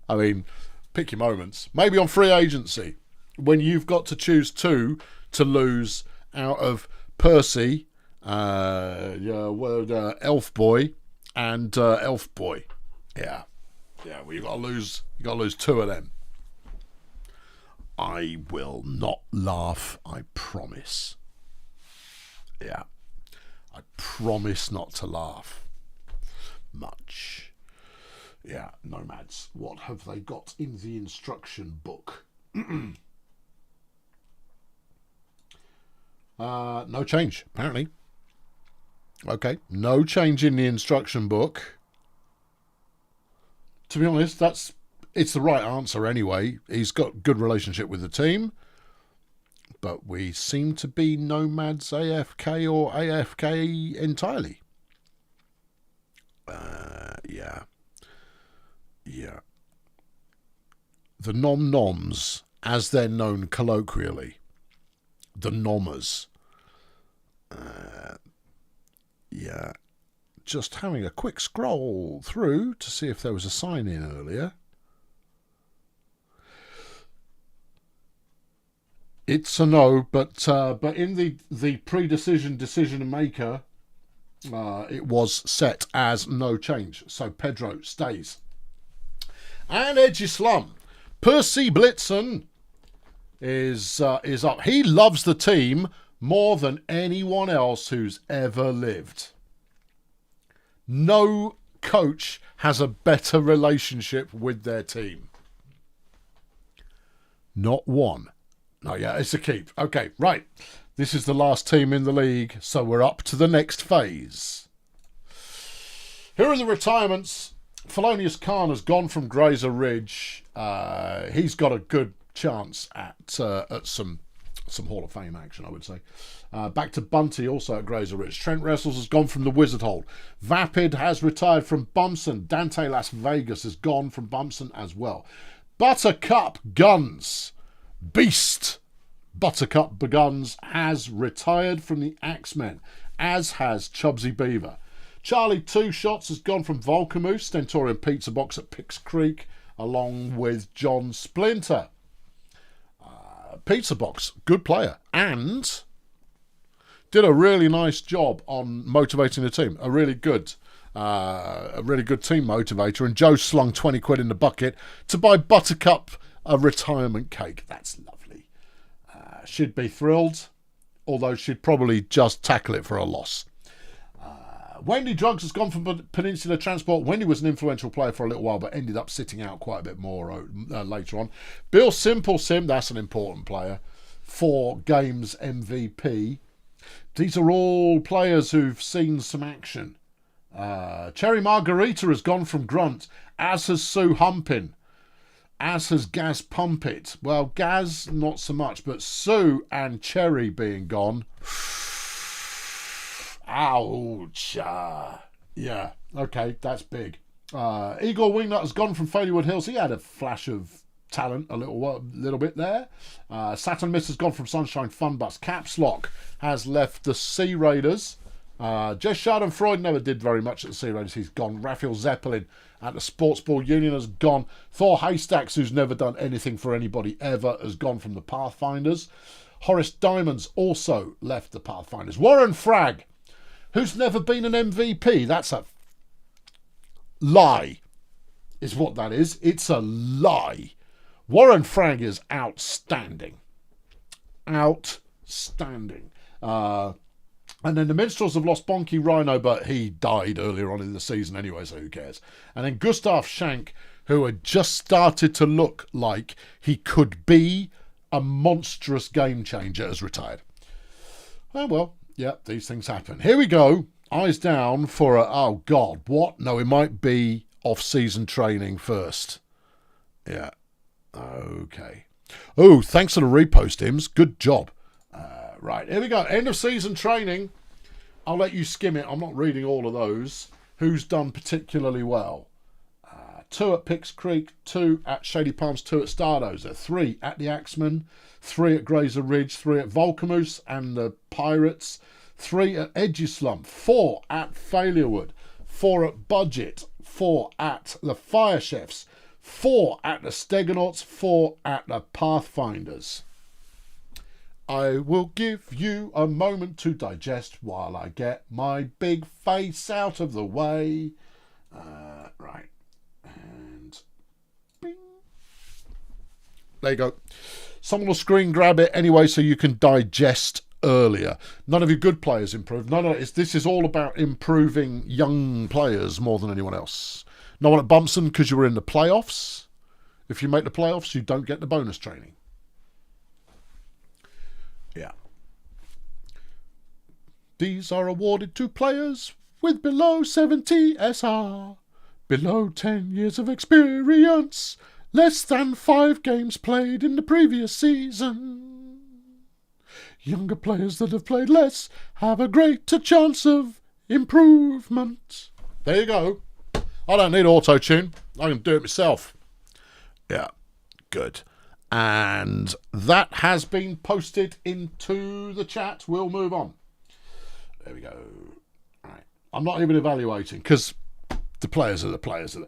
I mean, pick your moments. Maybe on free agency, when you've got to choose two to lose out of Percy, Elf Boy and Elf Boy. Yeah, well, you got to lose two of them. I will not laugh, I promise. Yeah, I promise not to laugh much. Yeah, Nomads. What have they got in the instruction book? No change, apparently. Okay, no change in the instruction book. To be honest, it's the right answer anyway. He's got good relationship with the team, but we seem to be Nomads AFK or AFK entirely. Yeah. The nom-noms, as they're known colloquially. The nommers. Yeah. Just having a quick scroll through to see if there was a sign in earlier. It's a no, but in the decision maker, it was set as no change. So Pedro stays. And Edgy Slum. Percy Blitzen is up. He loves the team more than anyone else who's ever lived. No coach has a better relationship with their team. Not one. No, yeah, it's a keep. Okay, right. This is the last team in the league, so we're up to the next phase. Here are the retirements. Felonious Khan has gone from Grazer Ridge. He's got a good chance at some Hall of Fame action, I would say. Back to Bunty, also at Grazer Ridge. Trent Wrestles has gone from the Wizard Hole. Vapid has retired from Bumson. Dante Las Vegas has gone from Bumson as well. Buttercup Guns. Beast. Buttercup Guns has retired from the Axemen, as has Chubsy Beaver. Charlie Two Shots has gone from Volcamoose, Stentorian Pizza Box at Pix Creek, along with John Splinter. Pizza Box, good player. And did a really nice job on motivating the team. A really good team motivator. And Joe slung 20 quid in the bucket to buy Buttercup a retirement cake. That's lovely. She'd be thrilled, although she'd probably just tackle it for a loss. Wendy Drugs has gone from Peninsula Transport. Wendy was an influential player for a little while, but ended up sitting out quite a bit more later on. Bill Simple Sim, that's an important player, 4 games MVP. These are all players who've seen some action. Cherry Margarita has gone from Grunt, as has Sue Humpin, as has Gaz Pumpit. Well, Gaz, not so much, but Sue and Cherry being gone. Ouch. Yeah, okay, that's big. Igor Wingnut has gone from Failure Hills. He had a flash of talent a little bit there. Saturn Mist has gone from Sunshine Fun Bus. Caps Lock has left the Sea Raiders. Jess Schadenfreude never did very much at the Sea Raiders. He's gone. Raphael Zeppelin at the Sports Ball Union has gone. Thor Haystacks, who's never done anything for anybody ever, has gone from the Pathfinders. Horace Diamonds also left the Pathfinders. Warren Fragg, who's never been an MVP. That's a lie, is what that is. It's a lie. Warren Fragg is outstanding. Outstanding. And then the Minstrels have lost Bonky Rhino, but he died earlier on in the season anyway, so who cares? And then Gustav Schank, who had just started to look like he could be a monstrous game changer, has retired. Oh, well, yeah, these things happen. Here we go. Eyes down for a... Oh, God, what? No, it might be off-season training first. Yeah. Okay. Oh, thanks for the repost, Ims. Good job. Right, here we go. End of season training. I'll let you skim it. I'm not reading all of those. Who's done particularly well? 2 at Pix Creek, 2 at Shady Palms, 2 at Stardozer, 3 at the Axeman, 3 at Grazer Ridge, 3 at Volcamoose and the Pirates, 3 at Edgeslump, 4 at Failurewood, 4 at Budget, 4 at the Fire Chefs, 4 at the Stegonauts, 4 at the Pathfinders. I will give you a moment to digest while I get my big face out of the way. Right. And bing. There you go. Someone will screen grab it anyway so you can digest earlier. None of your good players improved. This is all about improving young players more than anyone else. No one at Bumpson because you were in the playoffs. If you make the playoffs, you don't get the bonus training. Yeah. These are awarded to players with below 70 SR, below 10 years of experience, less than 5 games played in the previous season. Younger players that have played less have a greater chance of improvement. There you go. I don't need auto-tune. I can do it myself. Yeah, good. And that has been posted into the chat. We'll move on. There we go. Right. I'm not even evaluating because the players are the players.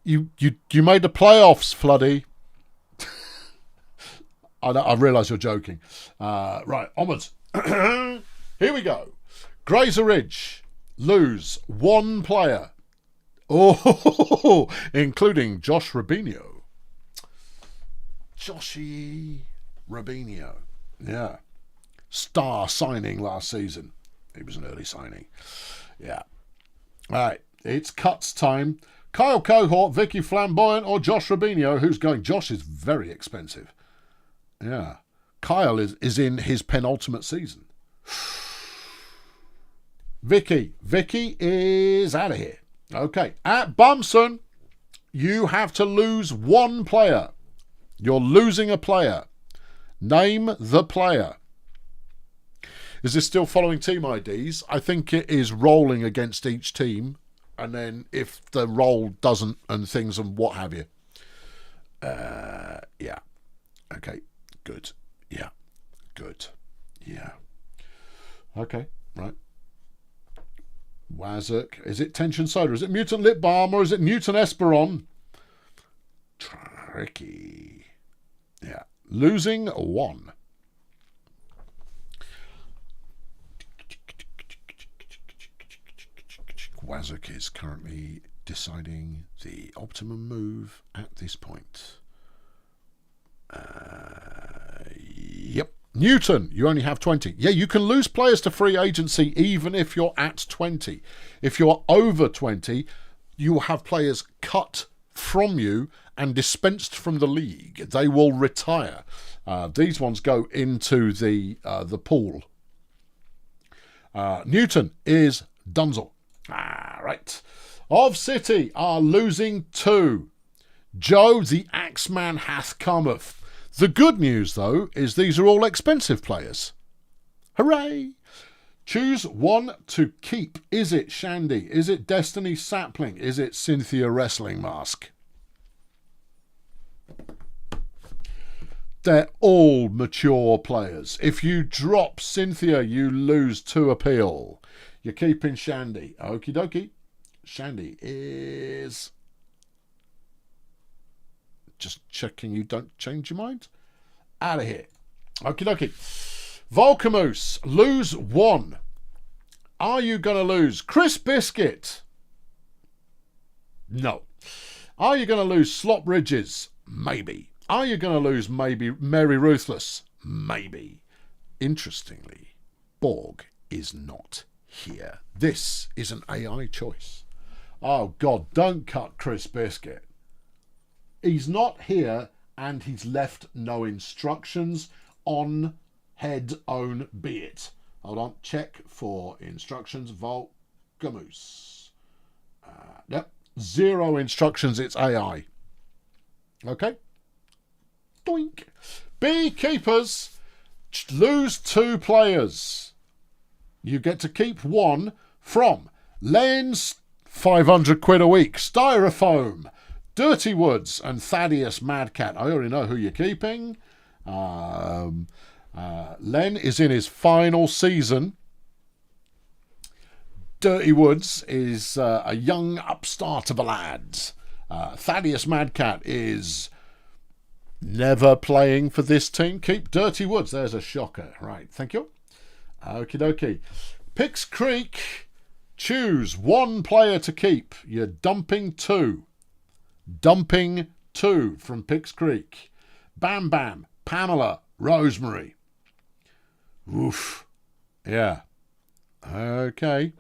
You made the playoffs, Floody. I realise you're joking. Right, onwards. Here we go. Grazer Ridge lose 1 player. Oh, including Josh Rubinho. Joshy Rubinho. Yeah. Star signing last season. He was an early signing. Yeah. All right. It's cuts time. Kyle Cohort, Vicky Flamboyant, or Josh Rubinho. Who's going? Josh is very expensive. Yeah. Kyle is in his penultimate season. Vicky. Vicky is out of here. Okay. At Bumson, you have to lose 1 player. You're losing a player. Name the player. Is this still following team IDs? I think it is rolling against each team. And then if the roll doesn't and things and what have you. Yeah. Okay. Good. Yeah. Good. Yeah. Okay. Right. Wazuk. Is it Tension Soda? Is it Mutant Lip Balm or is it Newton Esperon? Tricky. Yeah. Losing 1. Wazuk is currently deciding the optimum move at this point. Yep. Newton, you only have 20. Yeah, you can lose players to free agency even if you're at 20. If you're over 20, you will have players cut from you and dispensed from the league. They will retire. These ones go into the pool. Newton is Dunzel. Right. Of City are losing 2. Joe, the Axeman hath cometh. The good news, though, is these are all expensive players. Hooray! Choose one to keep. Is it Shandy? Is it Destiny Sapling? Is it Cynthia Wrestling Mask? They're all mature players. If you drop Cynthia, you lose 2 appeal. You're keeping Shandy. Okie dokie. Shandy is... Just checking you don't change your mind. Out of here. Okie dokie. Volcamoose, lose 1. Are you going to lose Chris Biscuit? No. Are you going to lose Slop Ridges? Maybe. Are you going to lose maybe Mary Ruthless? Maybe. Interestingly, Borg is not here. This is an AI choice. Oh, God, don't cut Chris Biscuit. He's not here and he's left no instructions on head own be it. Hold on, check for instructions. Volcamoose. Yep, 0 instructions, it's AI. Okay. Doink. Beekeepers, lose 2 players. You get to keep 1 from Len's 500 quid a week, Styrofoam, Dirty Woods, and Thaddeus Madcat. I already know who you're keeping. Len is in his final season. Dirty Woods is a young upstart of a lad. Thaddeus Madcat is never playing for this team. Keep Dirty Woods. There's a shocker. Right, thank you. Okie dokie. Pix Creek, choose 1 player to keep. You're dumping 2. Dumping 2 from Pix Creek. Bam Bam, Pamela, Rosemary. Oof. Yeah. Okay.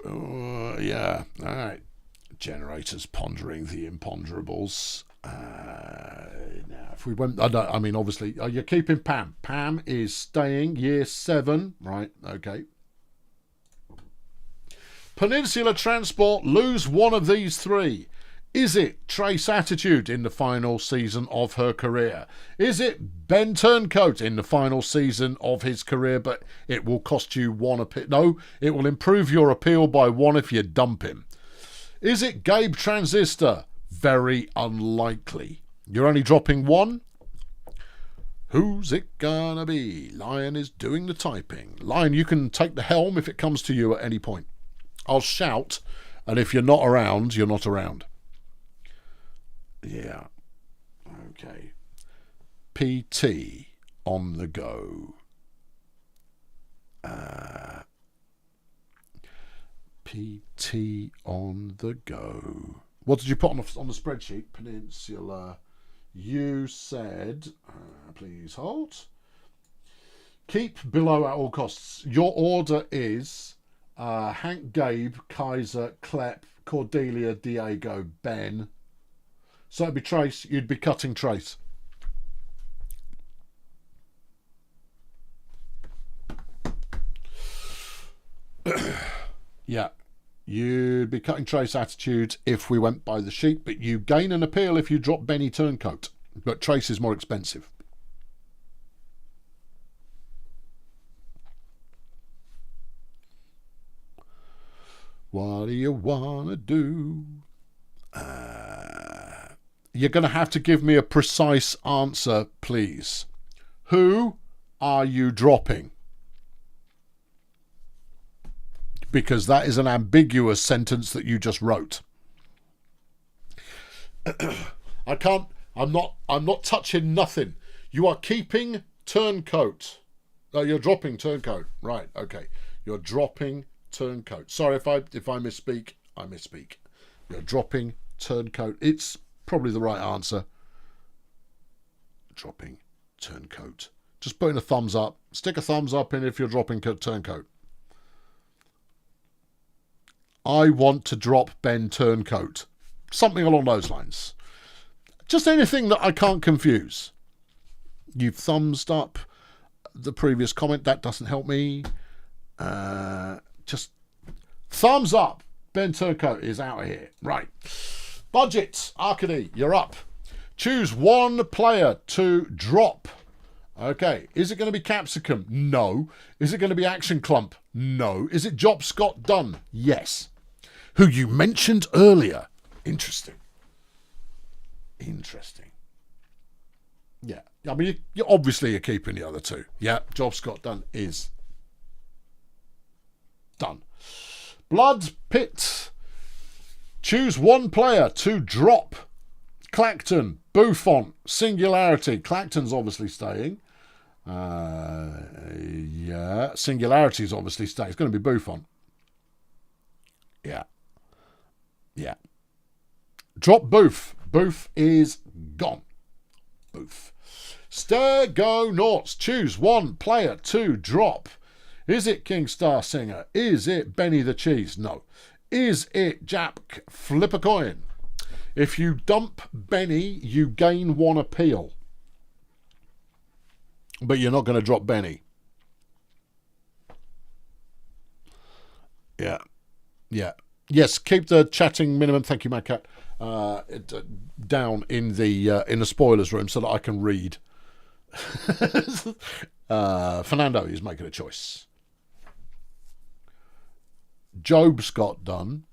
Yeah. All right. Generators pondering the imponderables. Now, if we went, I mean, obviously, you're keeping Pam. Pam is staying year 7. Right. Okay. Peninsula Transport, lose 1 of these 3. Is it Trace Attitude in the final season of her career? Is it Ben Turncoat in the final season of his career, but it will cost you 1 appeal? No, it will improve your appeal by 1 if you dump him. Is it Gabe Transistor? Very unlikely. You're only dropping 1? Who's it gonna be? Lion is doing the typing. Lion, you can take the helm if it comes to you at any point. I'll shout, and if you're not around, you're not around. Yeah. Okay. PT on the go. PT on the go. What did you put on the spreadsheet? Peninsula. You said, please hold. Keep below at all costs. Your order is Hank, Gabe, Kaiser, Klep, Cordelia, Diego, Ben. So it'd be Trace. You'd be cutting Trace. Yeah. You'd be cutting Trace Attitude if we went by the sheet, but you gain an appeal if you drop Benny Turncoat. But Trace is more expensive. What do you want to do? You're going to have to give me a precise answer, please. Who are you dropping? Because that is an ambiguous sentence that you just wrote. I'm not touching nothing. You are keeping Turncoat. No, you're dropping Turncoat. Right, okay. You're dropping turncoat. Sorry if I misspeak. I misspeak. You're dropping turncoat. It's probably the right answer. Dropping turncoat. Just putting a thumbs up. Stick a thumbs up in if you're dropping turncoat. I want to drop Ben turncoat. Something along those lines. Just anything that I can't confuse. You've thumbsed up the previous comment. That doesn't help me. Just thumbs up. Ben turncoat is out of here. Right. Budget. Arcady, you're up. Choose one player to drop. Okay. Is it going to be Capsicum? No. Is it going to be Action Clump? No. Is it Job Scott Dunn? Yes. Who you mentioned earlier. Interesting. Interesting. Yeah. I mean, you obviously you're keeping the other two. Yeah. Job Scott Dunn is done. Blood Pit. Choose one player to drop. Clacton, Buffon, Singularity. Clacton's obviously staying. Yeah. Singularity's obviously staying. It's going to be Buffon. Yeah. Yeah. Drop Boof. Boof is gone. Boof. Stegonauts. Choose one player to drop. Is it King Star Singer? Is it Benny the Cheese? No. Is it Jap Flip a Coin? If you dump Benny, you gain one appeal. But you're not going to drop Benny. Yeah. Yeah. Yes, keep the chatting minimum. Thank you, Mad Cat. Down in the spoilers room so that I can read. Fernando is making a choice. Job Scott Dunn.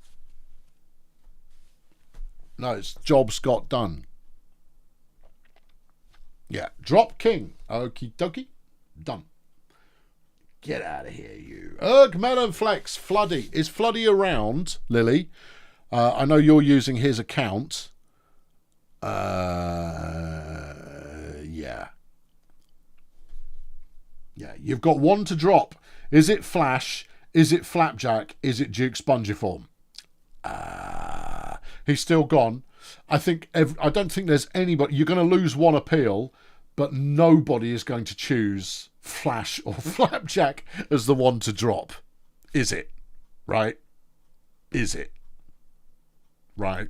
No, it's Job Scott Dunn. Yeah, Drop King. Okie dokie. Done. Get out of here, you. Melon Flex. Floody. Is Floody around, Lily? I know you're using his account. Yeah. Yeah, you've got one to drop. Is it Flash? Is it Flapjack? Is it Duke Spongiform? He's still gone. I don't think there's anybody. You're going to lose one appeal, but nobody is going to choose Flash or Flapjack as the one to drop. Is it? Right? Is it? Right?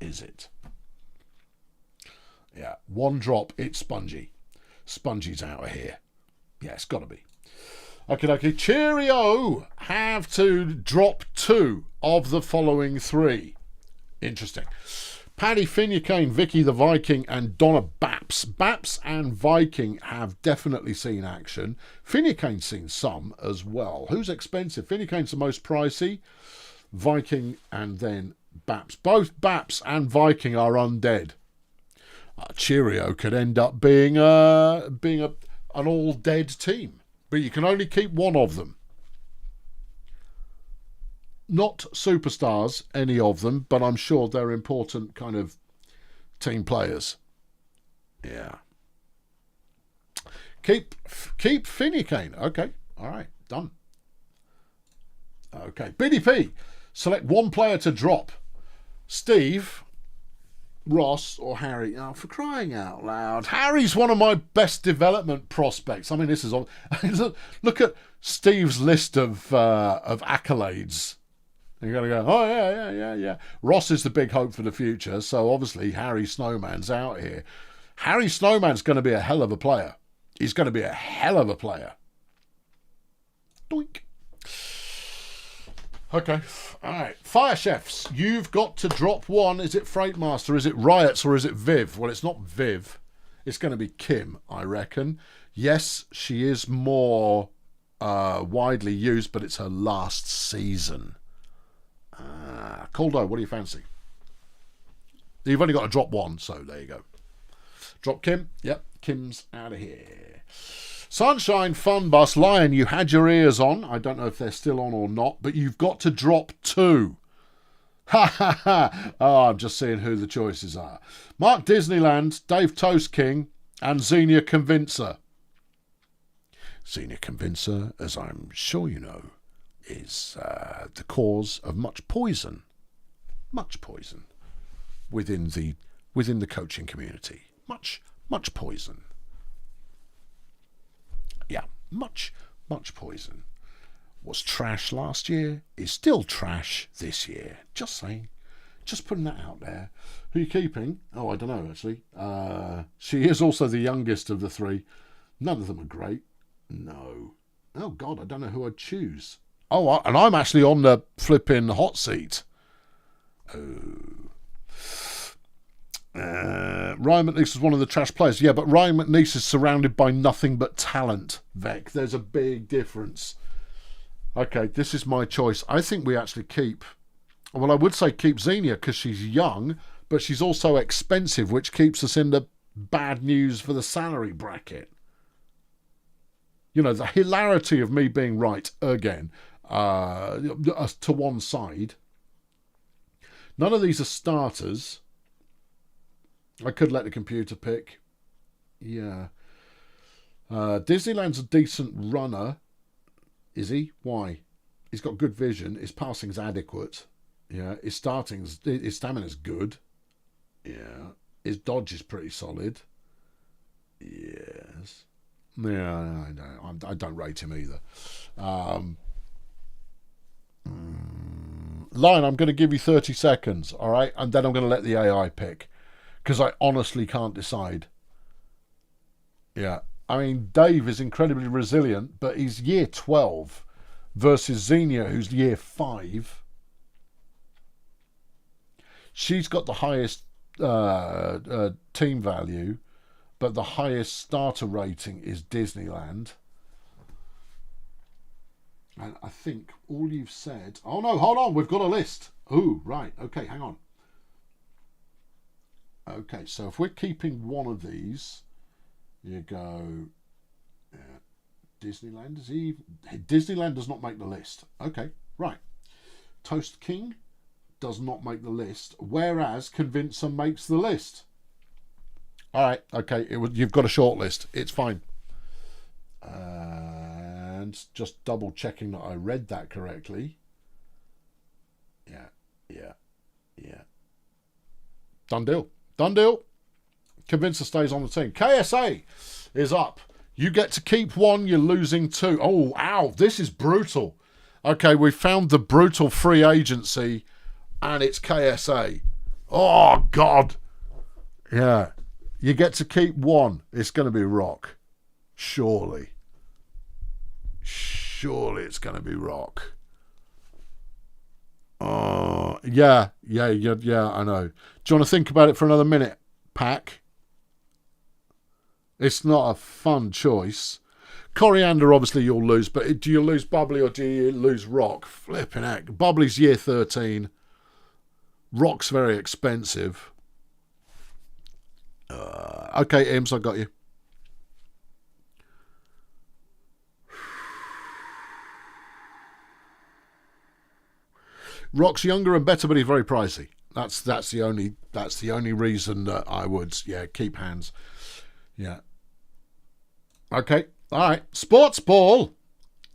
Is it? Yeah. One drop, it's Spongy. Spongy's out of here. Yeah, it's got to be. Okay. Cheerio! Have to drop two of the following three. Interesting. Paddy Finucane, Vicky the Viking, and Donna Baps. Baps and Viking have definitely seen action. Finucane's seen some as well. Who's expensive? Finucane's the most pricey. Viking and then Baps. Both Baps and Viking are undead. Cheerio could end up being an all-dead team. But you can only keep one of them. Not superstars, any of them, but I'm sure they're important kind of team players. Yeah. Keep Finucane. Okay. All right. Done. Okay. BDP. Select one player to drop. Steve, Ross, or Harry. Oh, for crying out loud. Harry's one of my best development prospects. I mean, this is all. Look at Steve's list of accolades. You're going to go, oh, yeah. Ross is the big hope for the future, so obviously Harry Snowman's out here. Harry Snowman's going to be a hell of a player. He's going to be a hell of a player. Doink. Okay, all right. Fire Chefs, you've got to drop one. Is it Freight Master, is it Riots, or is it Viv? Well, it's not Viv. It's going to be Kim, I reckon. Yes, she is more widely used, but it's her last season. Caldo, what do you fancy? You've only got to drop one, so there you go. Drop Kim. Yep, Kim's out of here. Sunshine Fun Bus. Lion, you had your ears on. I don't know if they're still on or not, but you've got to drop two. Ha ha ha. Oh, I'm just seeing who the choices are. Mark Disneyland, Dave Toast King, and Xenia Convincer. Xenia Convincer, as I'm sure you know, is the cause of much poison within the coaching community. Much poison. Yeah, much poison. Was trash last year, is still trash this year. Just saying. Just putting that out there. Who are you keeping? Oh, I don't know, actually. She is also the youngest of the three. None of them are great. No. Oh, God, I don't know who I'd choose. Oh, and I'm actually on the flipping hot seat. Oh. Ryan McNeese is one of the trash players. Yeah, but Ryan McNeese is surrounded by nothing but talent, Vec. There's a big difference. Okay, this is my choice. I think we actually keep... Well, I would say keep Xenia because she's young, but she's also expensive, which keeps us in the bad news for the salary bracket. You know, the hilarity of me being right again to one side. None of these are starters. I could let the computer pick. Yeah. Disneyland's a decent runner. Is he? Why? He's got good vision. His passing's adequate. Yeah. His stamina's good. Yeah. His dodge is pretty solid. Yes. Yeah, I don't rate him either. Lion, I'm going to give you 30 seconds, all right? And then I'm going to let the AI pick. Because I honestly can't decide. Yeah. I mean, Dave is incredibly resilient, but he's year 12 versus Xenia, who's year 5. She's got the highest team value, but the highest starter rating is Disneyland. And I think all you've said... Oh, no, hold on. We've got a list. Oh, right. Okay, hang on. Okay, so if we're keeping one of these, you go... Disneyland, is he... Disneyland does not make the list. Okay, right. Toast King does not make the list, whereas Convincer makes the list. All right, okay, you've got a short list. It's fine. And just double checking that I read that correctly. Yeah. Done deal. Convincer stays on the team. KSA is up. You get to keep one, you're losing 2. Oh, ow, this is brutal. Okay, we found the brutal free agency, and it's KSA. Oh, God. Yeah. You get to keep one. It's going to be Rock. Surely it's going to be Rock. Oh, yeah, I know. Do you want to think about it for another minute, Pack? It's not a fun choice. Coriander, obviously, you'll lose, but do you lose Bubbly or do you lose Rock? Flipping heck. Bubbly's year 13. Rock's very expensive. Okay, Ems, I got you. Rock's younger and better, but he's very pricey. That's the only reason that I would keep hands. Yeah. Okay. All right. Sports Ball,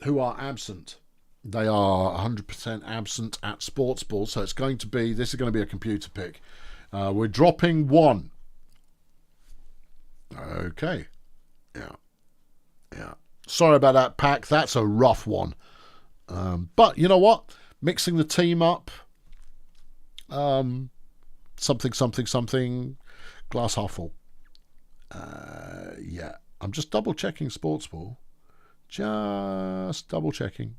who are absent. They are 100% absent at Sports Ball, so this is going to be a computer pick. We're dropping 1. Okay. Yeah. Sorry about that, Pack. That's a rough one. But you know what? Mixing the team up. Something. Glass half full. Yeah. I'm just double checking Sports Ball. Just double checking.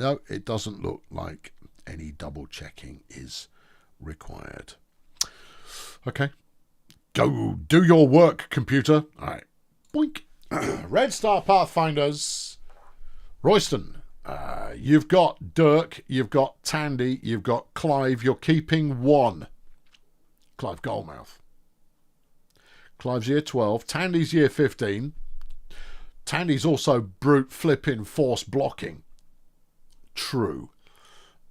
No, it doesn't look like any double checking is required. Okay. Go do your work, computer. All right. Boink. Red Star Pathfinders. Royston. You've got Dirk. You've got Tandy. You've got Clive. You're keeping 1. Clive Goldmouth. Clive's year 12. Tandy's year 15. Tandy's also brute flipping force blocking. True.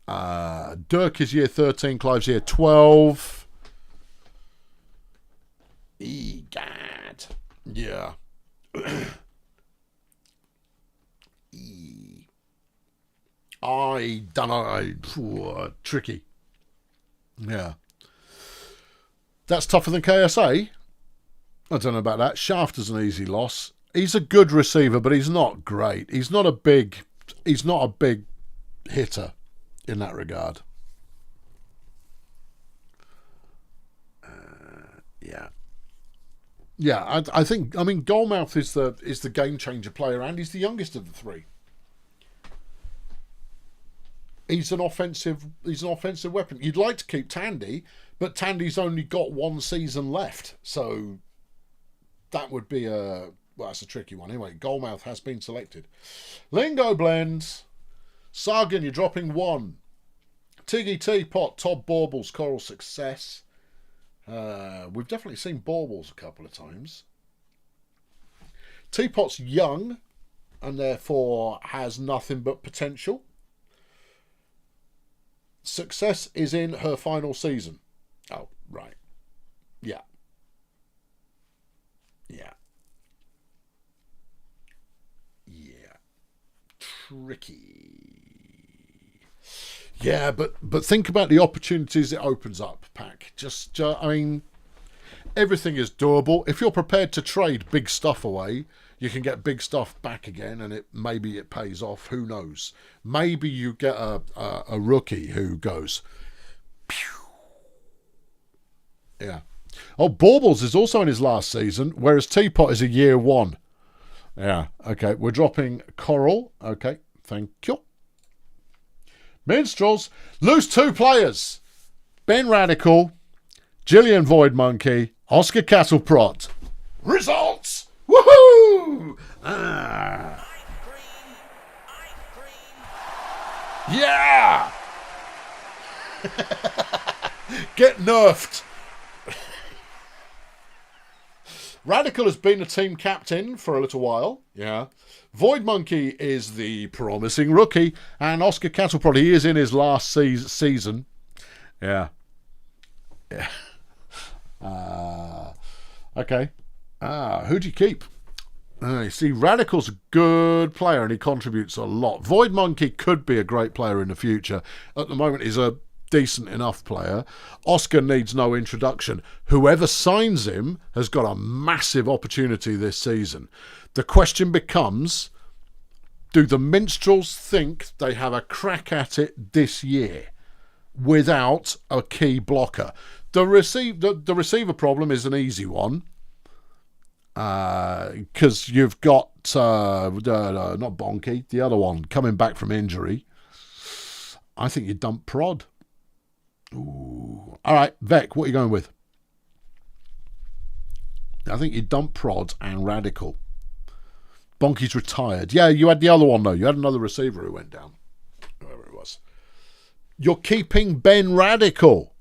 Dirk is year 13. Clive's year 12. Egad. Yeah. I don't know. Tricky. Yeah. That's tougher than KSA. I don't know about that. Shaft is an easy loss. He's a good receiver, but he's not great. He's not a big hitter in that regard. Yeah. Yeah, I think Goldmouth is the game changer player, and he's the youngest of the three. He's an offensive weapon. You'd like to keep Tandy, but Tandy's only got one season left, so that would be that's a tricky one. Anyway, Goldmouth has been selected. Lingo blends. Sargon, you're dropping 1. Tiggy Teapot, Todd Baubles, Coral Success. We've definitely seen Baubles a couple of times. Teapot's young and therefore has nothing but potential. Success is in her final season. Oh, right. Yeah. Yeah. Yeah. Tricky. Yeah, but think about the opportunities it opens up, Pack. Everything is doable. If you're prepared to trade big stuff away, you can get big stuff back again, and maybe it pays off. Who knows? Maybe you get a rookie who goes, pew. Yeah. Oh, Baubles is also in his last season, whereas Teapot is a year 1. Yeah. Okay, we're dropping Coral. Okay, thank you. Minstrels, lose 2 players. Ben Radical, Gillian Void Monkey, Oscar Castleprot. Results! Woohoo! Yeah! Get nerfed. Radical has been a team captain for a little while. Yeah. Void Monkey is the promising rookie. And Oscar Castleprot, he is in his last season. Yeah. Yeah. Okay. Who do you keep? You see, Radical's a good player and he contributes a lot. Void Monkey could be a great player in the future. At the moment, he's a decent enough player. Oscar needs no introduction. Whoever signs him has got a massive opportunity this season. The question becomes, do the Minstrels think they have a crack at it this year without a key blocker? The receiver problem is an easy one. Because you've got not Bonky, the other one coming back from injury. I think you dump Prod. Ooh. All right, Vec, what are you going with? I think you dump Prod and Radical. Bonky's retired. Yeah, you had the other one though. You had another receiver who went down. Whoever it was. You're keeping Ben Radical.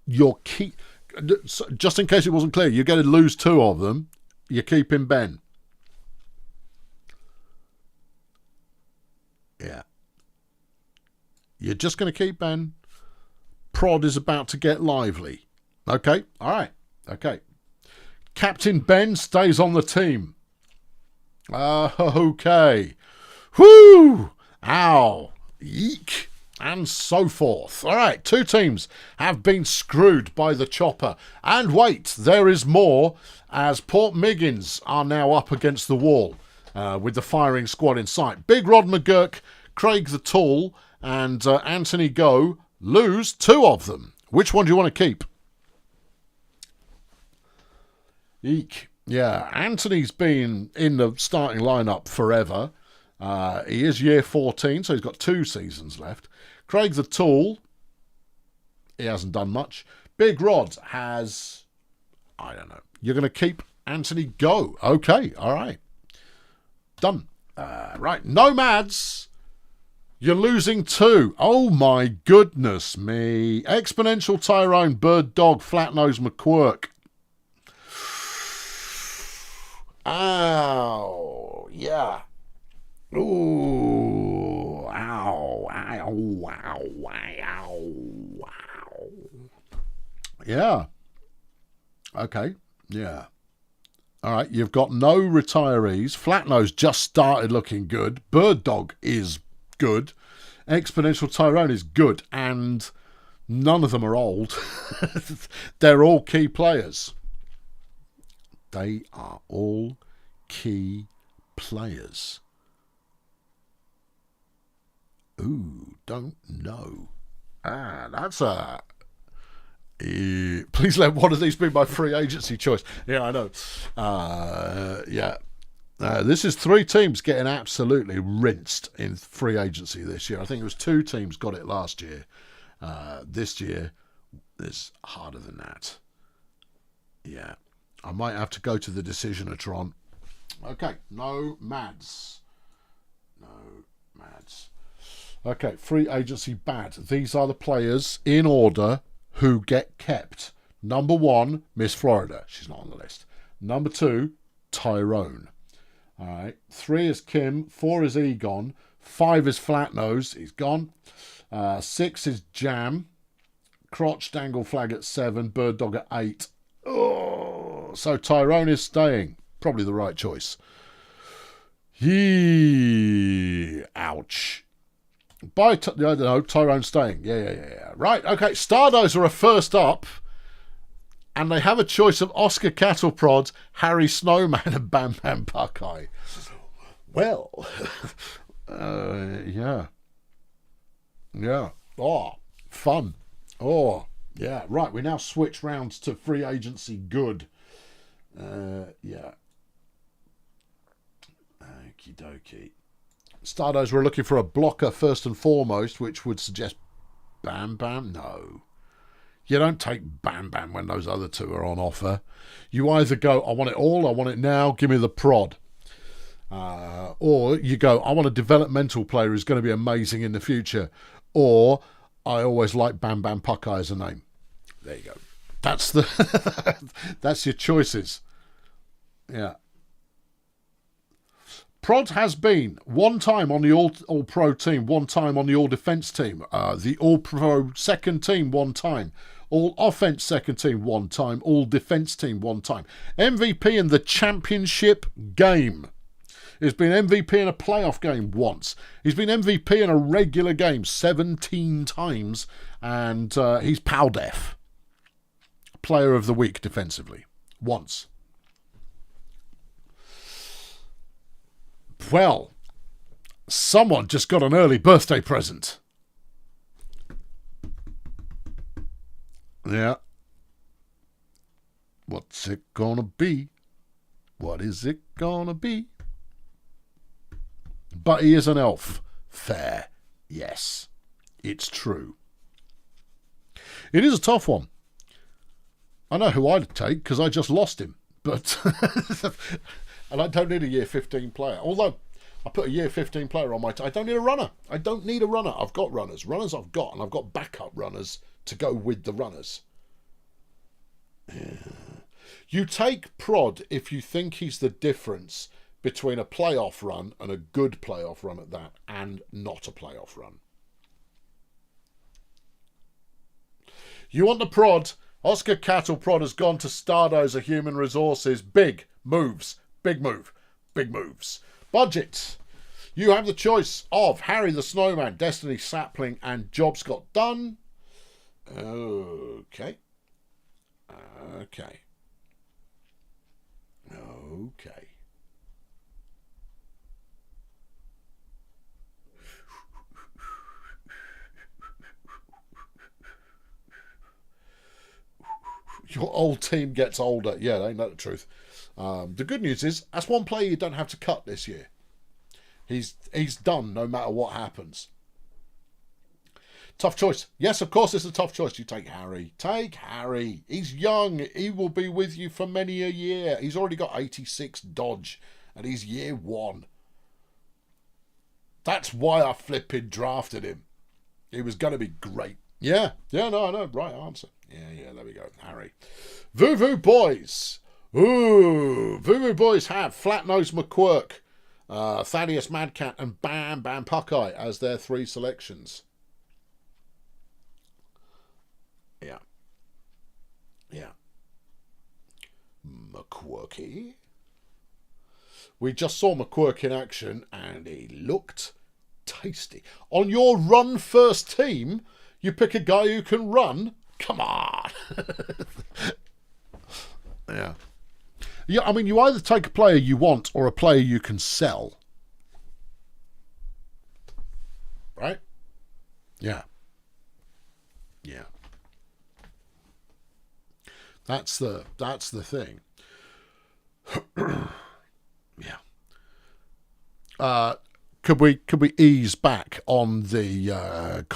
Just in case it wasn't clear, you're going to lose 2 of them. You're keeping Ben. Yeah. You're just going to keep Ben. Prod is about to get lively. Okay. All right. Okay. Captain Ben stays on the team. Okay. Whoo! Ow! Eek! And so forth. All right, 2 teams have been screwed by the chopper. And wait, there is more, as Port Miggins are now up against the wall with the firing squad in sight. Big Rod McGurk, Craig the Tall, and Anthony Go lose 2 of them. Which one do you want to keep? Eek. Yeah, Anthony's been in the starting lineup forever. He is year 14, so he's got 2 seasons left. Craig the Tall, he hasn't done much. Big Rod has, I don't know. You're going to keep Anthony Go. Okay, all right. Done. Right, Nomads. You're losing 2. Oh my goodness me. Exponential Tyrone, Bird Dog, Flatnose McQuirk. Ow. Yeah. Ooh. Ow. Ow. Wow. Wow. Wow. Yeah. Okay. Yeah. All right. You've got no retirees. Flatnose just started looking good. Bird Dog is good. Exponential Tyrone is good. And none of them are old. They're all key players. They are all key players. Ooh, don't know. That's a... please let one of these be my free agency choice. Yeah, I know. Yeah. This is 3 teams getting absolutely rinsed in free agency this year. I think it was 2 teams got it last year. This year, it's harder than that. Yeah. I might have to go to the decisionatron. Okay, Nomads. Nomads. Okay, free agency bad. These are the players in order who get kept. Number 1, Miss Florida. She's not on the list. Number 2, Tyrone. All right. 3 is Kim. 4 is Egon. 5 is Flatnose. He's gone. 6 is Jam. Crotch Dangle Flag at 7. Bird Dog at 8. Oh, so Tyrone is staying. Probably the right choice. Ouch. I don't know, Tyrone's staying. Yeah. Right, okay. Stardozer are first up. And they have a choice of Oscar Cattleprod, Harry Snowman, and Bam Bam Buckeye. Well, yeah. Yeah. Oh, fun. Oh, yeah. Right, we now switch rounds to free agency good. Yeah. Okie dokie. Stardozer were looking for a blocker first and foremost, which would suggest Bam Bam. No. You don't take Bam Bam when those other 2 are on offer. You either go, I want it all, I want it now, give me the prod. Or you go, I want a developmental player who's going to be amazing in the future. Or I always like Bam Bam Buckeye as a name. There you go. That's the that's your choices. Yeah. Prod has been 1 time on the All-Pro team, 1 time on the All-Defense team, the All-Pro second team 1 time, All-Offense second team 1 time, All-Defense team 1 time. MVP in the championship game. He's been MVP in a playoff game once. He's been MVP in a regular game 17 times, and he's PAL-Def. Player of the week defensively. Once. Well, someone just got an early birthday present. Yeah. What's it gonna be? What is it gonna be? But he is an elf. Fair. Yes. It's true. It is a tough one. I know who I'd take because I just lost him. But... And I don't need a year 15 player. Although I put a year 15 player on my... I don't need a runner. I don't need a runner. I've got runners. Runners I've got. And I've got backup runners to go with the runners. Yeah. You take Prod if you think he's the difference between a playoff run and a good playoff run at that and not a playoff run. You want the Prod. Oscar Cattleprod has gone to Stardozer Human Resources. Big moves. Big move. Big moves. Budget. You have the choice of Harry the Snowman, Destiny Sapling, and Jobs Got Done. Okay. Okay. Okay. Your old team gets older. Yeah, ain't that the truth? The good news is, that's 1 player you don't have to cut this year. He's done no matter what happens. Tough choice. Yes, of course it's a tough choice. You take Harry. Take Harry. He's young. He will be with you for many a year. He's already got 86 dodge, and he's year 1. That's why I flipping drafted him. He was going to be great. Yeah, no, I know. Right answer. Yeah, there we go. Harry. Voo Boys. Ooh, Voo Boys have Flatnose McQuirk, Thaddeus Madcat, and Bam Bam Buckeye as their 3 selections. Yeah. McQuirky. We just saw McQuirk in action, and he looked tasty. On your run first team, you pick a guy who can run? Come on. Yeah. Yeah, I mean, you either take a player you want or a player you can sell. Right? Yeah. Yeah. That's the thing. Yeah. Could we ease back on the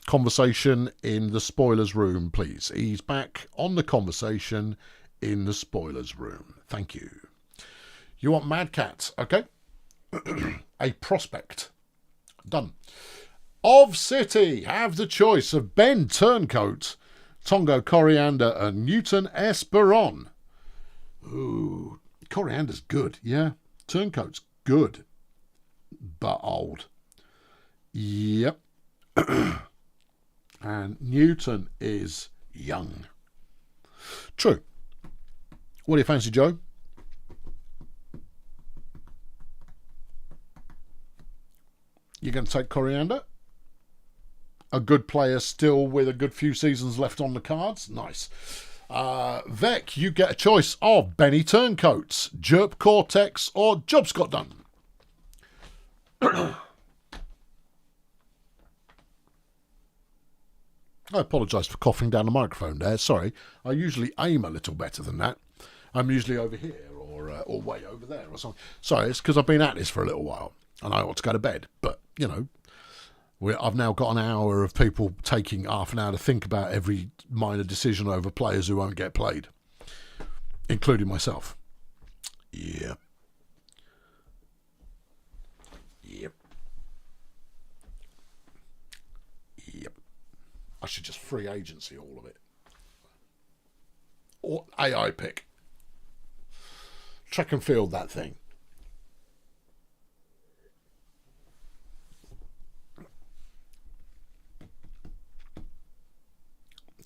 conversation in the spoilers room, please? Ease back on the conversation in the spoilers room. Thank you. You want Mad Cats, okay? A prospect. Done. Of City have the choice of Ben Turncoat, Tongo Coriander, and Newton Esperon. Ooh, Coriander's good, yeah. Turncoat's good, but old. Yep. And Newton is young. True. What do you fancy, Joe? You're going to take Coriander? A good player still with a good few seasons left on the cards? Nice. Vec, you get a choice of Benny Turncoats, Jerp Cortex, or Jobs Got Done. I apologise for coughing down the microphone there. Sorry. I usually aim a little better than that. I'm usually over here or way over there or something. Sorry, it's because I've been at this for a little while and I ought to go to bed. But, you know, I've now got an hour of people taking half an hour to think about every minor decision over players who won't get played, including myself. Yeah. Yep. Yep. I should just free agency all of it. Or AI pick. Track and field that thing.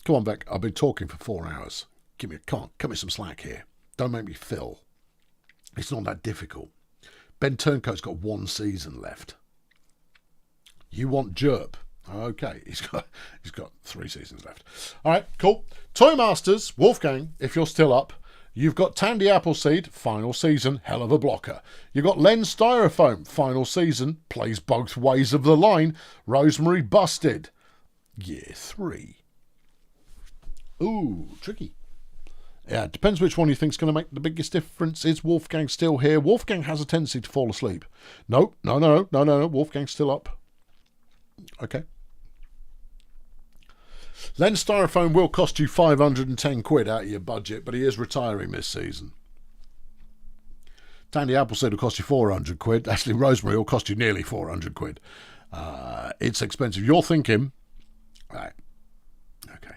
Come on, Beck. I've been talking for 4 hours. Cut me some slack here. Don't make me fill. It's not that difficult. Ben Turncoat's got 1 season left. You want Jerp? Okay, he's got 3 seasons left. All right, cool. Toy Masters, Wolfgang, if you're still up. You've got Tandy Appleseed, final season, hell of a blocker. You've got Len Styrofoam, final season, plays both ways of the line. Rosemary Busted, year 3. Ooh, tricky. Yeah, it depends which one you think's going to make the biggest difference. Is Wolfgang still here? Wolfgang has a tendency to fall asleep. No. Wolfgang's still up. Okay. Len Styrofoam will cost you 510 quid out of your budget, but he is retiring this season. Tandy Appleseed will cost you 400 quid. Actually, Rosemary will cost you nearly 400 quid. It's expensive. You're thinking, right, okay.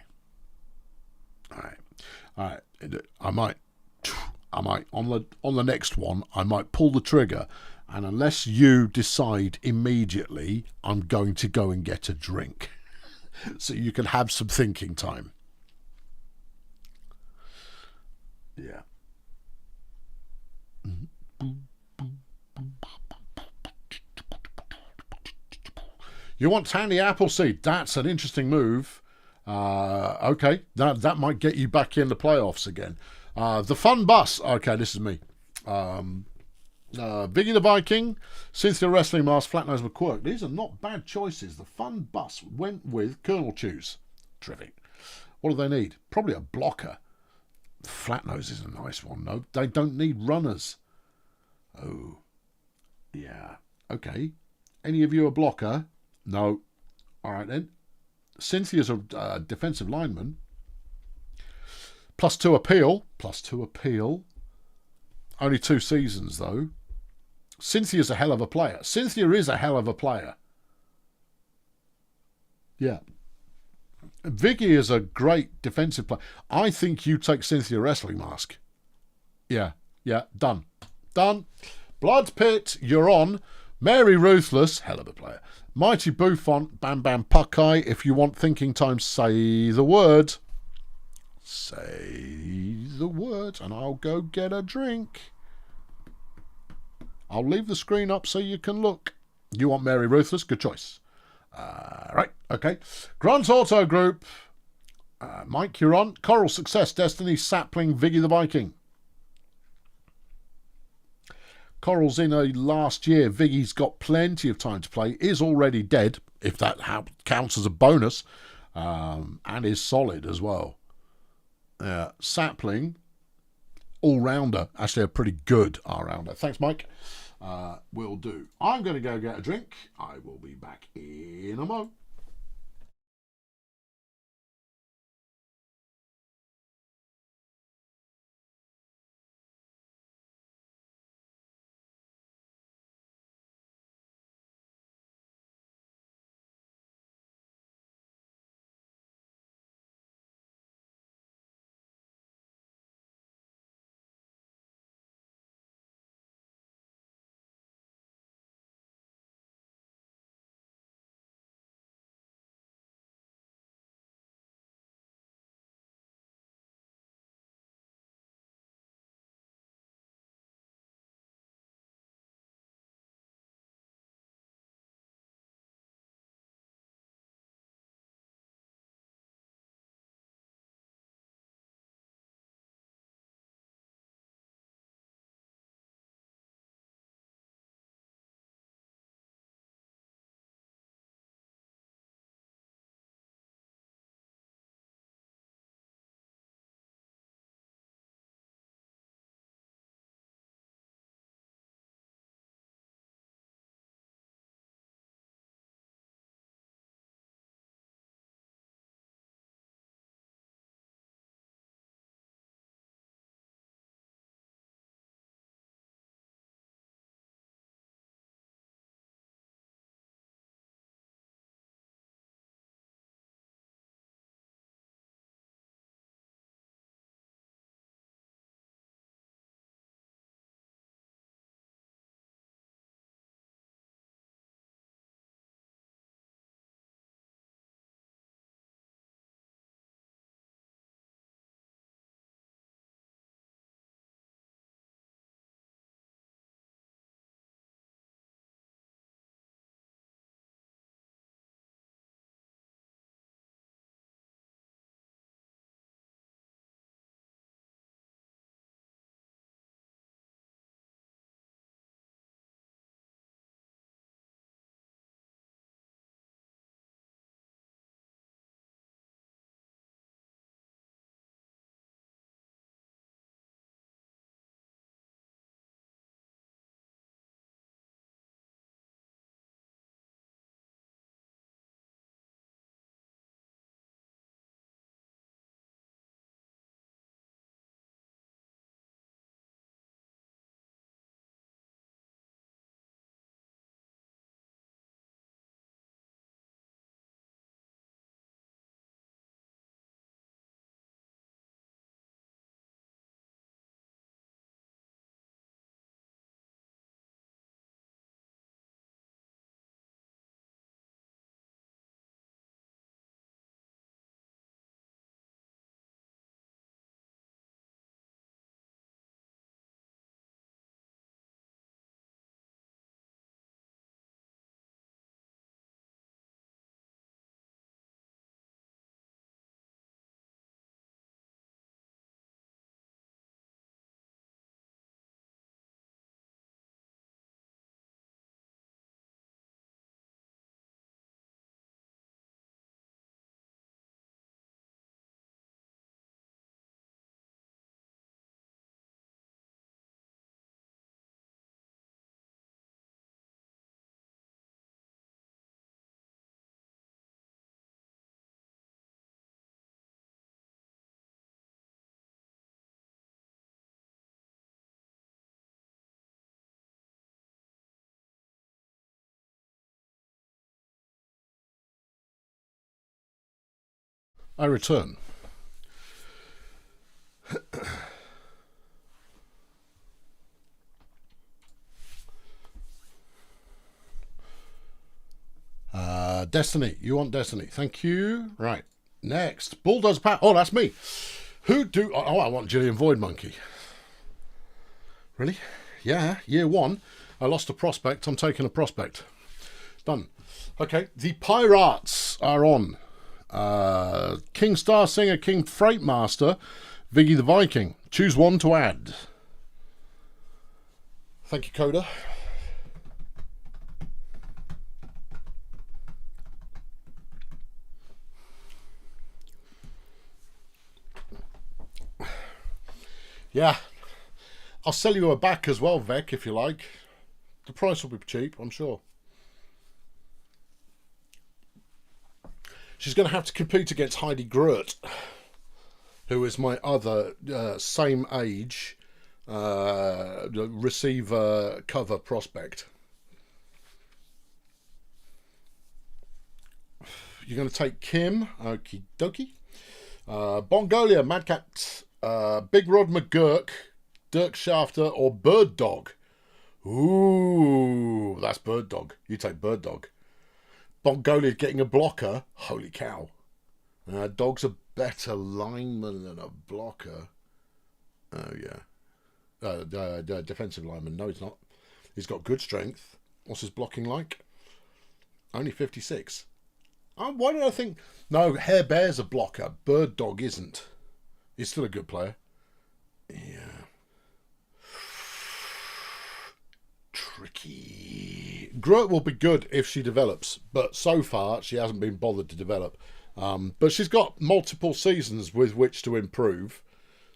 All right. I might on the next one, I might pull the trigger, and unless you decide immediately, I'm going to go and get a drink. So you can have some thinking time. Yeah. You want Tandy Appleseed? That's an interesting move. Okay, that might get you back in the playoffs again. The Fun Bus. Okay, this is me. Biggie the Viking, Cynthia Wrestling Mask, Flatnose McQuirk. These are not bad choices. The Fun Bus went with Colonel Chews. Terrific. What do they need? Probably a blocker. Flatnose is a nice one. No, they don't need runners. Oh, yeah. Okay. Any of you a blocker? No. All right then. Cynthia's a defensive lineman. +2 appeal. +2 appeal. Only 2 seasons, though. Cynthia's a hell of a player. Cynthia is a hell of a player. Yeah. Vicky is a great defensive player. I think you take Cynthia Wrestling Mask. Yeah. Done. Blood Pit, you're on. Mary Ruthless, hell of a player. Mighty Buffon, Bam Bam Puckeye. If you want thinking time, say the word. Say the word, and I'll go get a drink. I'll leave the screen up so you can look. You want Mary Ruthless? Good choice. Right, okay. Grunt Auto Group. Mike, you're on. Coral Success, Destiny, Sapling, Viggy the Viking. Coral's in a last year. Viggy's got plenty of time to play. Is already dead, if that counts as a bonus. And is solid as well. Sapling, all-rounder. Actually, a pretty good all-rounder. Thanks, Mike. Will do. I'm going to go get a drink. I will be back in a moment. I return. Destiny. You want Destiny. Thank you. Right. Next. Bulldozer Pat. Oh, that's me. Who do... Oh, I want Gillian Void Monkey. Really? Yeah. Year one. I lost a prospect. I'm taking a prospect. Done. Okay, the Pirates are on. King Star Singer, King Freight Master, Viggy the Viking. Choose one to add. Thank you, Coda. Yeah, I'll sell you a back as well, Vec, if you like. The price will be cheap, I'm sure. She's going to have to compete against Heidi Grunt, who is my other same age receiver cover prospect. You're going to take Kim, okie dokie. Bongolia, Madcat, Big Rod McGurk, Dirk Shafter, or Bird Dog. Ooh, that's Bird Dog. You take Bird Dog. Bongolia getting a blocker. Holy cow. Dog's a better lineman than a blocker. Oh, yeah. Defensive lineman. No, he's not. He's got good strength. What's his blocking like? Only 56. Why did I think... No, Hare Bear's a blocker. Bird Dog isn't. He's still a good player. Yeah. Tricky. Grunt will be good if she develops, but so far she hasn't been bothered to develop. But she's got multiple seasons with which to improve.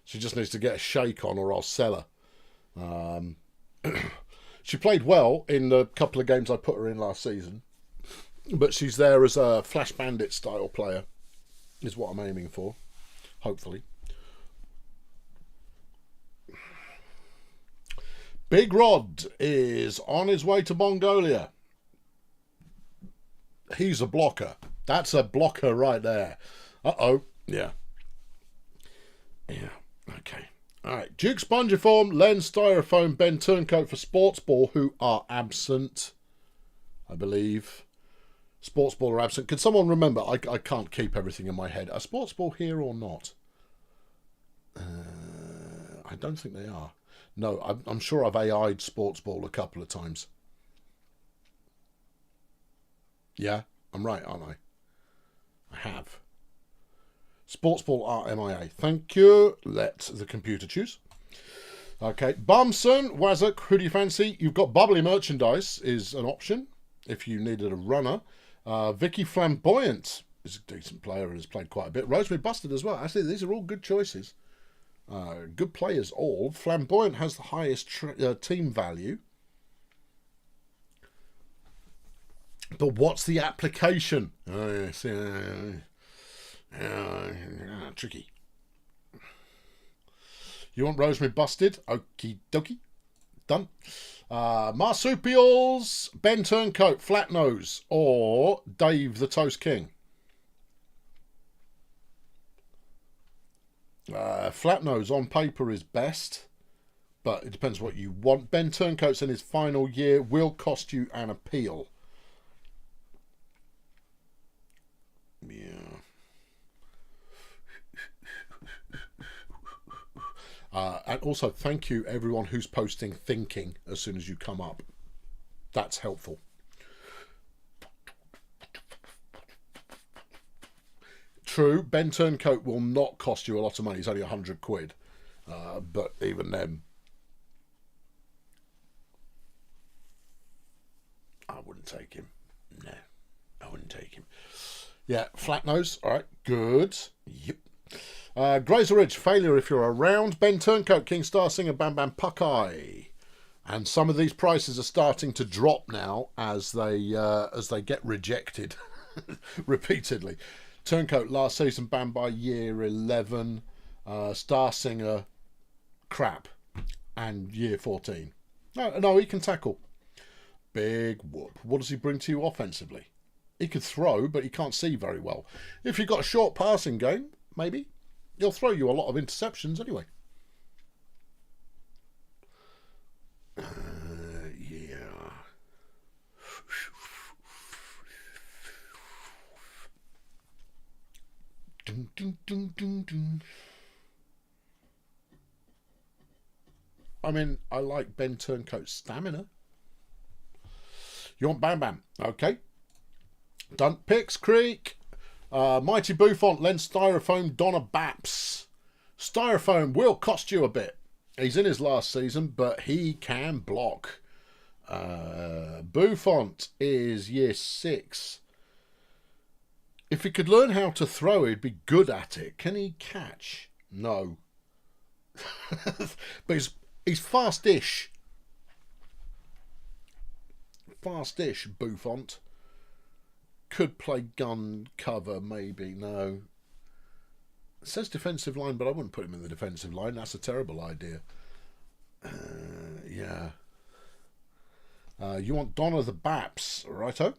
She just needs to get a shake on, or I'll sell her. She played well in the couple of games I put her in last season, but she's there as a Flash Bandit style player, is what I'm aiming for, hopefully. Big Rod is on his way to Mongolia. He's a blocker. That's a blocker right there. Uh-oh. Yeah. Yeah. Okay. All right. Duke Spongiform, Len Styrofoam, Ben Turncoat for Sports Ball, who are absent, I believe. Sports Ball are absent. Can someone remember? I can't keep everything in my head. Are Sports Ball here or not? I don't think they are. No, I'm sure I've AI'd Sports Ball a couple of times. Yeah, I'm right, aren't I? I have. Sports Ball are MIA. Thank you. Let the computer choose. Okay, Bumson, Wazzock, who do you fancy? You've got Bubbly Merchandise is an option if you needed a runner. Vicky Flamboyant is a decent player and has played quite a bit. Rosemary Busted as well. Actually, these are all good choices. Good players all. Flamboyant has the highest team value. But what's the application? Tricky. You want Rosemary Busted? Okie dokie. Done. Marsupials, Ben Turncoat, Flatnose, or Dave the Toast King? Flatnose on paper is best, but it depends what you want. Ben Turncoat's in his final year, will cost you an appeal. Yeah. And also, thank you everyone who's posting thinking as soon as you come up. That's helpful. True, Ben Turncoat will not cost you a lot of money. It's only 100 quid. But even then, I wouldn't take him. No, I wouldn't take him. Yeah, Flatnose. All right, good. Yep. Grazer Ridge, failure if you're around. Ben Turncoat, King Star Singer, Bam Bam Puckeye. And some of these prices are starting to drop now as they get rejected repeatedly. Turncoat last season banned by year 11. Star Singer, crap. And year 14. No, he can tackle. Big whoop. What does he bring to you offensively? He could throw, but he can't see very well. If you've got a short passing game, maybe. He'll throw you a lot of interceptions anyway. Yeah. Dun, dun, dun, dun, dun. I mean, I like Ben Turncoat's stamina. You want Bam Bam? Okay. Done. Pix Creek. Mighty Buffon, Len Styrofoam, Donna Baps. Styrofoam will cost you a bit. He's in his last season, but he can block. Buffon is year 6. If he could learn how to throw, he'd be good at it. Can he catch? No. But he's fast-ish. Fast-ish, Buffon. Could play gun cover, maybe. No. It says defensive line, but I wouldn't put him in the defensive line. That's a terrible idea. Yeah. You want Donna the Baps, righto?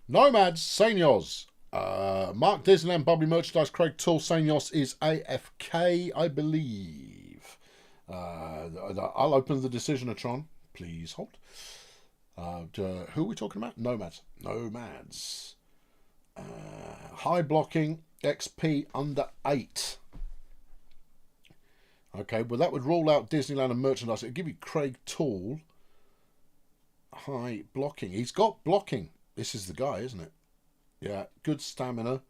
Nomads, Seniors. Mark Disneyland, Bubbly Merchandise, Craig Tool, Seniors is AFK, I believe. I'll open the Decisionatron. Please hold. Who are we talking about? Nomads. Nomads. High blocking, XP under 8. Okay, well that would rule out Disneyland and Merchandise. It'd give you Craig Tool. High blocking. He's got blocking. This is the guy, isn't it? Yeah, good stamina.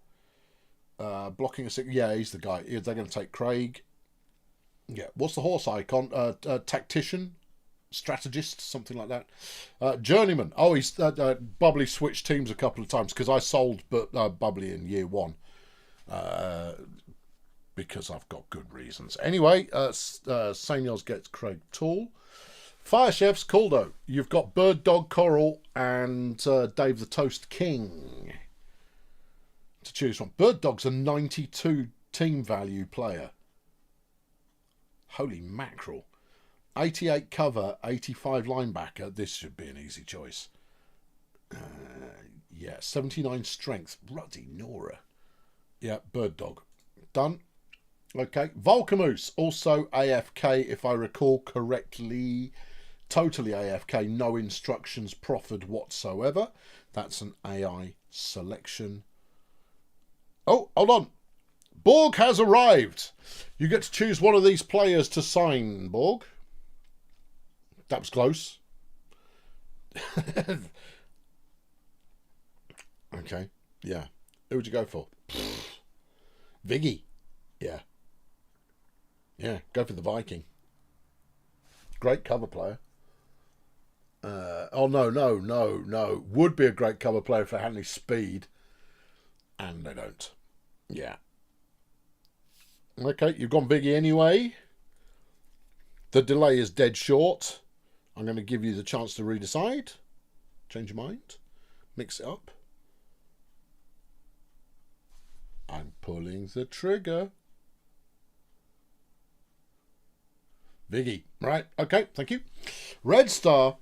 Blocking a 6. Yeah, he's the guy. They're going to take Craig. Yeah, what's the horse icon? Tactician? Strategist? Something like that. Journeyman. Oh, he's Bubbly switched teams a couple of times because I sold Bubbly in year 1. Because I've got good reasons. Anyway, Seniors gets Craig Tool. Fire Chefs, Caldo. You've got Bird Dog Coral and Dave the Toast King to choose from. Bird Dog's a 92 team value player. Holy mackerel. 88 cover, 85 linebacker. This should be an easy choice. Yeah, 79 strength. Ruddy Nora. Yeah, Bird Dog. Done. Okay. Volcamoose, also AFK, if I recall correctly. Totally AFK, no instructions proffered whatsoever. That's an AI selection. Oh, hold on. Borg has arrived. You get to choose one of these players to sign, Borg. That was close. Okay, yeah. Who would you go for? Viggy. Yeah. Yeah, go for the Viking. Great cover player. Oh, no. Would be a great cover player if they had any speed. And they don't. Yeah. Okay, you've gone Viggy anyway. The delay is dead short. I'm going to give you the chance to redecide. Change your mind. Mix it up. I'm pulling the trigger. Viggy. Right. Okay. Thank you. Red Star.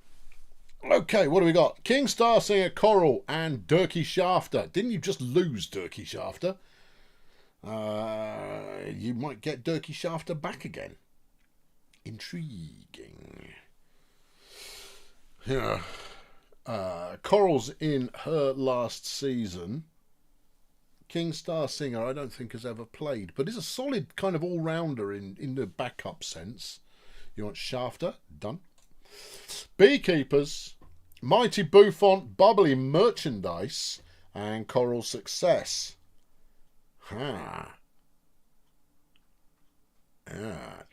Okay. What do we got? King Star Singer Coral and Durkee Shafter. Didn't you just lose Durkee Shafter? You might get Durkee Shafter back again. Intriguing. Yeah. Coral's in her last season. King Star Singer I don't think has ever played, but is a solid kind of all-rounder in the backup sense. You want Shafter? Done. Beekeepers, Mighty Buffon, Bubbly Merchandise, and Coral Success. Ah,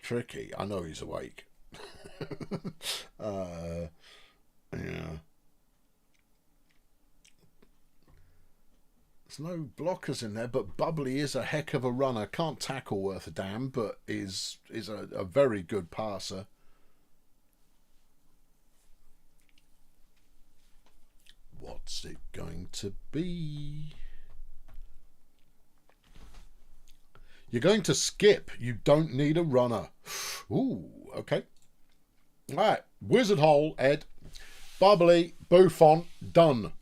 tricky. I know he's awake. Yeah. There's no blockers in there, but Bubbly is a heck of a runner. Can't tackle worth a damn, but is a very good passer. What's it going to be? You're going to skip. You don't need a runner. Ooh, okay. All right. Wizard Hole, Ed. Bubbly, Buffon, done.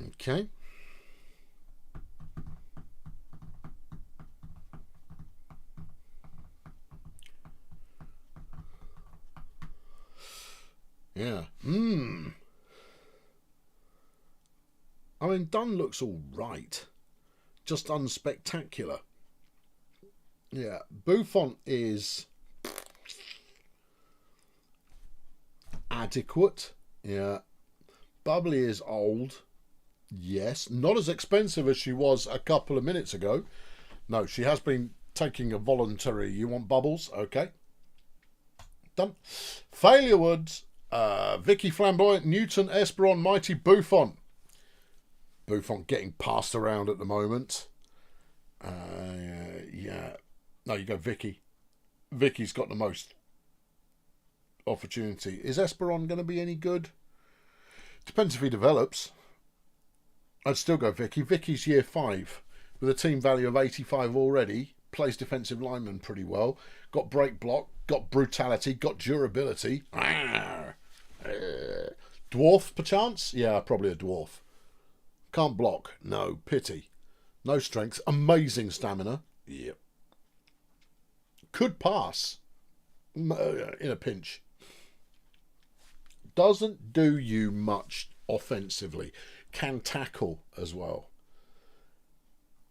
Okay. Yeah. I mean, Dunn looks all right. Just unspectacular. Yeah. Buffon is adequate. Yeah. Bubbly is old. Yes. Not as expensive as she was a couple of minutes ago. No, she has been taking a voluntary. You want bubbles? Okay. Done. Failure Woods. Vicky Flamboyant, Newton, Esperon, Mighty Buffon. Buffon getting passed around at the moment. Yeah. No, you go Vicky. Vicky's got the most opportunity. Is Esperon going to be any good? Depends if he develops. I'd still go Vicky. Vicky's year 5 with a team value of 85 already. Plays defensive lineman pretty well. Got break block. Got brutality. Got durability. Dwarf, perchance? Yeah, probably a dwarf. Can't block. No. Pity. No strength. Amazing stamina. Yep. Could pass in a pinch. Doesn't do you much offensively. Can tackle as well.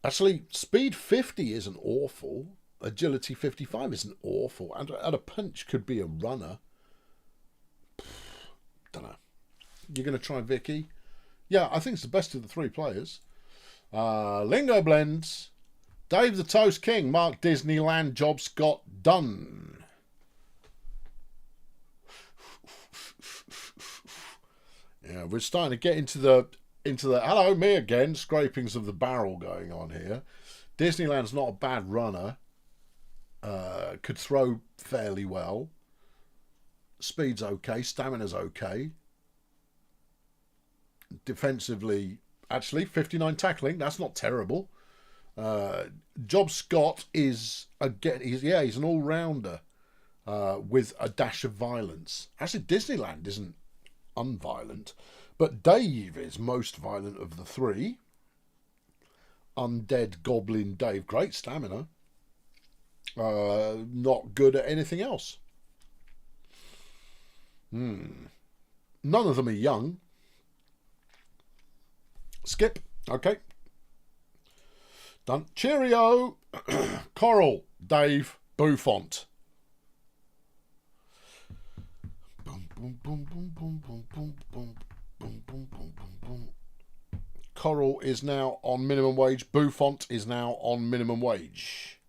Actually, speed 50 isn't awful. Agility 55 isn't awful. And at a punch could be a runner. Don't know. You're going to try Vicky? Yeah, I think it's the best of the 3 players. Lingo blends. Dave the Toast King. Mark Disneyland. Jobs got done. Yeah, we're starting to get into the hello me again scrapings of the barrel going on here. Disneyland's not a bad runner. Could throw fairly well. Speed's okay. Stamina's okay. Defensively, actually 59 tackling. That's not terrible. Job Scott is he's an all-rounder with a dash of violence. Actually, Disneyland isn't unviolent, but Dave is most violent of the 3. Undead Goblin Dave, great stamina. Not good at anything else. None of them are young. Skip. Okay. Done. Cheerio. Coral, Dave, Buffont. Coral is now on minimum wage. Buffont is now on minimum wage.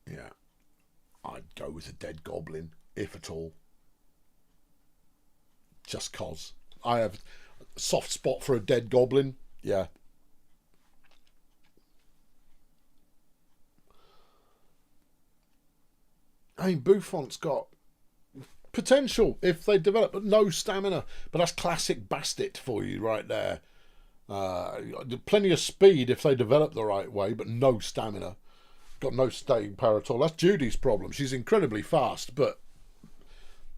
Yeah. I'd go with a dead goblin, if at all. Just cause. I have a soft spot for a dead goblin. Yeah. I mean, Buffont's got potential if they develop, but no stamina. But that's classic Bastet for you right there. Plenty of speed if they develop the right way, but no stamina. Got no staying power at all. That's Judy's problem. She's incredibly fast, but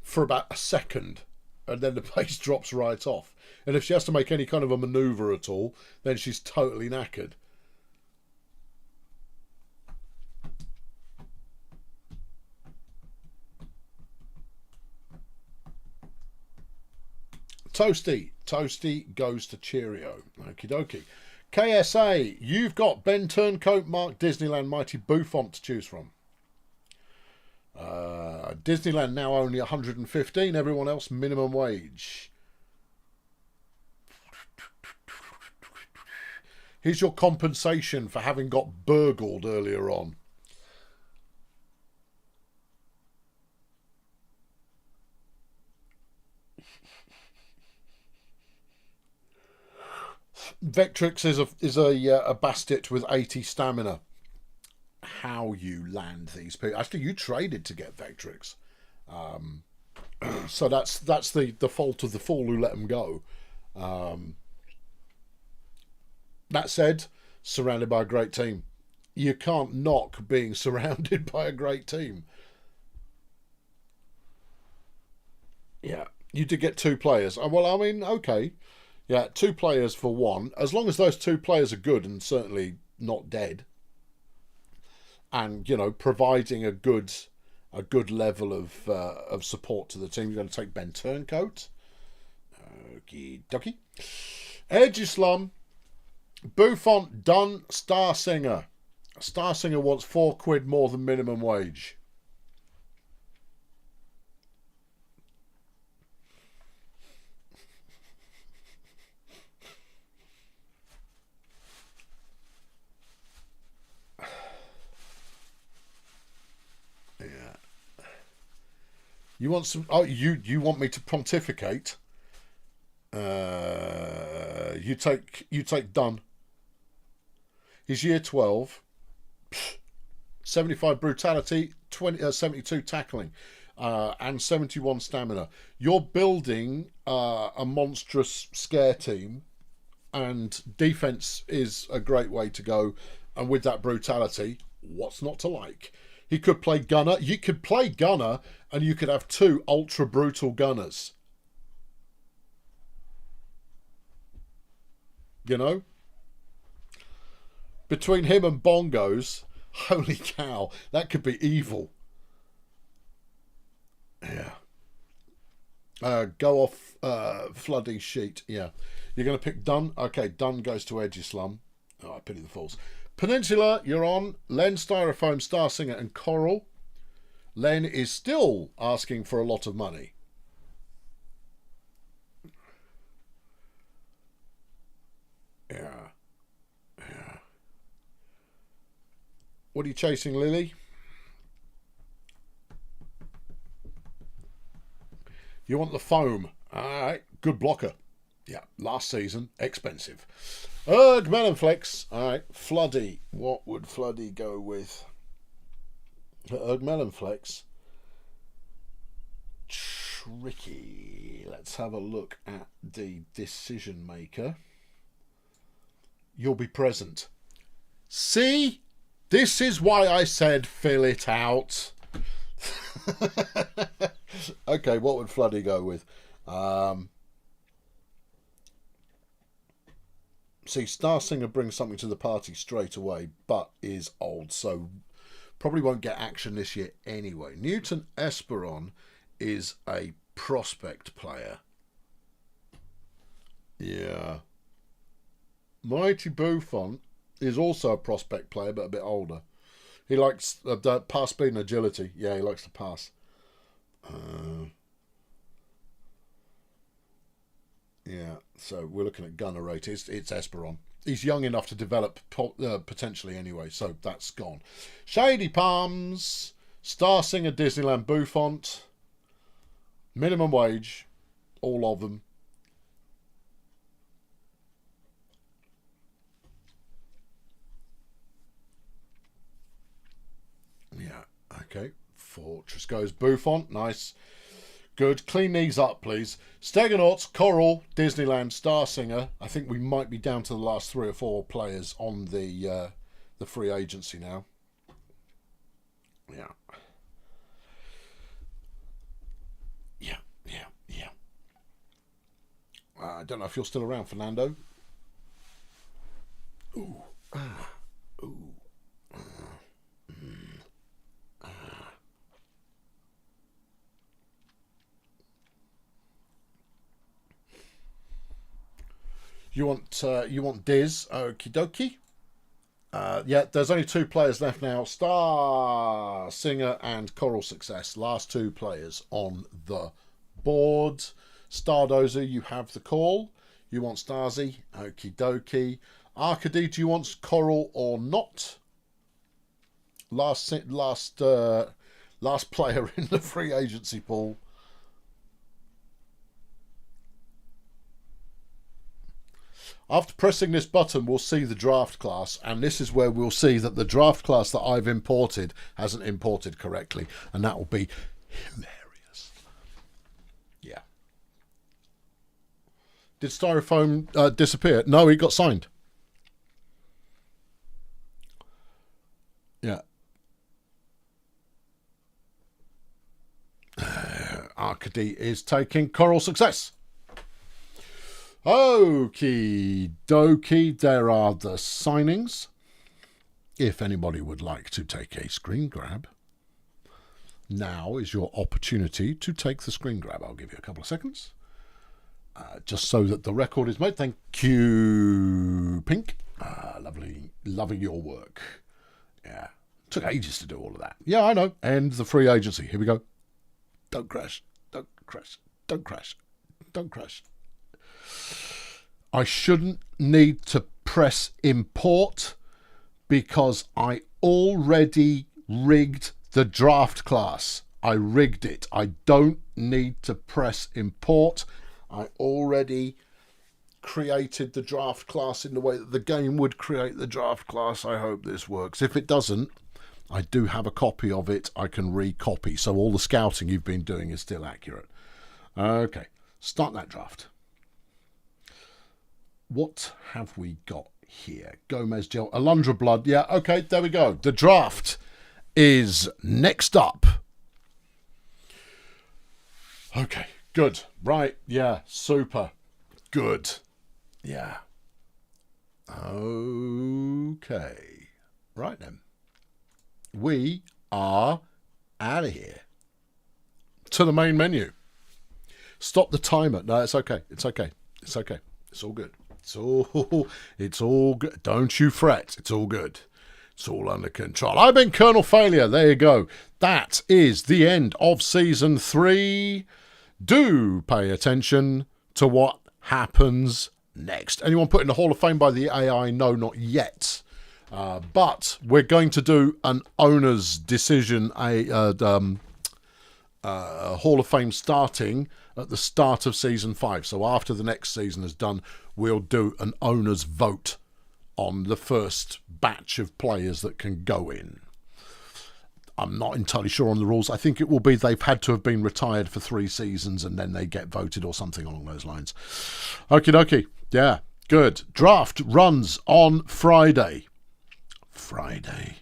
for about a second, and then the pace drops right off. And if she has to make any kind of a manoeuvre at all, then she's totally knackered. Toasty goes to Cheerio. Okie dokie. KSA, you've got Ben Turncoat, Mark Disneyland, Mighty Buffont to choose from. Disneyland now only 115. Everyone else minimum wage. Here's your compensation for having got burgled earlier on. Vectrix is a Bastet with 80 stamina. How you land these people? Actually, you traded to get Vectrix, so that's the fault of the fool who let them go. That said, surrounded by a great team. You can't knock being surrounded by a great team. Yeah, you did get 2 players. Well, I mean, okay. Yeah, 2 players for 1. As long as those 2 players are good and certainly not dead. And, you know, providing a good level of support to the team. You're going to take Ben Turncoat. Okie dokie. Edge Islam. Buffont, Dunn, Star Singer. Star Singer wants £4 more than minimum wage. You want some? Oh, you want me to pontificate? You take Dunn. He's year 12. 75 brutality, 72 tackling, and 71 stamina. You're building a monstrous scare team, and defense is a great way to go. And with that brutality, what's not to like? He could play gunner. You could play gunner, and you could have 2 ultra brutal gunners. You know? Between him and Bongos, holy cow, that could be evil. Yeah. Go off flooding sheet. Yeah. You're going to pick Dunn? Okay, Dunn goes to Edgeslum. Oh, I pity the fools. Peninsula, you're on. Len, Styrofoam, Star Singer, and Coral. Len is still asking for a lot of money. Yeah. Yeah. What are you chasing, Lily? You want the foam. All right. Good blocker. Yeah. Last season. Expensive. Melon Flex. All right. Floody. What would Floody go with? Melon Flex. Tricky. Let's have a look at the decision maker. You'll be present. See? This is why I said fill it out. Okay, what would Floody go with? See, Star Singer brings something to the party straight away, but is old, so probably won't get action this year anyway. Newton Esperon is a prospect player. Yeah. Mighty Buffon is also a prospect player, but a bit older. He likes pass speed and agility. Yeah, he likes to pass. Yeah, so we're looking at gunner rate. It's Esperon. He's young enough to develop potentially anyway, so that's gone. Shady Palms, Star Singer, Disneyland, Buffont, minimum wage, all of them. Yeah, okay. Fortress goes Buffont, nice. Good. Clean these up, please. Stegonauts, Coral, Disneyland, Star Singer. I think we might be down to the last 3 or 4 players on the free agency now. Yeah. Yeah. I don't know if you're still around, Fernando. Ooh. Ooh. You want Diz? Okie dokie. Yeah, there's only 2 players left now. Star Singer and Coral Success. Last 2 players on the board. Stardozer, you have the call. You want Starzy? Okie dokie. Arcady, do you want Coral or not? Last player in the free agency pool. After pressing this button, we'll see the draft class, and this is where we'll see that the draft class that I've imported hasn't imported correctly, and that will be hilarious. Yeah. Did Styrofoam disappear? No, he got signed. Yeah. Arcady is taking Coral Success. Okie dokie, there are the signings. If anybody would like to take a screen grab, now is your opportunity to take the screen grab. I'll give you a couple of seconds, just so that the record is made. Thank you, Pink. Lovely, loving your work. Took ages to do all of that. Yeah, I know. End the free agency. Here we go. Don't crash. Don't crash. Don't crash. Don't crash. I shouldn't need to press import because I already rigged the draft class. I rigged it. I don't need to press import. I already created the draft class in the way that the game would create the draft class. I hope this works. If it doesn't, I do have a copy of it I can recopy. So all the scouting you've been doing is still accurate. Okay, start that draft. What have we got here? Gomez, Gel, Alundra Blood. Yeah, okay, there we go. The draft is next up. Okay, good. Right, yeah, super. Good. Yeah. Okay. Right then. We are out of here. To the main menu. Stop the timer. No, it's okay. It's okay. It's okay. It's all good. It's all good. Don't you fret. It's all good. It's all under control. I've been Colonel Failure. There you go. That is the end of Season 3. Do pay attention to what happens next. Anyone put in the Hall of Fame by the AI? No, not yet. But we're going to do an owner's decision, Hall of Fame starting at the start of Season 5. So after the next season is done, we'll do an owner's vote on the first batch of players that can go in. I'm not entirely sure on the rules. I think it will be they've had to have been retired for 3 seasons and then they get voted or something along those lines. Okie dokie. Yeah, good. Draft runs on Friday. Friday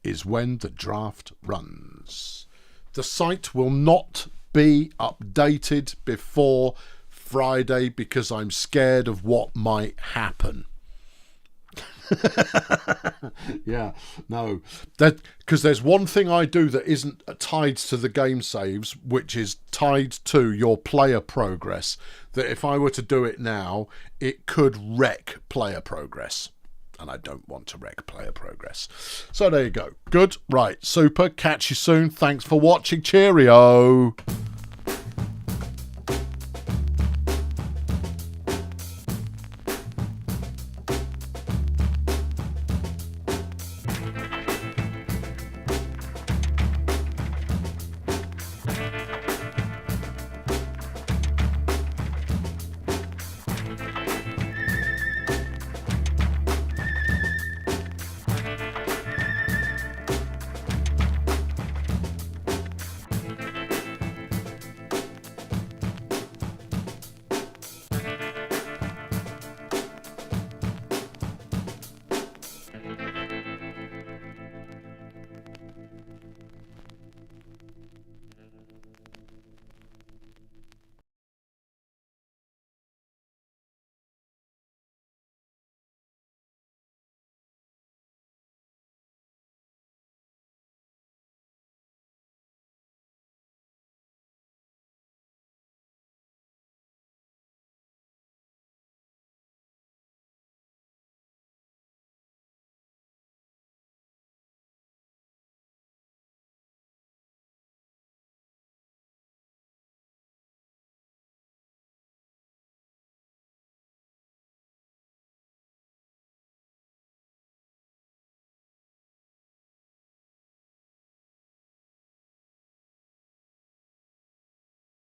is when the draft runs. The site will not be updated before Friday because I'm scared of what might happen. Yeah, no, that because there's one thing I do that isn't tied to the game saves, which is tied to your player progress, that if I were to do it now, it could wreck player progress, and I don't want to wreck player progress. So there you go. Good. Right, super. Catch you soon. Thanks for watching. Cheerio.